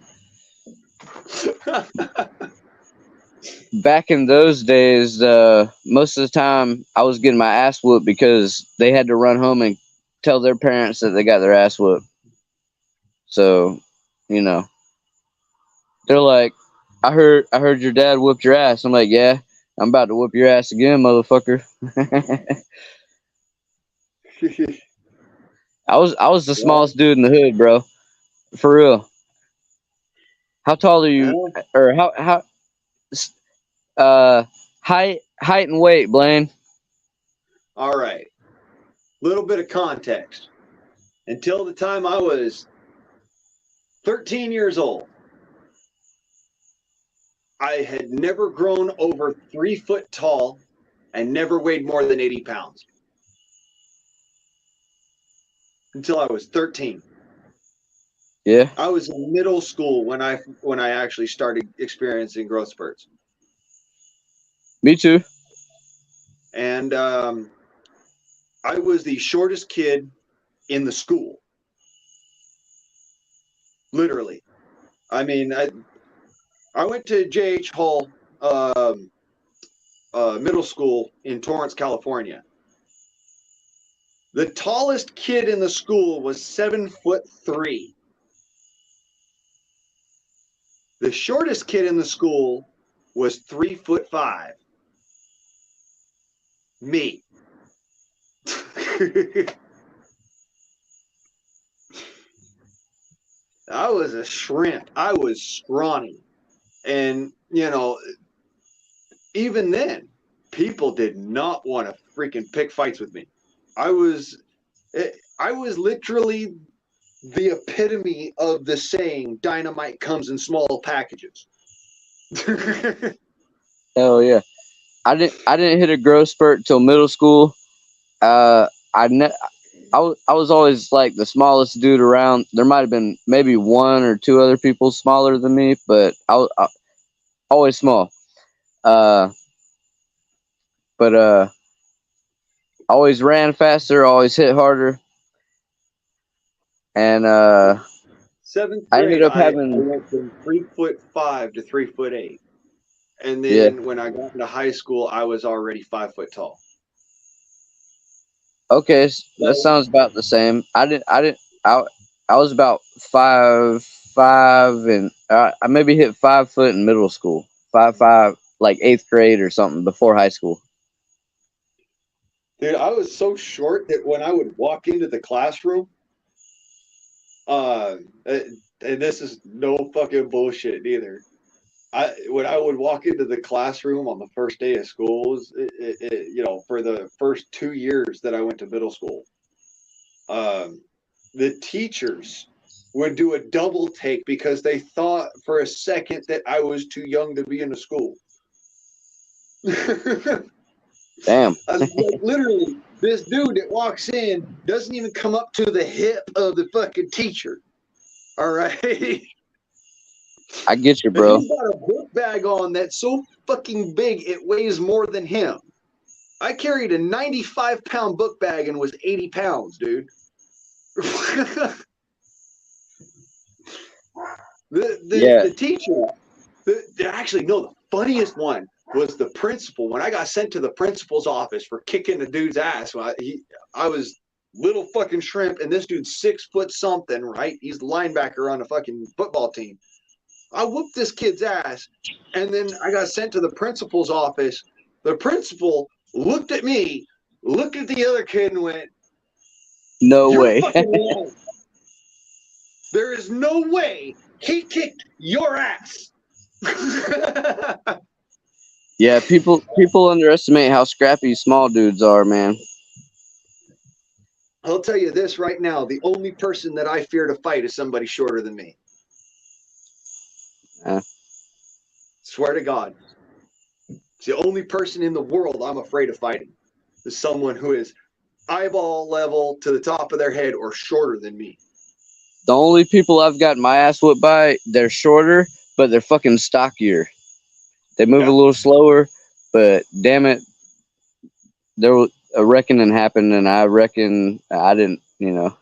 Back in those days, most of the time I was getting my ass whooped because they had to run home and tell their parents that they got their ass whooped. So, they're like, I heard your dad whooped your ass. I'm like, yeah, I'm about to whoop your ass again, motherfucker. I was the smallest dude in the hood, bro. For real. How tall are you? Or how height and weight, Blaine? All right. Little bit of context. until the time I was 13 years old. I had never grown over 3 foot tall and never weighed more than 80 pounds. Until I was 13. Yeah. I was in middle school when I actually started experiencing growth spurts. Me too. And I was the shortest kid in the school. Literally. I mean, I went to J.H. Hall Middle School in Torrance, California. The tallest kid in the school was 7'3". The shortest kid in the school was 3'5". Me. I was a shrimp. I was scrawny. And, you know, even then, people did not want to freaking pick fights with me. I was literally the epitome of the saying, dynamite comes in small packages. Hell yeah. I didn't hit a growth spurt till middle school. I was always like the smallest dude around. There might have been maybe 1 or 2 other people smaller than me, but I always small. But always ran faster, always hit harder. And 7th I grade, ended up I having went from 3'5" to 3'8". And then when I got into high school, I was already 5 foot tall. Okay, that sounds about the same. I was about 5'5", and I maybe hit 5 foot in middle school. 5'5", like 8th grade or something before high school. Dude, I was so short that when I would walk into the classroom, and this is no fucking bullshit either. When I would walk into the classroom on the first day of schools, you know, for the first 2 years that I went to middle school, the teachers would do a double take because they thought for a second that I was too young to be in the school. Damn. Like, literally, this dude that walks in doesn't even come up to the hip of the fucking teacher. All right. I get you, bro. And he's got a book bag on that's so fucking big it weighs more than him. I carried a 95-pound book bag and was 80 pounds, dude. The teacher, actually, no, the funniest one was the principal. When I got sent to the principal's office for kicking the dude's ass, I was little fucking shrimp, and this dude's 6 foot something, right? He's the linebacker on the fucking football team. I whooped this kid's ass, and then I got sent to the principal's office. The principal looked at me, looked at the other kid, and went, "No way. There is no way he kicked your ass." Yeah, people underestimate how scrappy small dudes are, man. I'll tell you this right now. The only person that I fear to fight is somebody shorter than me. Swear to God. It's the only person in the world I'm afraid of fighting is someone who is eyeball level to the top of their head or shorter than me. The only people I've gotten my ass whipped by, they're shorter, but they're fucking stockier. They move a little slower, but damn it, there was a reckoning happened, and I reckon I didn't, you know,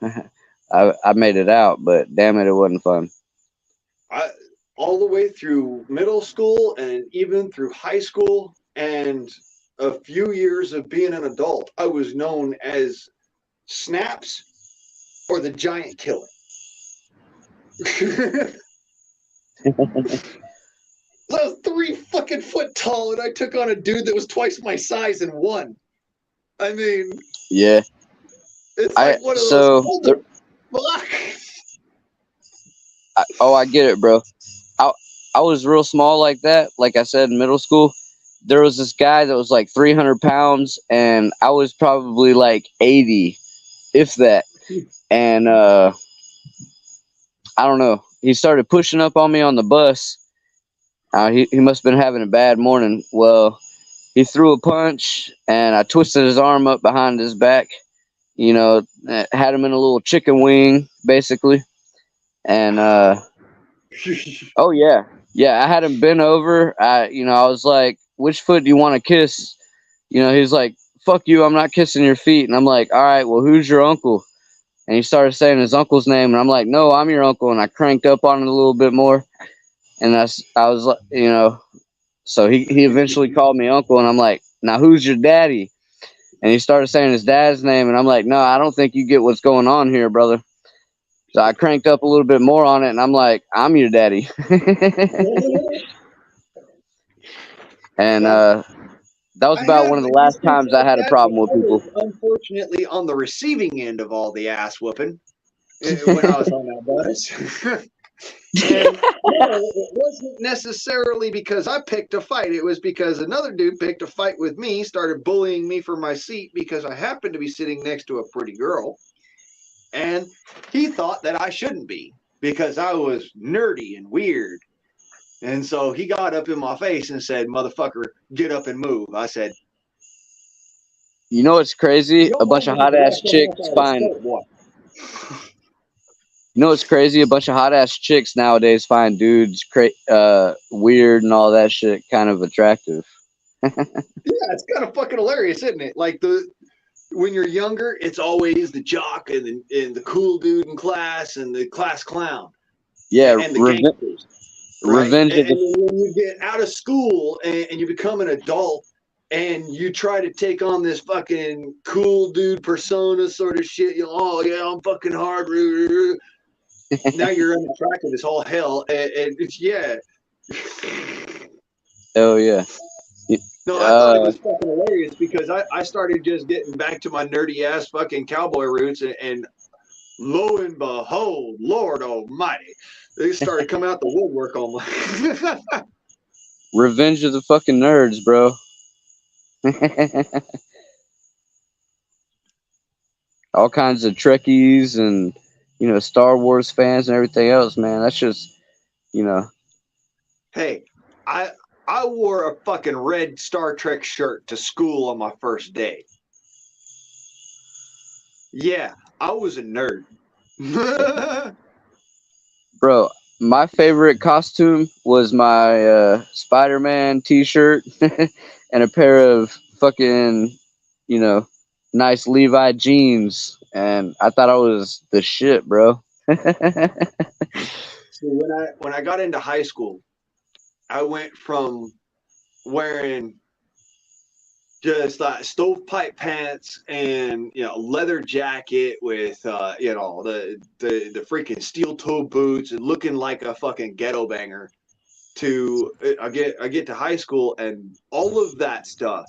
I made it out, but damn it wasn't fun. All the way through middle school and even through high school and a few years of being an adult, I was known as Snaps or the Giant Killer. I was 3 fucking foot tall, and I took on a dude that was twice my size and won. I mean, yeah, it's like one of those. I get it, bro. I was real small like that. Like I said, in middle school, there was this guy that was like 300 pounds, and I was probably like 80, if that. and I don't know. He started pushing up on me on the bus. He must have been having a bad morning. Well, he threw a punch, and I twisted his arm up behind his back. You know, had him in a little chicken wing, basically. And oh yeah, I had him bent over. I was like, "Which foot do you want to kiss?" He's like, "Fuck you, I'm not kissing your feet." And I'm like, "All right, well, who's your uncle?" And he started saying his uncle's name, and I'm like, "No, I'm your uncle." And I cranked up on it a little bit more, and I was like, so he eventually called me uncle, and I'm like, "Now who's your daddy?" And he started saying his dad's name, and I'm like, "No, I don't think you get what's going on here, brother." So I cranked up a little bit more on it, and I'm like, "I'm your daddy." And that was about one of the last times I had a problem with people. Unfortunately, on the receiving end of all the ass whooping when I was on that bus. And it wasn't necessarily because I picked a fight. It was because another dude picked a fight with me, started bullying me for my seat because I happened to be sitting next to a pretty girl. And he thought that I shouldn't be because I was nerdy and weird. And so he got up in my face and said, "Motherfucker, get up and move." I said, "You know what's crazy? A bunch of hot ass chicks find. You know what's crazy? A bunch of hot ass chicks nowadays find dudes weird and all that shit kind of attractive." Yeah, it's kind of fucking hilarious, isn't it? Like when you're younger, it's always the jock and the cool dude in class and the class clown. Yeah, and the gangsters. Right? Revenge and when you get out of school and you become an adult and you try to take on this fucking cool dude persona sort of shit, oh yeah, I'm fucking hard. Now you're unattractive as all hell, and it's Oh yeah. No, I thought it was fucking hilarious because I started just getting back to my nerdy ass fucking cowboy roots, and lo and behold, Lord Almighty, they started coming out the woodwork on my. Revenge of the fucking nerds, bro. All kinds of Trekkies and Star Wars fans and everything else, man. That's just Hey, I wore a fucking red Star Trek shirt to school on my first day. Yeah, I was a nerd. Bro, my favorite costume was my Spider-Man t-shirt and a pair of fucking, nice Levi jeans. And I thought I was the shit, bro. So when I got into high school, I went from wearing just stovepipe pants and leather jacket with the freaking steel toe boots and looking like a fucking ghetto banger to I get to high school and all of that stuff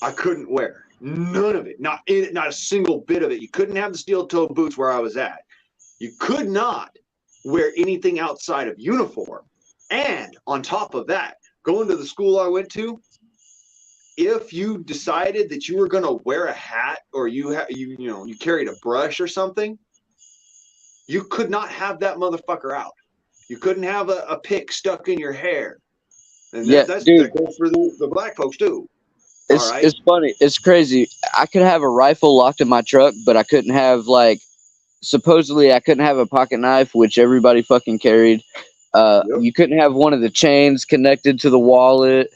I couldn't wear. None of it. Not a single bit of it. You couldn't have the steel toe boots where I was at. You could not wear anything outside of uniform. And on top of that, going to the school I went to, if you decided that you were going to wear a hat or you carried a brush or something, you could not have that motherfucker out. You couldn't have a pick stuck in your hair. And that goes for the black folks too. It's funny. It's crazy. I could have a rifle locked in my truck, but I couldn't have supposedly I couldn't have a pocket knife, which everybody fucking carried. Yep. You couldn't have one of the chains connected to the wallet.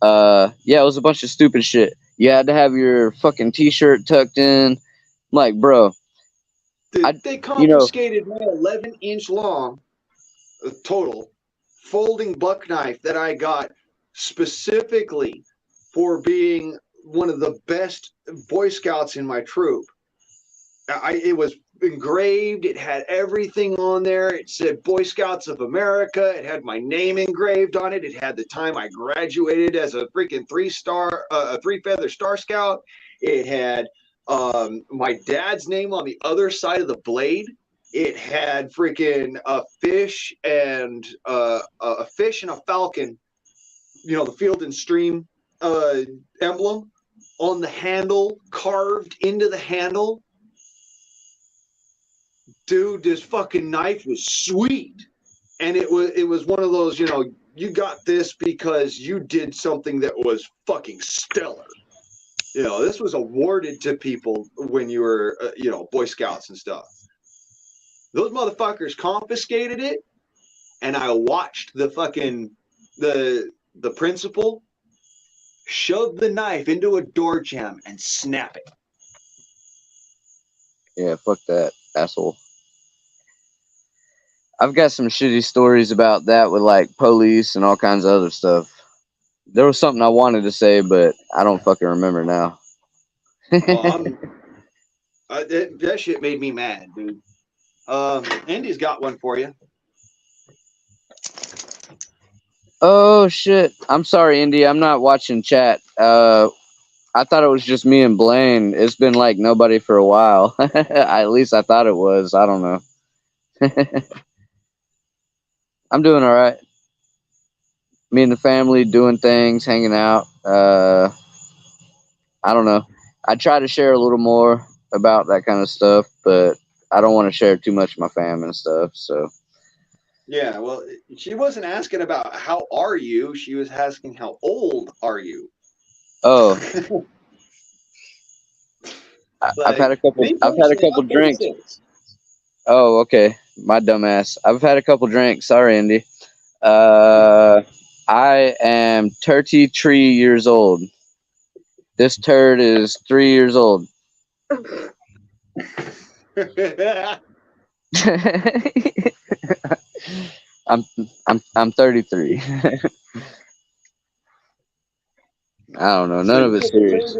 Yeah, it was a bunch of stupid shit. You had to have your fucking t-shirt tucked in. I'm like, bro. They confiscated my 11-inch long total folding buck knife that I got specifically for being one of the best Boy Scouts in my troop. It was engraved. It had everything on there. It said Boy Scouts of America. It had my name engraved on it. It had the time I graduated as a freaking 3-feather Star Scout. It had my dad's name on the other side of the blade. It had freaking a fish and a falcon, the Field and Stream emblem on the handle, carved into the handle. dude, this fucking knife was sweet. And it was one of those, you got this because you did something that was fucking stellar. This was awarded to people when you were, Boy Scouts and stuff. Those motherfuckers confiscated it, and I watched the fucking the principal shove the knife into a door jamb and snap it. Yeah, fuck that asshole. I've got some shitty stories about that with like police and all kinds of other stuff. There was something I wanted to say, but I don't fucking remember now. Well, that shit made me mad, dude. Andy's got one for you. Oh shit! I'm sorry, Indy. I'm not watching chat. I thought it was just me and Blaine. It's been like nobody for a while. At least I thought it was. I don't know. I'm doing all right. Me and the family doing things, hanging out. I don't know. I try to share a little more about that kind of stuff, but I don't want to share too much of my fam and stuff. So yeah, well, she wasn't asking about how are you. She was asking how old are you. Oh, I've Like, had a couple. I've had a couple I'm drinks. 36. Oh, okay. My dumbass. I've had a couple drinks. Sorry, Indy. I am 33 years old. This turd is 3 years old. I'm 33. I don't know. None of it's serious.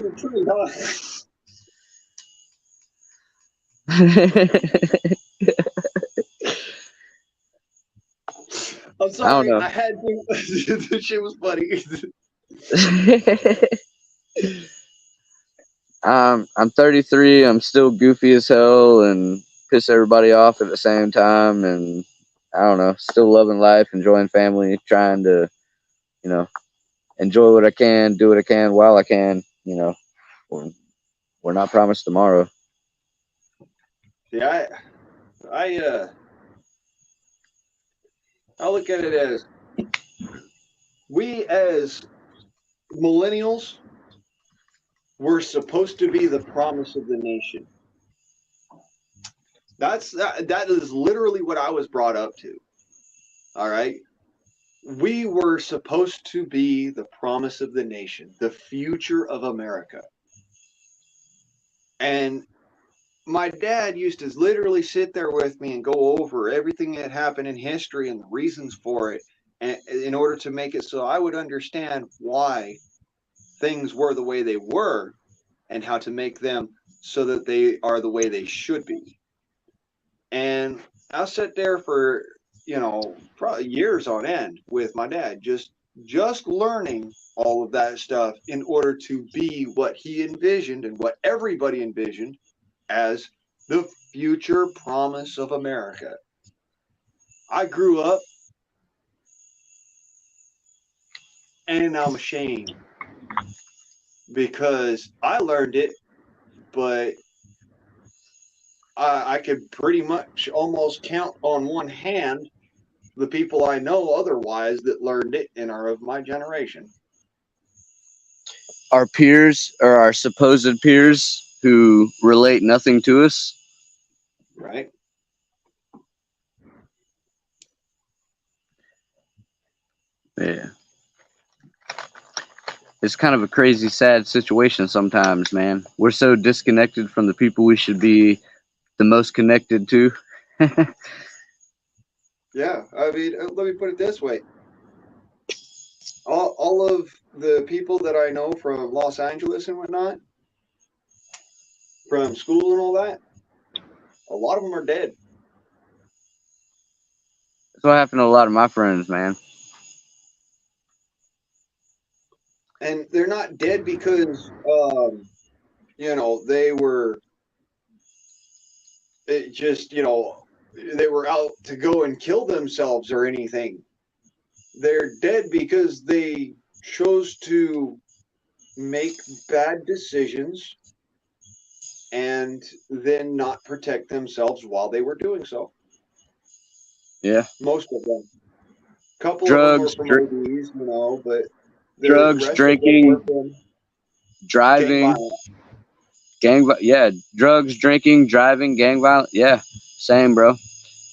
I'm sorry. I had to. This shit was funny. I'm 33. I'm still goofy as hell and piss everybody off at the same time. And I don't know. Still loving life, enjoying family, trying to, enjoy what I can, do what I can while I can. We're not promised tomorrow. Yeah, I look at it as we as millennials were supposed to be the promise of the nation. That is literally what I was brought up to. All right. We were supposed to be the promise of the nation, the future of America. And my dad used to literally sit there with me and go over everything that happened in history and the reasons for it, and in order to make it so I would understand why things were the way they were and how to make them so that they are the way they should be. And I'll sit there for, probably years on end with my dad, just learning all of that stuff in order to be what he envisioned and what everybody envisioned as the future promise of America. I grew up and I'm ashamed because I learned it, but I could pretty much almost count on one hand the people I know otherwise that learned it and are of my generation. Our peers or our supposed peers who relate nothing to us. Right. Yeah. It's kind of a crazy, sad situation sometimes, man. We're so disconnected from the people we should be the most connected to. Yeah. I mean, let me put it this way. All of the people that I know from Los Angeles and whatnot, from school and all that, a lot of them are dead. That's what happened to a lot of my friends, man. And they're not dead because, they were they were out to go and kill themselves or anything. They're dead because they chose to make bad decisions and then not protect themselves while they were doing so. Yeah. Most of them. A couple Drugs, of them were from ODs, you know, but the drugs, rest drinking, of them were from driving, drugs, drinking, driving, gang violence. Yeah, same, bro.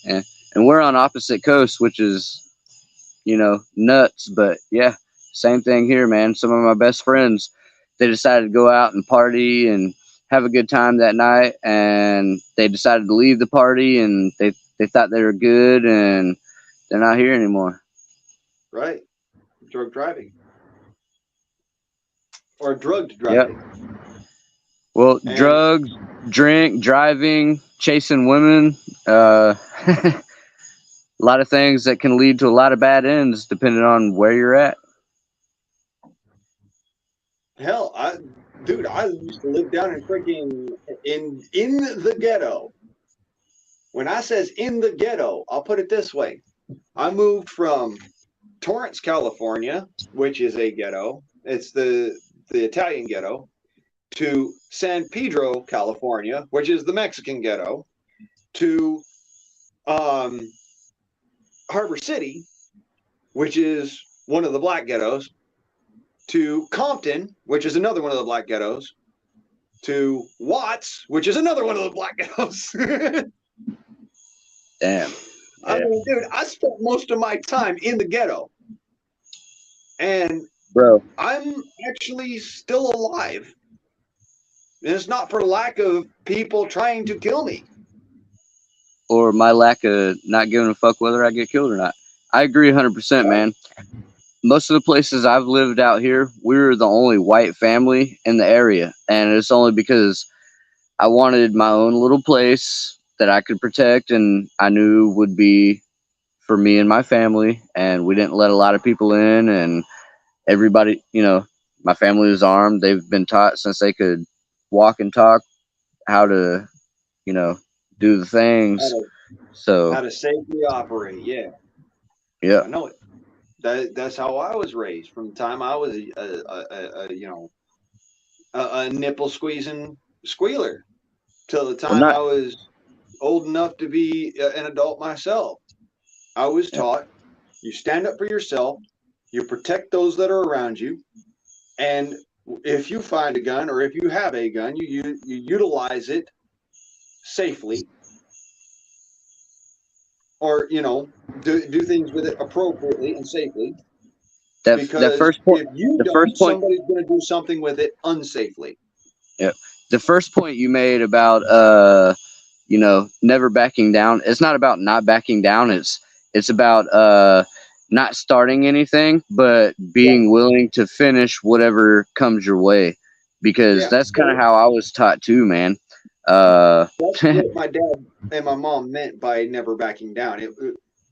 And we're on opposite coasts, which is, nuts. But yeah, same thing here, man. Some of my best friends, they decided to go out and party and have a good time that night, and they decided to leave the party, and they thought they were good, and they're not here anymore. Right. Drug driving. Or drugged Yep. driving. Well, And drugs, driving, chasing women, a lot of things that can lead to a lot of bad ends depending on where you're at. hell, I used to live down in freaking in the ghetto. When I says in the ghetto, I'll put it this way. I moved from Torrance, California, which is a ghetto. It's the Italian ghetto, to San Pedro, California, which is the Mexican ghetto, to Harbor City, which is one of the black ghettos, to Compton, which is another one of the black ghettos, to Watts, which is another one of the black ghettos. Damn. I mean, dude, I spent most of my time in the ghetto. And bro, I'm actually still alive. And it's not for lack of people trying to kill me. Or my lack of not giving a fuck whether I get killed or not. I agree 100%, man. Most of the places I've lived out here, we're the only white family in the area. And it's only because I wanted my own little place that I could protect and I knew would be for me and my family. And we didn't let a lot of people in. And everybody, my family is armed. They've been taught since they could walk and talk how to, do the things. How to safely operate. Yeah. Yeah. I know it. That's how I was raised from the time I was a nipple squeezing squealer till the time I was old enough to be an adult myself. I was taught you stand up for yourself, you protect those that are around you, and if you find a gun or if you have a gun, you utilize it safely, or do things with it appropriately and safely. Because if you don't, somebody's going to do something with it unsafely. Yeah. The first point you made about never backing down. It's not about not backing down. It's about not starting anything, but being willing to finish whatever comes your way. Because that's kind of how I was taught too, man. That's what my dad and my mom meant by never backing down.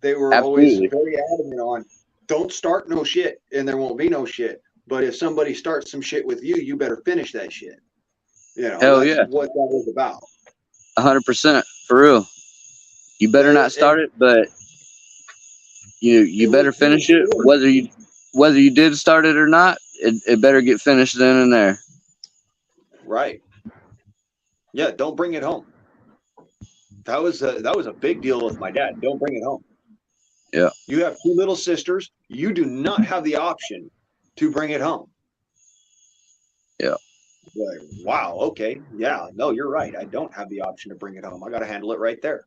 They were always very adamant on don't start no shit and there won't be no shit. But if somebody starts some shit with you, you better finish that shit. Hell that's what that was about. 100%, for real. You better not start it, but you better finish it. Whether you did start it or not, it better get finished then and there. Right. Yeah, don't bring it home. That was a big deal with my dad. Don't bring it home. Yeah. You have two little sisters. You do not have the option to bring it home. Yeah. Like, wow. Okay. Yeah. No, you're right. I don't have the option to bring it home. I got to handle it right there.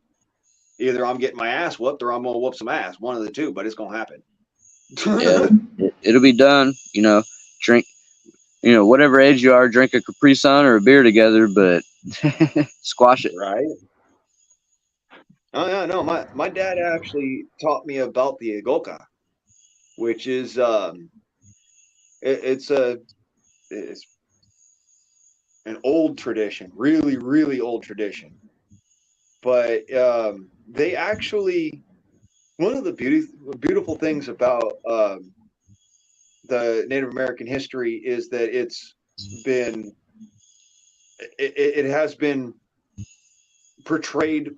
Either I'm getting my ass whooped or I'm gonna whoop some ass. One of the two, but it's gonna happen. Yeah, it'll be done. Drink. Whatever age you are, drink a Capri Sun or a beer together, but squash it. Right. Oh yeah, no. My dad actually taught me about the Igoka, which is it's an old tradition, really, really old tradition. But they actually, one of the beautiful things about the Native American history is that it has been portrayed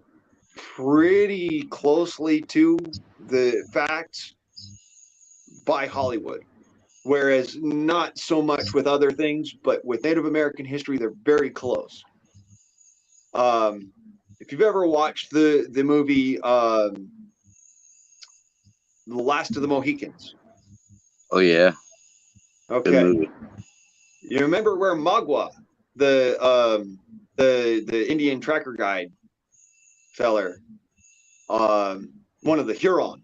pretty closely to the facts by Hollywood. Whereas not so much with other things, but with Native American history, they're very close. If you've ever watched the movie The Last of the Mohicans. Oh yeah. Okay. Good movie. You remember where Magua, the Indian tracker guide feller, one of the Huron,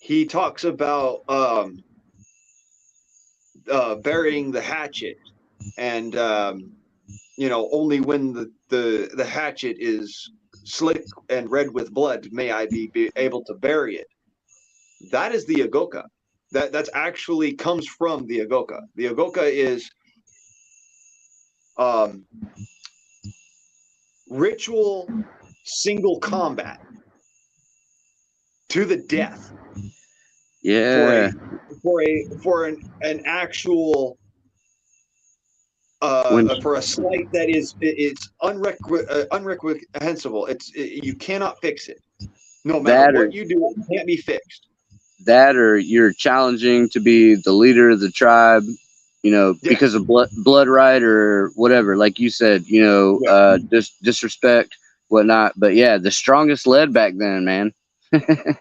he talks about burying the hatchet, and only when the hatchet is slick and red with blood may I be able to bury it. That is the Agoka. That's actually comes from the Agoka. The Agoka is ritual single combat to the death. Yeah. For an actual for a slight that it's unreprehensible. You cannot fix it. No matter what you do, it can't be fixed. That or you're challenging to be the leader of the tribe, because of blood right or whatever, like you said, disrespect, whatnot. But yeah, the strongest led back then, man.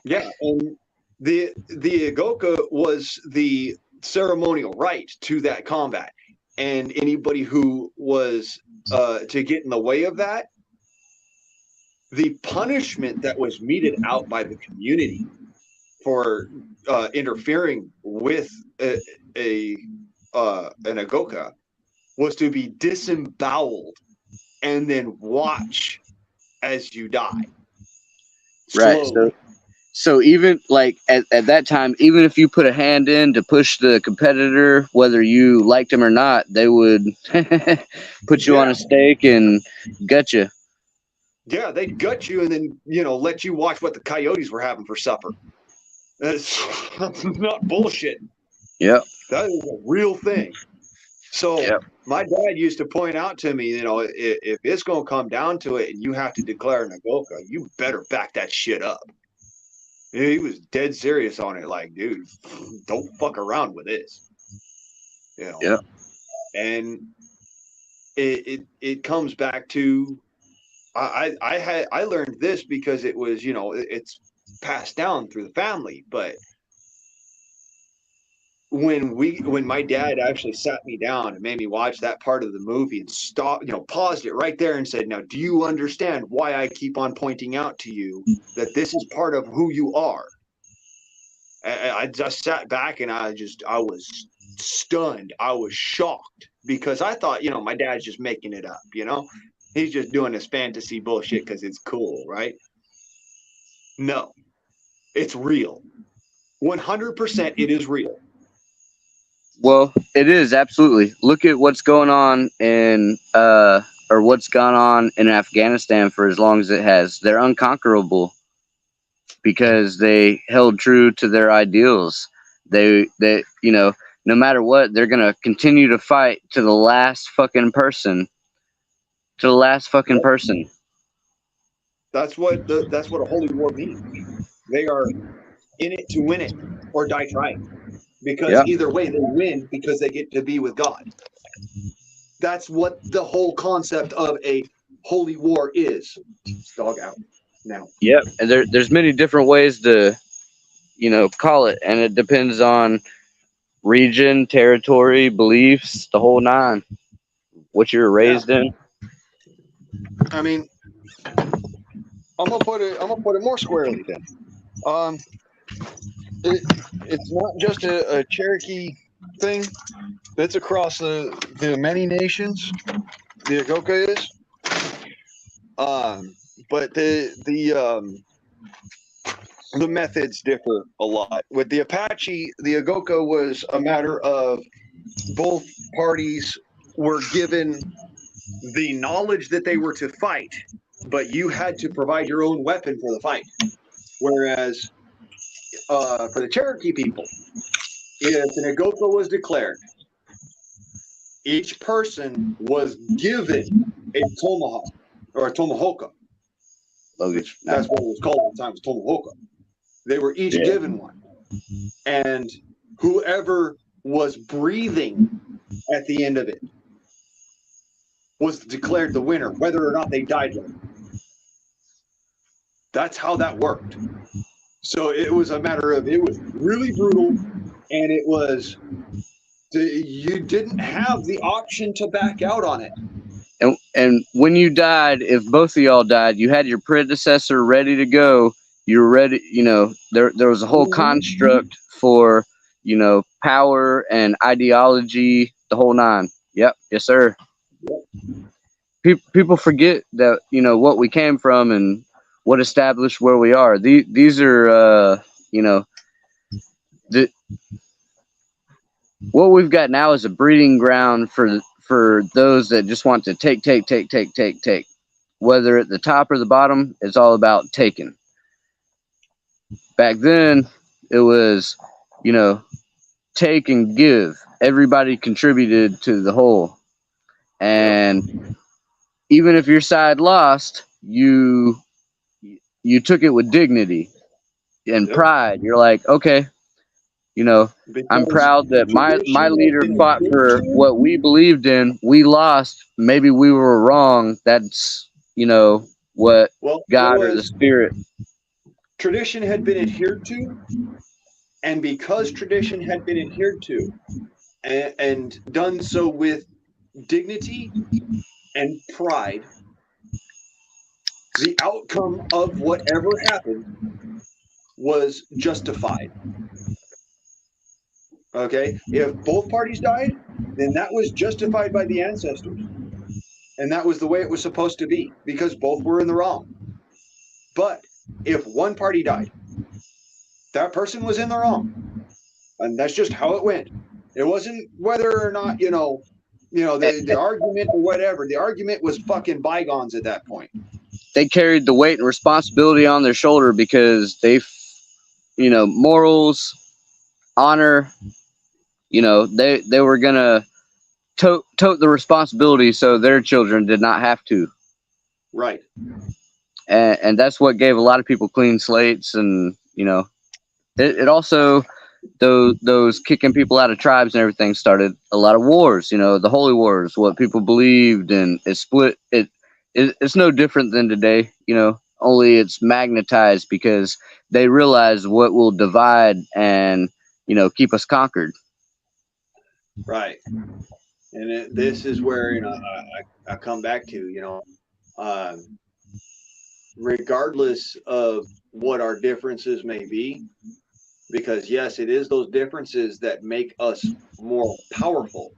Yeah, and the Agoka was the ceremonial rite to that combat, and anybody who was to get in the way of that, the punishment that was meted out by the community for interfering with an Agoka was to be disemboweled and then watch as you die. Right. So even like at that time, even if you put a hand in to push the competitor, whether you liked him or not, they would put you on a stake and gut you. Yeah, they'd gut you and then let you watch what the coyotes were having for supper. That's not bullshit. Yep. That is a real thing. So my dad used to point out to me, if it's going to come down to it and you have to declare an Agoka, you better back that shit up. He was dead serious on it. Like, dude, don't fuck around with this. Yeah. And it comes back to I learned this because it was it's passed down through the family, but when my dad actually sat me down and made me watch that part of the movie and paused it right there and said, now, do you understand why I keep on pointing out to you that this is part of who you are? I just sat back and I was stunned. I was shocked because I thought, my dad's just making it up, he's just doing this fantasy bullshit because it's cool, right? No, it's real. 100% it is real. Well, it is, absolutely. Look at what's going on in or what's gone on in Afghanistan for as long as it has. They're unconquerable because they held true to their ideals. They no matter what, they're gonna continue to fight to the last fucking person. To the last fucking person. That's what a holy war means. They are in it to win it or die trying. Because either way they win because they get to be with God. That's what the whole concept of a holy war is. It's dog out now. Yep, and there's many different ways to call it, and it depends on region, territory, beliefs, the whole nine. What you're raised in. I mean, I'm gonna put it more squarely then. It's not just a Cherokee thing. It's across the many nations. The Agoka is. But the methods differ a lot. With the Apache, the Agoka was a matter of both parties were given the knowledge that they were to fight, but you had to provide your own weapon for the fight. Whereas for the Cherokee people, if an Agoka was declared, each person was given a tomahawk or a tomahawk. That's what it was called at the time, was tomahawk. They were each given one. And whoever was breathing at the end of it was declared the winner, whether or not they died later. That's how that worked. So it was a matter of, it was really brutal, and it was, you didn't have the option to back out on it. And when you died, if both of y'all died, you had your predecessor ready to go. You were ready, you know, there was a whole construct for, you know, power and ideology, the whole nine. Yep, yes, sir. People forget that, you know, what we came from and what established where we are. These are, you know, the what we've got now is a breeding ground for those that just want to take. Whether at the top or the bottom, it's all about taking. Back then, it was, you know, take and give. Everybody contributed to the whole. And even if your side lost, you took it with dignity and pride. You're like, okay, you know, I'm proud that my leader fought for what we believed in. We lost. Maybe we were wrong. That's, you know, what God or the Spirit. Tradition had been adhered to, and because tradition had been adhered to and done so with dignity and pride, the outcome of whatever happened was justified. Okay, if both parties died, then that was justified by the ancestors, and that was the way it was supposed to be, because both were in the wrong. But if one party died, that person was in the wrong, and that's just how it went. It wasn't whether or not, the argument or whatever. The argument was fucking bygones at that point. They carried the weight and responsibility on their shoulder because they, you know, morals, honor, you know, they were gonna tote the responsibility so their children did not have to. Right. And that's what gave a lot of people clean slates, and, you know, it also, those kicking people out of tribes and everything started a lot of wars, you know, the holy wars, what people believed, and it split. It's no different than today, you know, only it's magnetized because they realize what will divide and, you know, keep us conquered. Right. And this is where, you know, I come back to, you know, regardless of what our differences may be, because yes, it is those differences that make us more powerful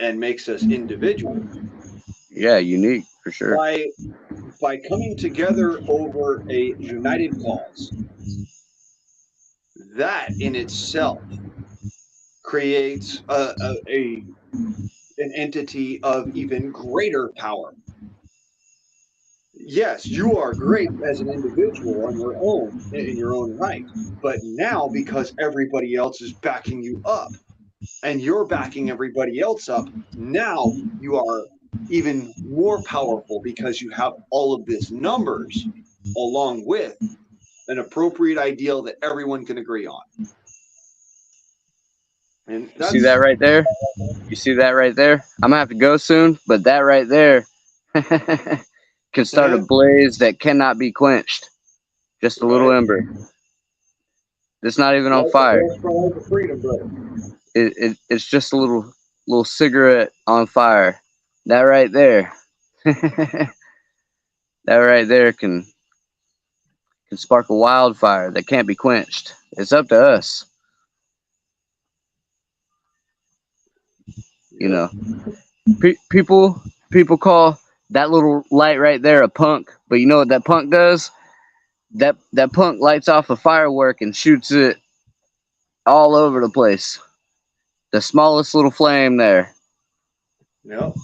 and makes us individuals. Yeah, unique for sure. By coming together over a united cause, that in itself creates an entity of even greater power. Yes, you are great as an individual on your own, in your own right, but now because everybody else is backing you up and you're backing everybody else up, now you are even more powerful because you have all of this numbers along with an appropriate ideal that everyone can agree on. And you see that right there? You see that right there? I'm gonna have to go soon, but that right there can start a blaze that cannot be quenched. Just a little ember. It's not even on fire. It's just a little cigarette on fire. That right there. That right there can spark a wildfire that can't be quenched. It's up to us. You know, people call that little light right there a punk, but you know what that punk does? That punk lights off a firework and shoots it all over the place. The smallest little flame there. Yep.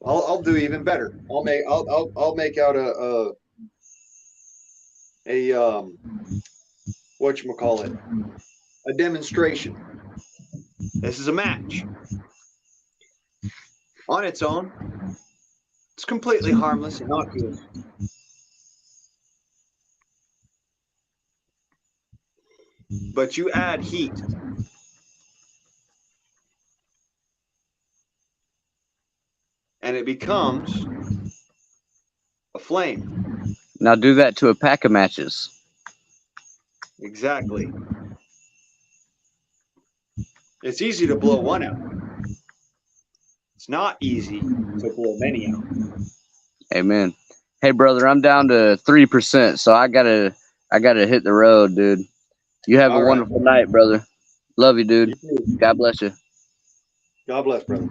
I'll do even better. I'll make out a whatchamacallit, a demonstration. This is a match. On its own, it's completely harmless, innocuous. But you add heat becomes a flame. Now do that to a pack of matches. Exactly. It's easy to blow one out. It's not easy to blow many out. Amen. Hey brother, I'm down to 3%, so I gotta hit the road, dude. You have a wonderful night, brother. Love you, dude. God bless you. God bless, brother.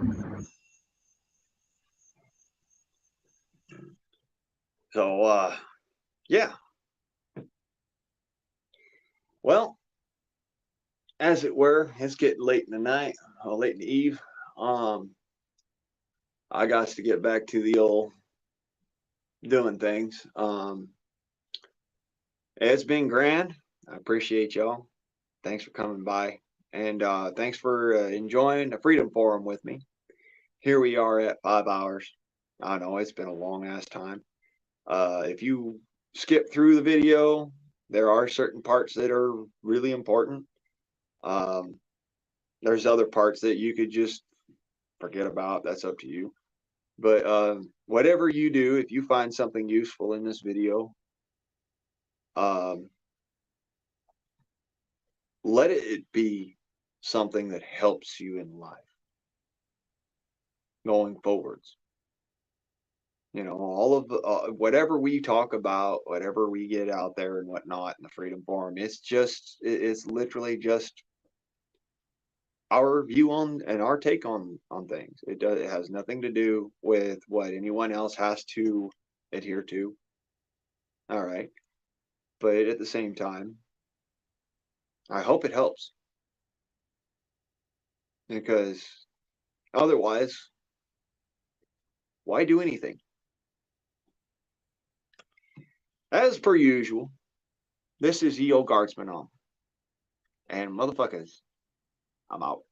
So, yeah. Well, as it were, it's getting late in the night, late in the eve. I got to get back to the old doing things. It's been grand. I appreciate y'all. Thanks for coming by. And thanks for enjoying the Freedom Forum with me. Here we are at 5 hours. I know it's been a long ass time. If you skip through the video, there are certain parts that are really important. There's other parts that you could just forget about. That's up to you. But whatever you do, if you find something useful in this video, let it be something that helps you in life going forwards. You know, all of whatever we talk about, whatever we get out there and whatnot in the Freedom Forum, it's literally just our view on and our take on things. It has nothing to do with what anyone else has to adhere to. All right. But at the same time, I hope it helps. Because otherwise, why do anything? As per usual, this is EO Guardsman on. And motherfuckers, I'm out.